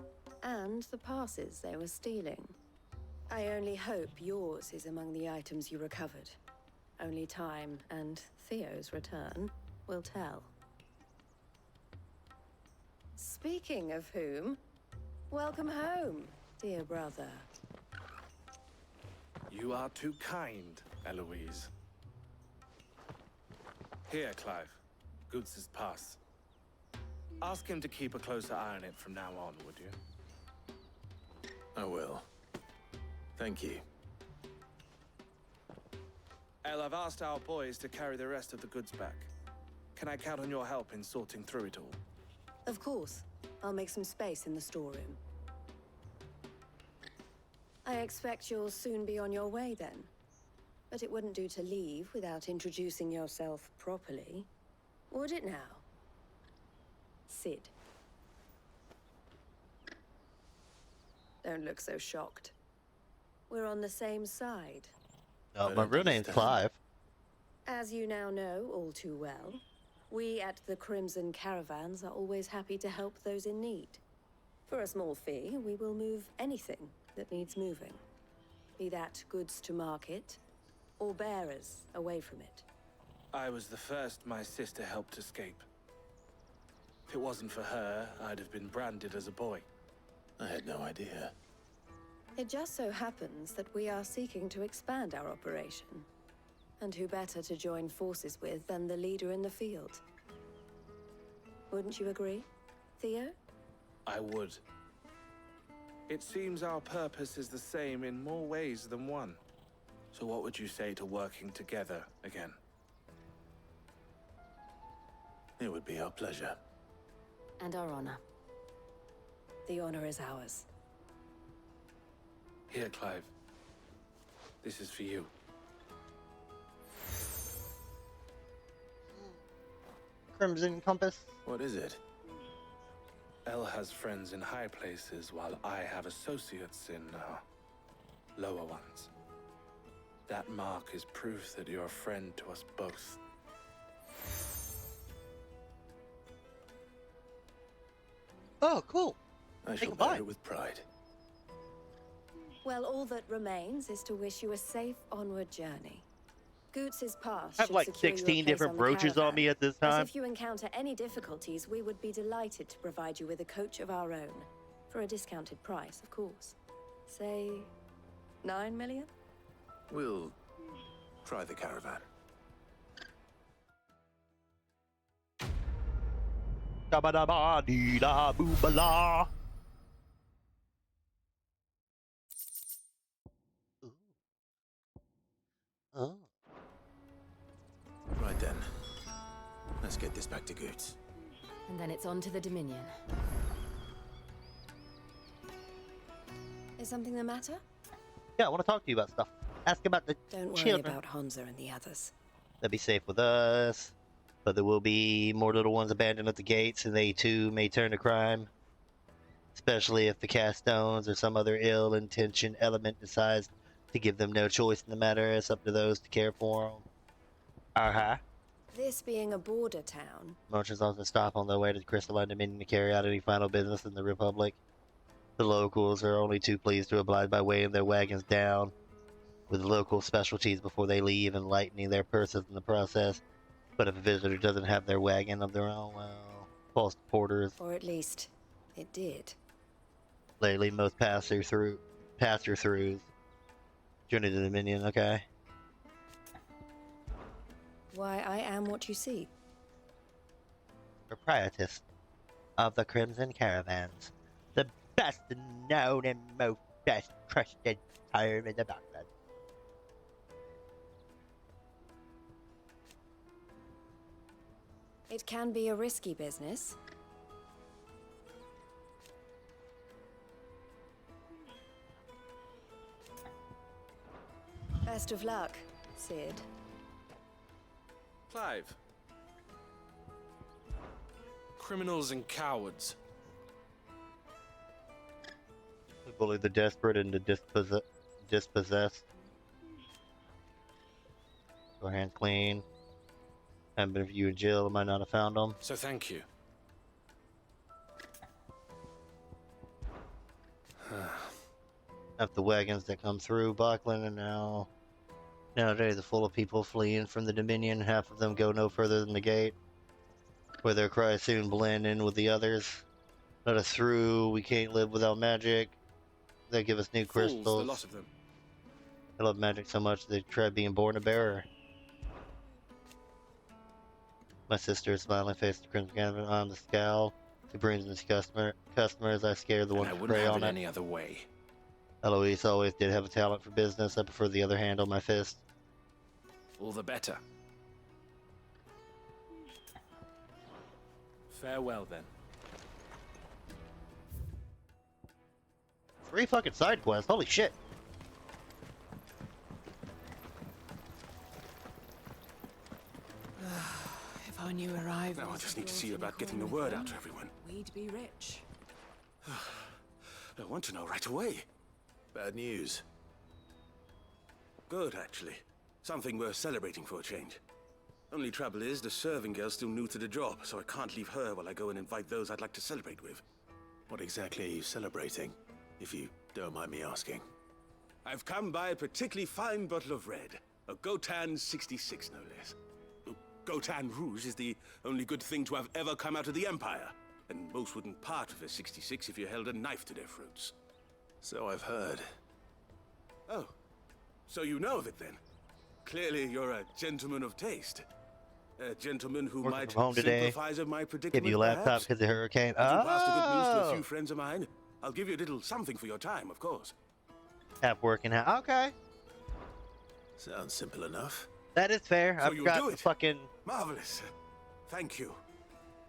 and the passes they were stealing. I only hope yours is among the items you recovered. Only time and Theo's return will tell. Speaking of whom, welcome home, dear brother. You are too kind, Eloise. Here, Clive. Goots's pass. Ask him to keep a closer eye on it from now on, would you? I will. Thank you. El, I've asked our boys to carry the rest of the goods back. Can I count on your help in sorting through it all? Of course. I'll make some space in the storeroom. I expect you'll soon be on your way then. But it wouldn't do to leave without introducing yourself properly. Would it now? Sid. Don't look so shocked. We're on the same side. My real name's Clive. As you now know all too well, we at the Crimson Caravans are always happy to help those in need. For a small fee, we will move anything that needs moving. Be that goods to market, or bearers away from it. I was the first my sister helped escape. If it wasn't for her, I'd have been branded as a boy. I had no idea. It just so happens that we are seeking to expand our operation. And who better to join forces with than the leader in the field? Wouldn't you agree, Theo? I would. It seems our purpose is the same in more ways than one. So what would you say to working together again? It would be our pleasure. And our honor. The honor is ours. Here, Clive. This is for you. Crimson Compass. What is it? El has friends in high places, while I have associates in, lower ones. That mark is proof that you're a friend to us both. Oh, cool. I shall bear it with pride. Well, all that remains is to wish you a safe onward journey. Goots's pass I have should like secure you a 16 place different on the brooches on caravan. me at this But time. if you encounter any difficulties, we would be delighted to provide you with a coach of our own. For a discounted price, of course. Say, 9 million? We'll try the caravan. Da-ba-da-ba-dee-da-boo-ba-la. Oh. Right then. Let's get this back to Goots. And then it's on to the Dominion. Is something the matter? Yeah, I want to talk to you about stuff. Ask about the Don't worry children. about Hansa and the others. They'll be safe with us, but there will be more little ones abandoned at the gates, and they too may turn to crime. Especially if the cast stones or some other ill-intentioned element decides to give them no choice in the matter. It's up to those to care for them. This being a border town, Merchants often stop on their way to the Crystalline Dominion to carry out any final business in the Republic. The locals are only too pleased to oblige by weighing their wagons down with local specialties before they leave and lightening their purses in the process. But if a visitor doesn't have their wagon of their own, well, false porters. or at least it did. Lately, most pass-throughs journey to the Dominion, okay? Why, I am what you see. Proprietress of the Crimson Caravans. The best known and most best trusted firm in the Backland. It can be a risky business. Best of luck, Sid. Clive. Criminals and cowards. We bully the desperate and the dispossessed. Your hands clean. Haven't been for you and Jill, might not have found them. So thank you. Half the wagons that come through Bachland and nowadays are full of people fleeing from the Dominion. Half of them go no further than the gate, where their cries soon blend in with the others. Let us through, we can't live without magic. They give us new Fools, crystals. the lot of them. I love magic so much they try being born a bearer. My sister's smiling face to Crimson Canvas on the scowl. She brings in customers. I scare the ones I who wouldn't prey have on it it. any other way. Eloise always did have a talent for business. I prefer the other hand on my fist. All the better. Farewell, then. 3 fucking side quests, holy shit. If only you arrived. Now I just need to see about getting the word out to everyone. We'd be rich. I want to know right away. Bad news. Good, actually. Something worth celebrating for a change. Only trouble is, the serving girl's still new to the job, so I can't leave her while I go and invite those I'd like to celebrate with. What exactly are you celebrating, if you don't mind me asking? I've come by a particularly fine bottle of red. A Gotan 66, no less. Gotan Rouge is the only good thing to have ever come out of the Empire. And most wouldn't part with a 66 if you held a knife to their throats. So I've heard. Oh, so you know of it then? Clearly you're a gentleman of taste. A gentleman who Working might from home today. sympathize with my predicament, Give you a laptop perhaps? because of the hurricane. Would you pass the good news to a Oh! few friends of mine? I'll give you a little something for your time, of course. Half working, half. Okay. Sounds simple enough. That is fair. So I you'll forgot do the it? fucking. Marvelous. Thank you.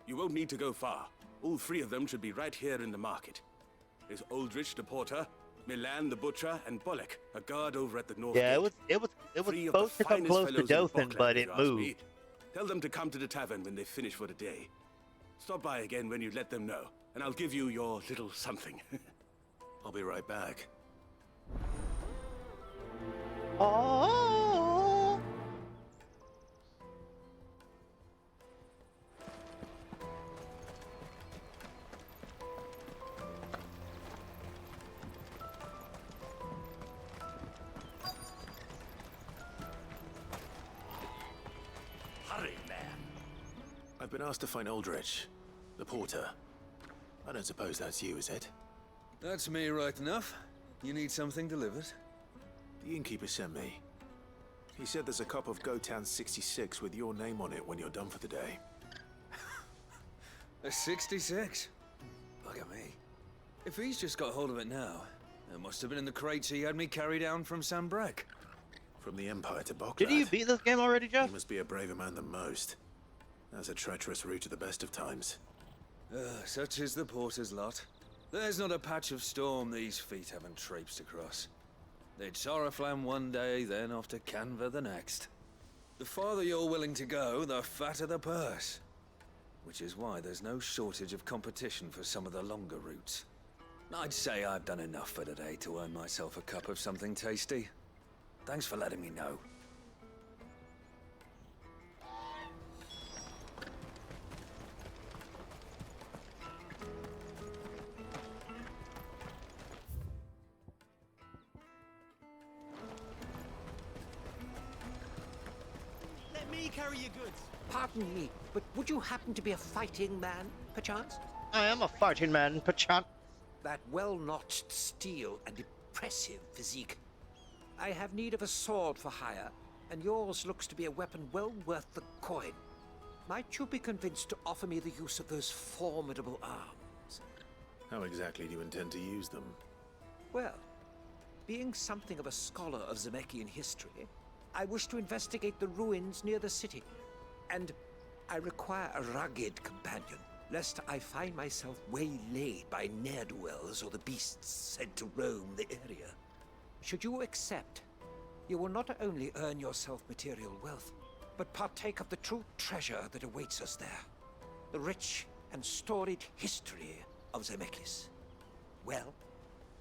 You won't need to go far. All 3 of them should be right here in the market. There's Aldrich the porter, Milan the butcher, and Bollock, a guard over at the north Yeah, gate. it was 3 of the supposed to come finest close to fellows in Dothan, Bokland, but if it you ask me. moved. Tell them to come to the tavern when they finish for the day. Stop by again when you let them know, and I'll give you your little something. I'll be right back. Oh. Hurry, man. I've been asked to find Aldrich, the porter. I don't suppose that's you, is it? That's me right enough. You need something delivered? The innkeeper sent me. He said there's a cup of Gotan 66 with your name on it when you're done for the day. A 66? Look at me. If he's just got hold of it now, it must have been in the crates he had me carry down from Sambrek. From the Empire to Bocklad. Did you beat this game already, Jeff? He must be a braver man than most. That's a treacherous route at the best of times. Such is the porter's lot. There's not a patch of storm these feet haven't traipsed across. They'd Oriflamme one day, then off to Canva the next. The farther you're willing to go, the fatter the purse. Which is why there's no shortage of competition for some of the longer routes. I'd say I've done enough for today to earn myself a cup of something tasty. Thanks for letting me know. Let me carry your goods. Pardon me, but would you happen to be a fighting man, perchance? I am a fighting man, perchance. That well-notched steel and impressive physique. I have need of a sword for hire, and yours looks to be a weapon well worth the coin. Might you be convinced to offer me the use of those formidable arms? How exactly do you intend to use them? Well, being something of a scholar of Zemeckis history, I wish to investigate the ruins near the city. And I require a rugged companion, lest I find myself waylaid by ne'er-do-wells or the beasts sent to roam the area. Should you accept, you will not only earn yourself material wealth, but partake of the true treasure that awaits us there. The rich and storied history of Zemeckis. Well,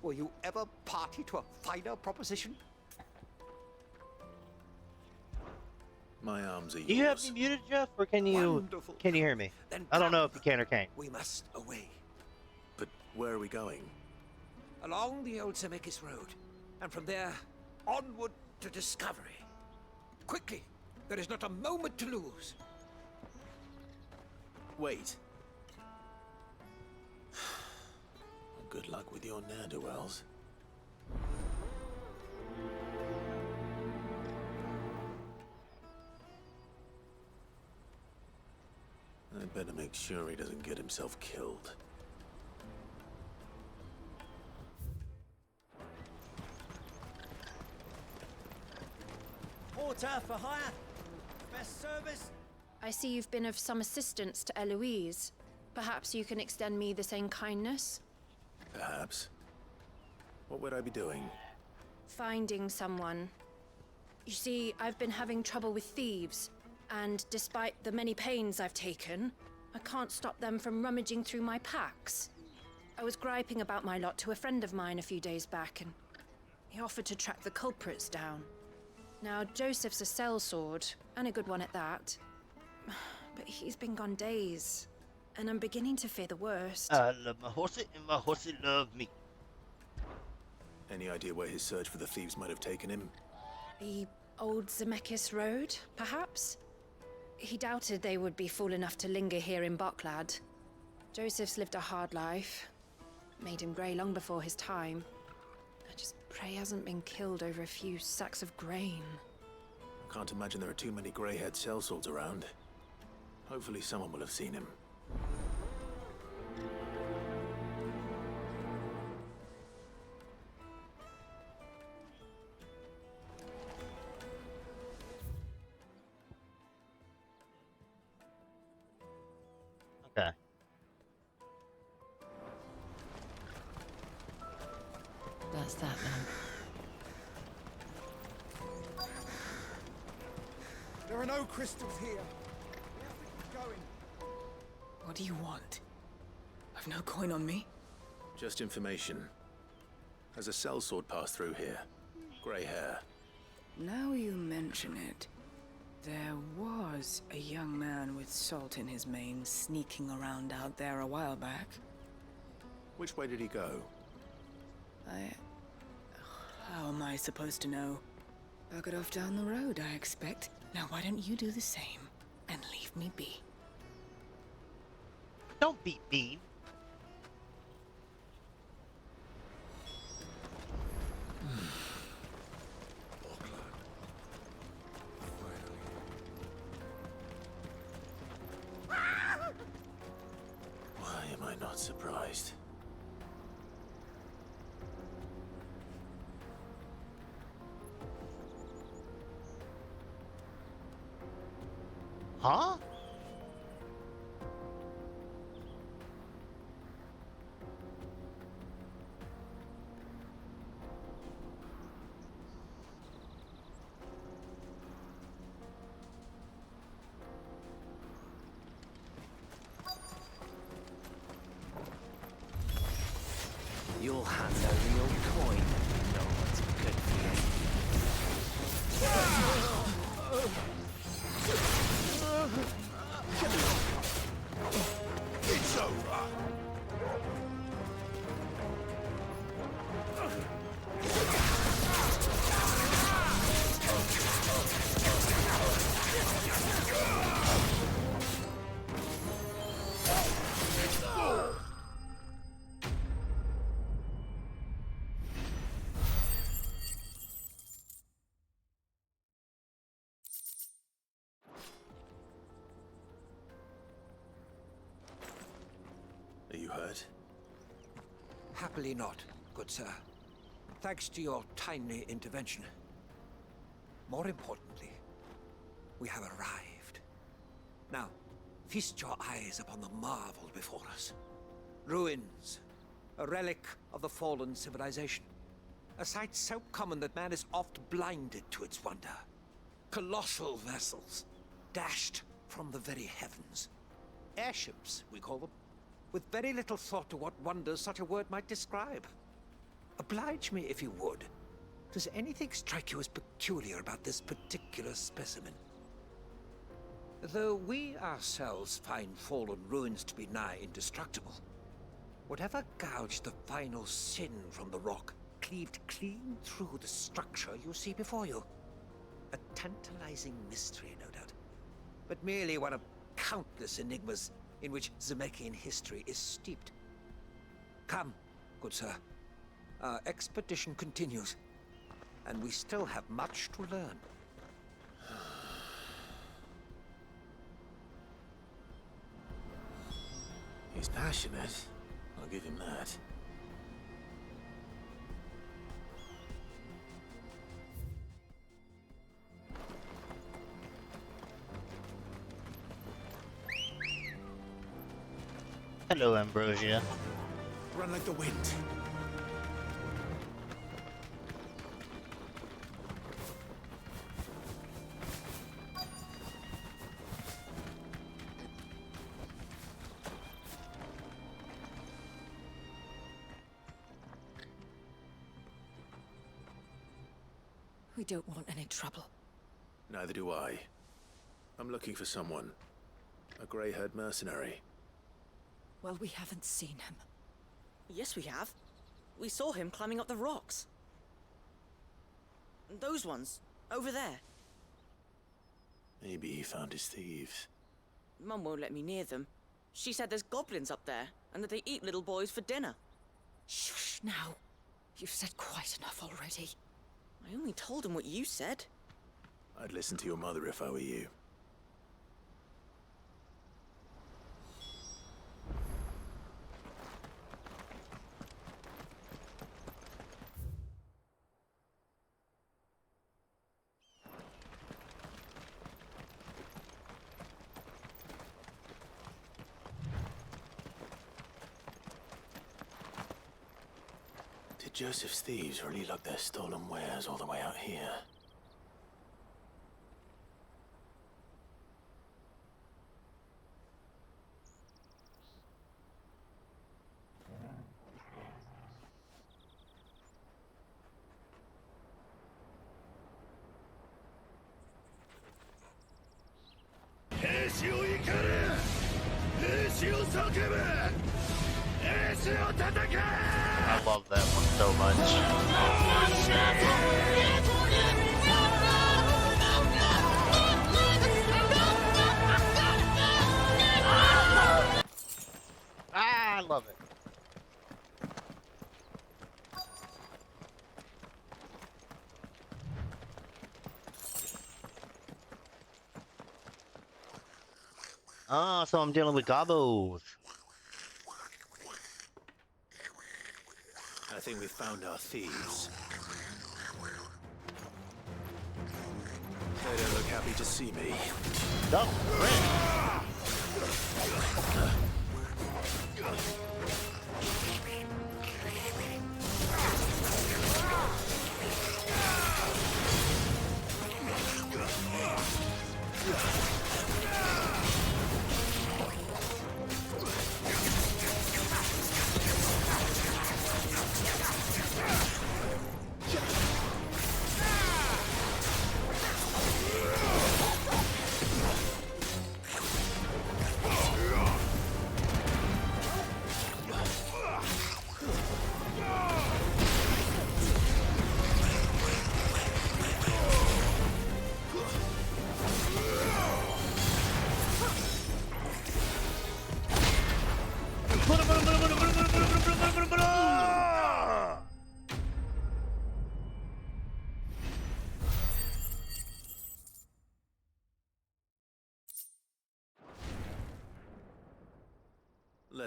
were you ever party to a finer proposition? My arms are yours. Do you have me muted, Jeff, or can you hear me? Then I don't know if you can or can't. We must away. But where are we going? Along the old Zemeckis Road, and from there, onward to discovery. Quickly! There is not a moment to lose. Wait. Good luck with your ne'er-do-wells. I'd better make sure he doesn't get himself killed. Porter for hire. Best service. I see you've been of some assistance to Eloise. Perhaps you can extend me the same kindness? Perhaps. What would I be doing? Finding someone. You see, I've been having trouble with thieves, and despite the many pains I've taken, I can't stop them from rummaging through my packs. I was griping about my lot to a friend of mine a few days back, and he offered to track the culprits down. Now, Joseph's a sellsword, and a good one at that. But he's been gone days, and I'm beginning to fear the worst. I love my horsey, and my horsey love me. Any idea where his search for the thieves might have taken him? The old Zemeckis Road, perhaps? He doubted they would be fool enough to linger here in Bocklad. Joseph's lived a hard life. Made him grey long before his time. I just pray he hasn't been killed over a few sacks of grain. I can't imagine there are too many grey-haired sellswords around. Hopefully someone will have seen him. Okay. That's that then. There are no crystals here. We have to keep going. What do you want? I've no coin on me. Just information. Has a sellsword passed through here? Grey hair. Now you mention it, there was a young man with salt in his mane sneaking around out there a while back. Which way did he go? How am I supposed to know? Buggered off down the road, I expect. Now why don't you do the same and leave me be? Don't be mean. Huh? You'll hand over your coin. No one's good for you. It's over. Are you hurt? Happily not, good sir. Thanks to your timely intervention. More importantly, we have arrived. Now, feast your eyes upon the marvel before us. Ruins, a relic of the fallen civilization. A sight so common that man is oft blinded to its wonder. Colossal vessels, dashed from the very heavens. Airships, we call them, with very little thought to what wonders such a word might describe. Oblige me if you would. Does anything strike you as peculiar about this particular specimen? Though we ourselves find fallen ruins to be nigh indestructible, whatever gouged the final sin from the rock cleaved clean through the structure you see before you. A tantalizing mystery, no doubt, but merely one of countless enigmas in which Zemeckis history is steeped. Come, good sir. Our expedition continues, and we still have much to learn. He's passionate. I'll give him that. Hello, Ambrosia. Run like the wind. We don't want any trouble. Neither do I. I'm looking for someone. A grey-haired mercenary. Well, we haven't seen him. Yes, we have. We saw him climbing up the rocks. Those ones, over there. Maybe he found his thieves. Mum won't let me near them. She said there's goblins up there, and that they eat little boys for dinner. Shush now. You've said quite enough already. I only told him what you said. I'd listen to your mother if I were you. Did Joseph's thieves really lug their stolen wares all the way out here? I love that one so much. I love it. Ah, so I'm dealing with gobos. I think we've found our thieves. They don't look happy to see me. Oh,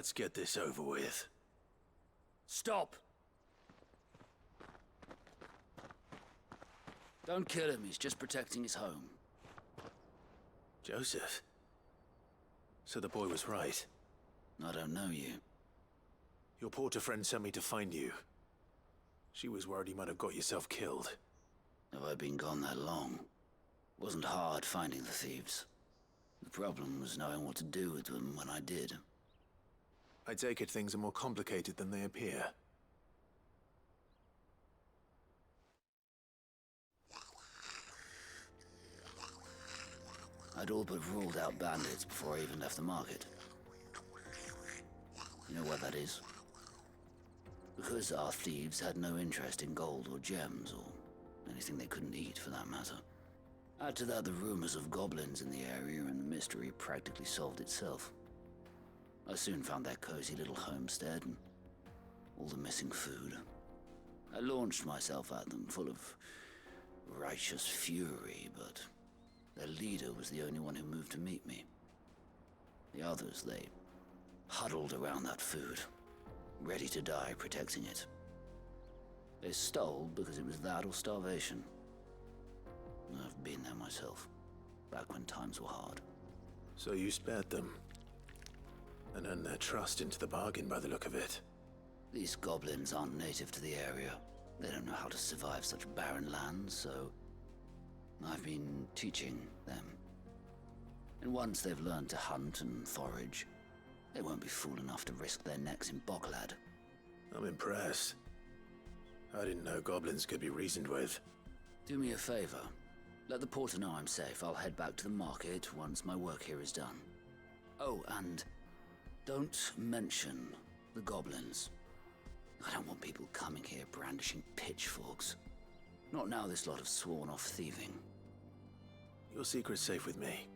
Let's get this over with. Stop! Don't kill him, he's just protecting his home. Joseph? So the boy was right. I don't know you. Your porter friend sent me to find you. She was worried you might have got yourself killed. Have I been gone that long? Wasn't hard finding the thieves. The problem was knowing what to do with them when I did. I take it things are more complicated than they appear. I'd all but ruled out bandits before I even left the market. You know what that is? Because our thieves had no interest in gold or gems, or anything they couldn't eat for that matter. Add to that the rumors of goblins in the area, and the mystery practically solved itself. I soon found their cozy little homestead and all the missing food. I launched myself at them, full of righteous fury, but their leader was the only one who moved to meet me. The others, they huddled around that food, ready to die protecting it. They stole because it was that or starvation. I've been there myself, back when times were hard. So you spared them? And earned their trust into the bargain by the look of it. These goblins aren't native to the area. They don't know how to survive such barren lands, so I've been teaching them. And once they've learned to hunt and forage, they won't be fool enough to risk their necks in Boklad. I'm impressed. I didn't know goblins could be reasoned with. Do me a favor. Let the porter know I'm safe. I'll head back to the market once my work here is done. Oh, and don't mention the goblins. I don't want people coming here brandishing pitchforks. Not now this lot have sworn off thieving. Your secret's safe with me.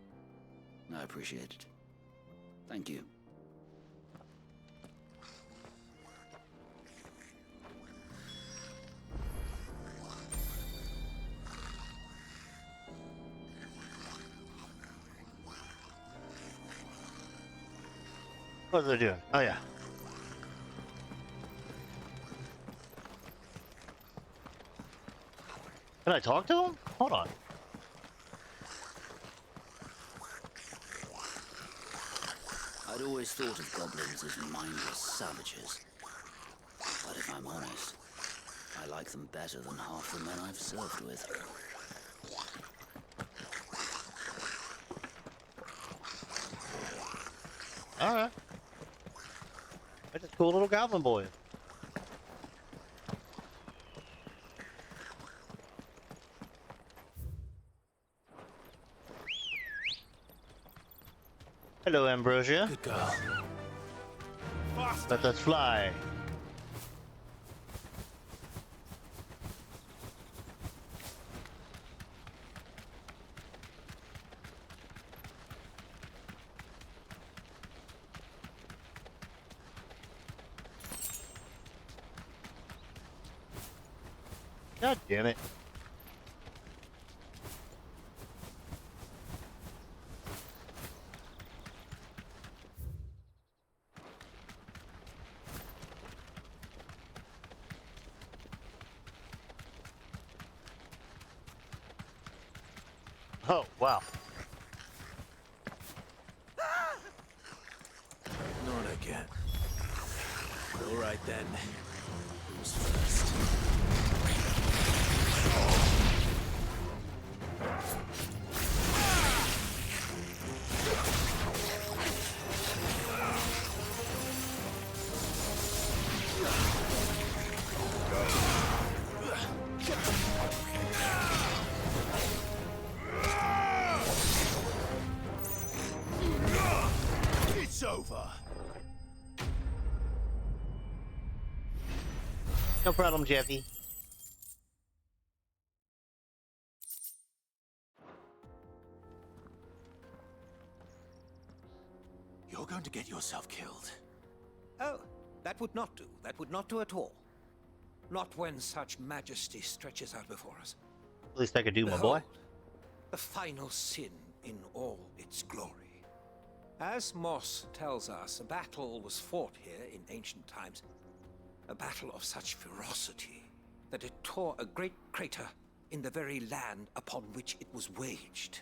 I appreciate it. Thank you. What are they doing? Oh, yeah. Can I talk to him? Hold on. I'd always thought of goblins as mindless savages. But if I'm honest, I like them better than half the men I've served with. Alright. They're just cool little goblin boys. Hello, Ambrosia. Good girl. Let us fly. God damn it. Oh, wow. Not again. All right then. Who's first? It's over. No problem, Jeffy. You're going to get yourself killed. Oh, that would not do. That would not do at all. Not when such majesty stretches out before us. At least I could do, my boy. Behold, the final sin in all its glory. As Moss tells us, a battle was fought here in ancient times. A battle of such ferocity that it tore a great crater in the very land upon which it was waged.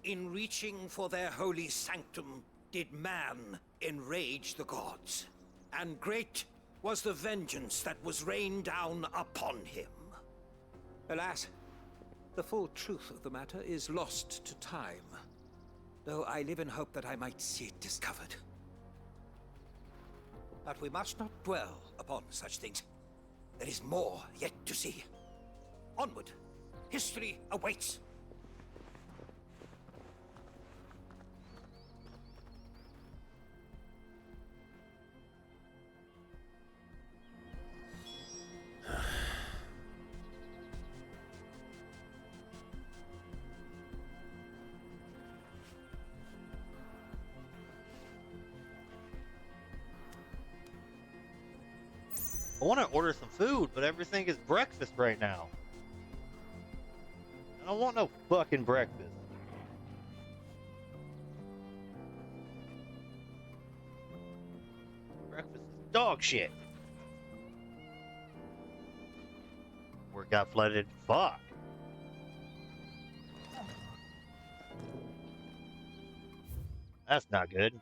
In reaching for their holy sanctum, did man enrage the gods, and great was the vengeance that was rained down upon him. Alas, the full truth of the matter is lost to time, though I live in hope that I might see it discovered. But we must not dwell upon such things. There is more yet to see. Onward! History awaits! I want to order some food, but everything is breakfast right now. I don't want no fucking breakfast. Breakfast is dog shit. Work got flooded. Fuck. That's not good.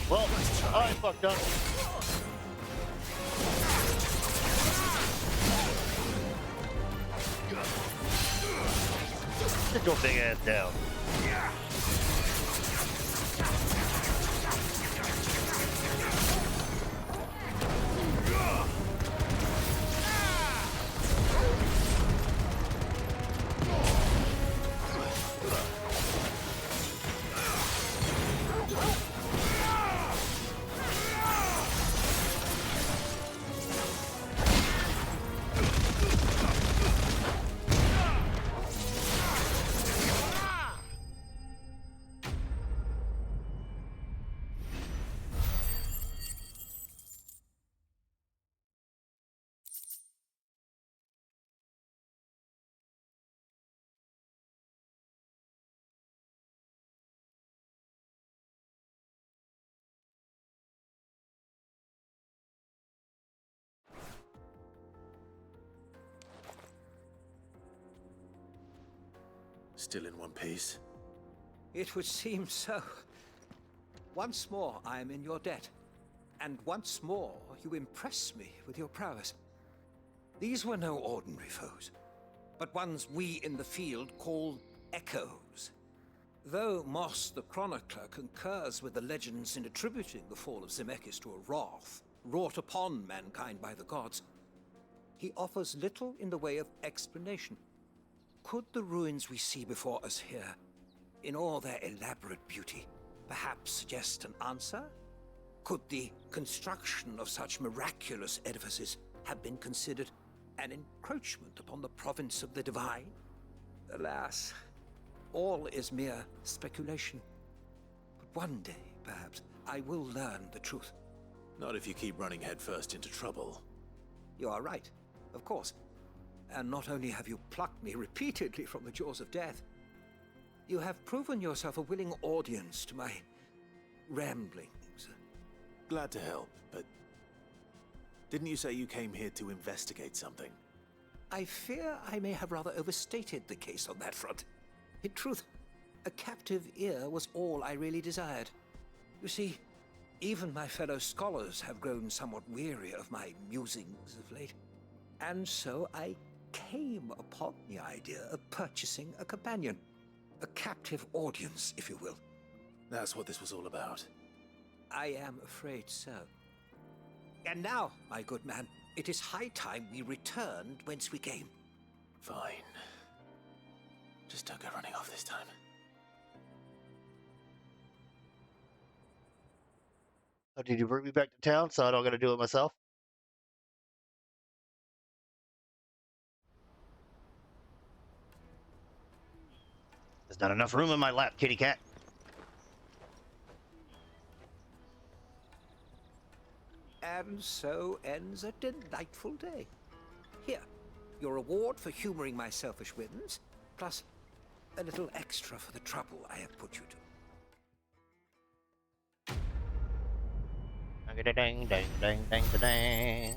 Well, I fucked up. Sit your big ass down. Still in one piece. It would seem so. Once more, I am in your debt. And once more, you impress me with your prowess. These were no ordinary foes, but ones we in the field call echoes. Though Moss the Chronicler concurs with the legends in attributing the fall of Zemeckis to a wrath wrought upon mankind by the gods, he offers little in the way of explanation. Could the ruins we see before us here, in all their elaborate beauty, perhaps suggest an answer? Could the construction of such miraculous edifices have been considered an encroachment upon the province of the divine? Alas, all is mere speculation. But one day, perhaps, I will learn the truth. Not if you keep running headfirst into trouble. You are right, of course. And not only have you plucked me repeatedly from the jaws of death, you have proven yourself a willing audience to my ramblings. Glad to help, but didn't you say you came here to investigate something? I fear I may have rather overstated the case on that front. In truth, a captive ear was all I really desired. You see, even my fellow scholars have grown somewhat weary of my musings of late. And so I came upon the idea of purchasing a companion. A captive audience, if you will. That's what this was all about. I am afraid so. And now, my good man, it is high time we returned whence we came. Fine. Just don't go running off this time. Oh, did you bring me back to town so I don't gotta do it myself? There's not enough room in my lap, kitty cat. And so ends a delightful day. Here, your reward for humoring my selfish whims, plus a little extra for the trouble I have put you to. Dang, dang, dang, dang, dang.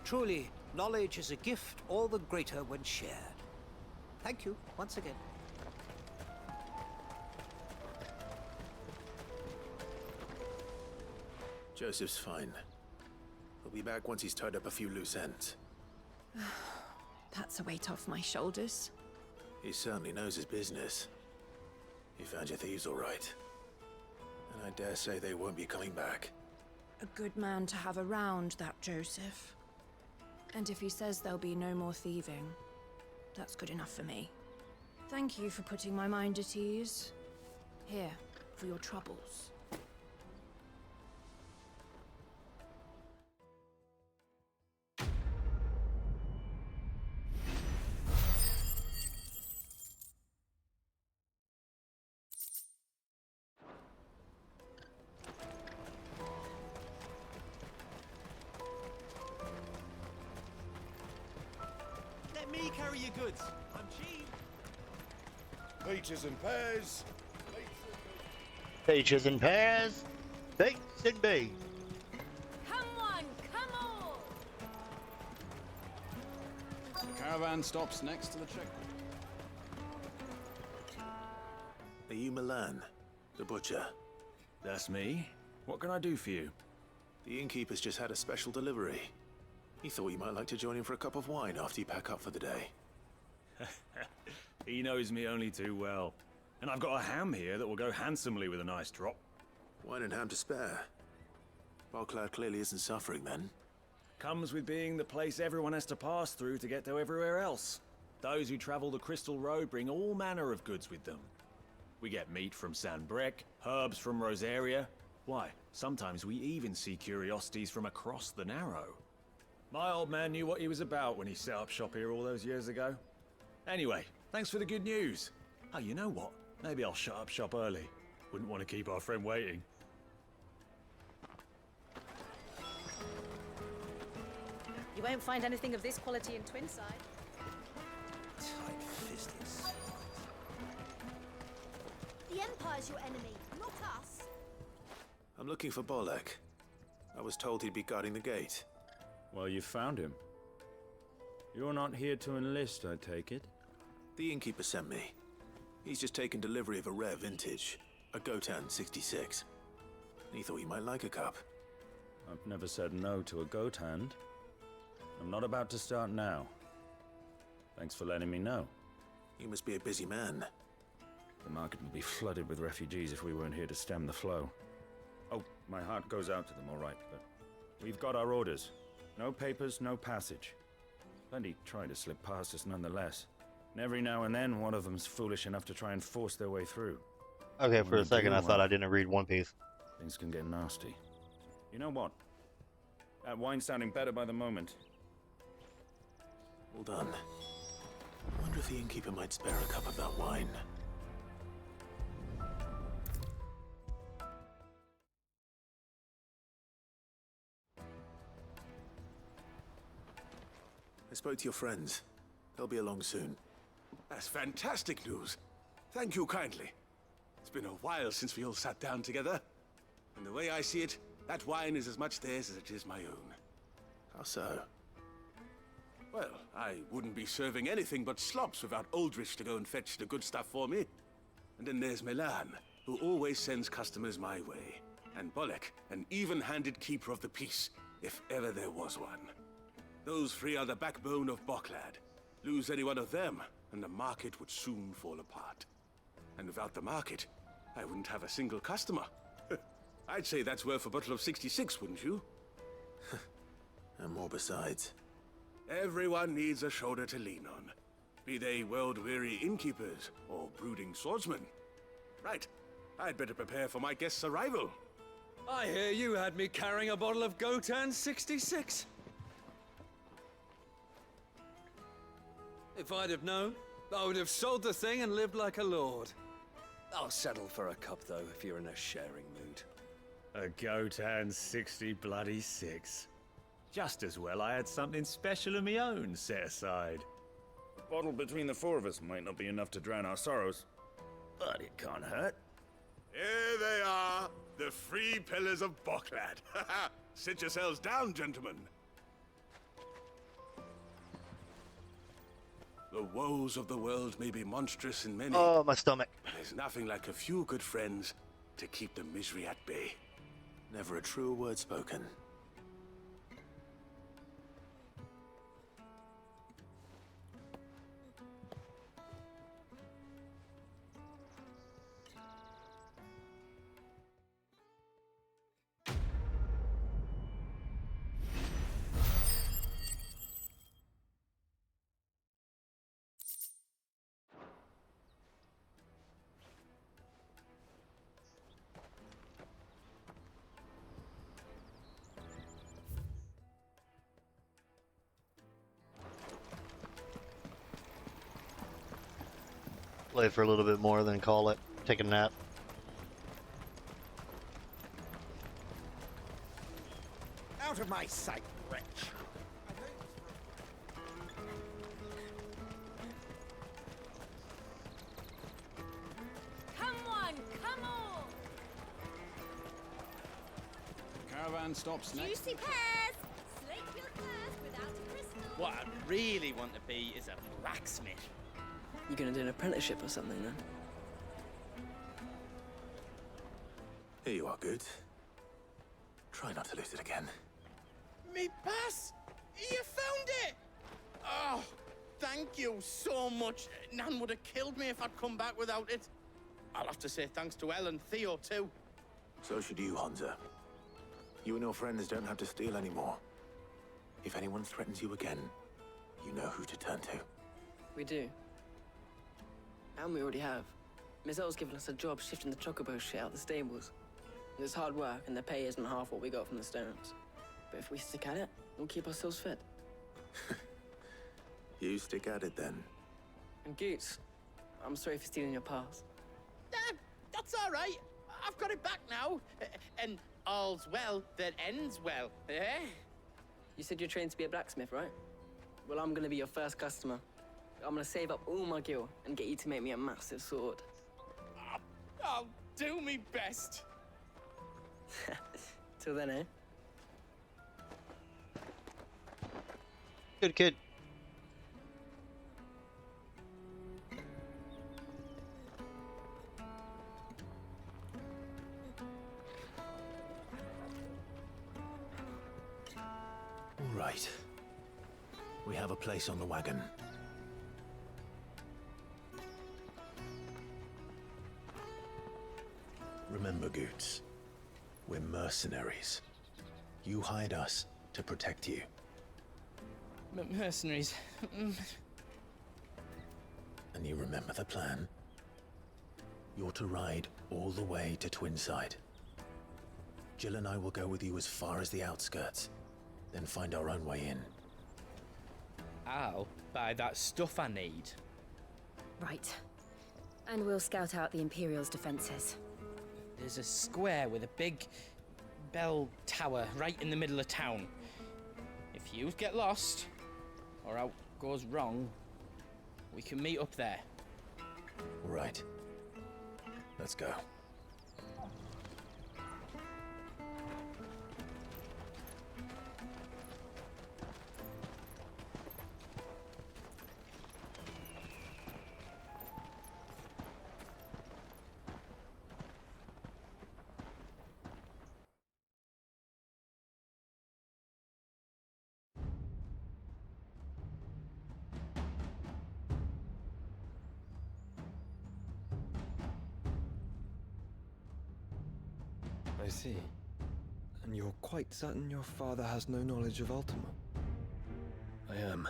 Truly, knowledge is a gift all the greater when shared. Thank you once again. Joseph's fine. He'll be back once he's tied up a few loose ends. That's a weight off my shoulders. He certainly knows his business. He found your thieves all right. And I dare say they won't be coming back. A good man to have around, that Joseph. And if he says there'll be no more thieving, that's good enough for me. Thank you for putting my mind at ease. Here, for your troubles. Let me carry your goods. I'm cheap. Peaches and pears. Peaches and pears. Bakes and beans. Come on, come on! The caravan stops next to the checkpoint. Are you Milan, the butcher? That's me. What can I do for you? The innkeeper's just had a special delivery. He thought you might like to join him for a cup of wine after you pack up for the day. He knows me only too well. And I've got a ham here that will go handsomely with a nice drop. Wine and ham to spare. Balclad clearly isn't suffering then. Comes with being the place everyone has to pass through to get to everywhere else. Those who travel the Crystal Road bring all manner of goods with them. We get meat from San Brec, herbs from Rosaria. Why, sometimes we even see curiosities from across the Narrow. My old man knew what he was about when he set up shop here all those years ago. Anyway, thanks for the good news. Oh, you know what? Maybe I'll shut up shop early. Wouldn't want to keep our friend waiting. You won't find anything of this quality in Twinside. Tight-fisted. The Empire's your enemy, not us. I'm looking for Bolek. I was told he'd be guarding the gate. Well, you found him. You're not here to enlist, I take it? The innkeeper sent me. He's just taken delivery of a rare vintage, a Gotan 66. He thought you might like a cup. I've never said no to a goat hand. I'm not about to start now. Thanks for letting me know. You must be a busy man. The market would be flooded with refugees if we weren't here to stem the flow. Oh, my heart goes out to them, all right, but we've got our orders. No papers, no passage. Plenty try to slip past us nonetheless. And every now and then, one of them's foolish enough to try and force their way through. Okay, for When a second they I do, thought I didn't read One Piece. Things can get nasty. You know what? That wine's sounding better by the moment. Well done. I wonder if the innkeeper might spare a cup of that wine. I spoke to your friends. They'll be along soon. That's fantastic news. Thank you kindly. It's been a while since we all sat down together. And the way I see it, that wine is as much theirs as it is my own. How so? Well, I wouldn't be serving anything but slops without Aldrich to go and fetch the good stuff for me. And then there's Milan, who always sends customers my way. And Bolek, an even-handed keeper of the peace, if ever there was one. Those three are the backbone of Boklad. Lose any one of them, and the market would soon fall apart. And without the market, I wouldn't have a single customer. I'd say that's worth a bottle of 66, wouldn't you? And more besides. Everyone needs a shoulder to lean on. Be they world-weary innkeepers or brooding swordsmen. Right, I'd better prepare for my guest's arrival. I hear you had me carrying a bottle of Gotan 66. If I'd have known, I would have sold the thing and lived like a lord. I'll settle for a cup, though, if you're in a sharing mood. A Gotan 66. Just as well I had something special of my own set aside. A bottle between the four of us might not be enough to drown our sorrows, but it can't hurt. Here they are, the three pillars of Boklad. Sit yourselves down, gentlemen. The woes of the world may be monstrous in many. Oh, my stomach. But there's nothing like a few good friends to keep the misery at bay. Never a truer word spoken. Play for a little bit more, then call it. Take a nap. Out of my sight, wretch! Come on, come on! Caravan stops next. Juicy pears! Slake your thirst without a crystal! What I really want to be is a blacksmith. You gonna do an apprenticeship or something then? Here you are, good. Try not to lose it again. Me pass! You found it! Oh, thank you so much. Nan would have killed me if I'd come back without it. I'll have to say thanks to Elle and Theo too. So should you, Hansa. You and your friends don't have to steal anymore. If anyone threatens you again, you know who to turn to. We do. And we already have. Miss Elle's given us a job shifting the chocobo shit out the stables. It's hard work, and the pay isn't half what we got from the stones. But if we stick at it, we'll keep ourselves fit. You stick at it then. And Goots, I'm sorry for stealing your pass. That's all right. I've got it back now. And all's well that ends well, eh? You said you're trained to be a blacksmith, right? Well, I'm gonna be your first customer. I'm gonna save up all my gil and get you to make me a massive sword. I'll do me best. Till then, eh? Good kid. We have a place on the wagon. Remember, Goots, we're mercenaries. You hired us to protect you. Mercenaries. And you remember the plan? You're to ride all the way to Twinside. Jill and I will go with you as far as the outskirts, then find our own way in. I'll buy that stuff I need. Right. And we'll scout out the Imperial's defenses. There's a square with a big bell tower right in the middle of town. If you get lost, or out goes wrong, we can meet up there. Right. Let's go. I see. And you're quite certain your father has no knowledge of Ultima? I am.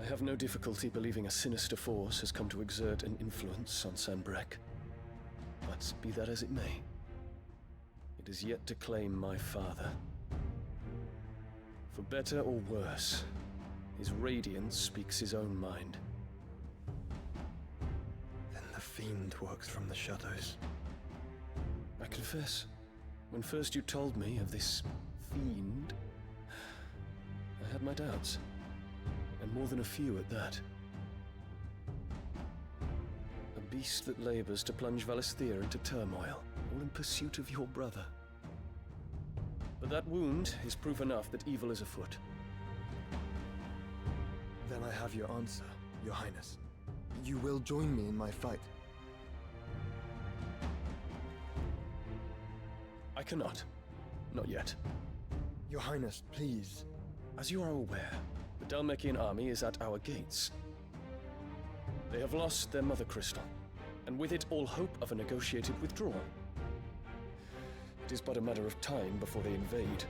I have no difficulty believing a sinister force has come to exert an influence on Sanbreque. But be that as it may, it is yet to claim my father. For better or worse, his radiance speaks his own mind. Then the fiend works from the shadows. I confess, when first you told me of this fiend, I had my doubts, and more than a few at that. A beast that labors to plunge Valisthea into turmoil, all in pursuit of your brother. But that wound is proof enough that evil is afoot. Then I have your answer, Your Highness. You will join me in my fight. I cannot. Not yet. Your Highness, please. As you are aware, the Dhalmekian army is at our gates. They have lost their mother crystal, and with it all hope of a negotiated withdrawal. It is but a matter of time before they invade.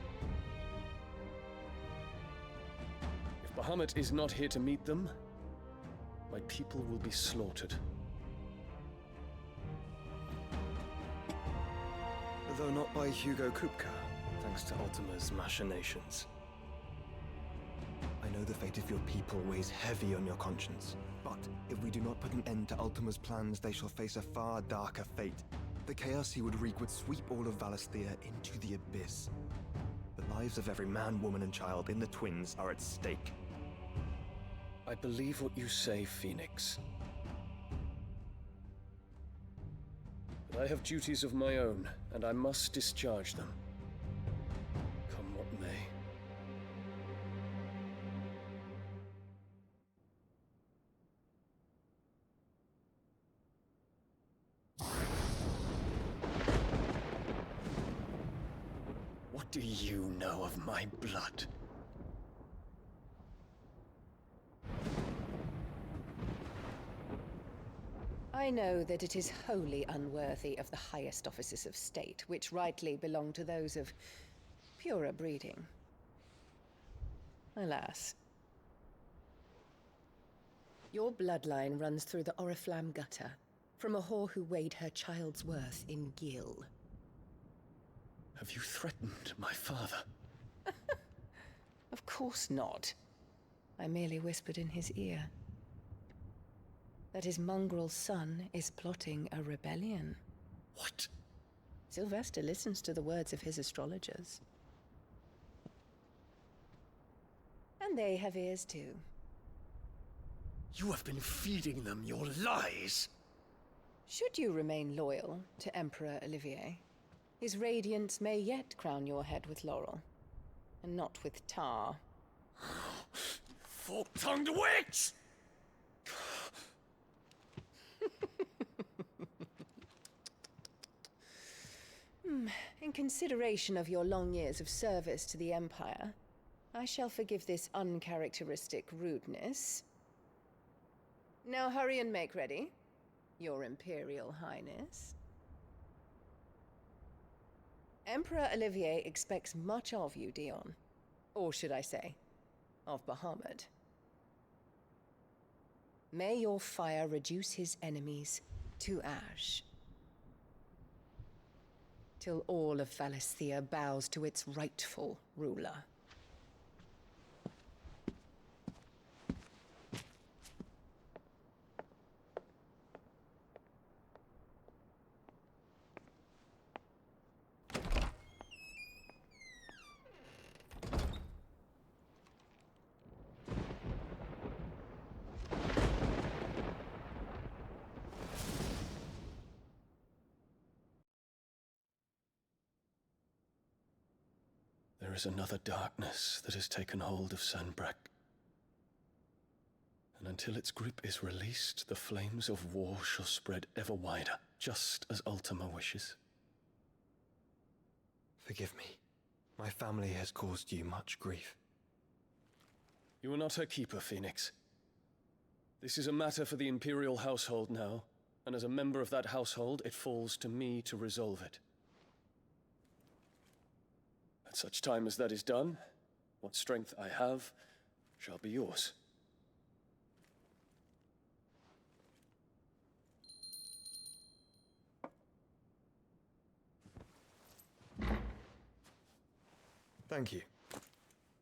If Bahamut is not here to meet them, my people will be slaughtered. Though not by Hugo Kupka, thanks to Ultima's machinations. I know the fate of your people weighs heavy on your conscience, but if we do not put an end to Ultima's plans, they shall face a far darker fate. The chaos he would wreak would sweep all of Valisthea into the abyss. The lives of every man, woman, and child in the Twins are at stake. I believe what you say, Phoenix. But I have duties of my own, and I must discharge them. Come what may. What do you know of my blood? I know that it is wholly unworthy of the highest offices of state, which rightly belong to those of purer breeding. Alas. Your bloodline runs through the Oriflamme gutter, from a whore who weighed her child's worth in gil. Have you threatened my father? Of course not. I merely whispered in his ear that his mongrel son is plotting a rebellion. What? Sylvester listens to the words of his astrologers. And they have ears too. You have been feeding them your lies! Should you remain loyal to Emperor Olivier, his radiance may yet crown your head with laurel, and not with tar. Fork-tongued witch! In consideration of your long years of service to the Empire, I shall forgive this uncharacteristic rudeness. Now hurry and make ready, Your Imperial Highness. Emperor Olivier expects much of you, Dion. Or should I say, of Bahamut. May your fire reduce his enemies to ash, till all of Valisthea bows to its rightful ruler. There is another darkness that has taken hold of Sanbreque. And until its grip is released, the flames of war shall spread ever wider, just as Ultima wishes. Forgive me. My family has caused you much grief. You are not her keeper, Phoenix. This is a matter for the Imperial household now, and as a member of that household, it falls to me to resolve it. At such time as that is done, what strength I have shall be yours. Thank you,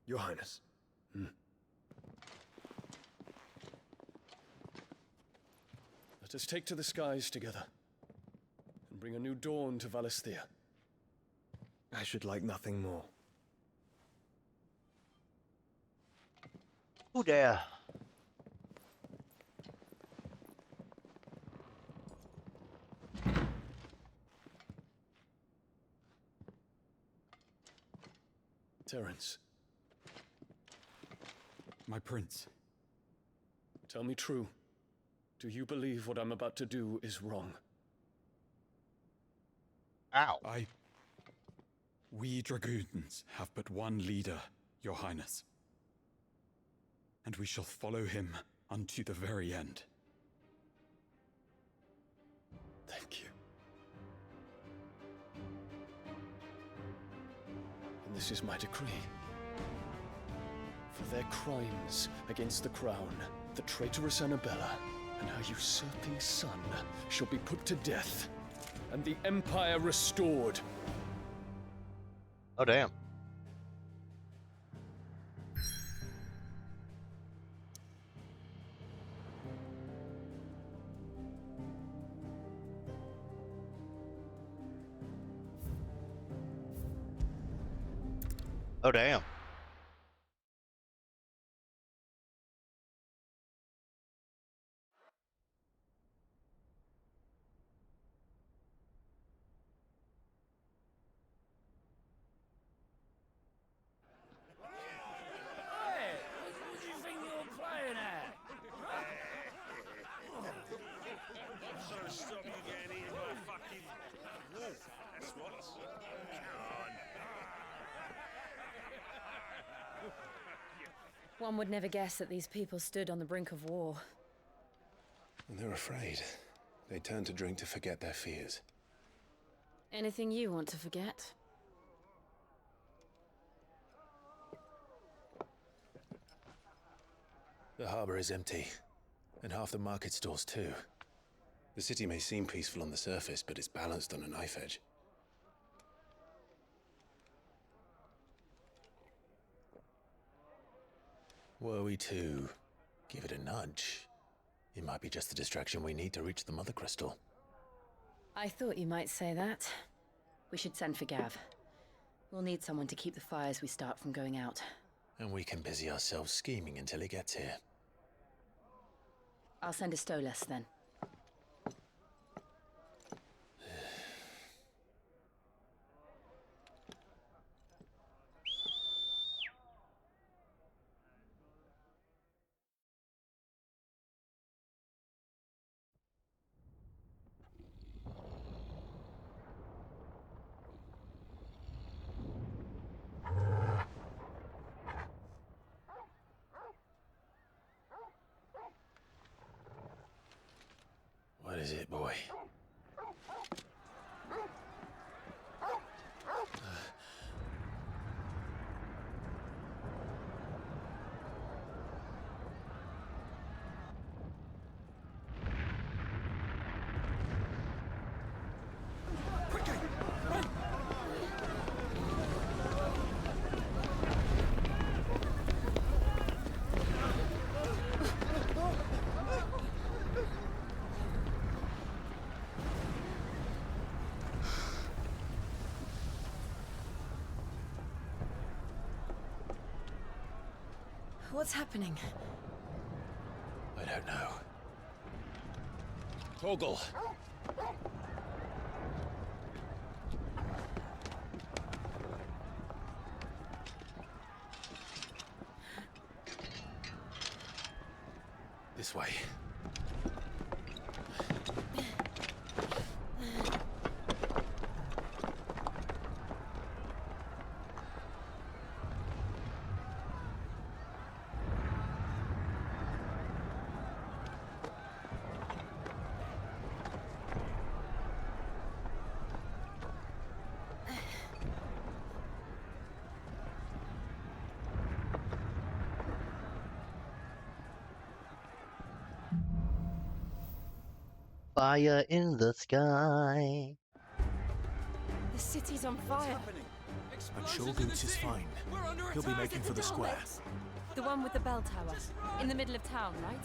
Your Highness. Let us take to the skies together, and bring a new dawn to Valisthea. I should like nothing more. Who dare? Terence. My prince. Tell me true. Do you believe what I'm about to do is wrong? Ow. We dragoons have but one leader, Your Highness. And we shall follow him unto the very end. Thank you. And this is my decree. For their crimes against the crown, the traitorous Annabella and her usurping son shall be put to death, and the Empire restored. Oh, damn. Oh, damn. One would never guess that these people stood on the brink of war. And they're afraid. They turn to drink to forget their fears. Anything you want to forget? The harbor is empty, and half the market stalls too. The city may seem peaceful on the surface, but it's balanced on a knife edge. Were we to give it a nudge, it might be just the distraction we need to reach the Mother Crystal. I thought you might say that. We should send for Gav. We'll need someone to keep the fires we start from going out. And we can busy ourselves scheming until he gets here. I'll send a Stolas then. is it, boy? What's happening? I don't know. Torgal! This way. Fire in the sky. The city's on fire. But Shogun's is fine. He'll be making for the square. The one with the bell tower. In the middle of town, right?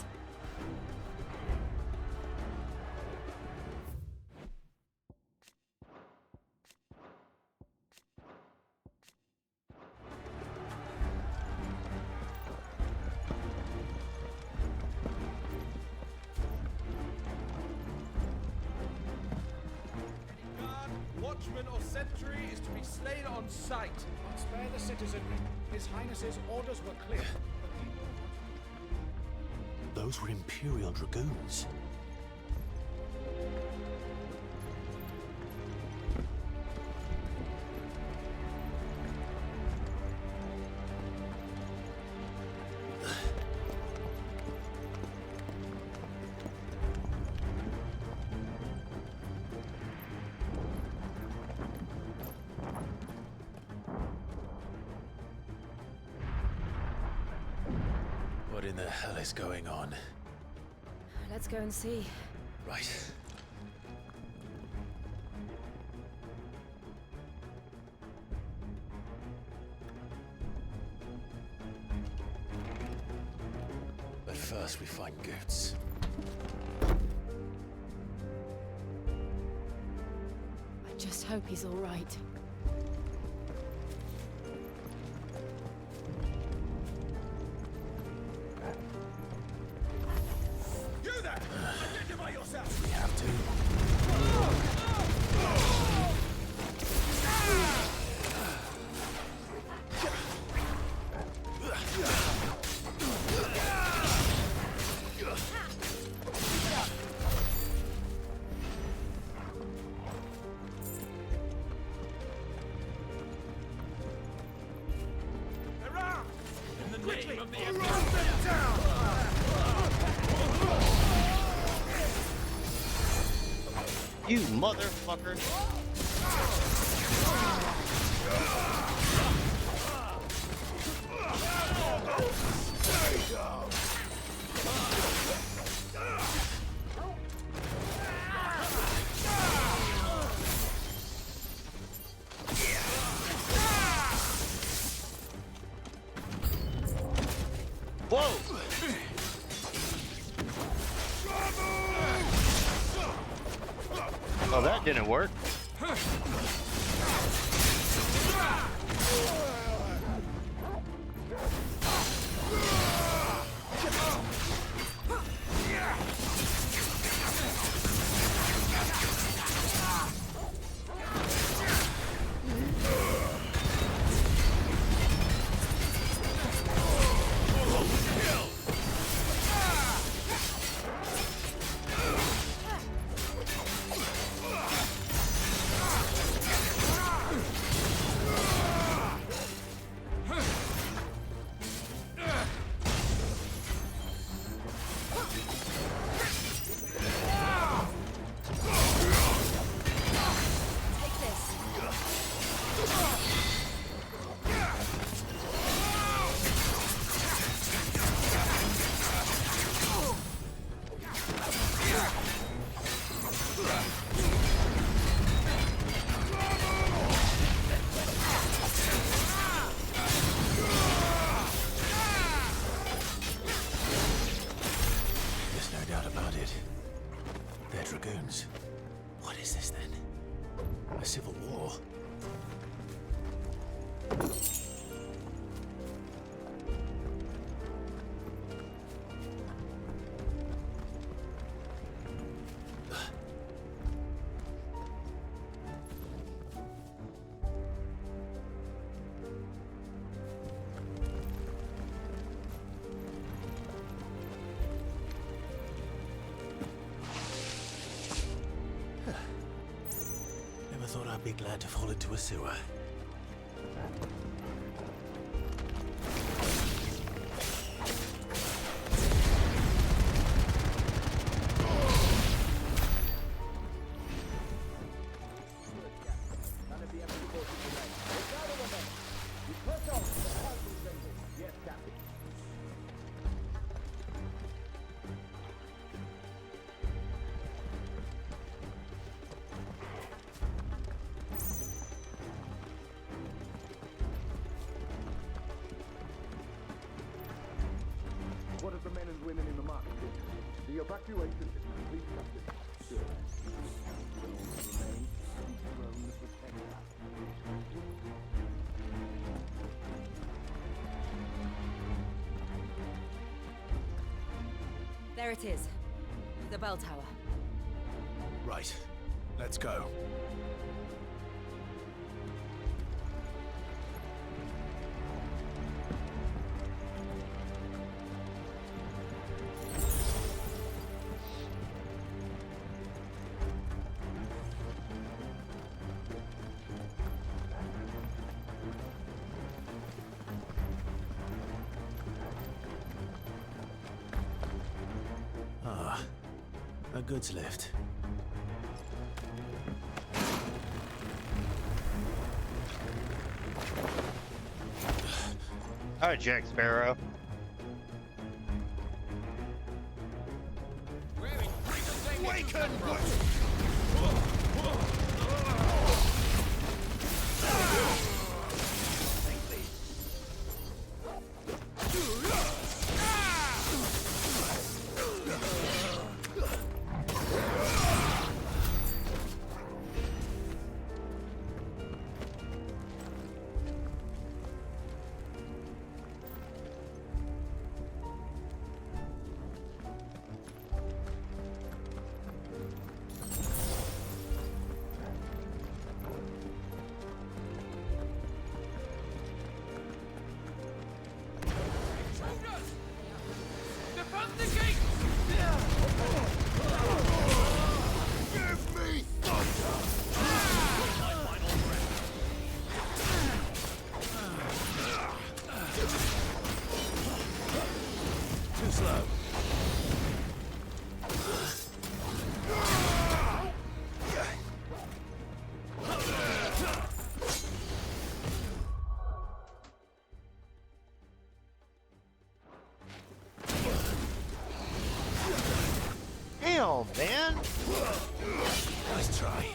Watchman or sentry is to be slain on sight. Not spare the citizenry. His Highness's orders were clear. Those were Imperial Dragoons. What in the hell is going on? Let's go and see. Right. But first we find Goots. I just hope he's all right. Identify yourself! We have to. In the name of the Empire! You motherfucker. Whoa! Oh, that didn't work. ruins. What is this then? A civil war? Never thought I'd be glad to fall into a sewer. What of the men and women in the market district? The evacuation is complete, Captain. Sure. Will all remain enthroned to protect us. There it is. The bell tower. Right. Let's go. Ah, a goods lift. Oh, Jack Sparrow. Awaken! Too slow. Hell, man! Nice try.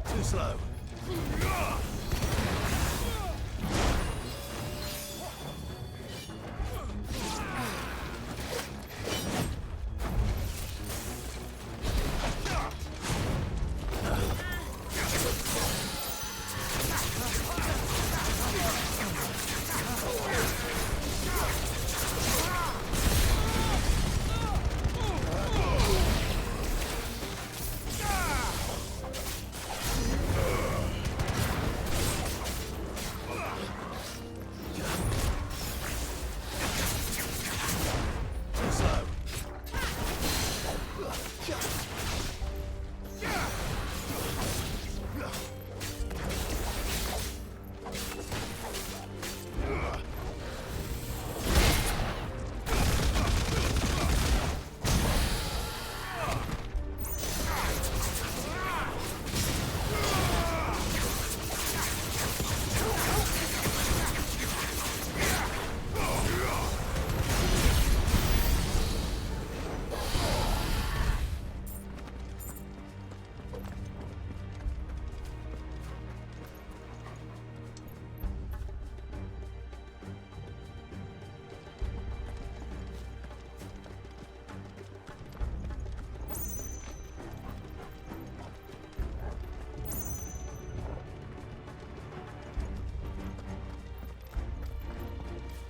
Too slow.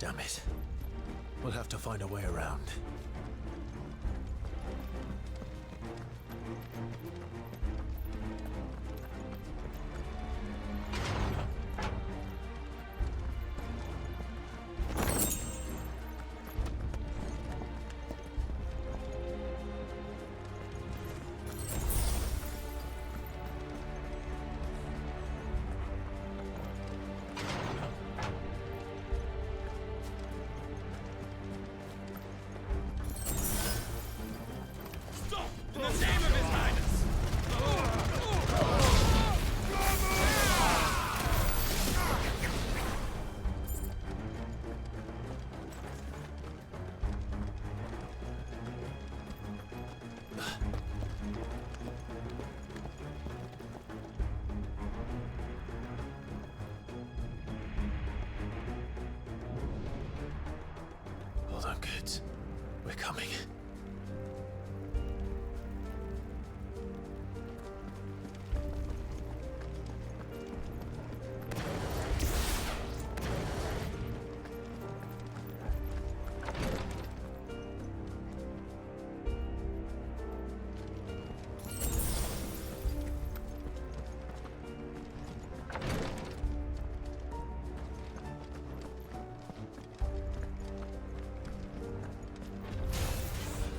Damn it. We'll have to find a way around. In the name of His Highness! Hold on, kids. We're coming.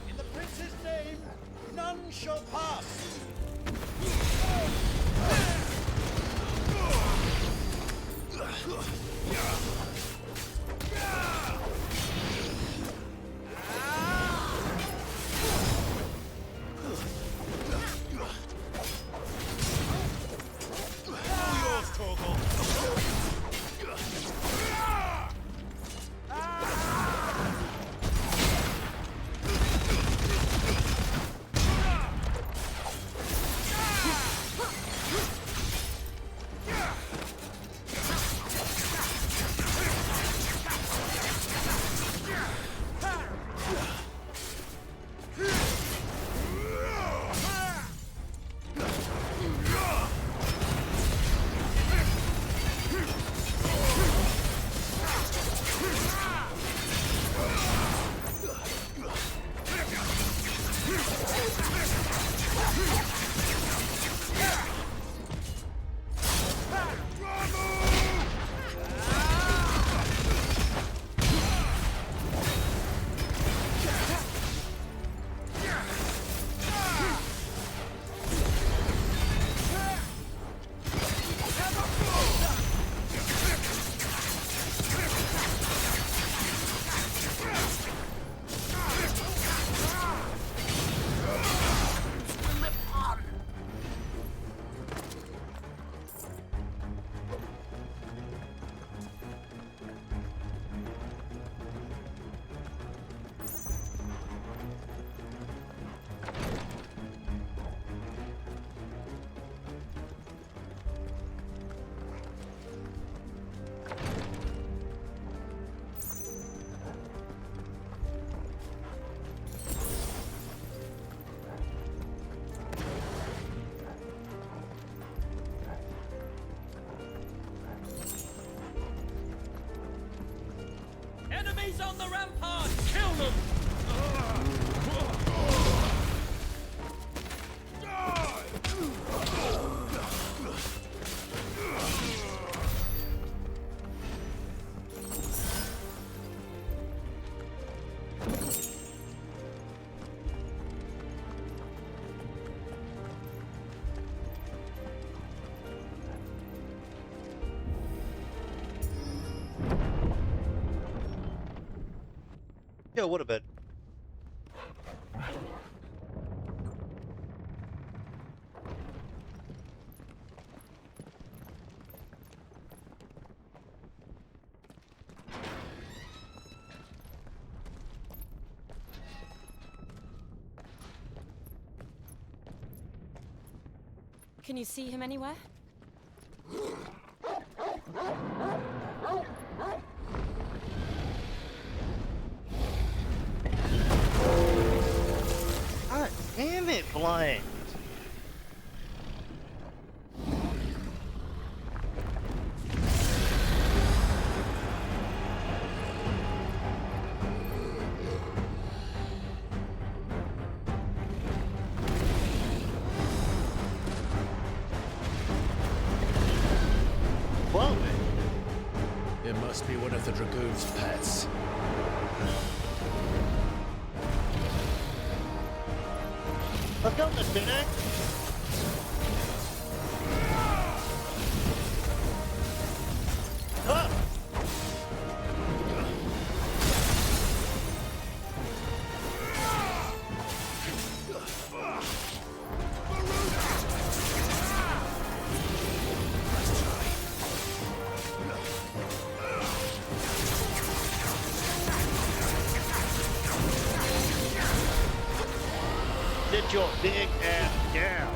In the prince's name, none shall pass. All yours, Torgal. Enemies on the rampart! Kill them! Yeah, what a bit. Can you see him anywhere? God damn it, Blind! are we? It must be one of the Dragoon's pets. Let's go, Miss Phoenix. Ah! Sit your big ass down.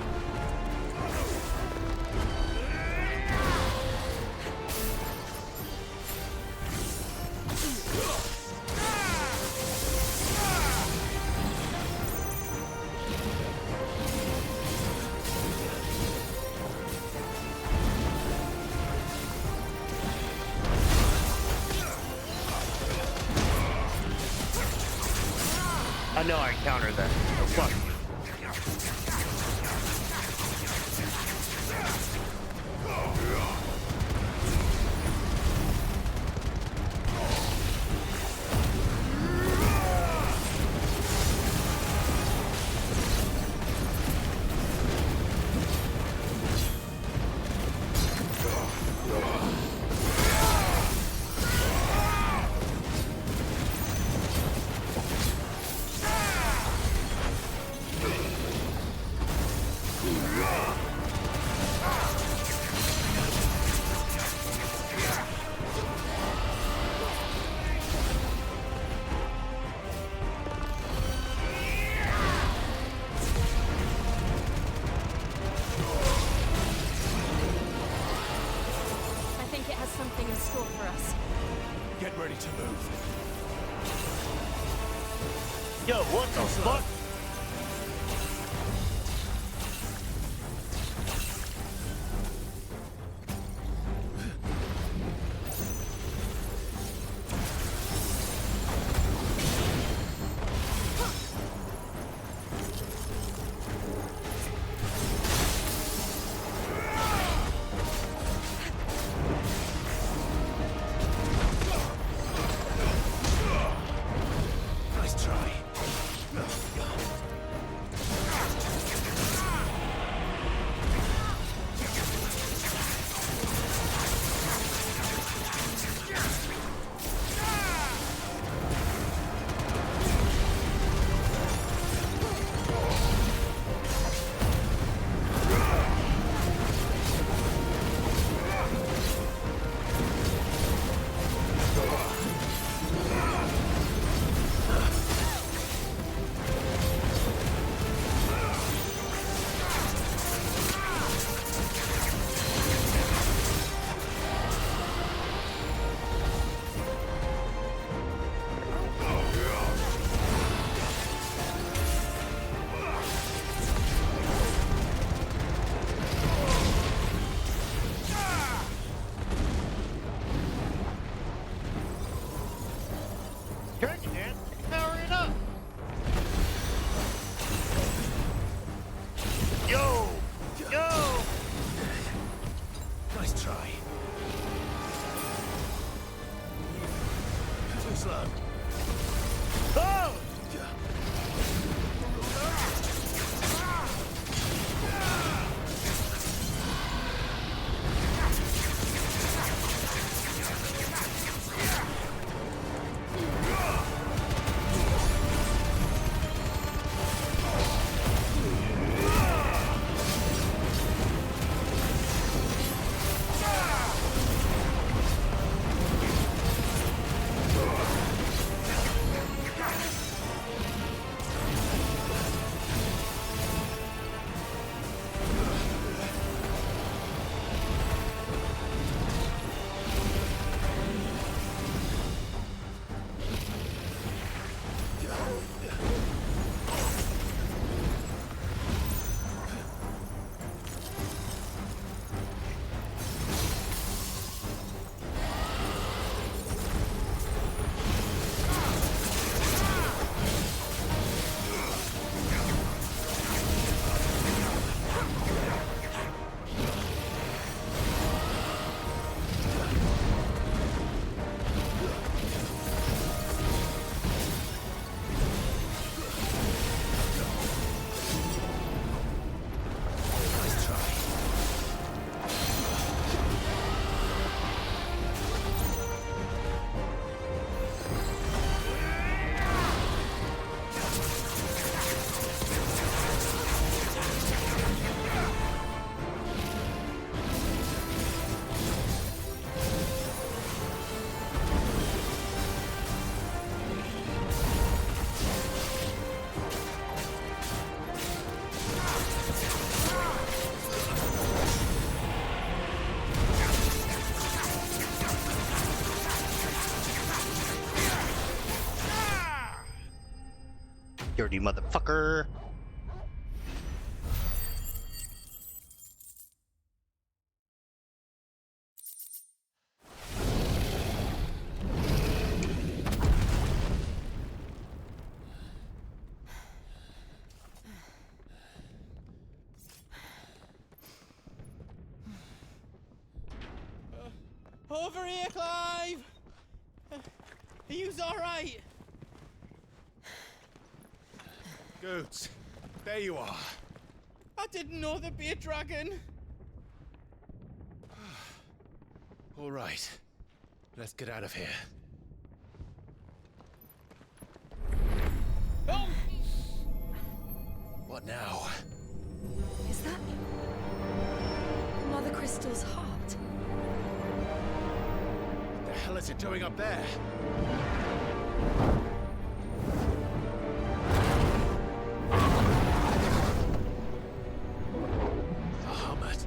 I know I encountered that. Oh, fuck. I think it has something in store for us. Get ready to move. Yo, what the fuck? Nice try. dirty motherfucker. Over here, Clive! Are you alright? Goods, there you are. I didn't know there'd be a dragon. All right. Let's get out of here. Oh! What now? Is that Mother Crystal's heart? What the hell is it doing up there? Bahamut.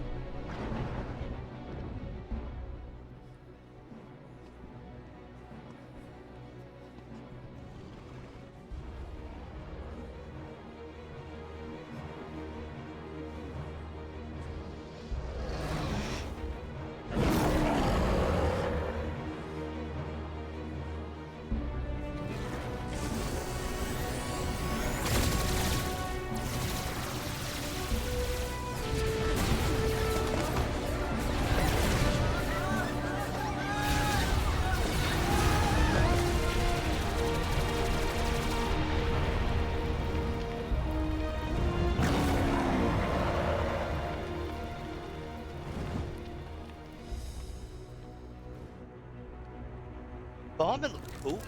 Bahamut looks cool.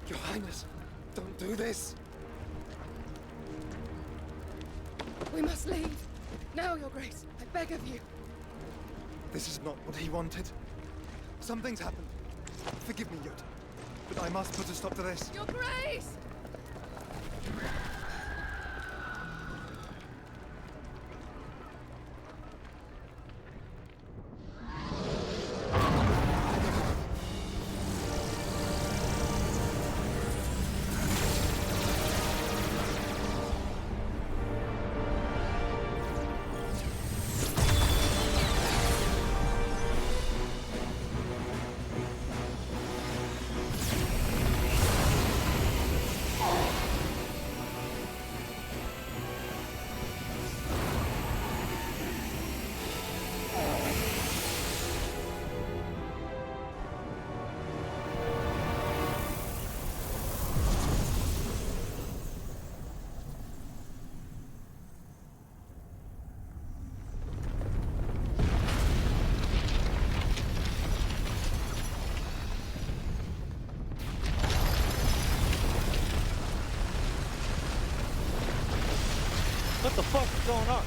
Your Highness, don't do this. We must leave. Now, Your Grace. I beg of you. This is not what he wanted. Something's happened. Forgive me, Yod, but I must put a stop to this. Your Grace! What the fuck is going on?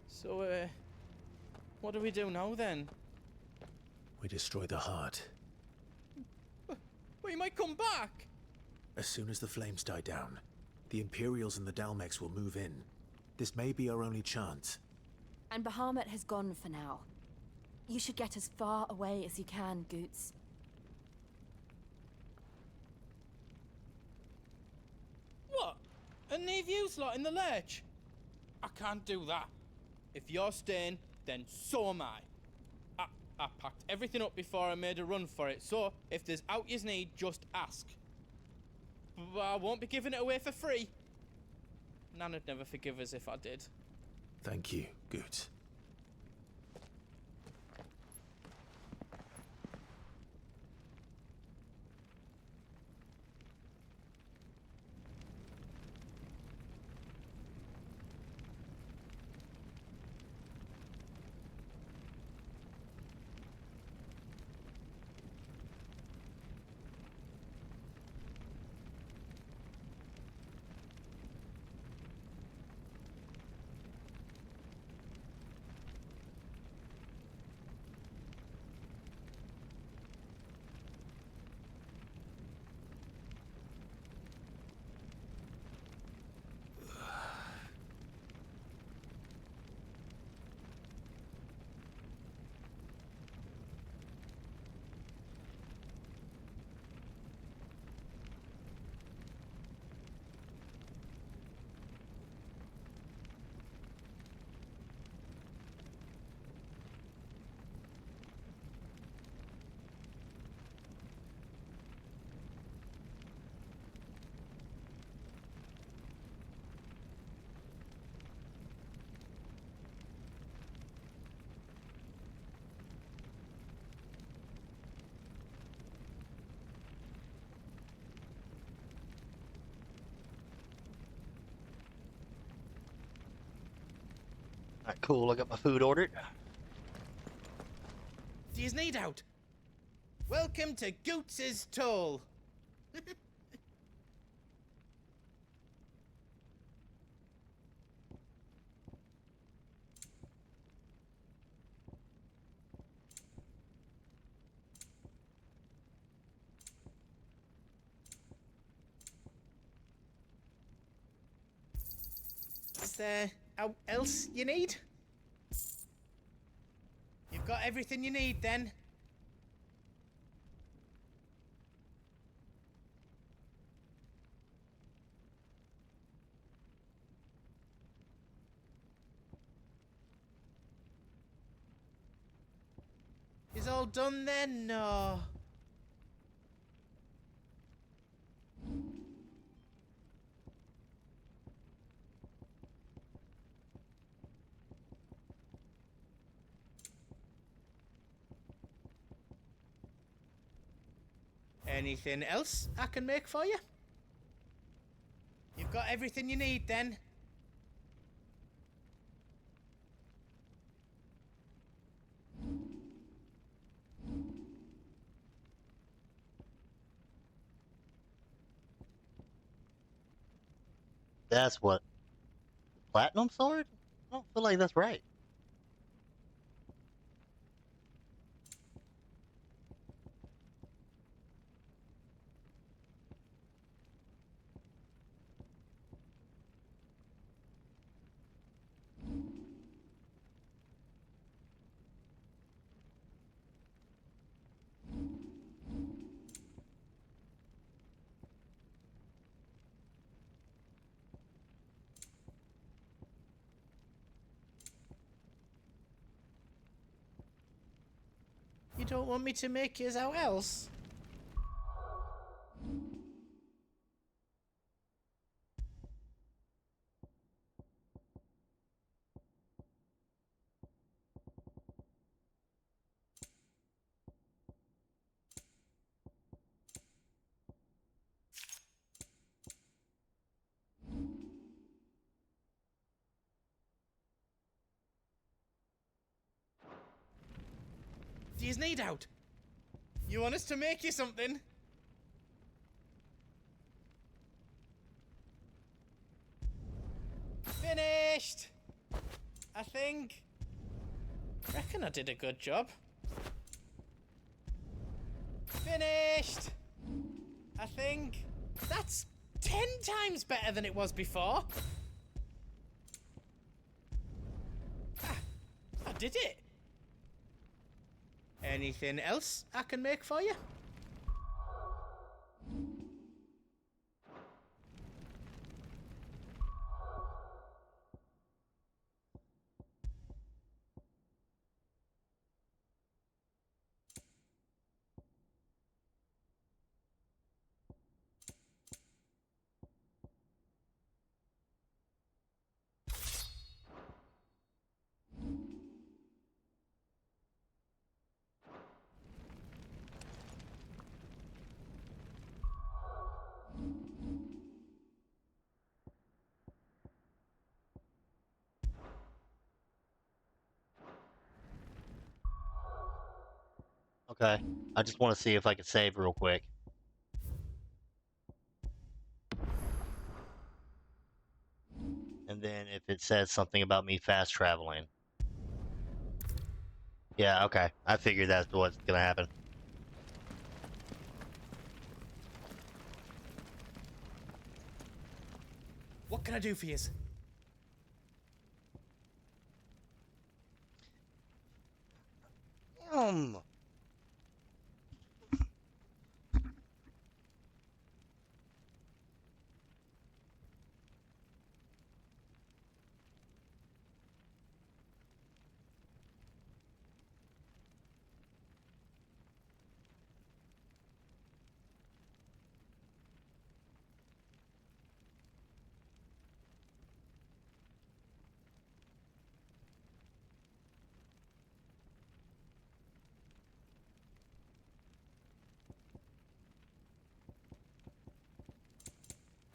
So, what do we do now then? We destroy the heart. We might come back! As soon as the flames die down, the Imperials and the Dalmex will move in. This may be our only chance. And Bahamut has gone for now. You should get as far away as you can, Goots. What? And leave you lot in the lurch? I can't do that. If you're staying, then so am I. I packed everything up before I made a run for it, so if there's out yous need, just ask. But I won't be giving it away for free. Nan'd never forgive us if I did. Thank you, Goots. Alright, cool. I got my food ordered. Do you need out? Welcome to Goots's Toll. Is there else you need? You've got everything you need then? Is all done then, or...? Anything else I can make for you? You've got everything you need then? That's what? Platinum sword? I don't feel like that's right. You don't want me to make yours out else? Do you need out? You want us to make you something? Finished! I think. Reckon I did a good job. Finished! I think. That's 10 times better than it was before. Ah, I did it. Anything else I can make for you? Okay. I just want to see if I can save real quick. And then if it says something about me fast traveling. Yeah, okay. I figured that's what's gonna happen. What can I do for you?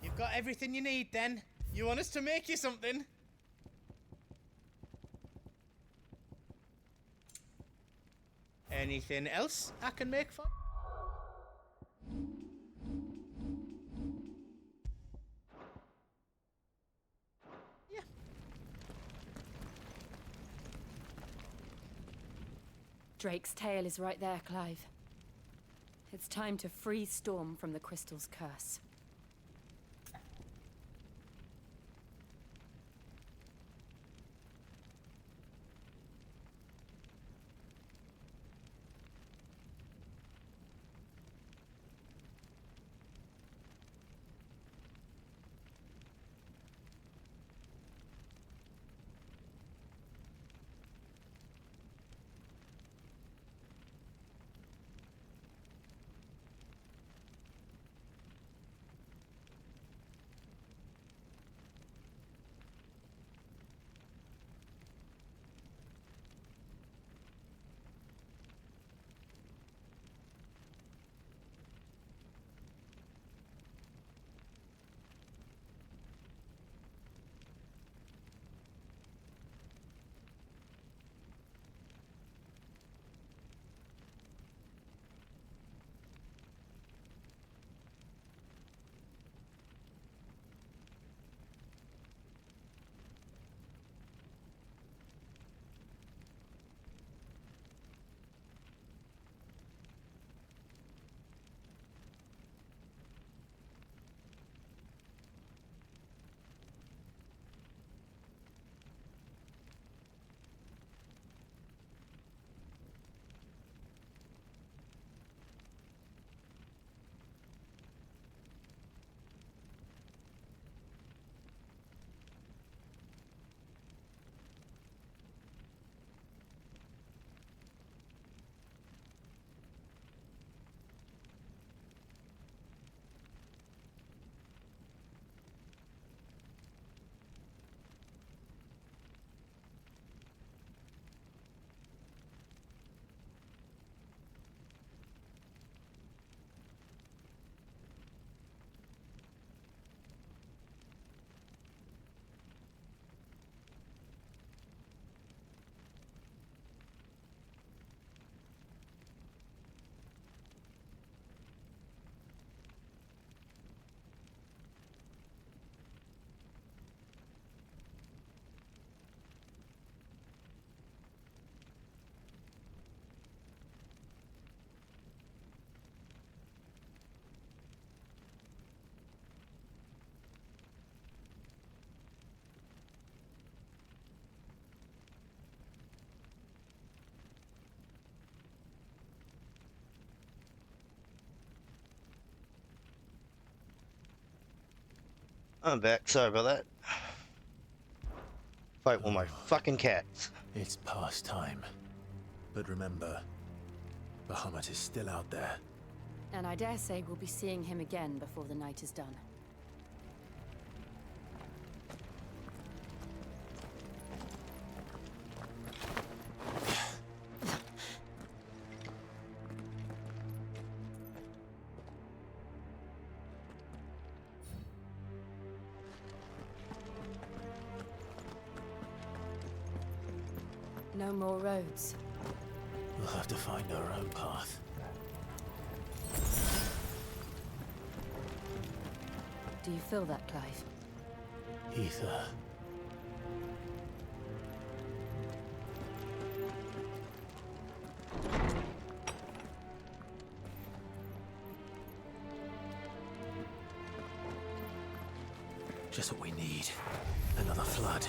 You've got everything you need then? You want us to make you something? Anything else I can make for? Drake's tail is right there, Clive. It's time to free Storm from the crystal's curse. I'm back. Sorry about that. Fight with my fucking cats. It's past time. But remember, Bahamut is still out there. And I dare say we'll be seeing him again before the night is done. No more roads. We'll have to find our own path. Do you feel that, Clive? Ether. Just what we need. Another flood.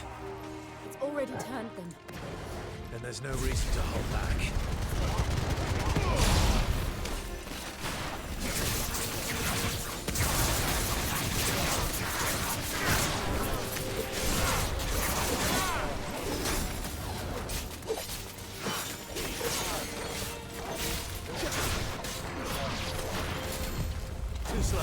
It's already turned them. Then there's no reason to hold back. Too slow.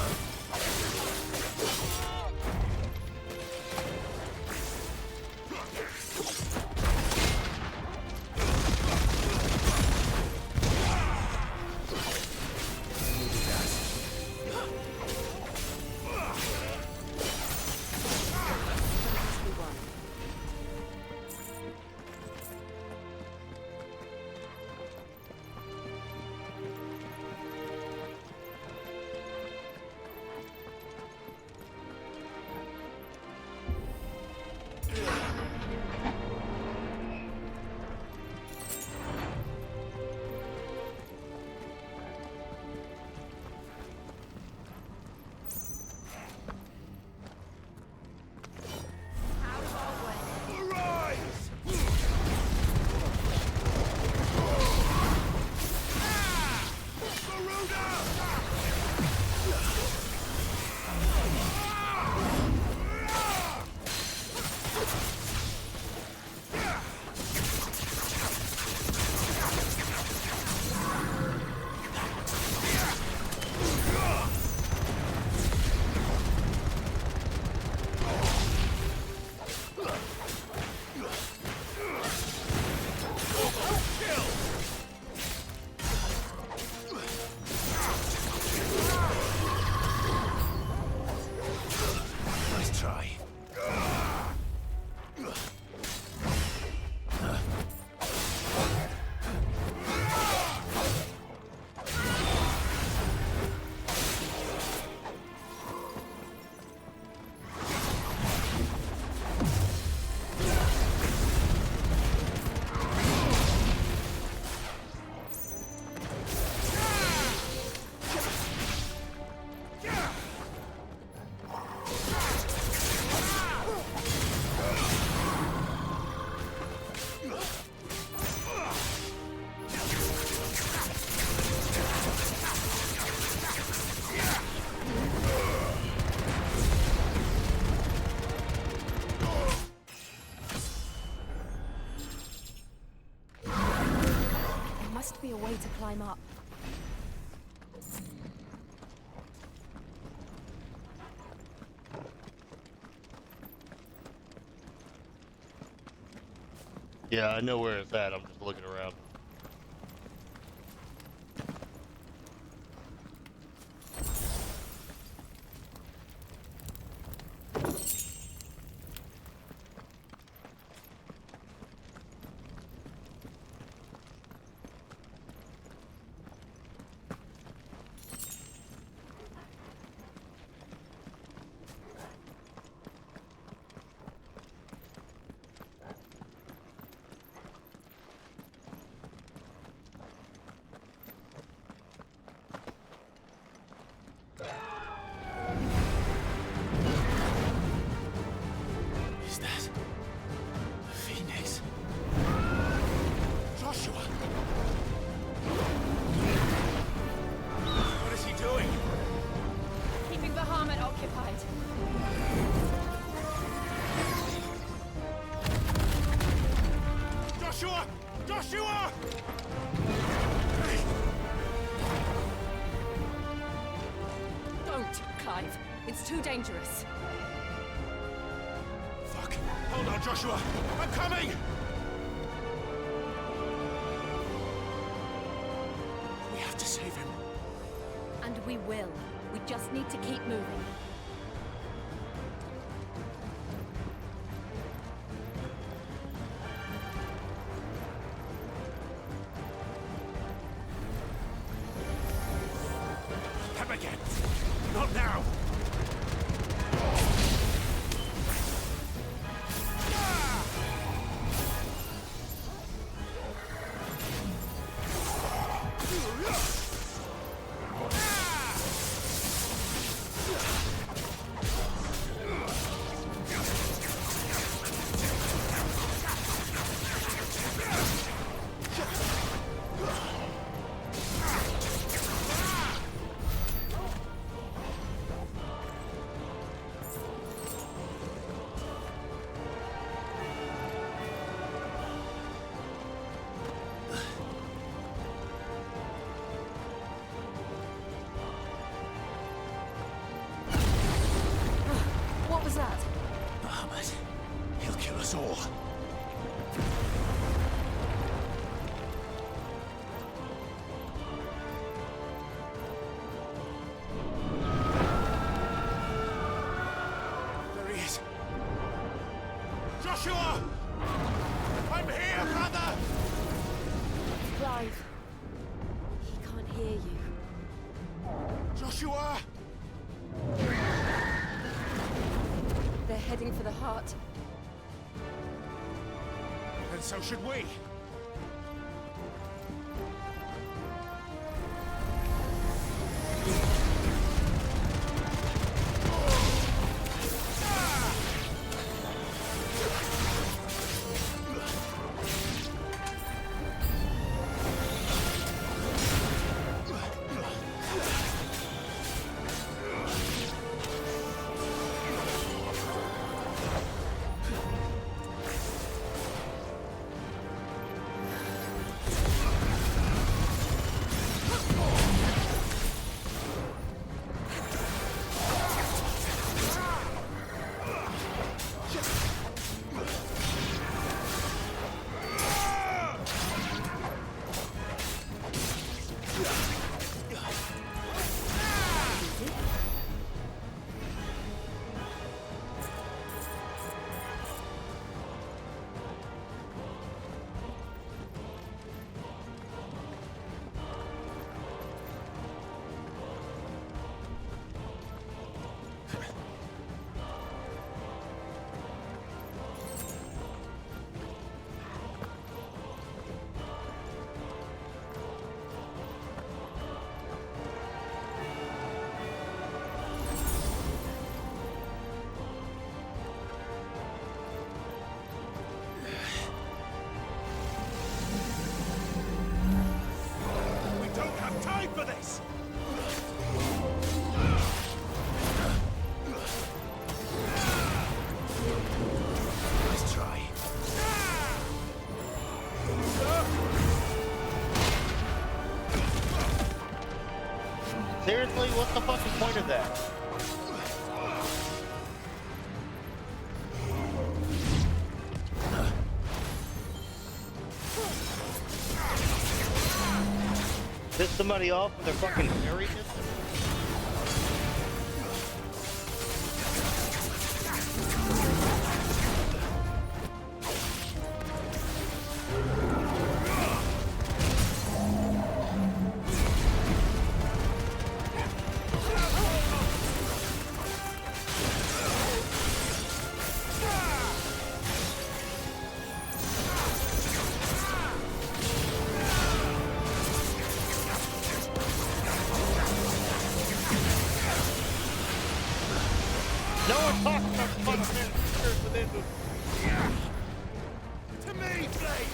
him up. Yeah, I know where it's at. I'm just looking around. Is that the Phoenix? Joshua! What is he doing? Keeping Bahamut occupied. Joshua! Joshua! Don't, Clive. It's too dangerous. Fuck! Hold on, Joshua! I'm coming! We have to save him. And we will. We just need to keep moving. Come again! Not now! What was that? Bahamut. He'll kill us all. There he is! Joshua! I'm here, brother! Clive. He can't hear you. Joshua! They're heading for the heart. And so should we. Time for this! Let's try. Seriously, what's the fucking point of that? Piss somebody off with their fucking hairiness? No one talks about the fun of this within the... To me, Blade!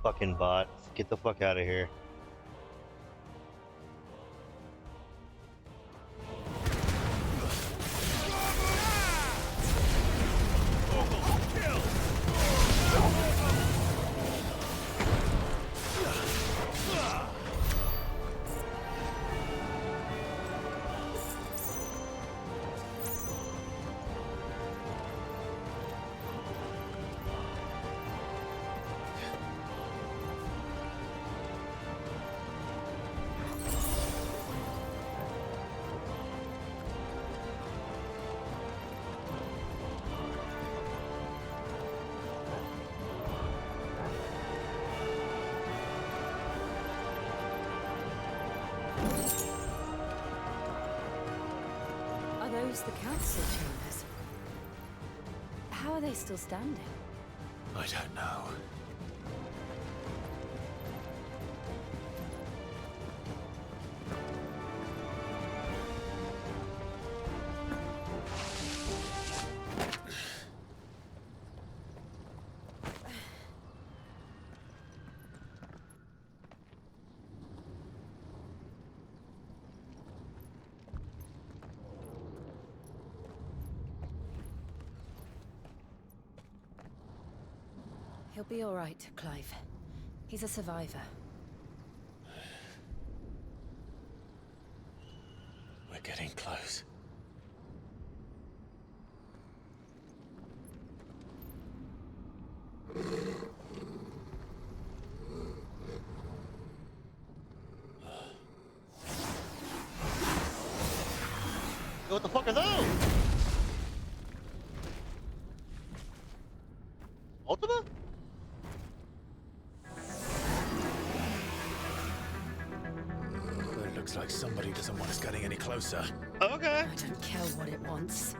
Fucking bots. Get the fuck out of here. Are those the council chambers? How are they still standing? I don't know. He'll be all right, Clive. He's a survivor. We're getting close. What the fuck are those? Ultima? It looks like somebody doesn't want us getting any closer. Okay. I don't care what it wants.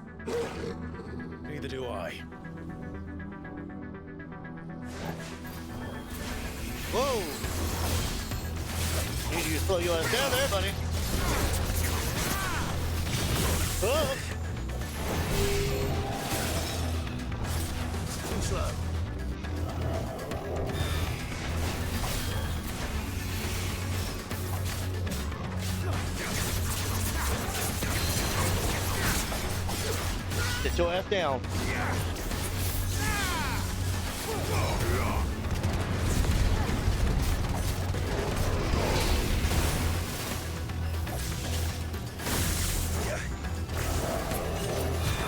Neither do I. Whoa! Need you to slow your ass down there, buddy. Oh! Too slow. Sit your ass down.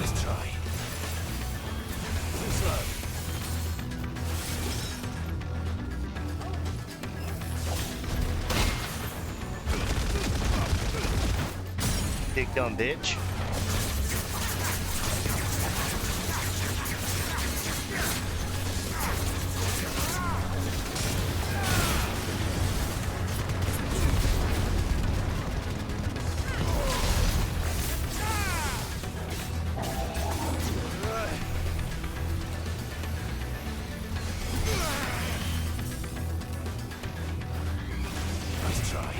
Nice try. Too slow. Big dumb bitch. Nice try.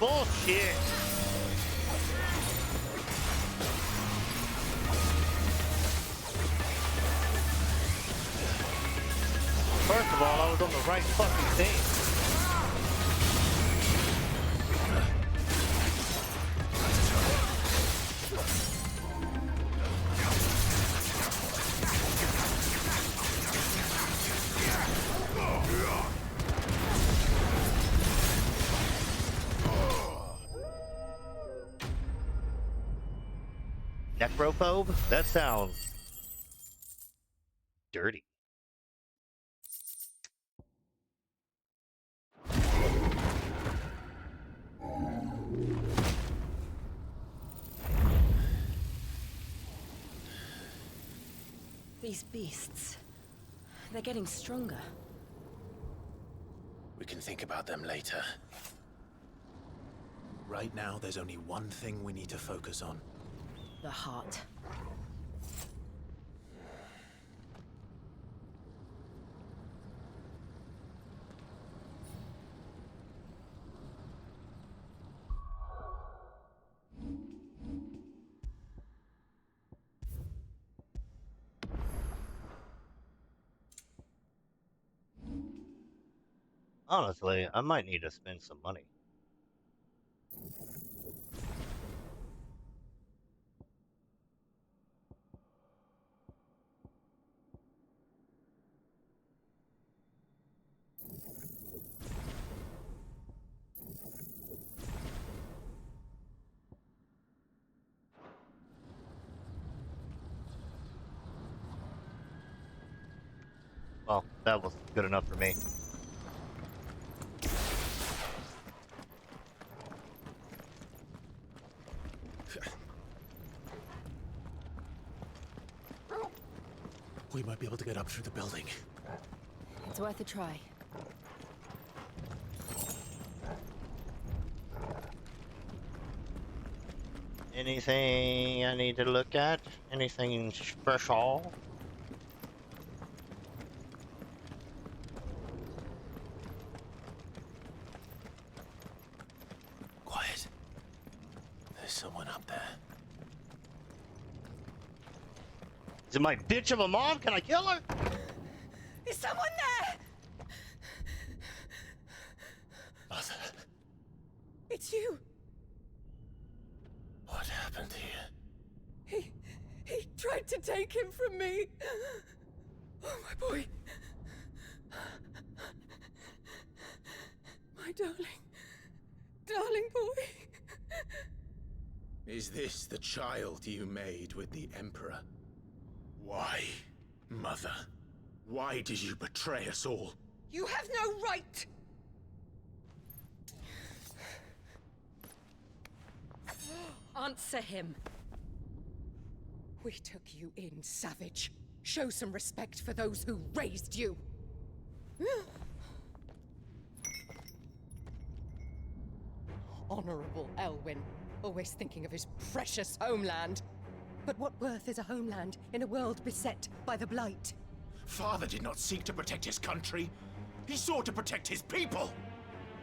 Bullshit. First of all, I was on the right fucking thing. Necrophobe? That sounds dirty. These beasts, they're getting stronger. We can think about them later. Right now, there's only one thing we need to focus on. The heart. Honestly, I might need to spend some money. Well, that was good enough for me. We might be able to get up through the building. It's worth a try. Anything I need to look at? Anything special? Quiet. There's someone up there. Is it my bitch of a mom? Can I kill her? Is someone there? Mother. It's you. What happened here? He tried to take him from me. Oh, my boy. My darling boy. Is this the child you made with the Emperor? Why, Mother? Why did you betray us all? You have no right. Answer him. We took you in, savage. Show some respect for those who raised you. Honorable Elwyn, always thinking of his precious homeland. But what worth is a homeland in a world beset by the Blight? Father did not seek to protect his country. He sought to protect his people.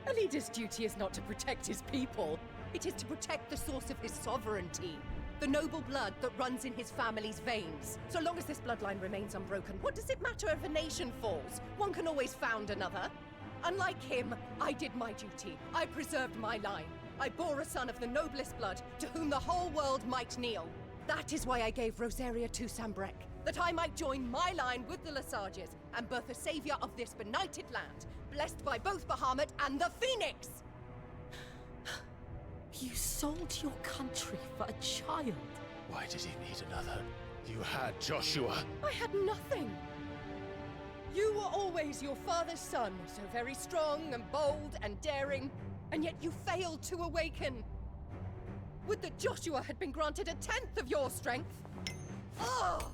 A leader's duty is not to protect his people. It is to protect the source of his sovereignty. The noble blood that runs in his family's veins. So long as this bloodline remains unbroken, what does it matter if a nation falls? One can always found another. Unlike him, I did my duty. I preserved my line. I bore a son of the noblest blood, to whom the whole world might kneel. That is why I gave Rosaria to Sambrek, that I might join my line with the Lesages and birth a savior of this benighted land, blessed by both Bahamut and the Phoenix! You sold your country for a child. Why did he need another? You had Joshua. I had nothing. You were always your father's son, so very strong and bold and daring, and yet you failed to awaken. Would that Joshua had been granted 1/10 of your strength? Oh!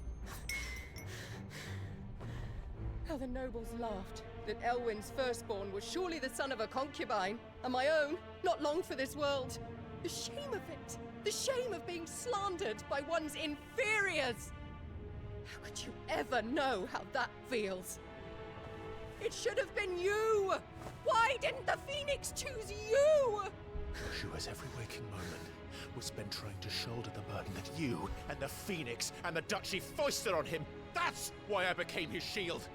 How the nobles laughed that Elwyn's firstborn was surely the son of a concubine, and my own, not long for this world. The shame of it! The shame of being slandered by one's inferiors! How could you ever know how that feels? It should have been you! Why didn't the Phoenix choose you? Joshua's every waking moment was spent trying to shoulder the burden that you and the Phoenix and the Duchy foisted on him. That's why I became his shield.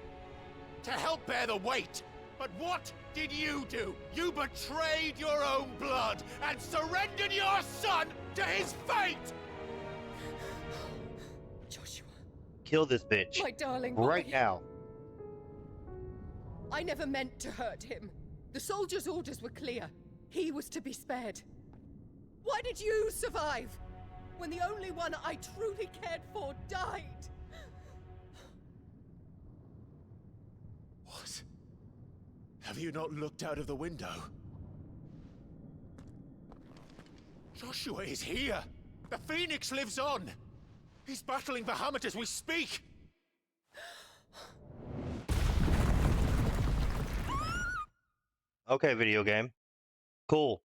To help bear the weight. But what did you do? You betrayed your own blood and surrendered your son to his fate! Joshua. Kill this bitch. My darling right boy. now. I never meant to hurt him. The soldiers' orders were clear. He was to be spared. Why did you survive when the only one I truly cared for died? What? Have you not looked out of the window? Joshua is here! The Phoenix lives on! He's battling Bahamut as we speak! Okay, video game. Cool.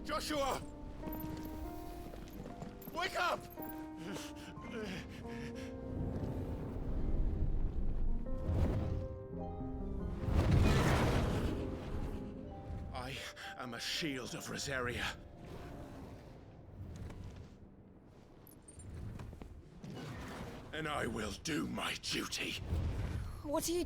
Joshua! Wake up! I am a shield of Rosaria. And I will do my duty. What are you...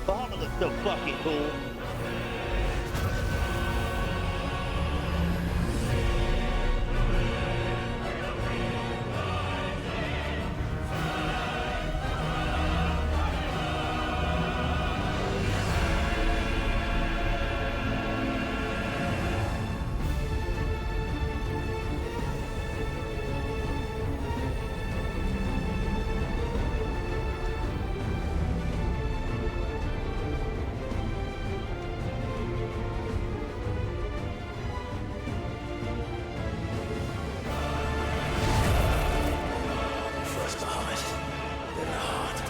Bahamut looks so fucking cool. First Bahamut, then the heart.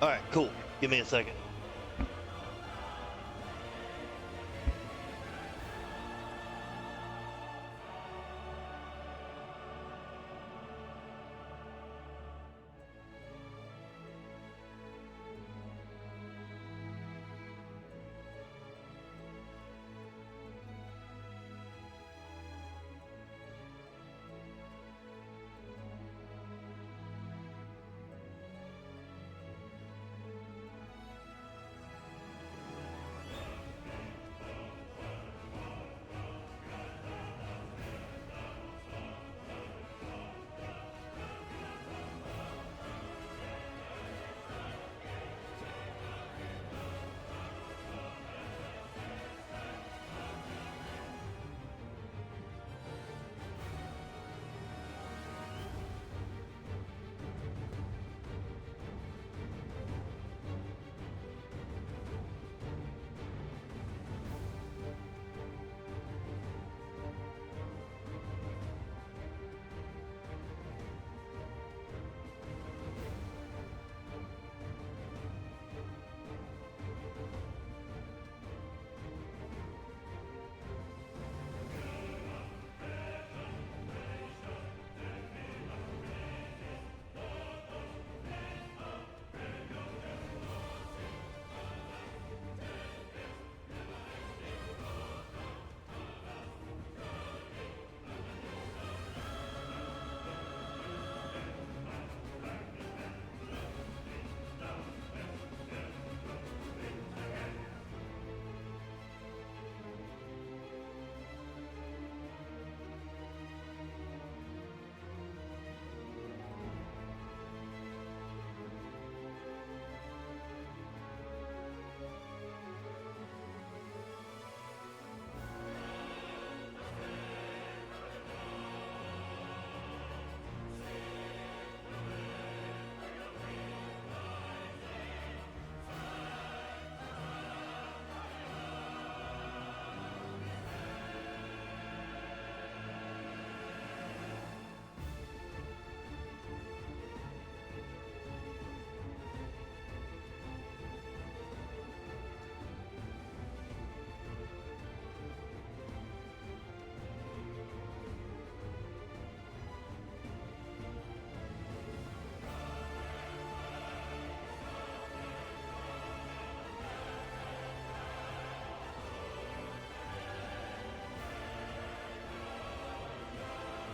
Alright, cool. Give me a second.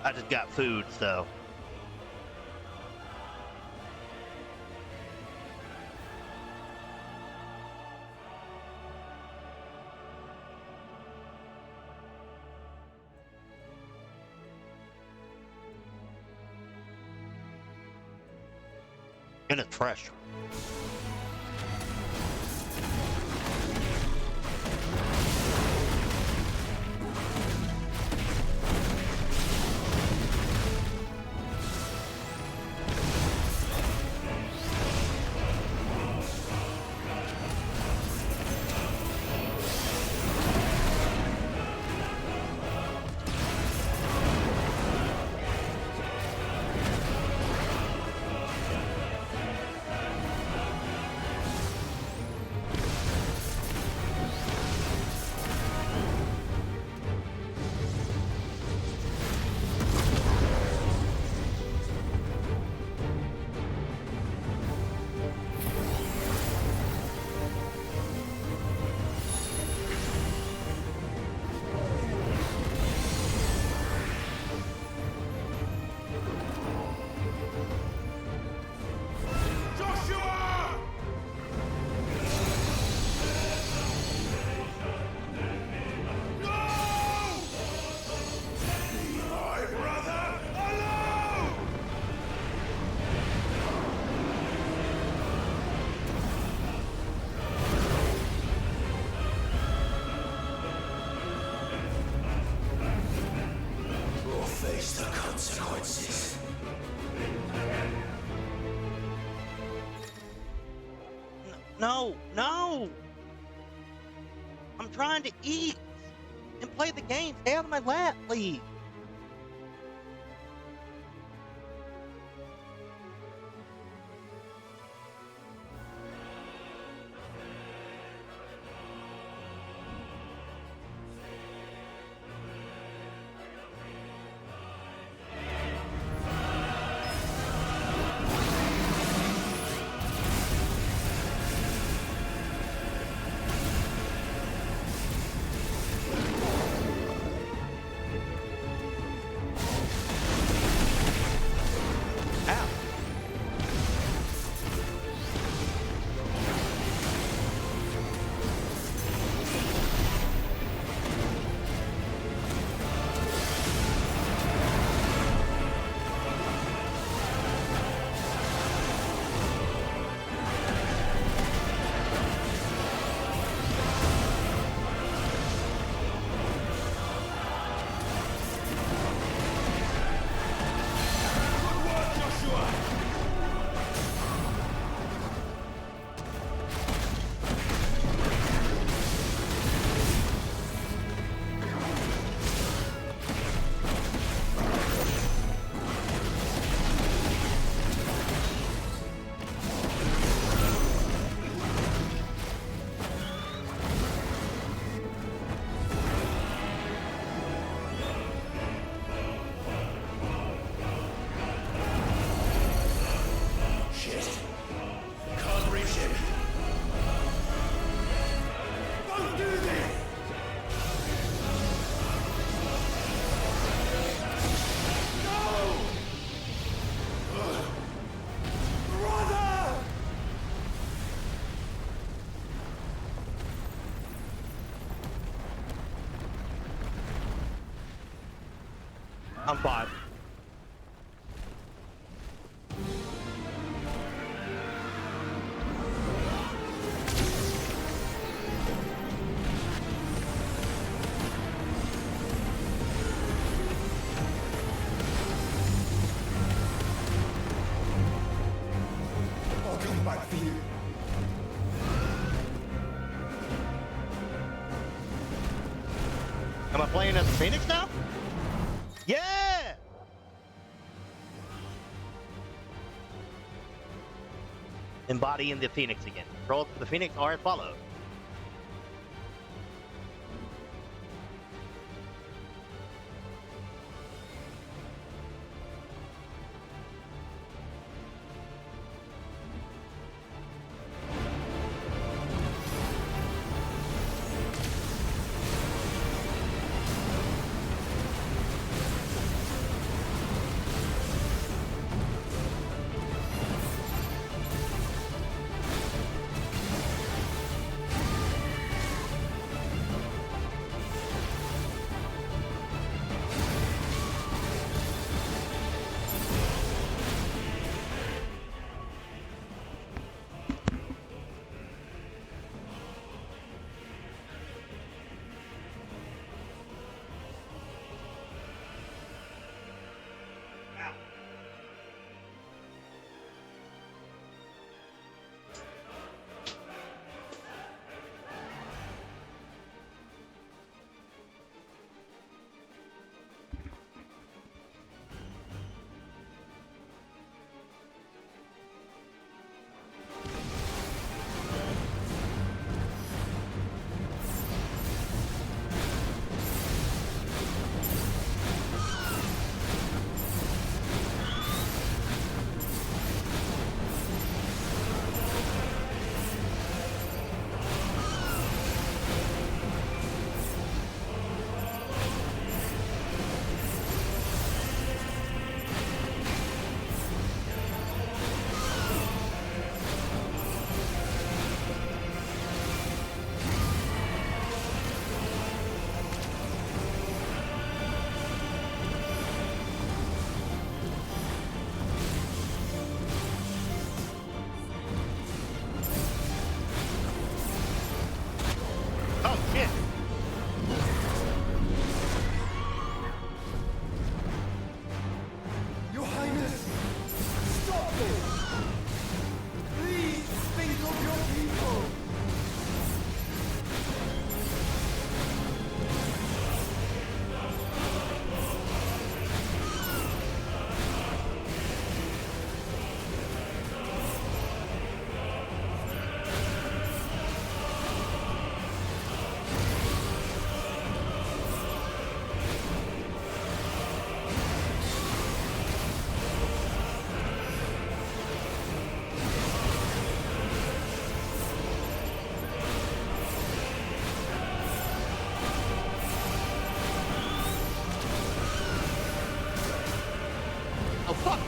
I just got food, so. And it's fresh. No, no! I'm trying to eat and play the game. Stay out of my lap, please. I'm fine. I'll come back for you. Am I playing as a Phoenix now? Yeah! Embodying the Phoenix again. Controls for the Phoenix are as follows.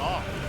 off.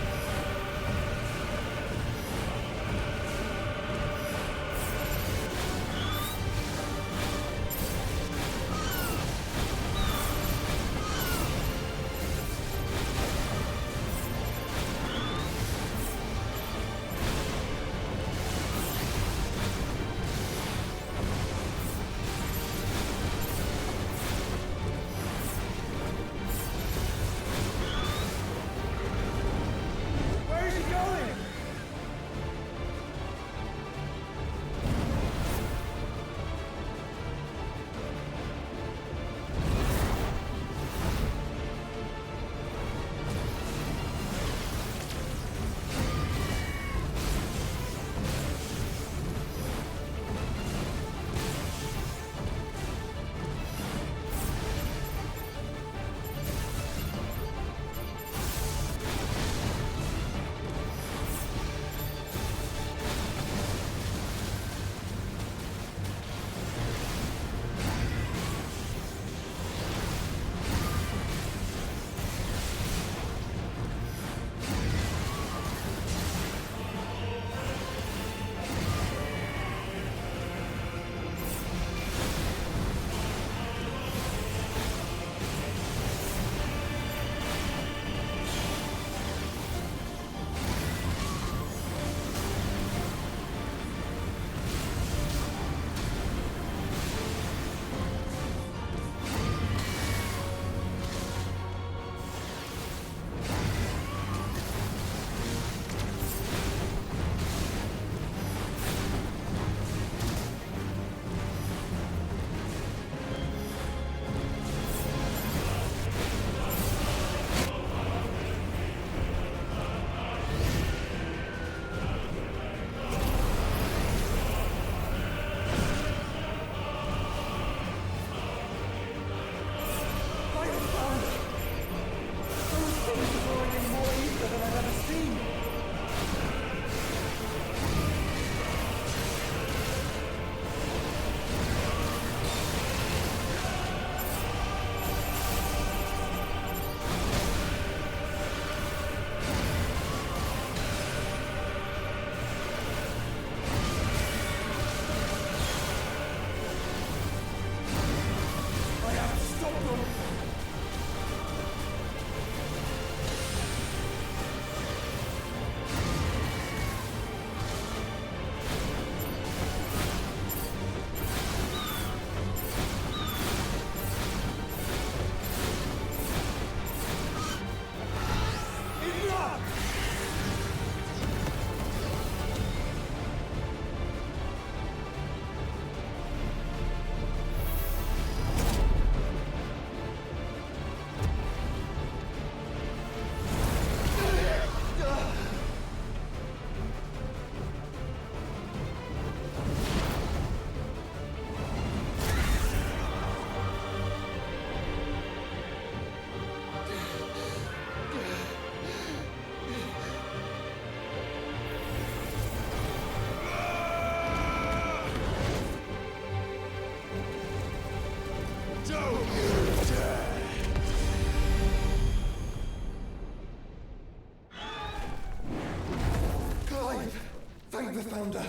Thank the Founder!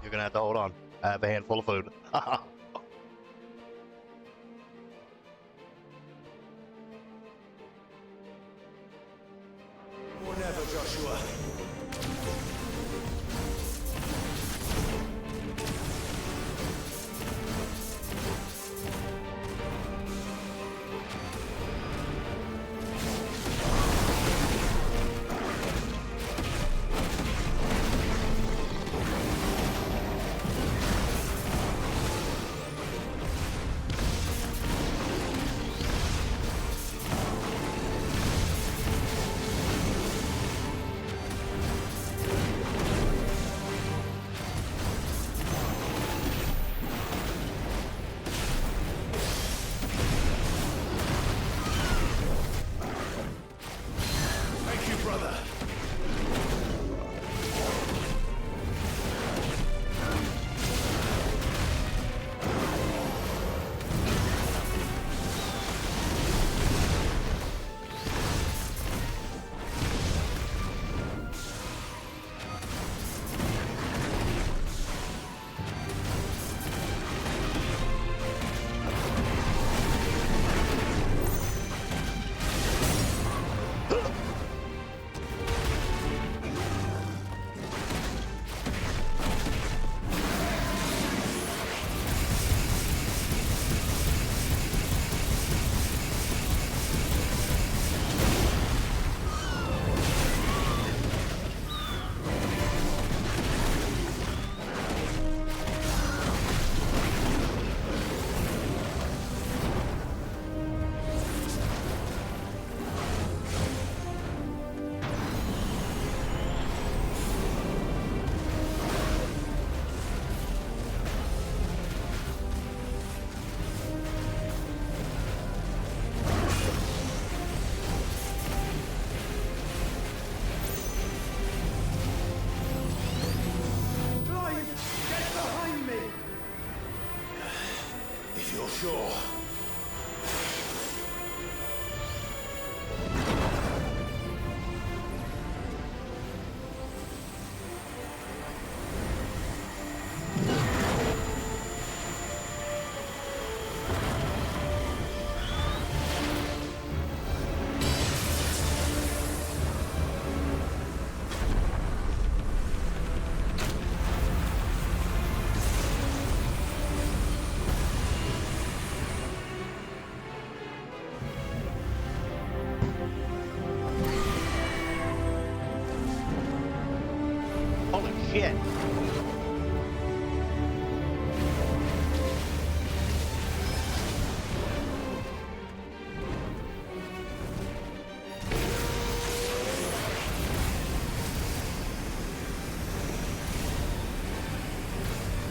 You're gonna have to hold on. I have a handful of food. Or never, Joshua. you're sure. Holy shit.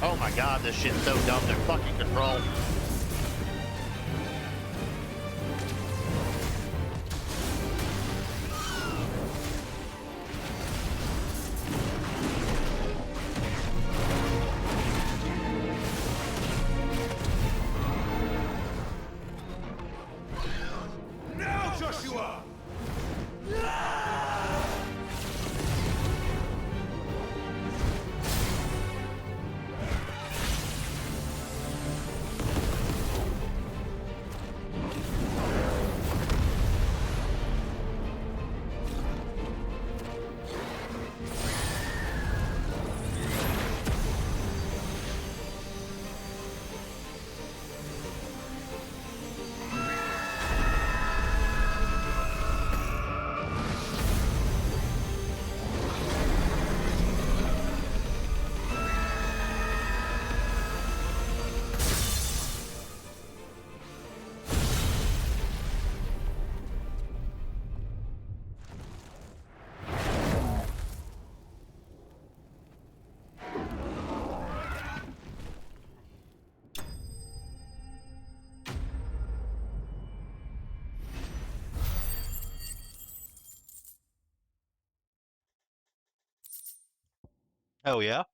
Oh my god, this shit's so dumb, they're fucking controlled. Now, Joshua! Oh yeah?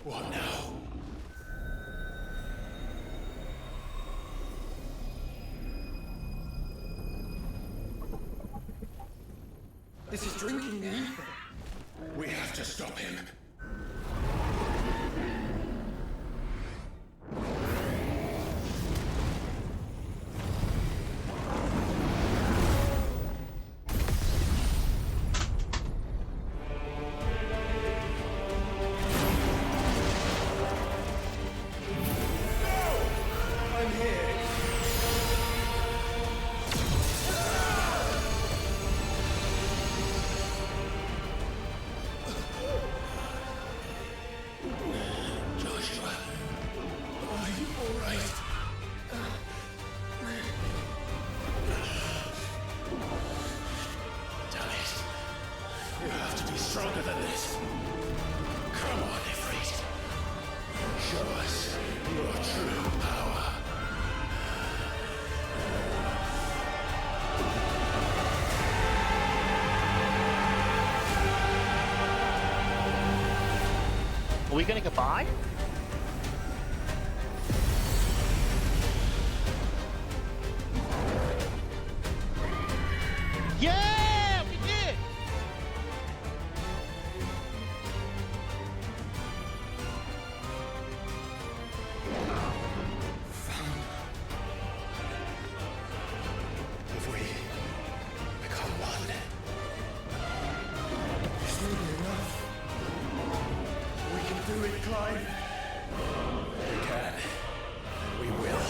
What now? This is drinking the ether. We have to stop him. I'm here. Joshua, are you all right? Damn it. You have to be stronger than this. Come on, Ifrit. Show us your true power. Are we gonna get by? Yeah, we did! If we become one, This may be enough. We can do it, Clive. we can. We will.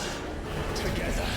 Together.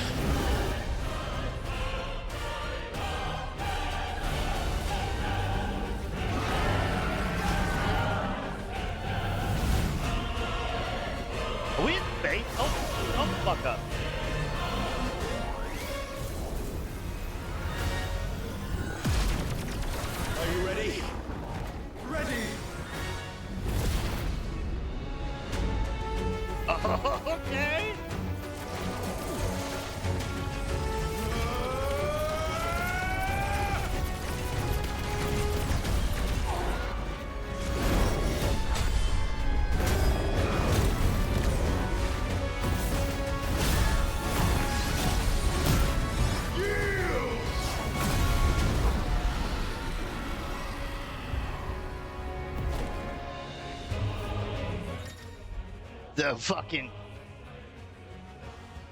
The fucking...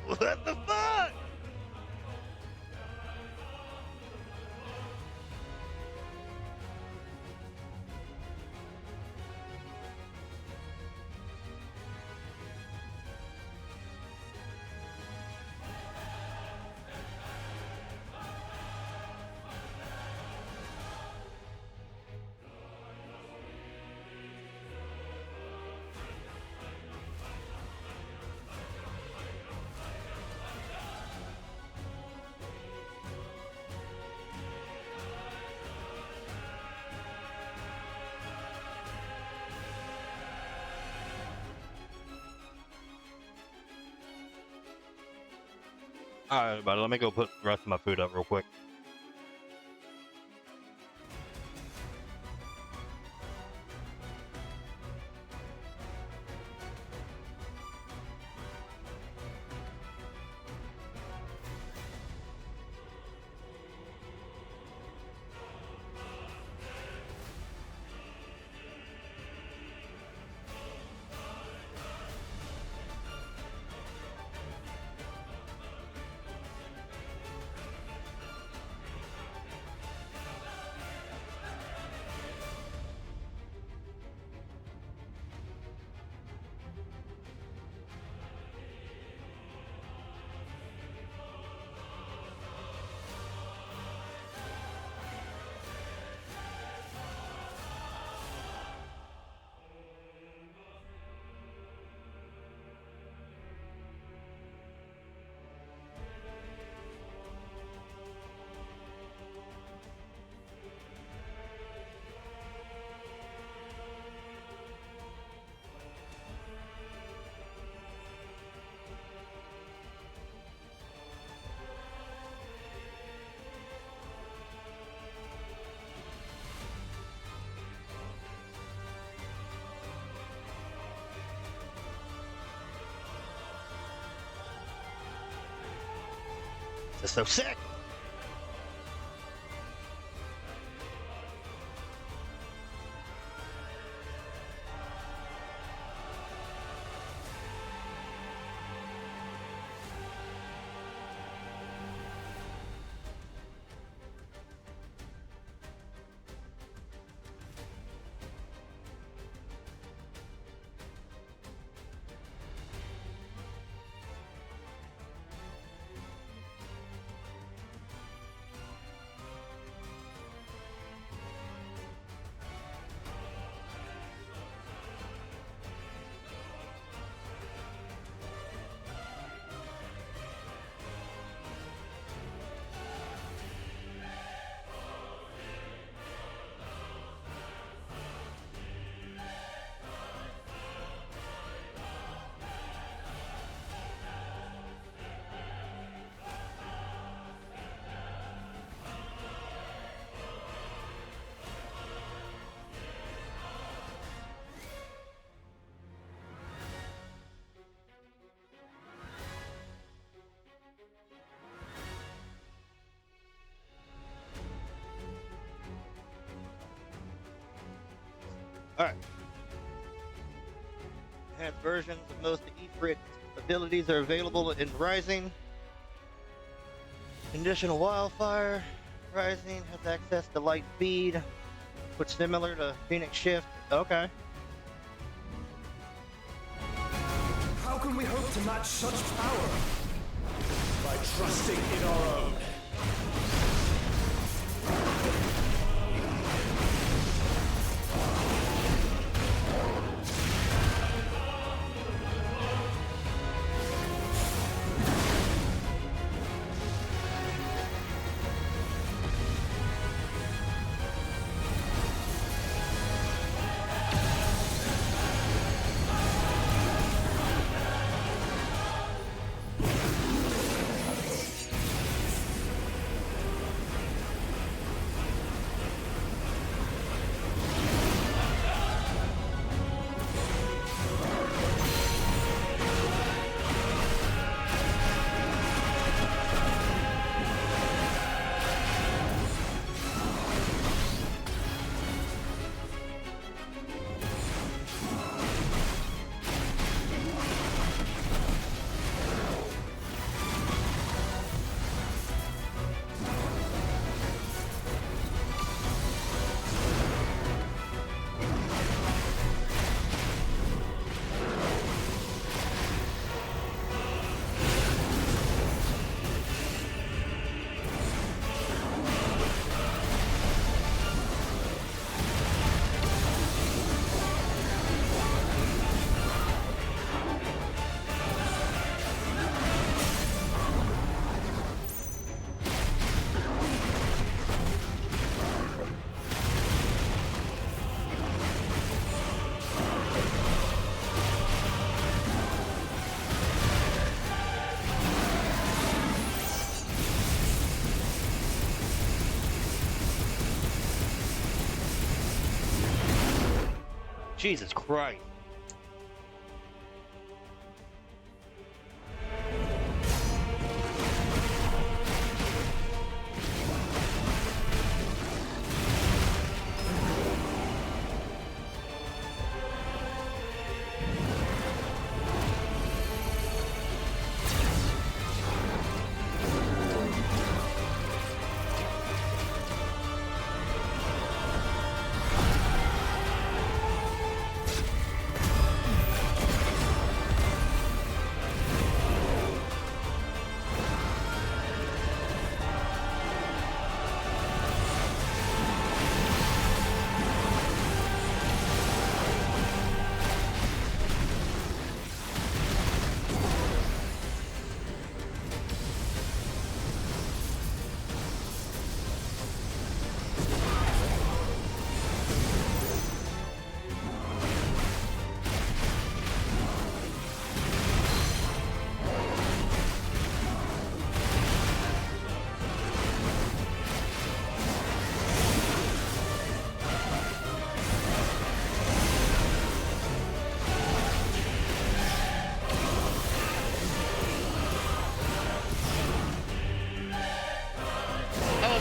What the fuck? Alright, buddy, let me go put the rest of my food up real quick. This is so sick! Alright. Enhanced versions of most Ifrit abilities are available in Rising. Conditional Wildfire. Rising has access to Light Speed, which is similar to Phoenix Shift. Okay. How can we hope to match such power? By trusting in our own. Jesus Christ.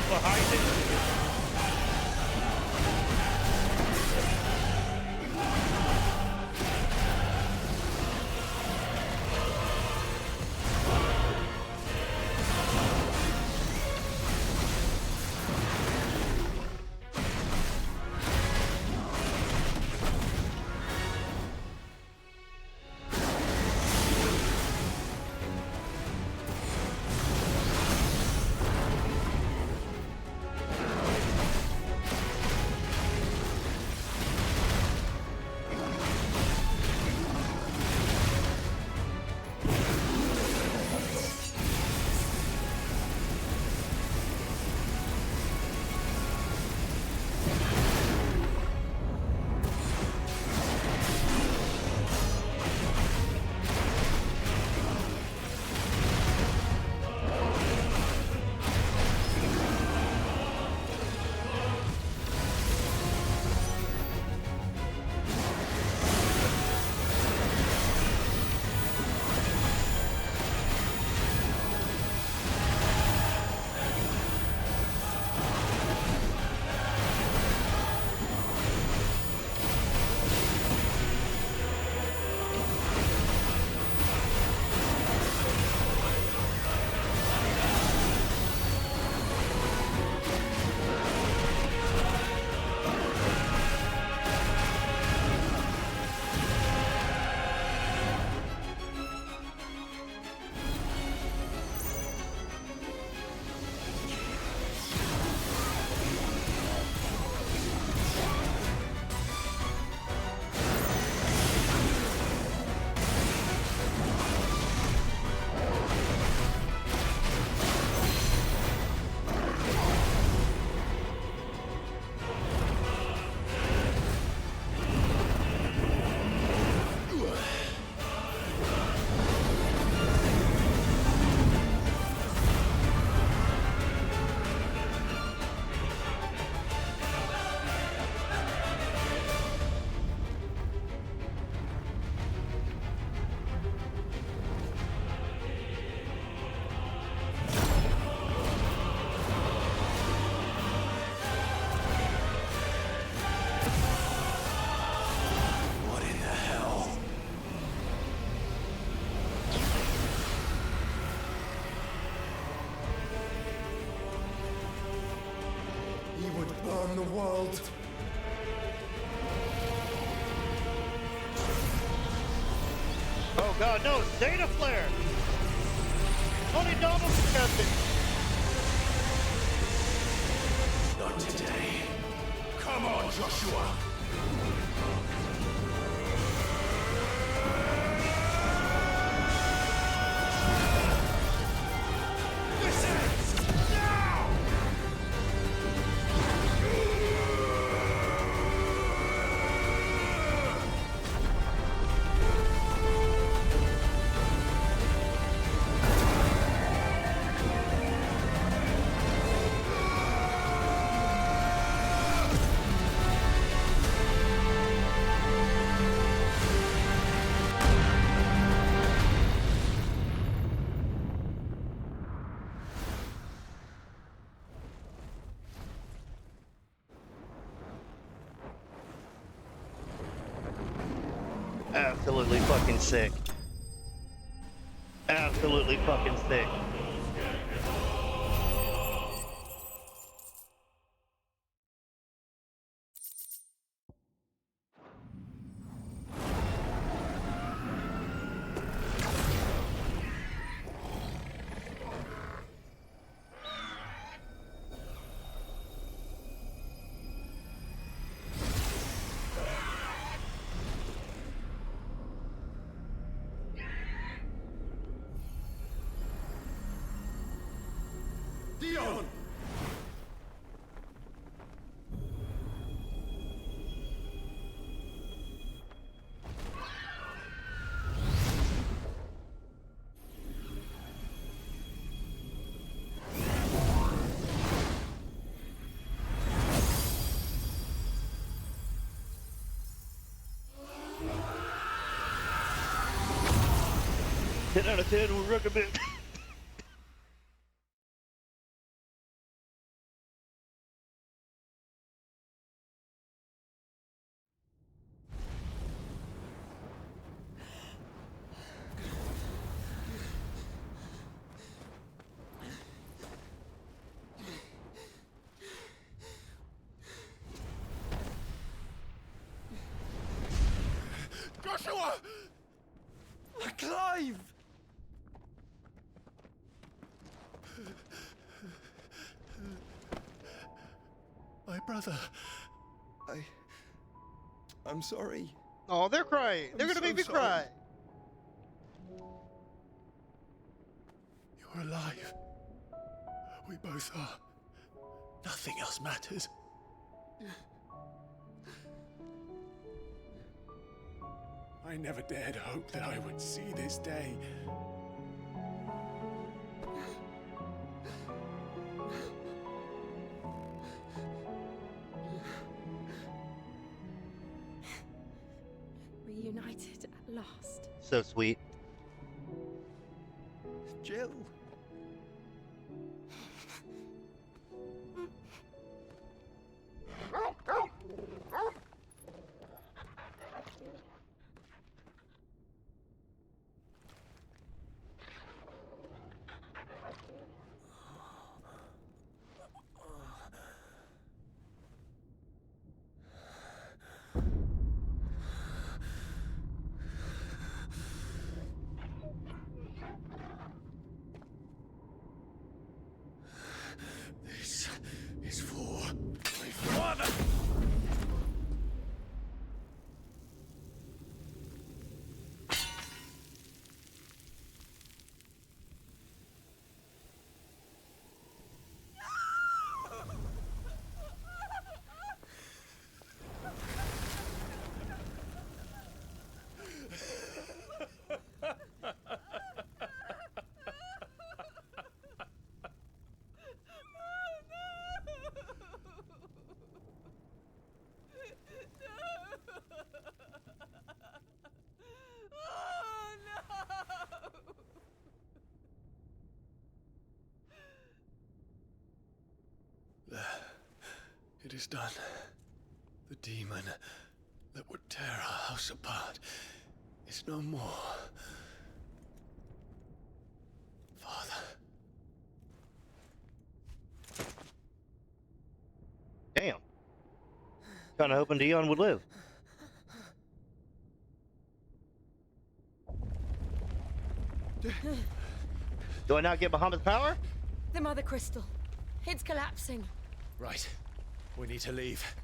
Behind it. Burn the world. Oh god, no! Data flare! Only Donald can cast it! Not today. Come on, Joshua! Absolutely fucking sick. Absolutely fucking sick. Dion! Ten out of 10 would recommend. Joshua! Clive! My brother. I'm sorry. Oh, they're crying. They're gonna make me cry. You're alive. We both are. Nothing else matters. I never dared hope that I would see this day. Reunited at last. So sweet. Jill. This is for my father. It is done. The demon that would tear our house apart is no more. Father. Damn. Kinda hoping Dion would live. Do I not get Bahamut's power? The Mother Crystal. It's collapsing. Right. We need to leave.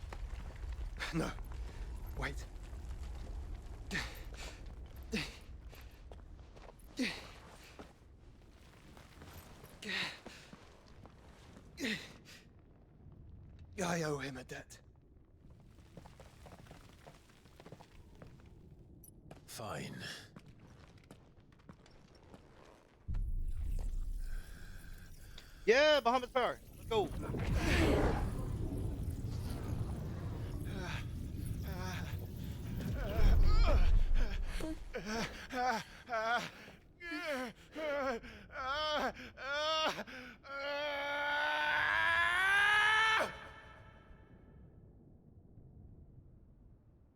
No. Wait. I owe him a debt. Fine. Yeah, Bahamut's power. Let's go.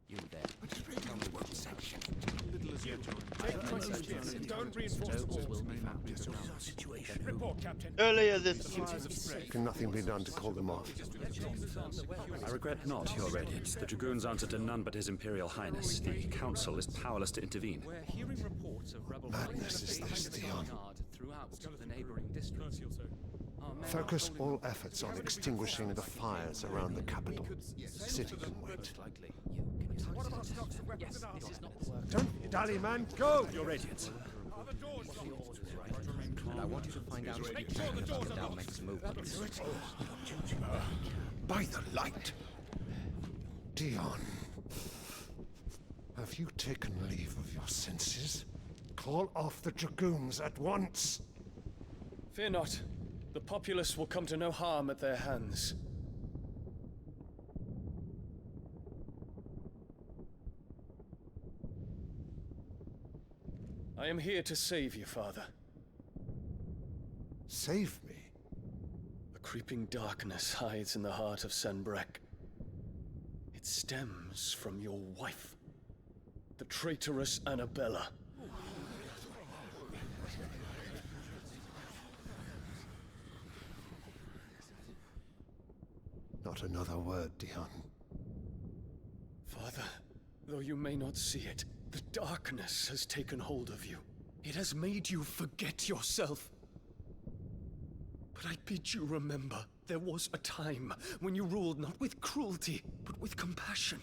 You there. Tell me what section. Captain. Earlier this Can nothing be done to call them off? I regret not, Your Radiance. The Dragoons answer to none but His Imperial Highness. The Council is powerless to intervene. We're hearing reports of rebel Madness is this, Dion. throughout the neighboring districts. Focus all efforts on extinguishing the fires around the capital. The city can wait. Don't dally, man. Go! Your Radiance. And I want you to find out if Dalmec's movements. By the light! Dion, have you taken leave of your senses? Call off the Dragoons at once! Fear not. The populace will come to no harm at their hands. I am here to save you, Father. Save me? A creeping darkness hides in the heart of Sanbreque. It stems from your wife, the traitorous Annabella. Not another word, Dion. Father, though you may not see it, the darkness has taken hold of you. It has made you forget yourself. But I bid you remember, there was a time when you ruled not with cruelty, but with compassion.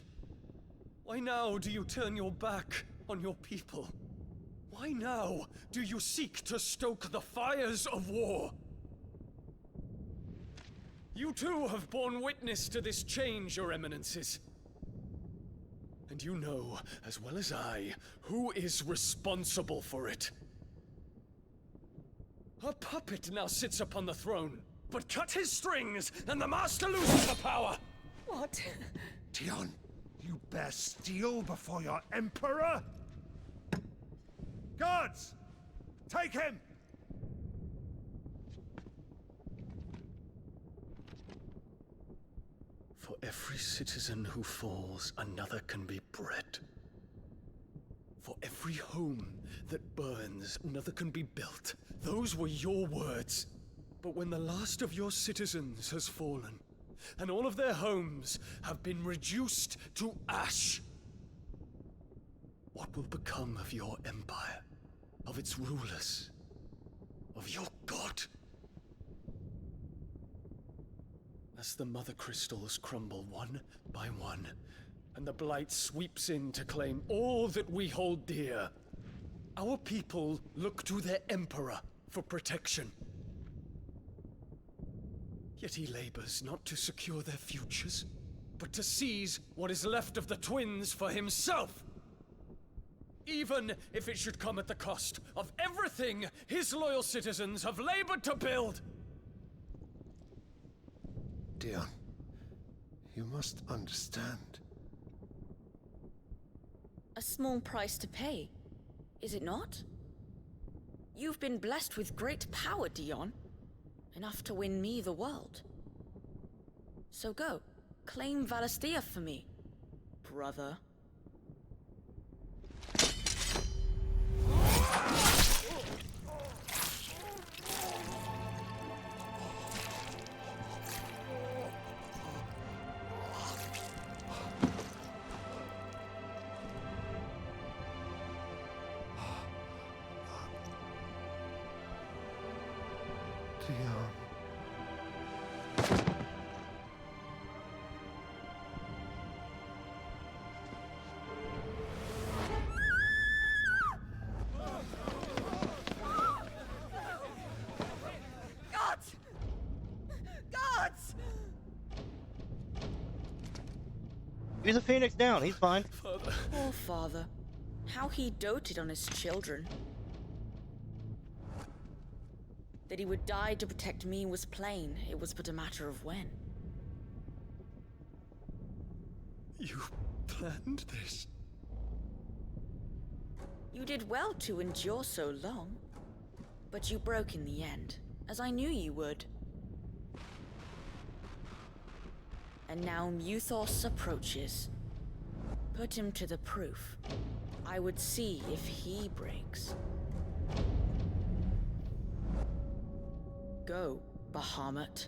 Why now do you turn your back on your people? Why now do you seek to stoke the fires of war? You too have borne witness to this change, Your Eminences. And you know, as well as I, who is responsible for it. A puppet now sits upon the throne, but cut his strings, and the Master loses the power! What? Dion, you bear steel before your Emperor? Guards! Take him! For every citizen who falls, another can be bred. For every home that burns, another can be built. Those were your words. But when the last of your citizens has fallen, and all of their homes have been reduced to ash, what will become of your empire, of its rulers, of your god? As the Mother Crystals crumble one by one, and the Blight sweeps in to claim all that we hold dear, our people look to their Emperor for protection. Yet he labors not to secure their futures, but to seize what is left of the twins for himself. Even if it should come at the cost of everything his loyal citizens have labored to build. Dion, you must understand. A small price to pay, is it not? You've been blessed with great power, Dion. Enough to win me the world. So go, claim Valisthea for me, brother. Dion. Guards! Guards! He's a phoenix down, he's fine. Poor father. How he doted on his children. That he would die to protect me was plain. It was but a matter of when. You planned this? You did well to endure so long. But you broke in the end, as I knew you would. And now Muthos approaches. Put him to the proof. I would see if he breaks. go, Bahamut.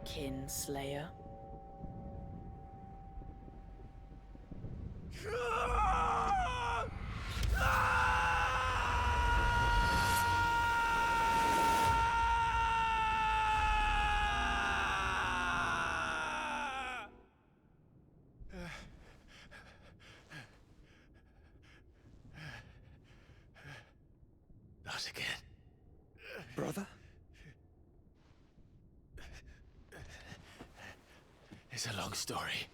Kinslayer. Not again. Brother? It's a long story.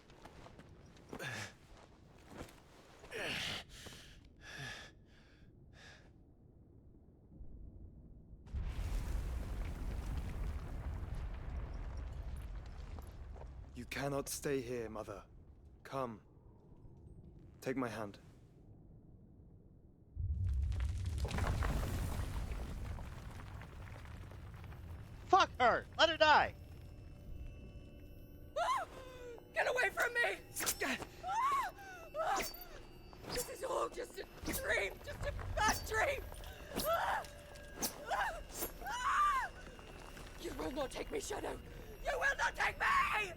You cannot stay here, Mother. Come. Take my hand. Fuck her! Let her die! Get away from me! This is all just a dream, just a bad dream! You will not take me, Shadow! You will not take me!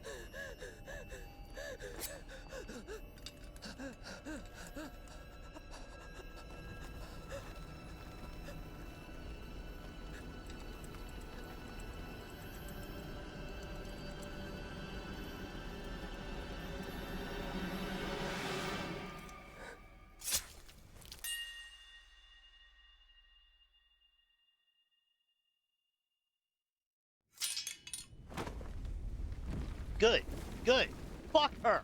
Good. Good. Fuck her!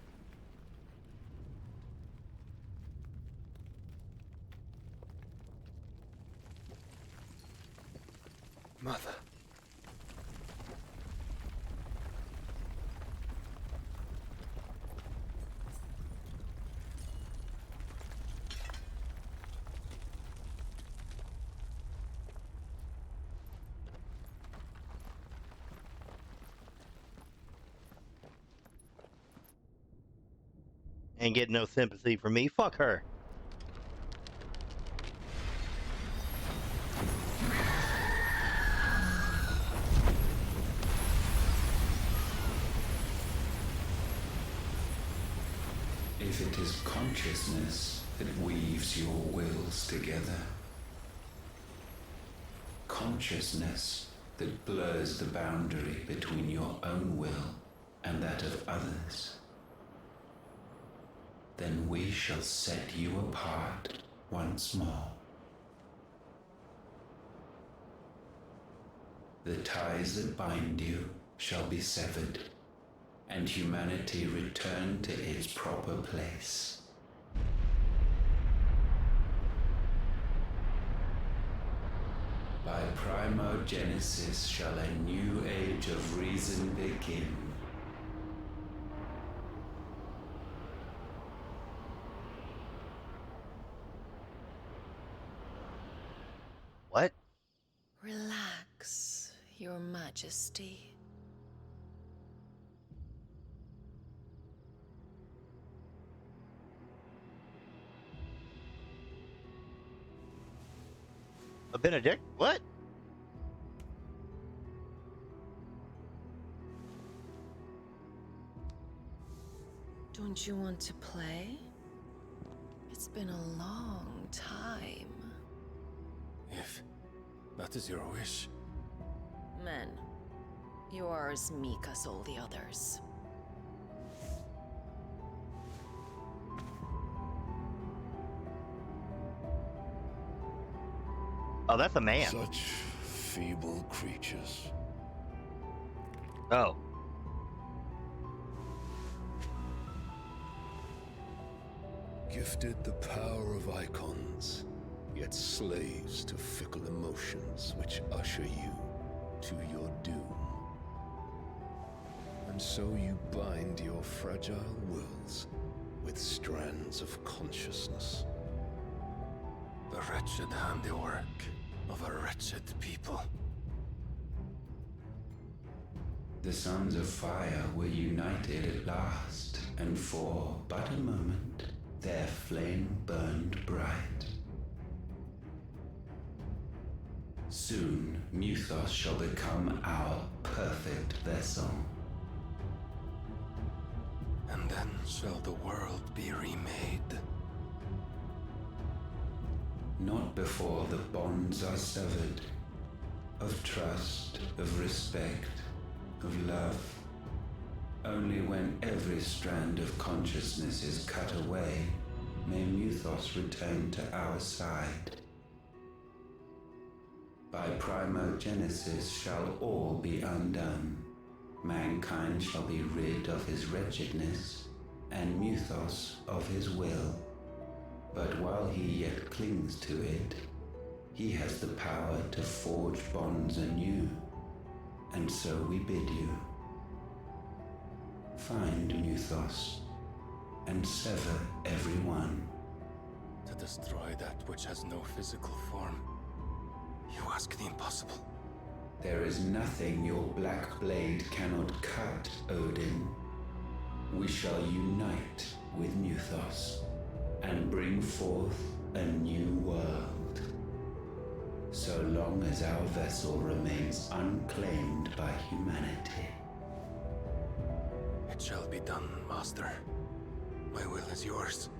Mother. Ain't getting no sympathy from me. Fuck her. If it is consciousness that weaves your wills together, consciousness that blurs the boundary between your own will and that of others, then we shall set you apart once more. The ties that bind you shall be severed, and humanity return to its proper place. By primogenesis shall a new age of reason begin. What? Relax, Your Majesty. A Benedict? What? Don't you want to play? It's been a long time. If that is your wish. Men, you are as meek as all the others. Oh, that's a man. Such feeble creatures. Oh. Gifted the power of icons, yet slaves to fickle emotions which usher you to your doom. And so you bind your fragile wills with strands of consciousness. The wretched handiwork of a wretched people. The sons of fire were united at last, and for but a moment, their flame burned bright. Soon, Muthos shall become our perfect vessel. And then shall the world be remade. Not before the bonds are severed, of trust, of respect, of love. Only when every strand of consciousness is cut away, may Muthos return to our side. By primogenesis shall all be undone. Mankind shall be rid of his wretchedness, and Muthos of his will. But while he yet clings to it, he has the power to forge bonds anew. And so we bid you. Find Muthos, and sever every one. To destroy that which has no physical form. You ask the impossible. There is nothing your black blade cannot cut, Odin. We shall unite with Muthos, and bring forth a new world. So long as our vessel remains unclaimed by humanity. It shall be done, Master. My will is yours.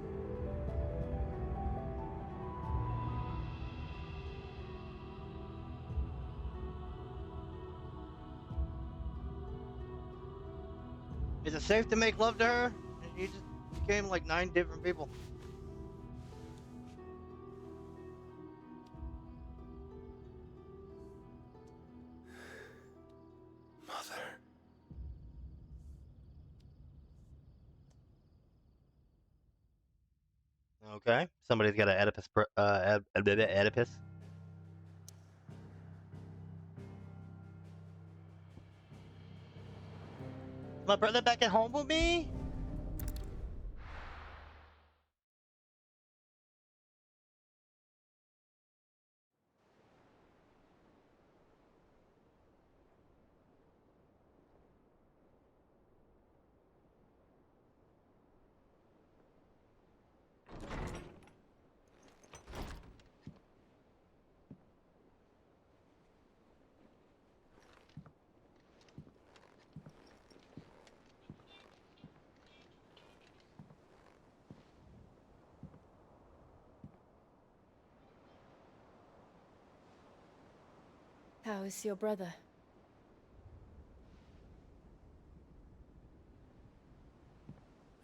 Is it safe to make love to her? You just became like 9 different people. Mother. Okay, somebody's got an Oedipus. Oedipus. Is my brother back at home with me? How is your brother?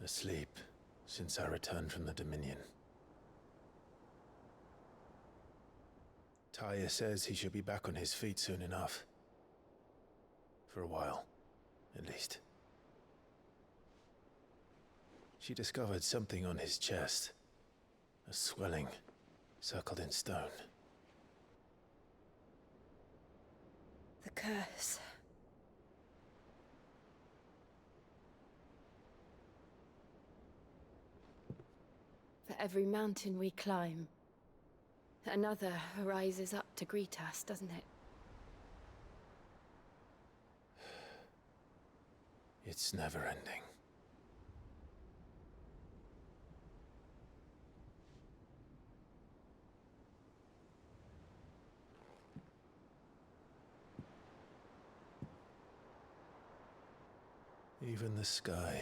Asleep since I returned from the Dominion. Taya says he should be back on his feet soon enough. For a while, at least. She discovered something on his chest. A swelling, circled in stone. The curse. For every mountain we climb, another rises up to greet us, doesn't it? It's never ending. Even the sky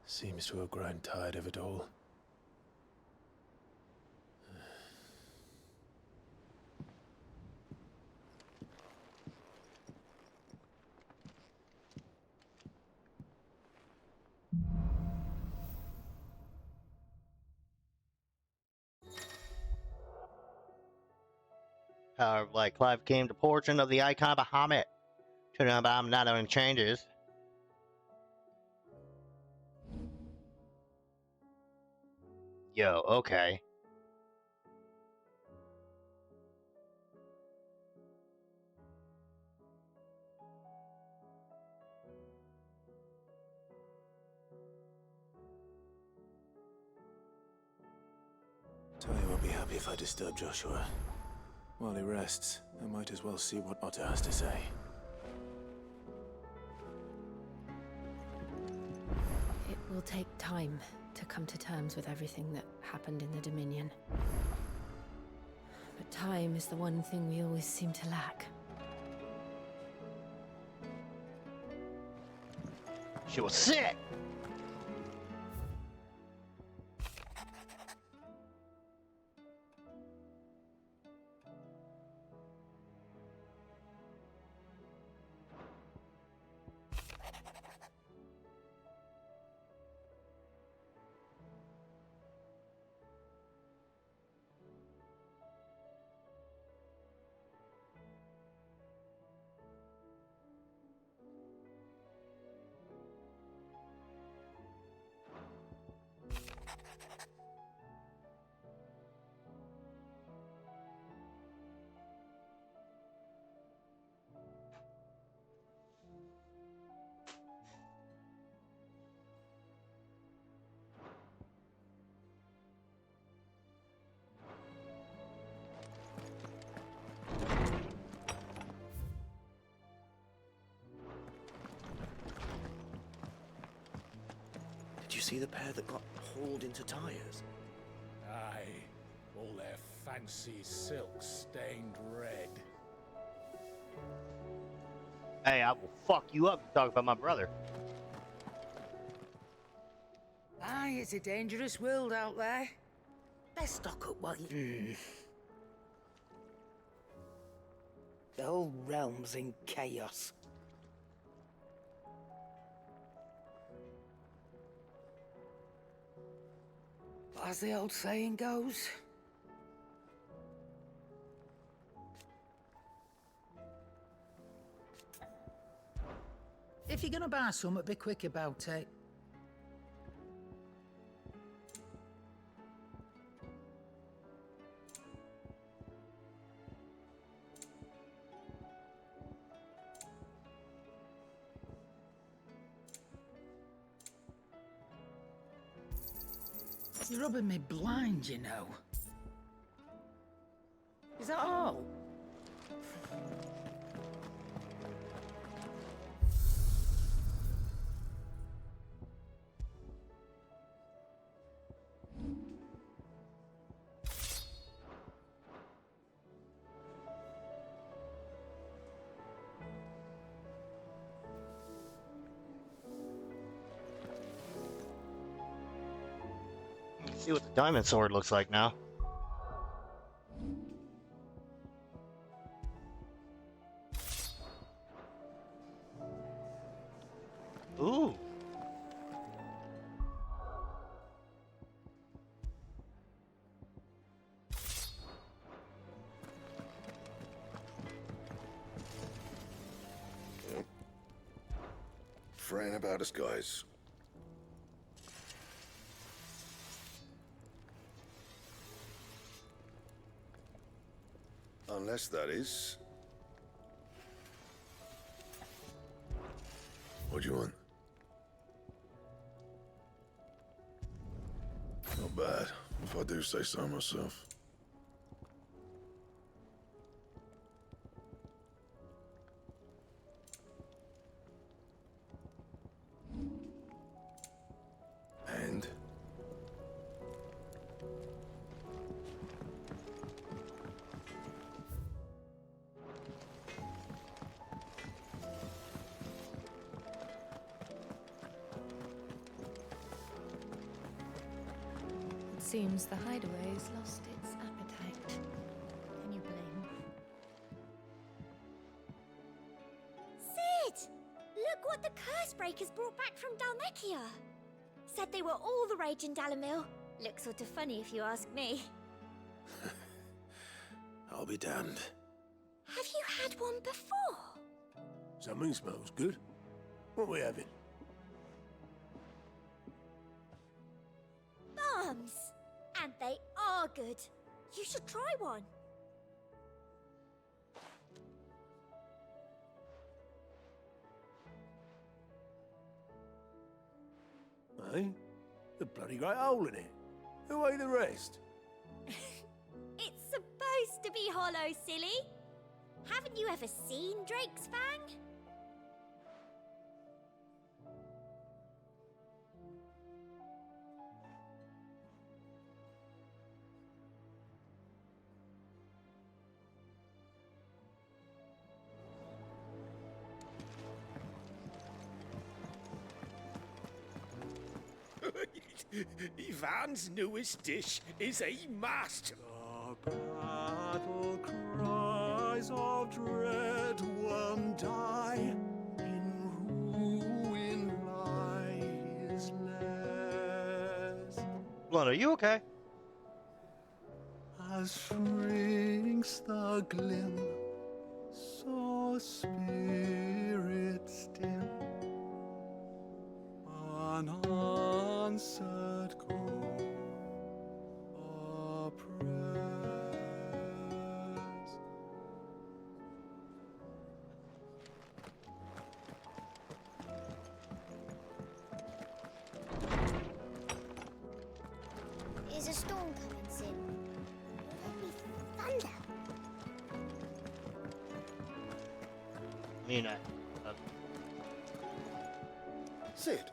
seems to have grown tired of it all. Like Clive came to portion of the icon Bahamut. Turning on Bahamut not having changes. Yo, okay. Taya won't be happy if I disturb Joshua. While he rests, I might as well see what Otter has to say. It will take time to come to terms with everything that happened in the Dominion. But Time is the one thing we always seem to lack. She was sick! Did you see the pair that got hauled into tires? Aye, all their fancy silks stained red. Hey, I will fuck you up if you talk about my brother. Aye, it's a dangerous world out there. Best stock up while you... The whole realm's in chaos. But as the old saying goes... If you're gonna buy something, be quick about it. You're rubbing me blind, you know. Is that all? See what the diamond sword looks like now. Ooh. Fran about us, guys. Unless that is... What do you want? Not bad, if I do say so myself. And? It seems the hideaway has lost its appetite. Can you blame? Sid! Look what the curse breakers brought back from Dalmekia. Said they were all the rage in Dalamil. Looks sort of funny if you ask me. I'll be damned. Have you had one before? Something smells good. What we having? Bombs! And they are good. You should try one. Eh? The bloody great hole in it. Who ate the rest? It's supposed to be hollow, silly. Haven't you ever seen Drake's Fang? Ivan's newest dish is a master. The battle cries of dread won't die. In ruin lies less. Blood, are you okay? As shrinks the glim, so spirits dim, unanswered call oppress. Is a storm coming soon? Will there be thunder? Sid,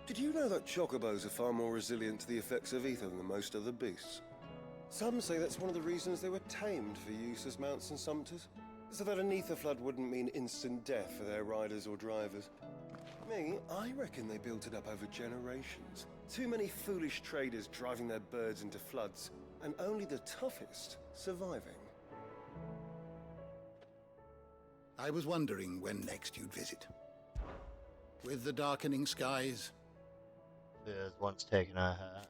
did you know that chocobos are far more resilient to the effects of ether than most other beasts? Some say that's one of the reasons they were tamed for use as mounts and sumpters, so that an ether flood wouldn't mean instant death for their riders or drivers. Me, I reckon they built it up over generations. Too many foolish traders driving their birds into floods, and only the toughest surviving. I was wondering when next you'd visit. With the darkening skies, There's once taken our hat.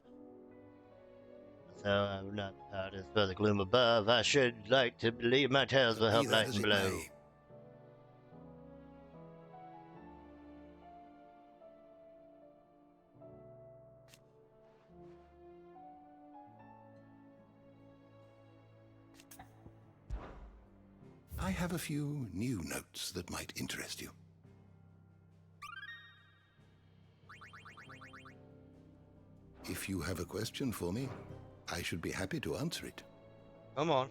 So I would not part as for the gloom above. I should like to believe my tales will help be that lighten as it below. may. I have a few new notes that might interest you. If you have a question for me, I should be happy to answer it. Come on.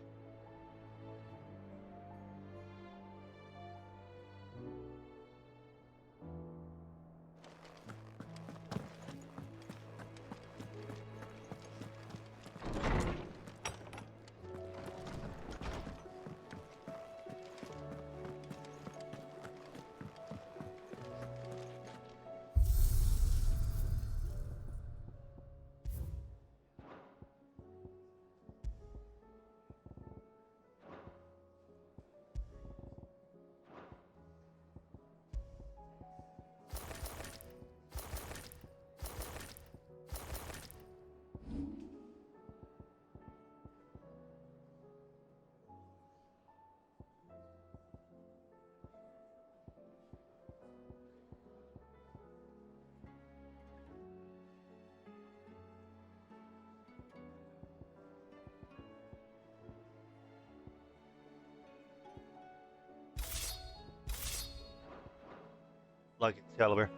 Like Excalibur.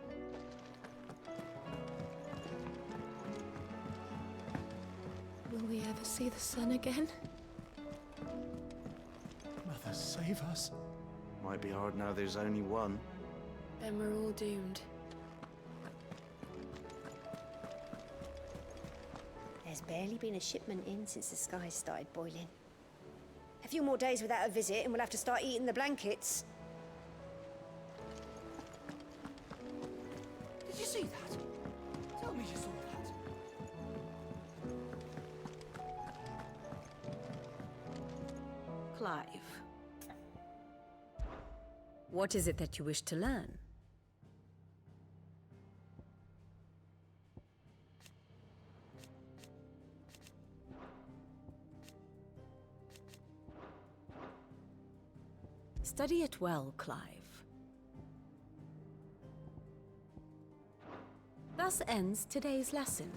Will we ever see the sun again? Mother, save us. Might be hard now there's only one. Then we're all doomed. There's barely been a shipment in since the skies started boiling. A few more days without a visit and we'll have to start eating the blankets. Did you see that? Tell me you saw that. Clive. What is it that you wish to learn? Study it well, Clive. Thus ends today's lesson.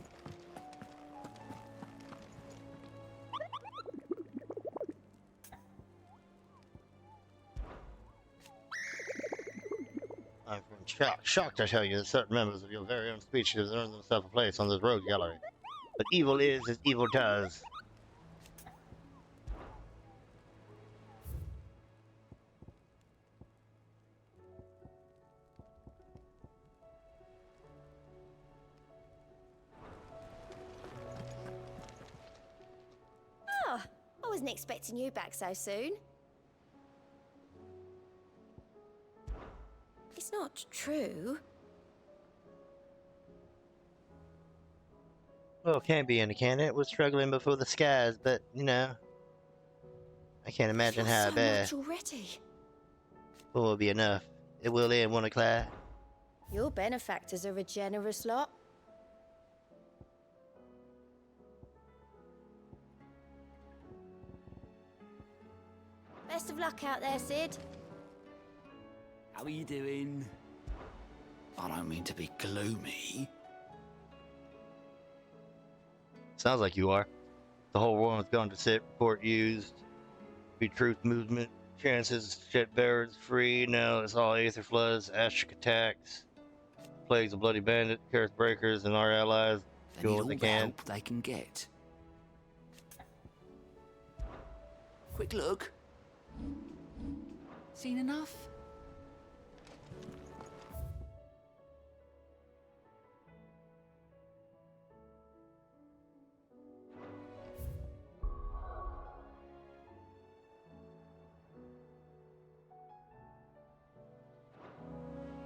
I'm shocked, I tell you, that certain members of your very own species have earned themselves a place on this rogue gallery. But evil is as evil does. Oh, I wasn't expecting you back so soon. It's not true. Well, it can't be in the can. It was struggling before the skies, but, you know, I can't imagine how so bad. much already. What will be enough? It will end, won't it, Claire? Your benefactors are a generous lot. Best of luck out there, Sid. How are you doing? I don't mean to be gloomy. Sounds like you are. The whole world has gone to sit, report used, be truth movement, chances, shit birds free, now it's all aether floods, Ashik attacks, plagues of bloody bandit, curse breakers, and our allies They doing need what all they the can. help they can get. Quick look. Seen enough?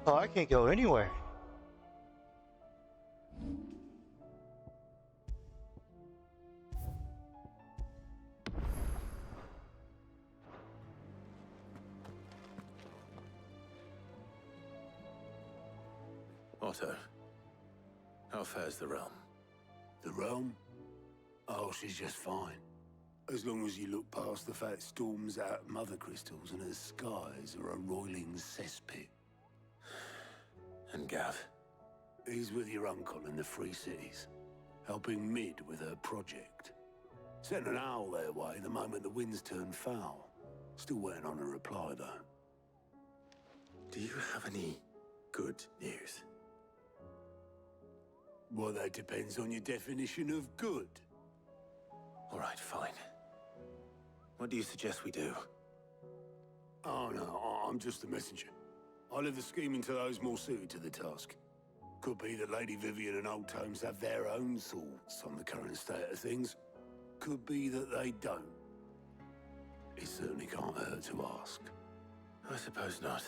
Oh, I can't go anywhere. Otto, how fares the realm? The realm? Oh, she's just fine. As long as you look past the fat storms out mother crystals and her skies are a roiling cesspit. And Gav? He's with your uncle in the Free Cities, helping Mid with her project. Sent an owl their way the moment the winds turned foul. Still waiting on a reply, though. Do you have any good news? Well, that depends on your definition of good. All right, fine. What do you suggest we do? Oh, no, I'm just a messenger. I leave the scheming to those more suited to the task. Could be that Lady Vivian and Old Tomes have their own thoughts on the current state of things. Could be that they don't. It certainly can't hurt to ask. I suppose not.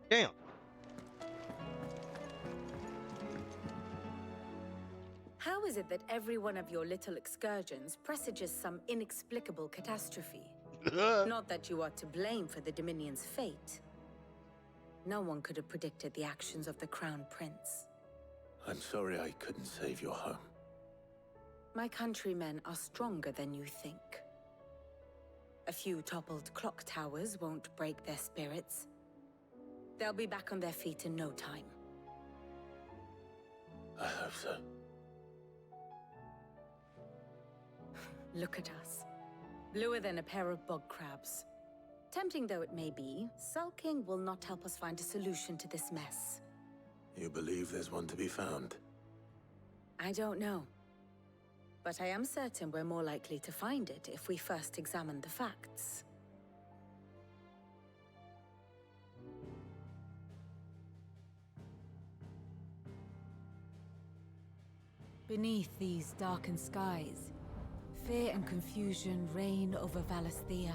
Damn. How is it that every one of your little excursions presages some inexplicable catastrophe? Not that you are to blame for the Dominion's fate. No one could have predicted the actions of the Crown Prince. I'm sorry I couldn't save your home. My countrymen are stronger than you think. A few toppled clock towers won't break their spirits. They'll be back on their feet in no time. I hope so. Look at us. Bluer than a pair of bog crabs. Tempting though it may be, sulking will not help us find a solution to this mess. You believe there's one to be found? I don't know. But I am certain we're more likely to find it if we first examine the facts. Beneath these darkened skies, fear and confusion reign over Valisthea.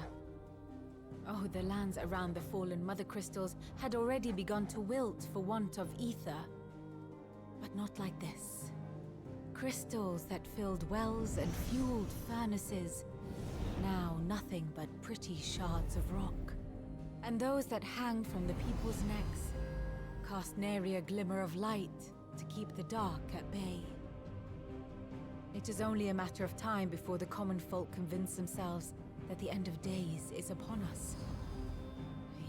Oh, the lands around the fallen mother crystals had already begun to wilt for want of ether. But not like this. Crystals that filled wells and fueled furnaces, now nothing but pretty shards of rock. And those that hang from the people's necks cast nary a glimmer of light to keep the dark at bay. It is only a matter of time before the common folk convince themselves that the end of days is upon us.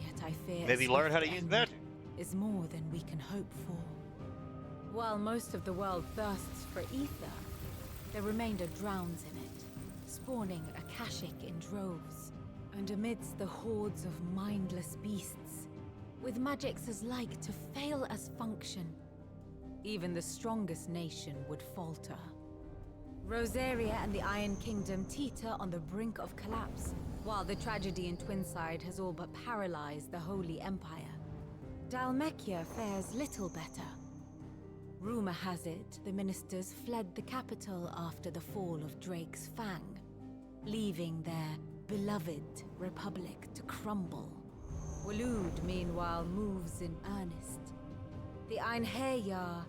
Yet I fear Maybe learn how to use magic. is more than we can hope for. While most of the world thirsts for ether, the remainder drowns in it, spawning Akashic in droves. And amidst the hordes of mindless beasts, with magics as like to fail as function, even the strongest nation would falter. Rosaria and the Iron Kingdom teeter on the brink of collapse, while the tragedy in Twinside has all but paralyzed the Holy Empire. Dhalmekia fares little better. Rumor has it the ministers fled the capital after the fall of Drake's Fang, leaving their beloved republic to crumble. Waloed, meanwhile, moves in earnest. The Einherjar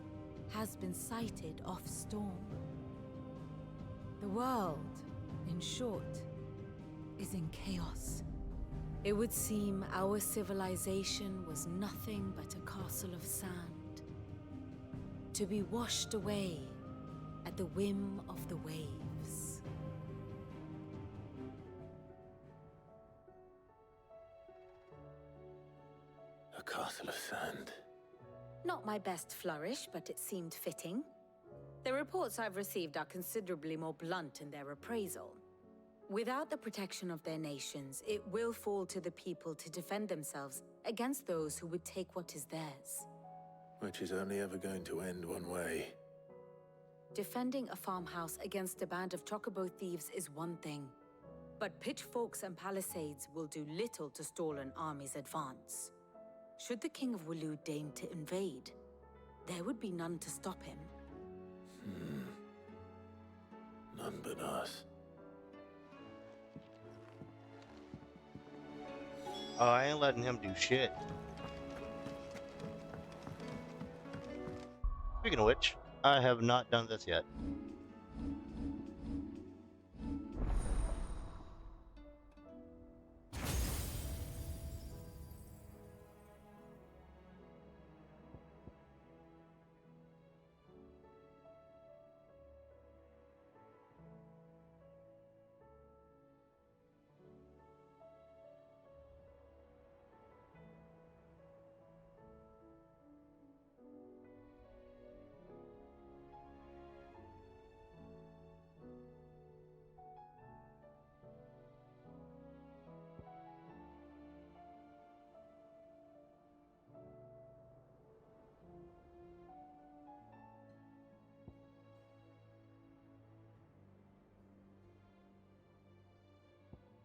has been sighted off Storm. The world, in short, is in chaos. It would seem our civilization was nothing but a castle of sand, to be washed away at the whim of the waves. A castle of sand. Not my best flourish, but it seemed fitting. The reports I've received are considerably more blunt in their appraisal. Without the protection of their nations, it will fall to the people to defend themselves against those who would take what is theirs. Which is only ever going to end one way. Defending a farmhouse against a band of chocobo thieves is one thing, but pitchforks and palisades will do little to stall an army's advance. Should the King of Waloed deign to invade, there would be none to stop him. None but us. Oh, I ain't letting him do shit. Speaking of which, I have not done this yet.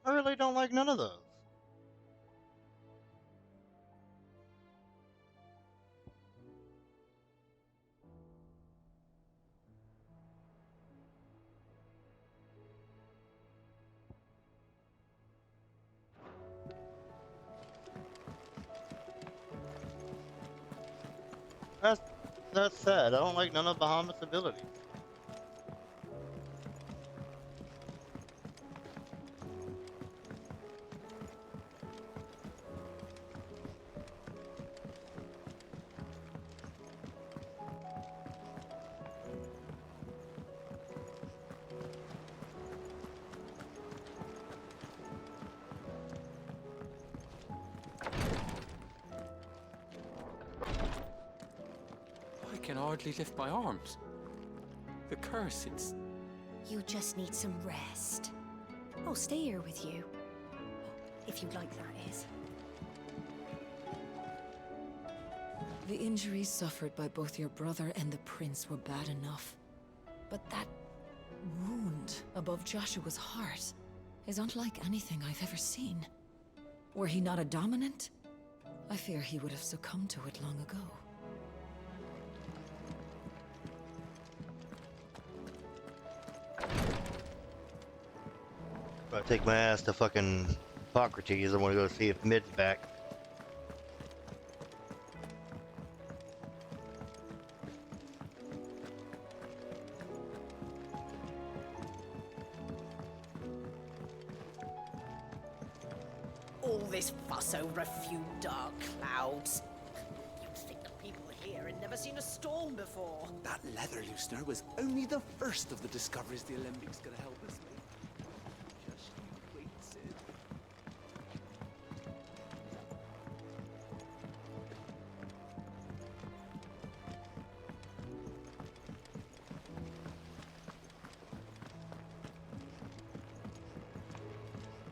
I really don't like none of those. That's sad. I don't like none of Bahamut's abilities. I can hardly lift my arms. The curse, it's... You just need some rest. I'll stay here with you. If you'd like, that is. The injuries suffered by both your brother and the prince were bad enough. But that wound above Joshua's heart is unlike anything I've ever seen. Were he not a dominant, I fear he would have succumbed to it long ago. I take my ass to fucking Hippocrates. I want to go see if Mid's back. All this fuss over a few dark clouds. You'd think the people here had never seen a storm before. That leather loosener was only the first of the discoveries the Olympics gonna help us make. Just you wait, Sid.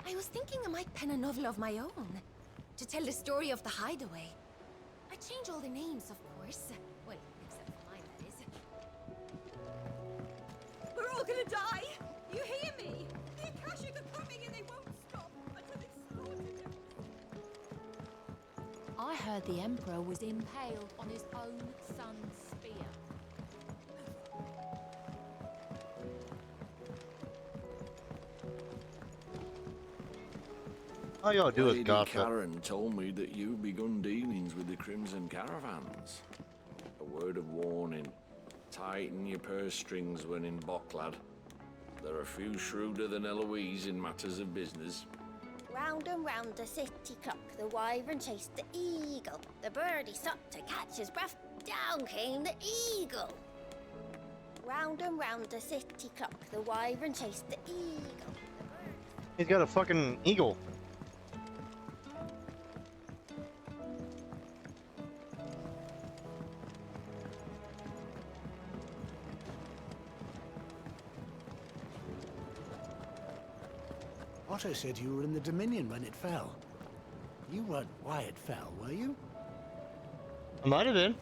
I was thinking I might pen a novel of my own, to tell the story of the hideaway. I change all the names, of course. Well, except for mine, that is. We're all gonna die! You hear me? The Akashic are coming and they won't stop until they've slaughtered everyone. I heard the Emperor was impaled on his own son's spear. All y'all do is Lady gossip. Karen told me that you've begun dealings with the Crimson Caravans. A word of warning. Tighten your purse strings when in Bocklad. There are few shrewder than Eloise in matters of business. Round and round the city clock, the wyvern chased the eagle. The birdie stopped to catch his breath, down came the eagle. Round and round the city clock, the wyvern chased the eagle. He's got a fucking eagle. Otto said you were in the Dominion when it fell. You weren't why it fell, were you? I might have been.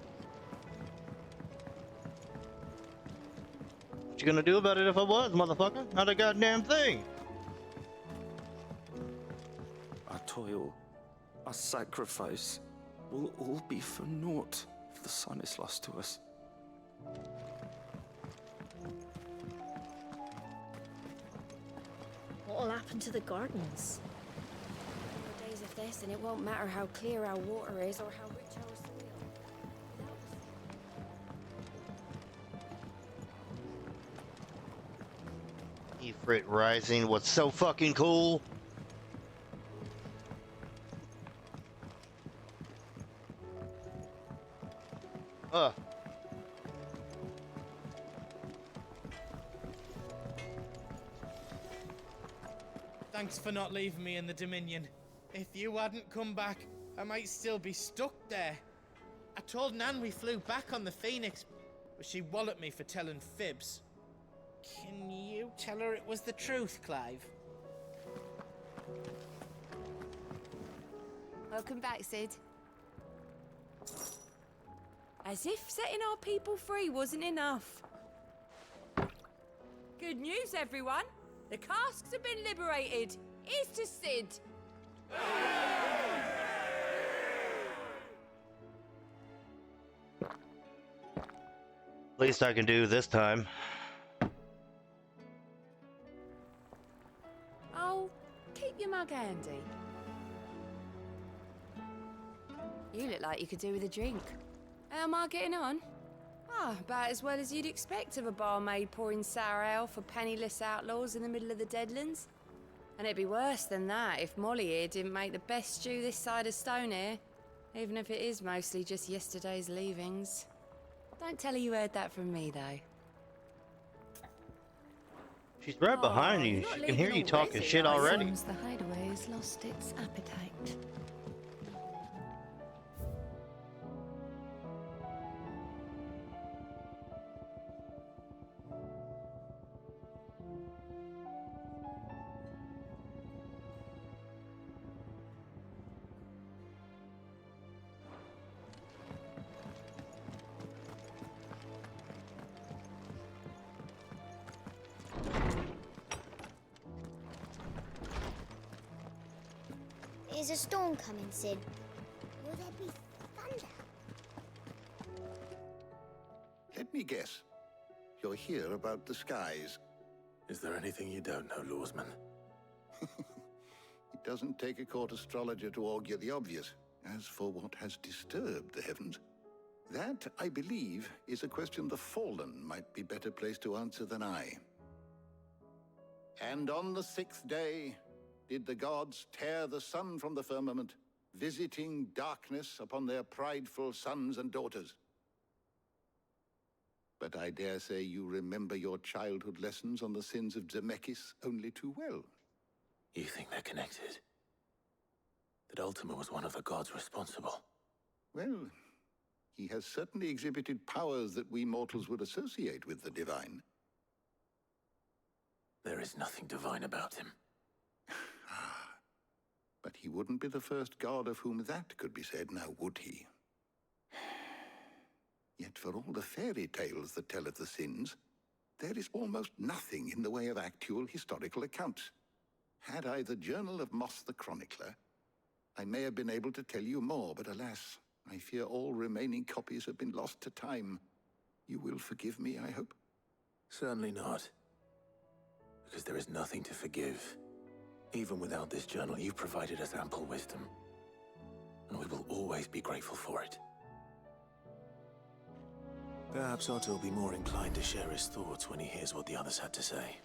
What you gonna do about it if I was, motherfucker? Not a goddamn thing. Our toil, our sacrifice, will all be for naught if the sun is lost to us. What'll happen to the gardens? More days of this, and it won't matter how clear our water is or how rich our soil. Ifrit Rising was so fucking cool. Thanks for not leaving me in the Dominion. If you hadn't come back, I might still be stuck there. I told Nan we flew back on the Phoenix, but she walloped me for telling fibs. Can you tell her it was the truth, Clive? Welcome back, Sid. As if setting our people free wasn't enough. Good news, everyone. The casks have been liberated. Here's to Sid. Least I can do this time. Oh, keep your mug handy. You look like you could do with a drink. How am I getting on? Ah, about as well as you'd expect of a barmaid pouring sour ale for penniless outlaws in the middle of the Deadlands. And it'd be worse than that if Molly here didn't make the best stew this side of Stonehair, even if it is mostly just yesterday's leavings. Don't tell her you heard that from me, though. She's right behind you. She can hear you talking shit already. Seems the hideaway has lost its appetite. Is a storm coming, Sid? Will there be thunder? Let me guess. You're here about the skies. Is there anything you don't know, Lawsman? It doesn't take a court astrologer to augur the obvious. As for what has disturbed the heavens, that, I believe, is a question the Fallen might be better placed to answer than I. And on the 6th day, did the gods tear the sun from the firmament, visiting darkness upon their prideful sons and daughters. But I dare say you remember your childhood lessons on the sins of Zemeckis only too well. You think they're connected? That Ultima was one of the gods responsible? Well, he has certainly exhibited powers that we mortals would associate with the divine. There is nothing divine about him. But he wouldn't be the first god of whom that could be said, now would he? Yet for all the fairy tales that tell of the sins, there is almost nothing in the way of actual historical accounts. Had I the Journal of Moss the Chronicler, I may have been able to tell you more, but alas, I fear all remaining copies have been lost to time. You will forgive me, I hope? Certainly not. Because there is nothing to forgive. Even without this journal, you've provided us ample wisdom. And we will always be grateful for it. Perhaps Otto will be more inclined to share his thoughts when he hears what the others had to say.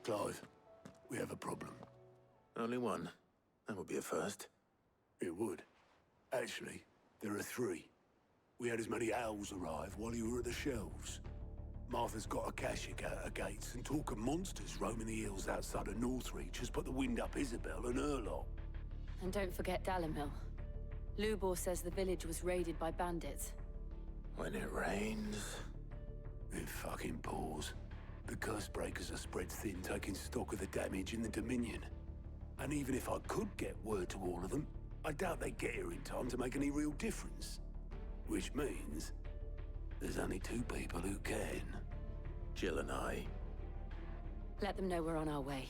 Clive, we have a problem. Only one. That would be a first. It would. Actually, there are three. We had as many owls arrive while you were at the shelves. Martha's got a Kashik out her gates, and talk of monsters roaming the hills outside of Northreach has put the wind up Isabel and her lot. And don't forget Dalimil. Lubor says the village was raided by bandits. When it rains... It fucking pours. The curse breakers are spread thin, taking stock of the damage in the Dominion. And even if I could get word to all of them, I doubt they'd get here in time to make any real difference. Which means there's only two people who can. Jill and I. Let them know we're on our way.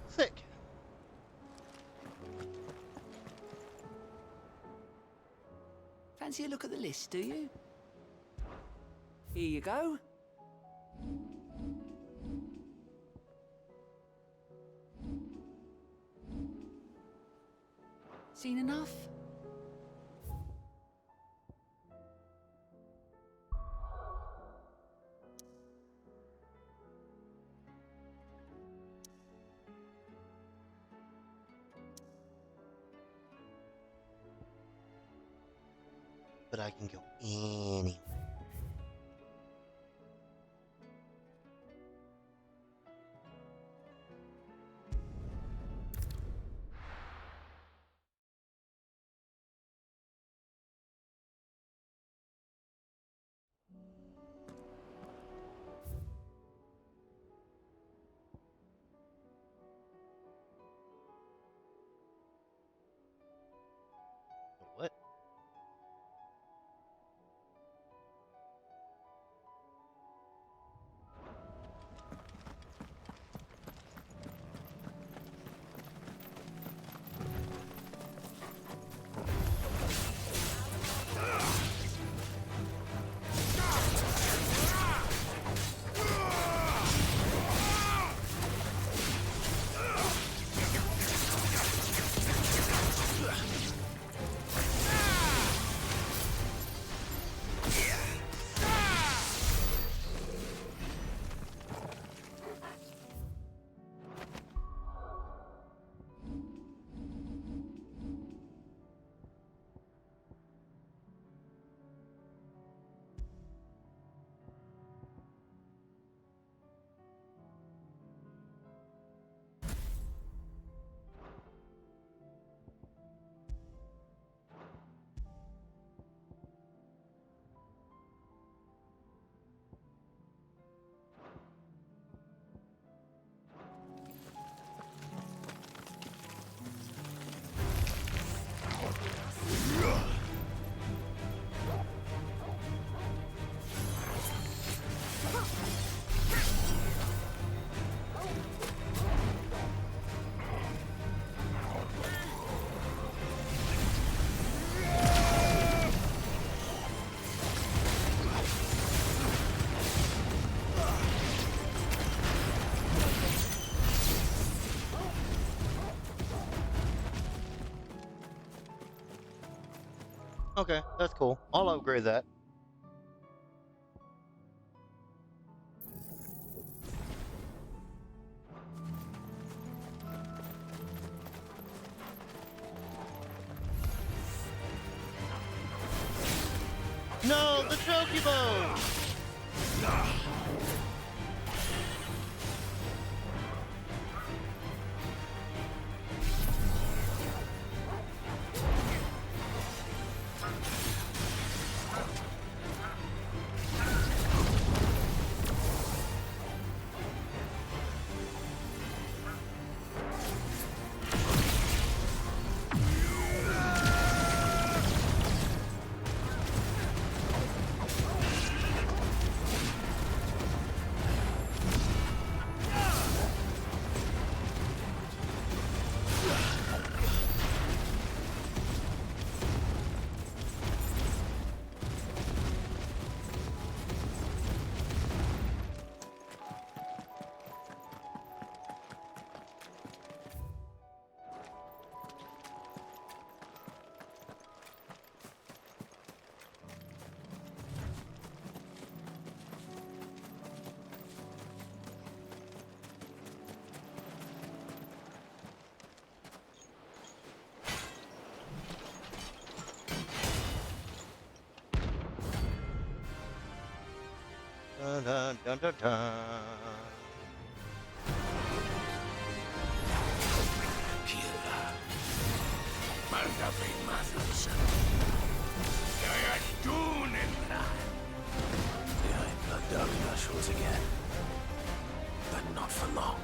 Sick. Fancy a look at the list, do you? Here you go. Seen enough? But I can go anywhere. What? Okay, that's cool. I'll upgrade that. No, the chocobo! dun, dun, dun, dun. Behind blood dark thresholds again. But not for long.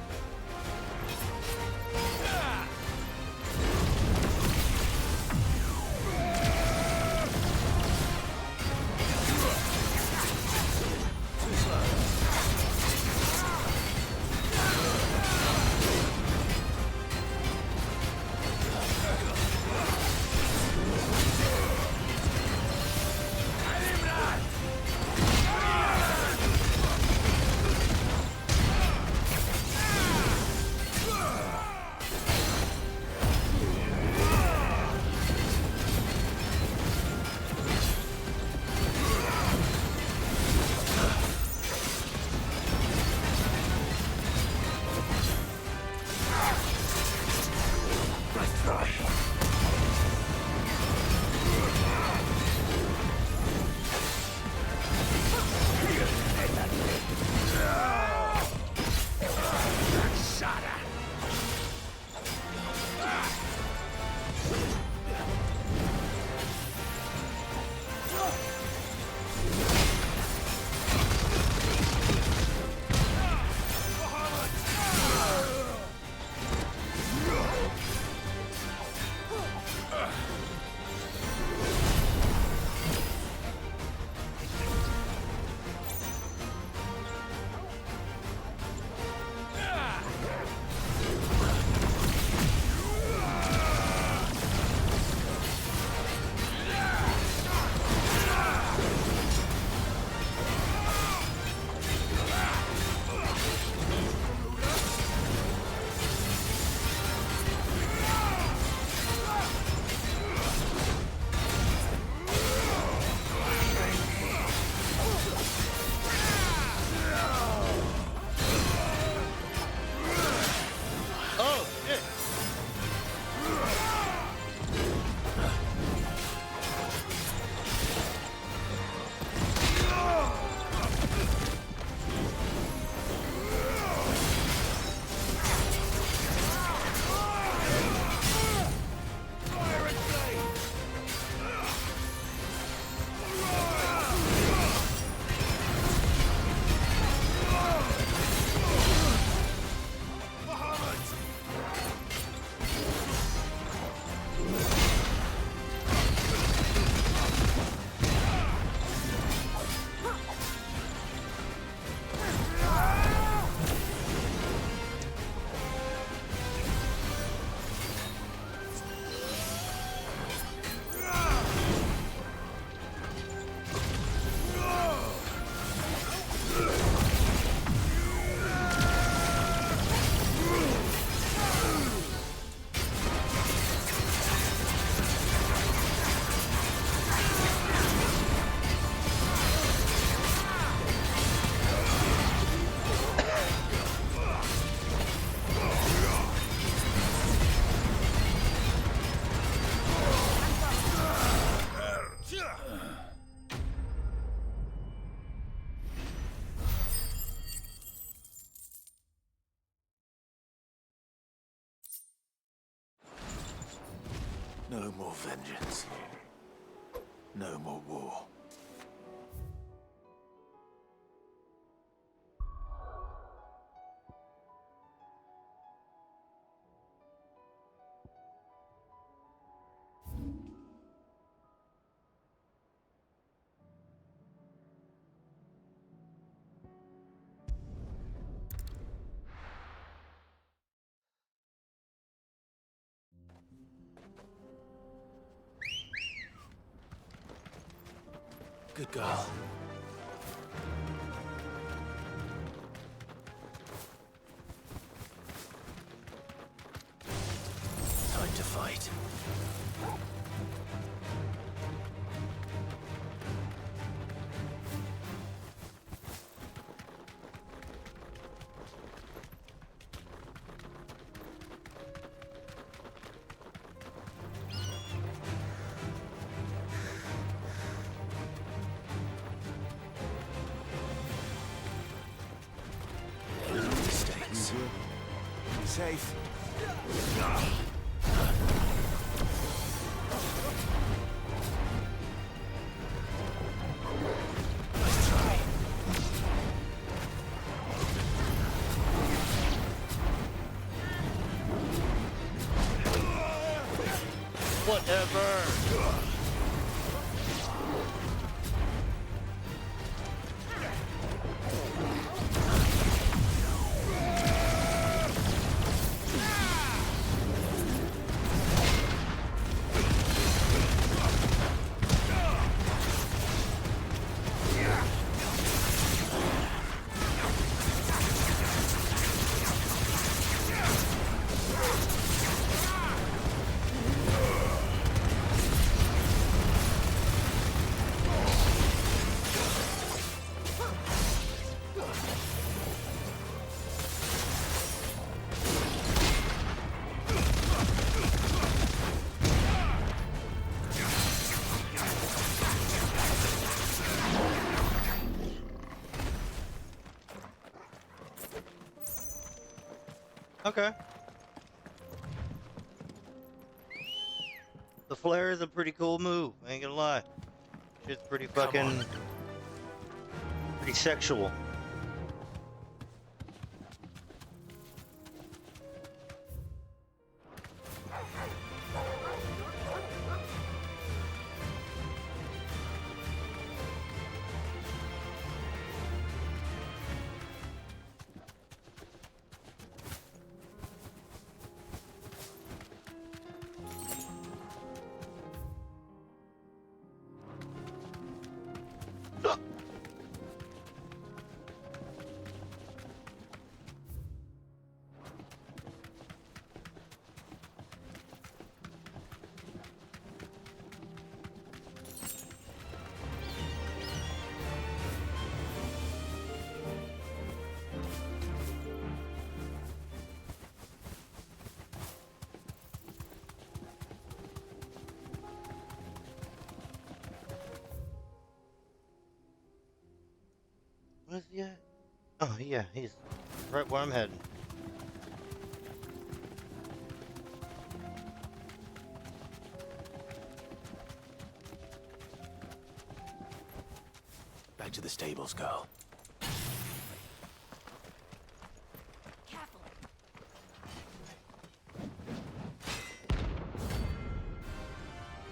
No more vengeance. No more war. Good girl. Time to fight. safe. Whatever. Okay. The flare is a pretty cool move, I ain't gonna lie. Shit's pretty fucking... pretty sexual. Where's he at? Oh yeah, he's right where I'm heading. Back to the stables, girl. Careful.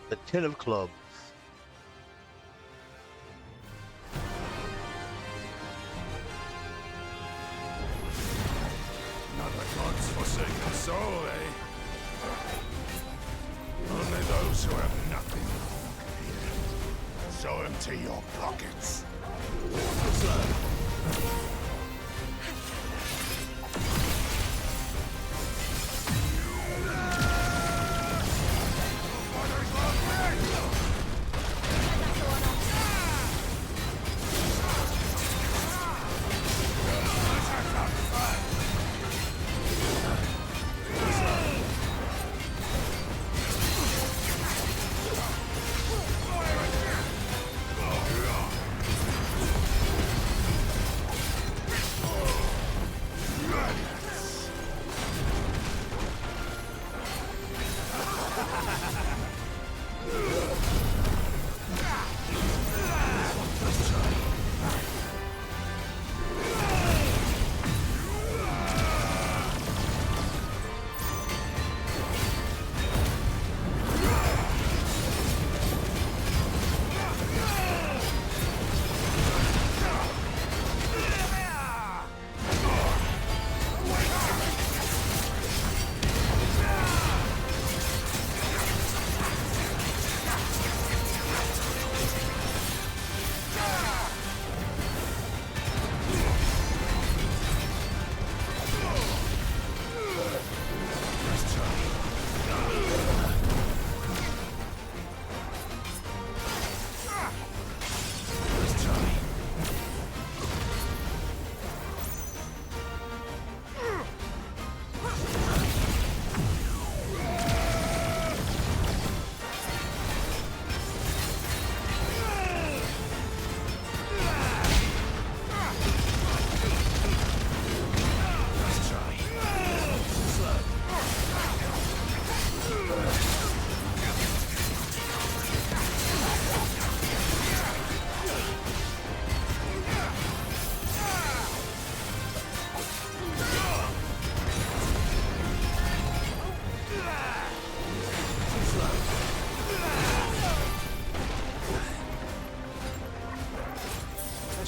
The Ten of Clubs. God's forsaken soul, eh? Only those who have nothing. So empty your pockets.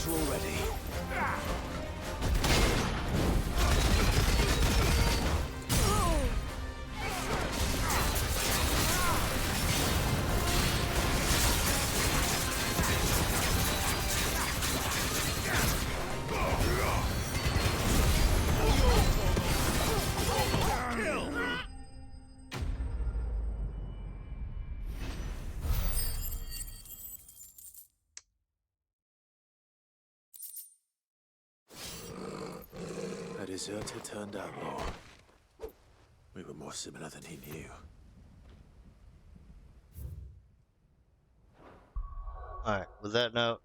to already. A deserter turned outlaw. We were more similar than he knew. Alright, with that note.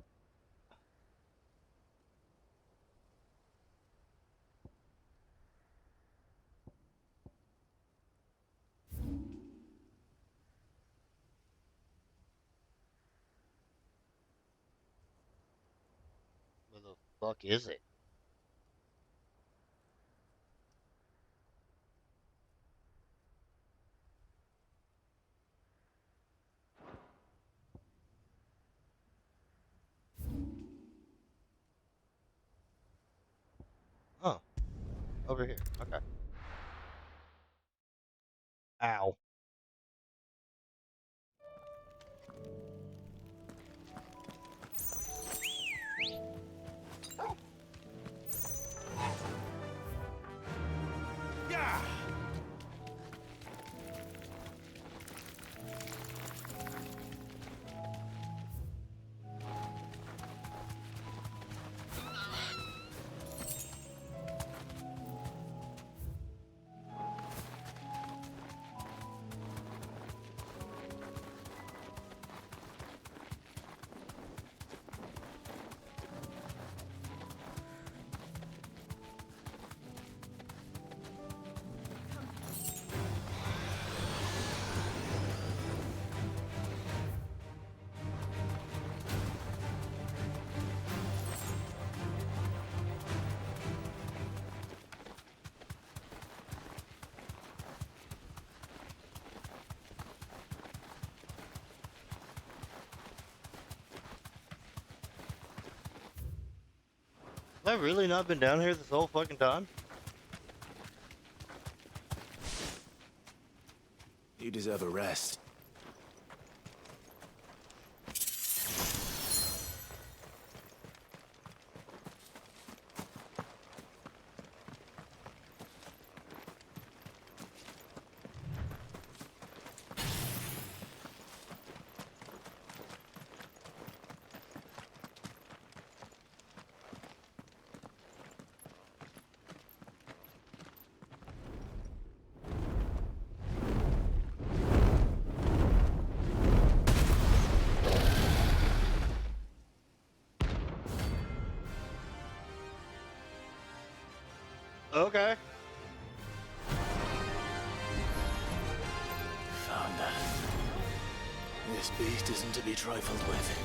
Where the fuck is it? Oh, over here. Okay. Ow. Yeah! Have I really not been down here this whole fucking time? You deserve a rest. Okay. Found her. This beast isn't to be trifled with.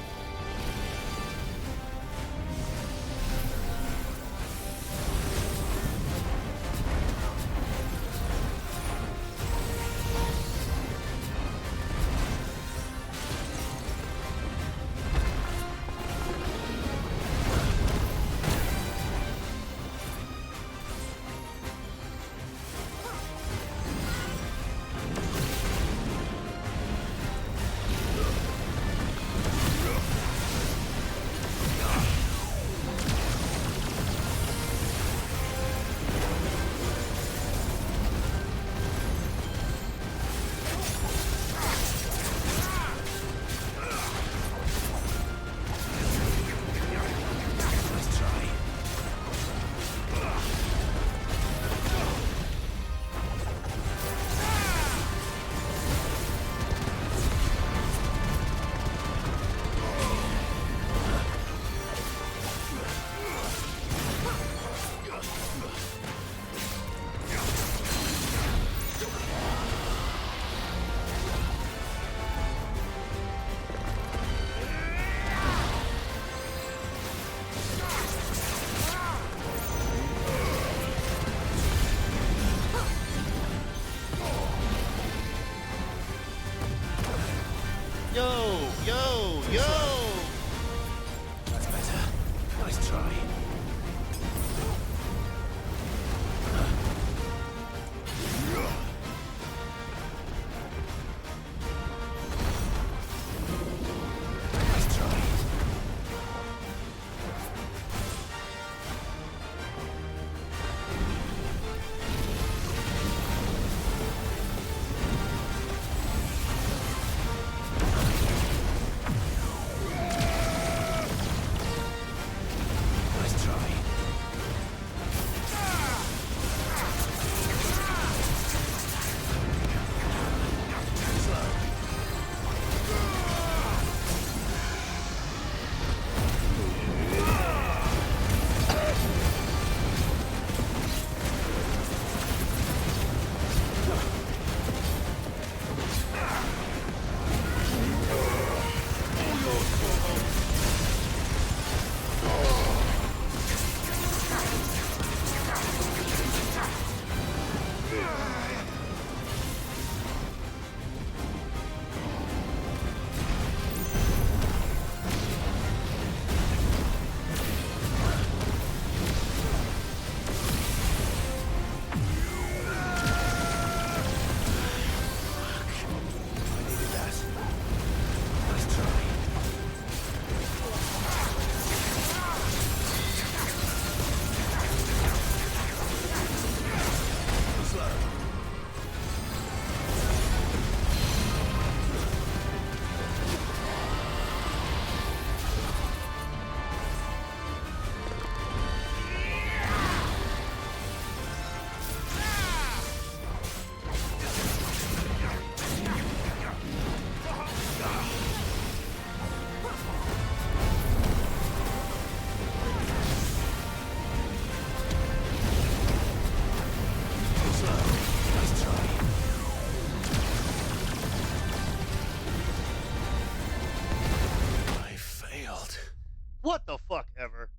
What the fuck ever?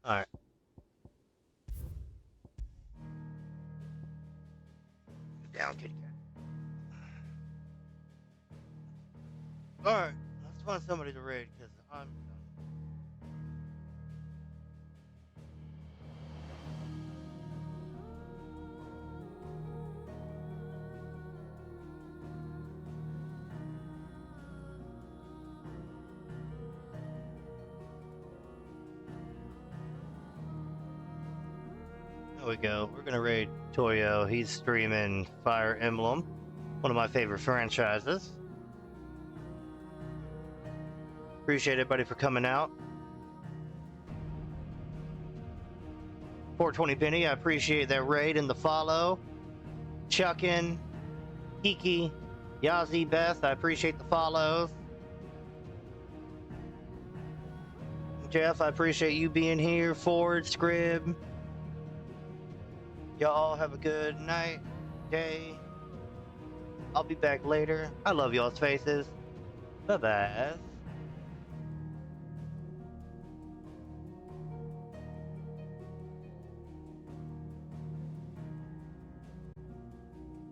Alright. Down, kitty cat. Alright, let's find somebody to raid, because I'm done. There we go. We're gonna raid Toyo. He's streaming Fire Emblem, one of my favorite franchises. Appreciate everybody for coming out. 420 Penny, I appreciate that raid and the follow. Chuckin, Kiki, Yazi, Beth, I appreciate the follows. Jeff, I appreciate you being here. Ford, Scrib. Y'all have a good night, day. I'll be back later. I love y'all's faces. Bye-bye.